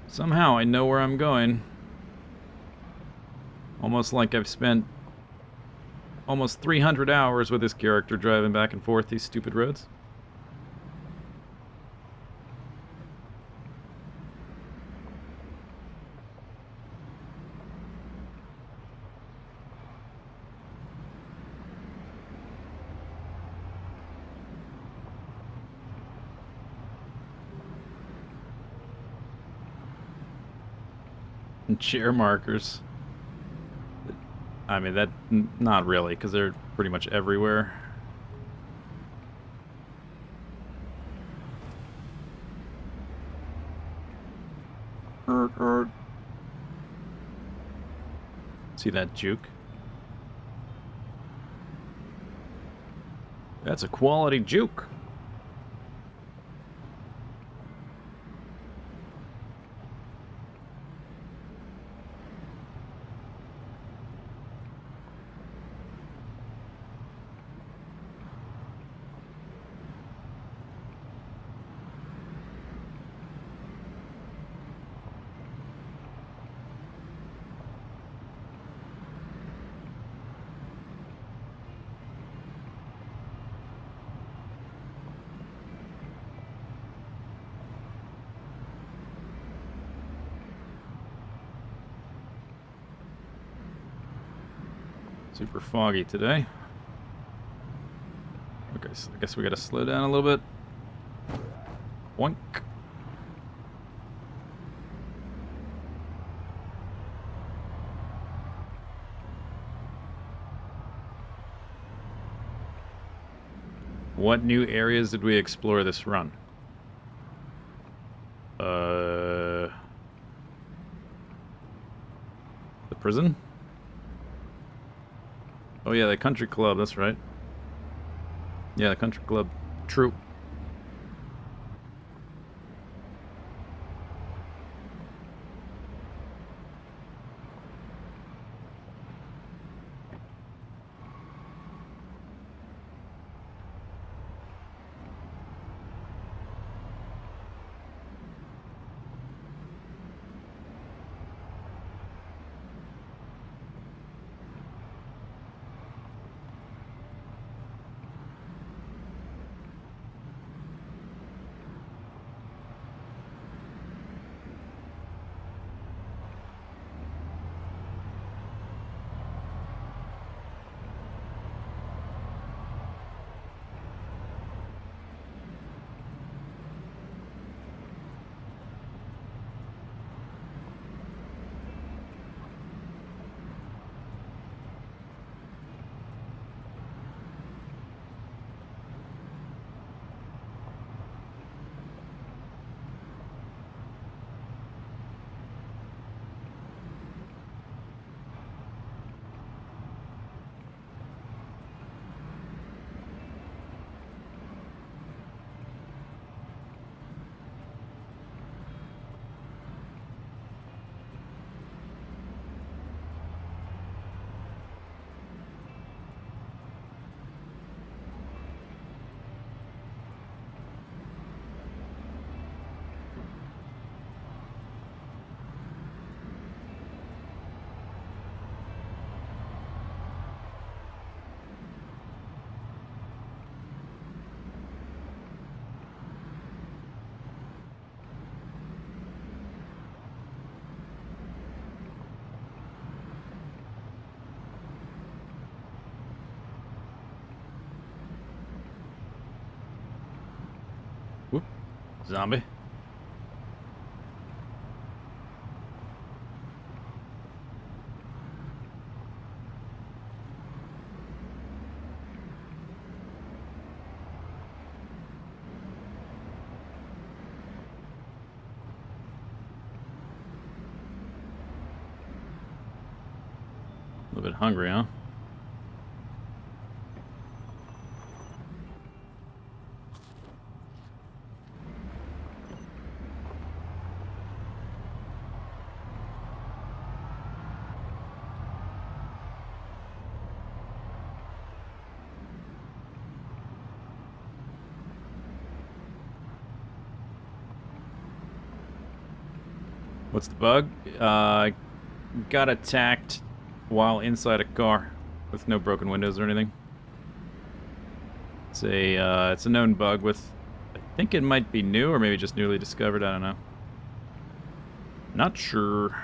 somehow I know where I'm going. Almost like I've spent almost 300 hours with this character driving back and forth these stupid roads. And chair markers. I mean, not really, because they're pretty much everywhere. See that juke? That's a quality juke. Super foggy today. Okay, so I guess we gotta slow down a little bit. Boink. What new areas did we explore this run? The prison? Oh yeah, the country club, that's right. Yeah, the country club. True. Whoop. Zombie. A little bit hungry, huh? What's the bug? Got attacked while inside a car with no broken windows or anything. It's a known bug with, I think it might be new or maybe just newly discovered. I don't know. Not sure.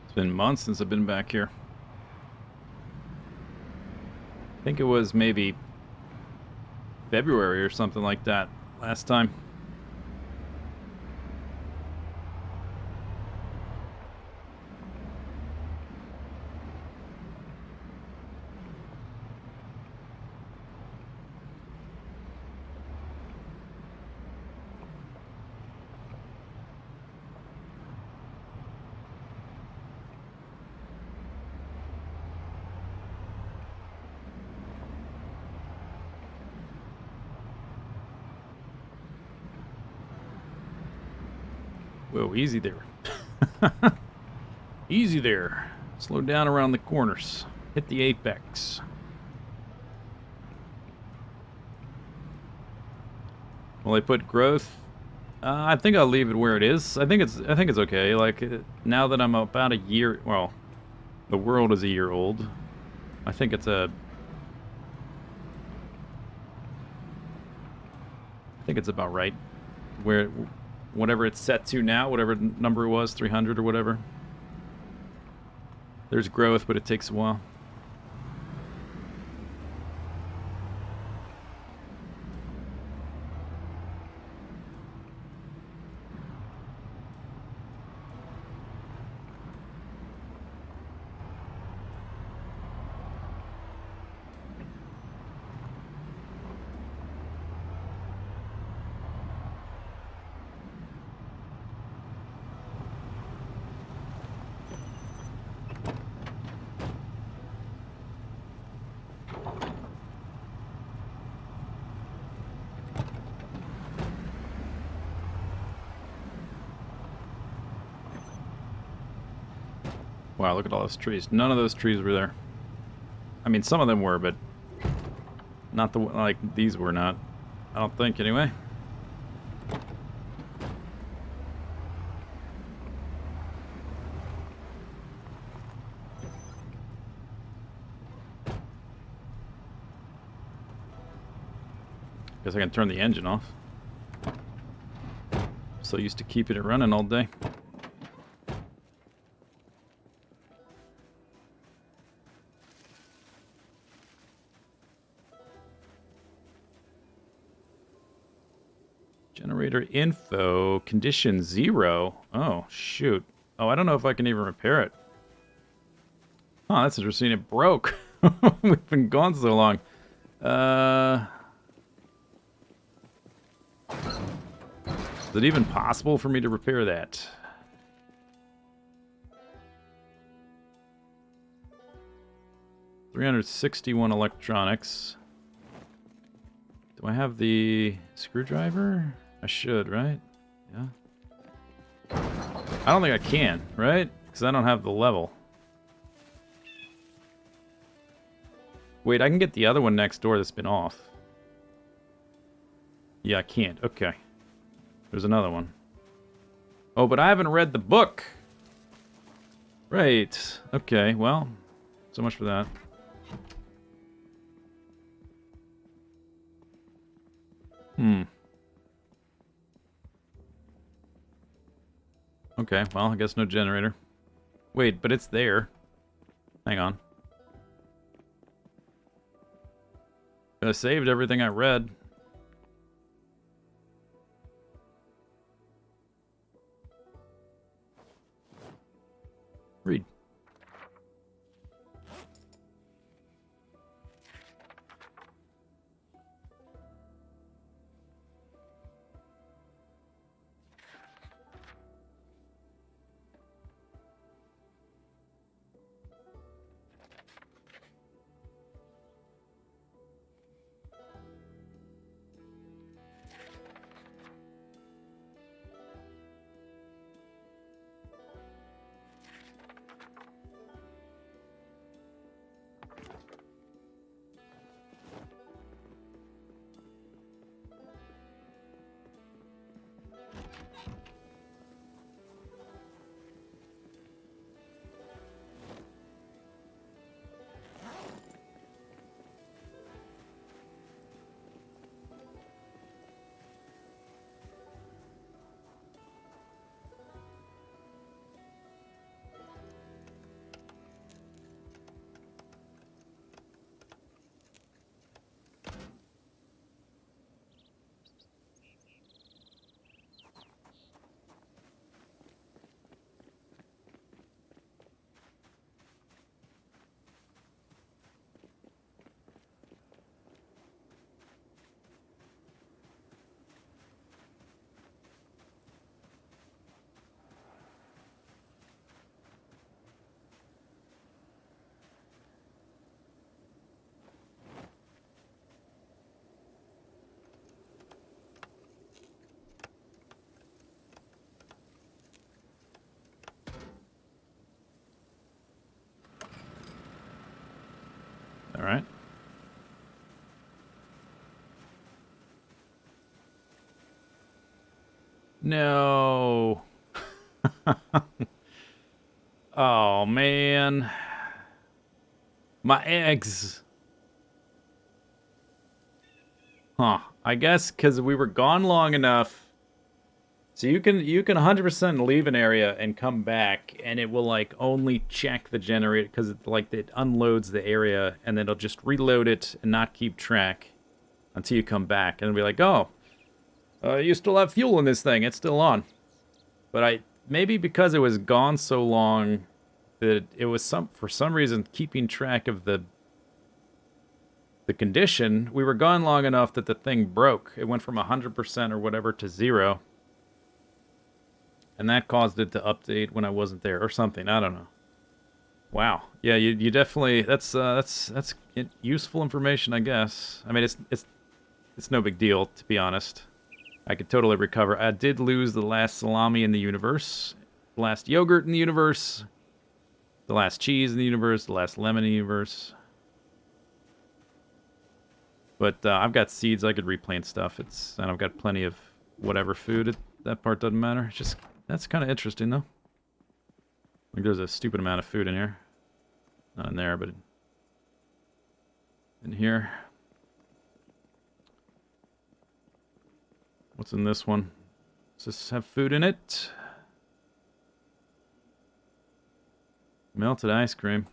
It's been months since I've been back here. I think it was maybe February or something like that last time. Whoa, easy there. Easy there. Slow down around the corners. Hit the apex. Well, I put growth. I think I'll leave it where it is. I think it's okay. Like now that I'm about a year, well, the world is a year old. I think it's about right. Where whatever it's set to now, whatever number it was, 300 or whatever. There's growth, but it takes a while. Wow, look at all those trees. None of those trees were there. I mean, some of them were, but not the like these were not. I don't think anyway. Guess I can turn the engine off. So used to keeping it running all day. Generator info, condition 0. Oh, shoot. Oh, I don't know if I can even repair it. Oh, that's interesting. It broke. We've been gone so long. Is it even possible for me to repair that? $361 electronics. Do I have the screwdriver? I should, right? Yeah. I don't think I can, right? Because I don't have the level. Wait, I can get the other one next door that's been off. Yeah, I can't. Okay. There's another one. Oh, but I haven't read the book. Right. Okay, well, so much for that. Okay, well, I guess no generator. Wait, but it's there. Hang on. I saved everything I read. Read. No. Oh, man. My eggs. Huh. I guess because we were gone long enough. So you can 100% leave an area and come back, and it will like only check the generator because it unloads the area, and then it'll just reload it and not keep track until you come back, and it'll be like, oh, you still have fuel in this thing, it's still on. But maybe because it was gone so long that it was for some reason keeping track of the condition. We were gone long enough that the thing broke. It went from 100% or whatever to 0. And that caused it to update when I wasn't there or something. I don't know. Wow. Yeah, you definitely that's useful information, I guess. I mean, it's no big deal, to be honest. I could totally recover. I did lose the last salami in the universe, the last yogurt in the universe, the last cheese in the universe, the last lemon in the universe. But I've got seeds. I could replant stuff. And I've got plenty of whatever food. That part doesn't matter. It's just that's kind of interesting though. Like there's a stupid amount of food in here. Not in there, but in here. What's in this one? Does this have food in it? Melted ice cream.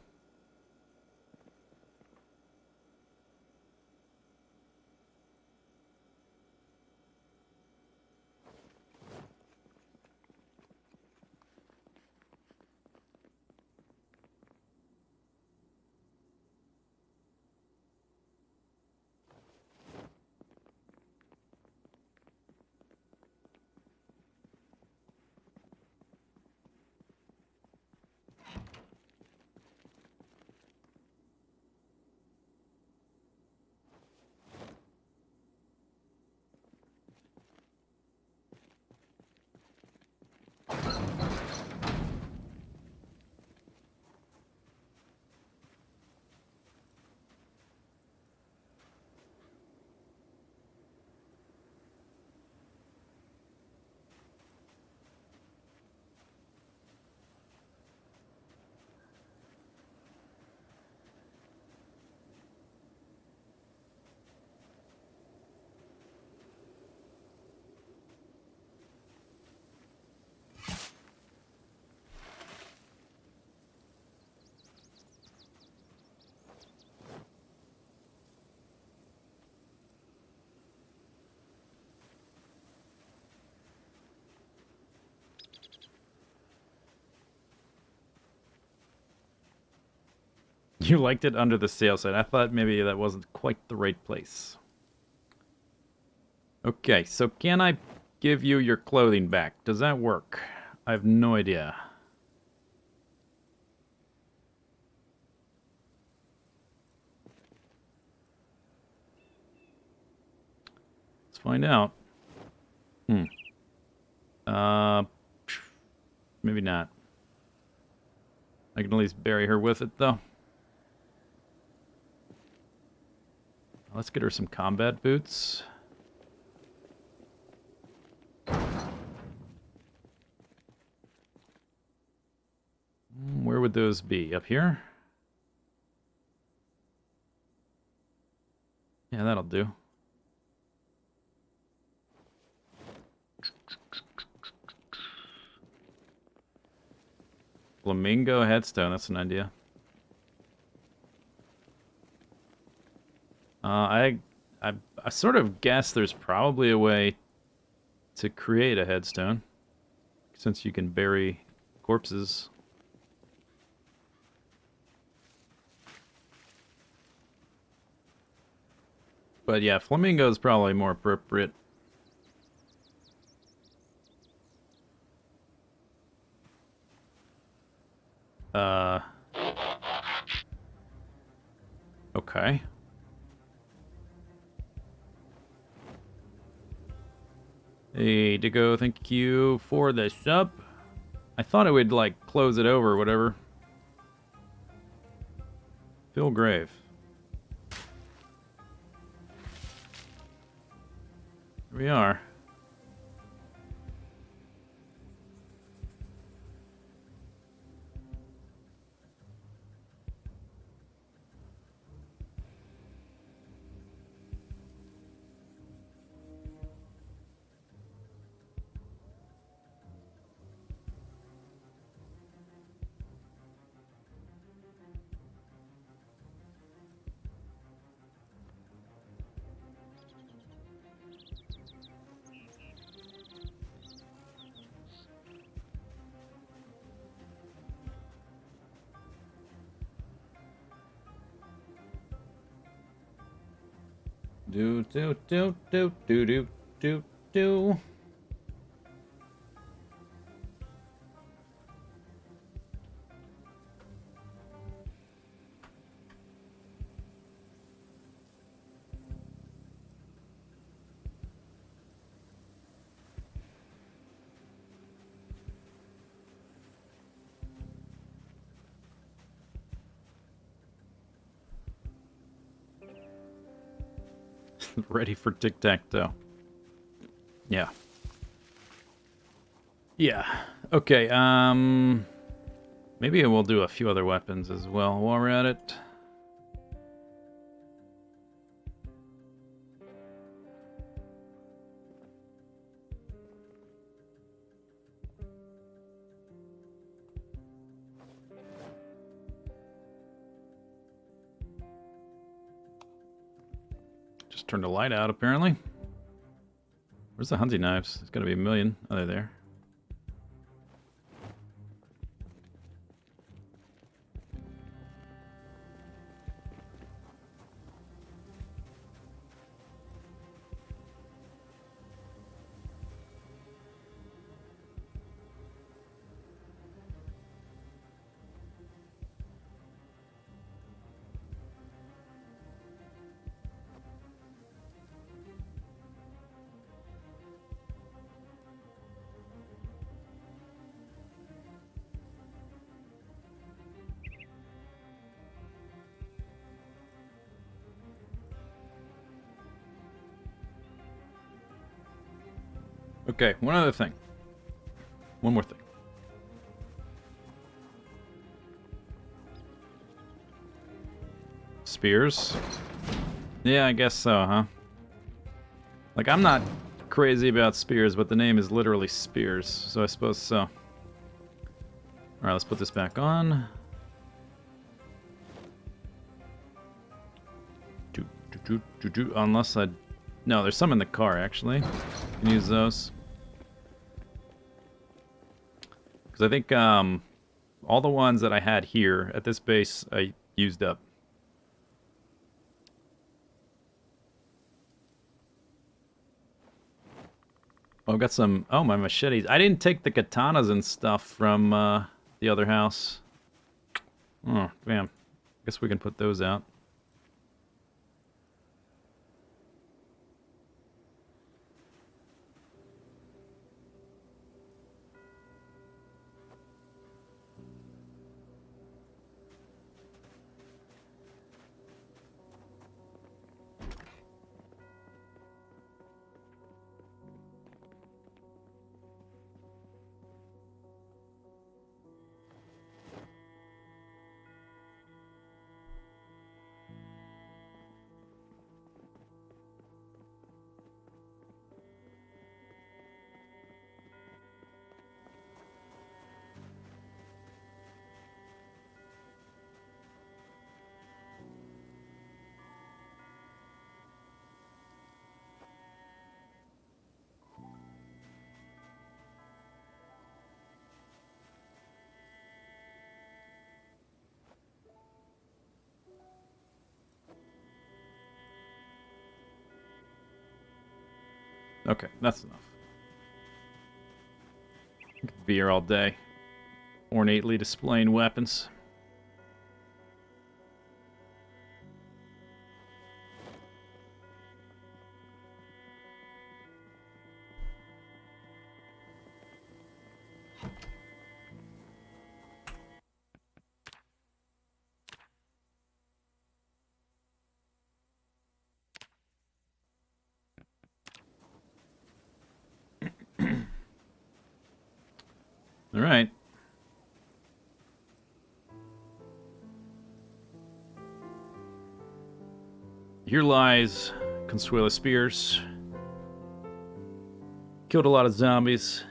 You liked it under the sail side. I thought maybe that wasn't quite the right place. Okay, so can I give you your clothing back? Does that work? I have no idea. Let's find out. Maybe not. I can at least bury her with it, though. Let's get her some combat boots. Where would those be? Up here? Yeah, that'll do. Flamingo headstone, that's an idea. I sort of guess there's probably a way to create a headstone, since you can bury corpses. But yeah, flamingo is probably more appropriate. Okay. Hey, Diggo, thank you for the sub. I thought it would, like, close it over or whatever. Phil Grave. Here we are. do do do do do do do do. Ready for tic-tac-toe. Yeah. Yeah. Okay, maybe we'll do a few other weapons as well while we're at it. Just turned the light out, apparently. Where's the hunting knives? There's gotta be a million. Oh, they're there. Okay, one other thing. One more thing. Spears? Yeah, I guess so, huh? Like, I'm not crazy about spears, but the name is literally Spears, so I suppose so. Alright, let's put this back on. Unless I... No, there's some in the car, actually. Can use those. Because I think all the ones that I had here at this base, I used up. Oh, I've got some... Oh, my machetes. I didn't take the katanas and stuff from the other house. Oh, damn. Guess we can put those out. Okay, that's enough. I could be here all day, ornately displaying weapons. All right. Here lies Consuela Spears. Killed a lot of zombies.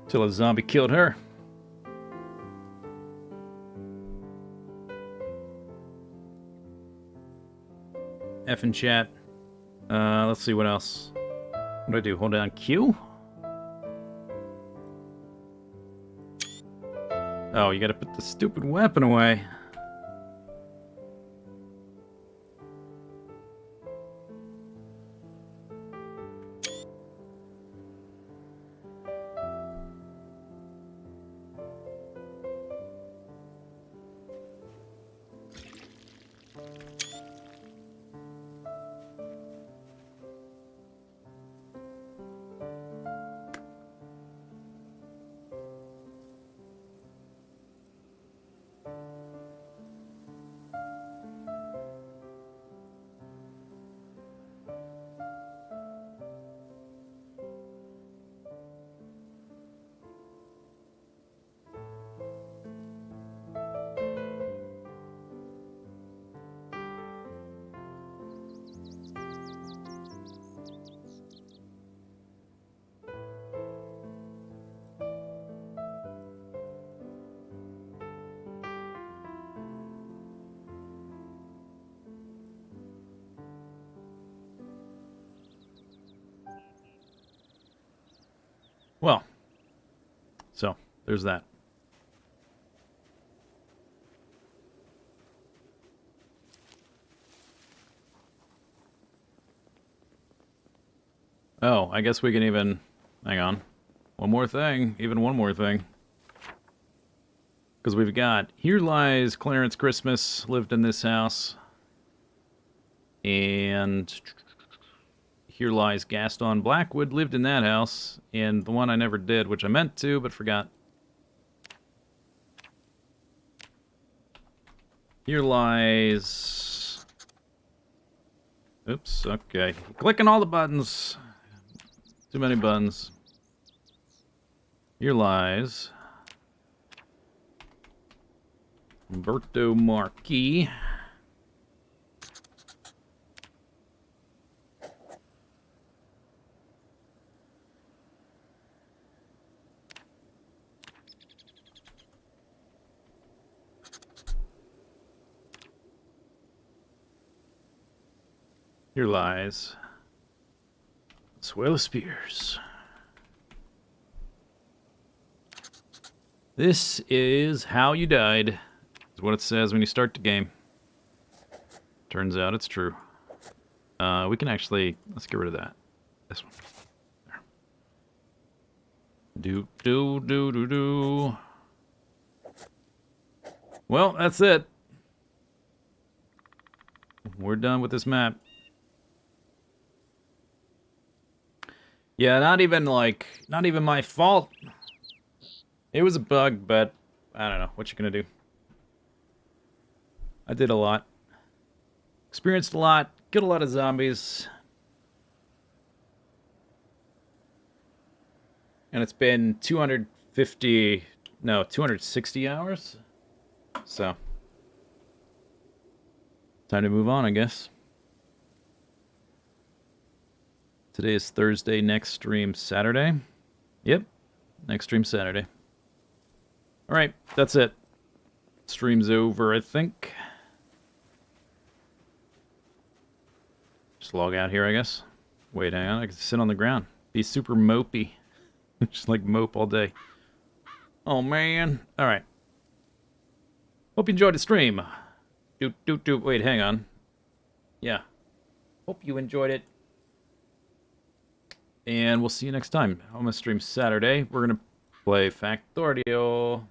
Till a zombie killed her. F in chat. Let's see what else. What do I do? Hold down Q? Oh, you gotta put the stupid weapon away. Well, so there's that. Oh, I guess we can even... Hang on. One more thing. Even one more thing. Because we've got... Here lies Clarence Christmas, lived in this house. And... Here lies Gaston Blackwood, lived in that house. And the one I never did, which I meant to, but forgot. Here lies... Oops, okay. Clicking all the buttons. Too many buttons. Here lies... Umberto Marquis. Here lies Consuela Spears. This is how you died. Is what it says when you start the game. Turns out it's true. We can actually... Let's get rid of that. This one. There. Do. Well, that's it. We're done with this map. Yeah, not even my fault. It was a bug, but I don't know. What you gonna do? I did a lot. Experienced a lot. Killed a lot of zombies. And it's been 260 hours. So, time to move on, I guess. Today is Thursday, next stream Saturday. Yep, next stream Saturday. Alright, that's it. Stream's over, I think. Just log out here, I guess. Wait, hang on, I can sit on the ground. Be super mopey. Just like mope all day. Oh, man. Alright. Hope you enjoyed the stream. Wait, hang on. Yeah. Hope you enjoyed it. And we'll see you next time. I'm going to stream Saturday. We're going to play Factorio.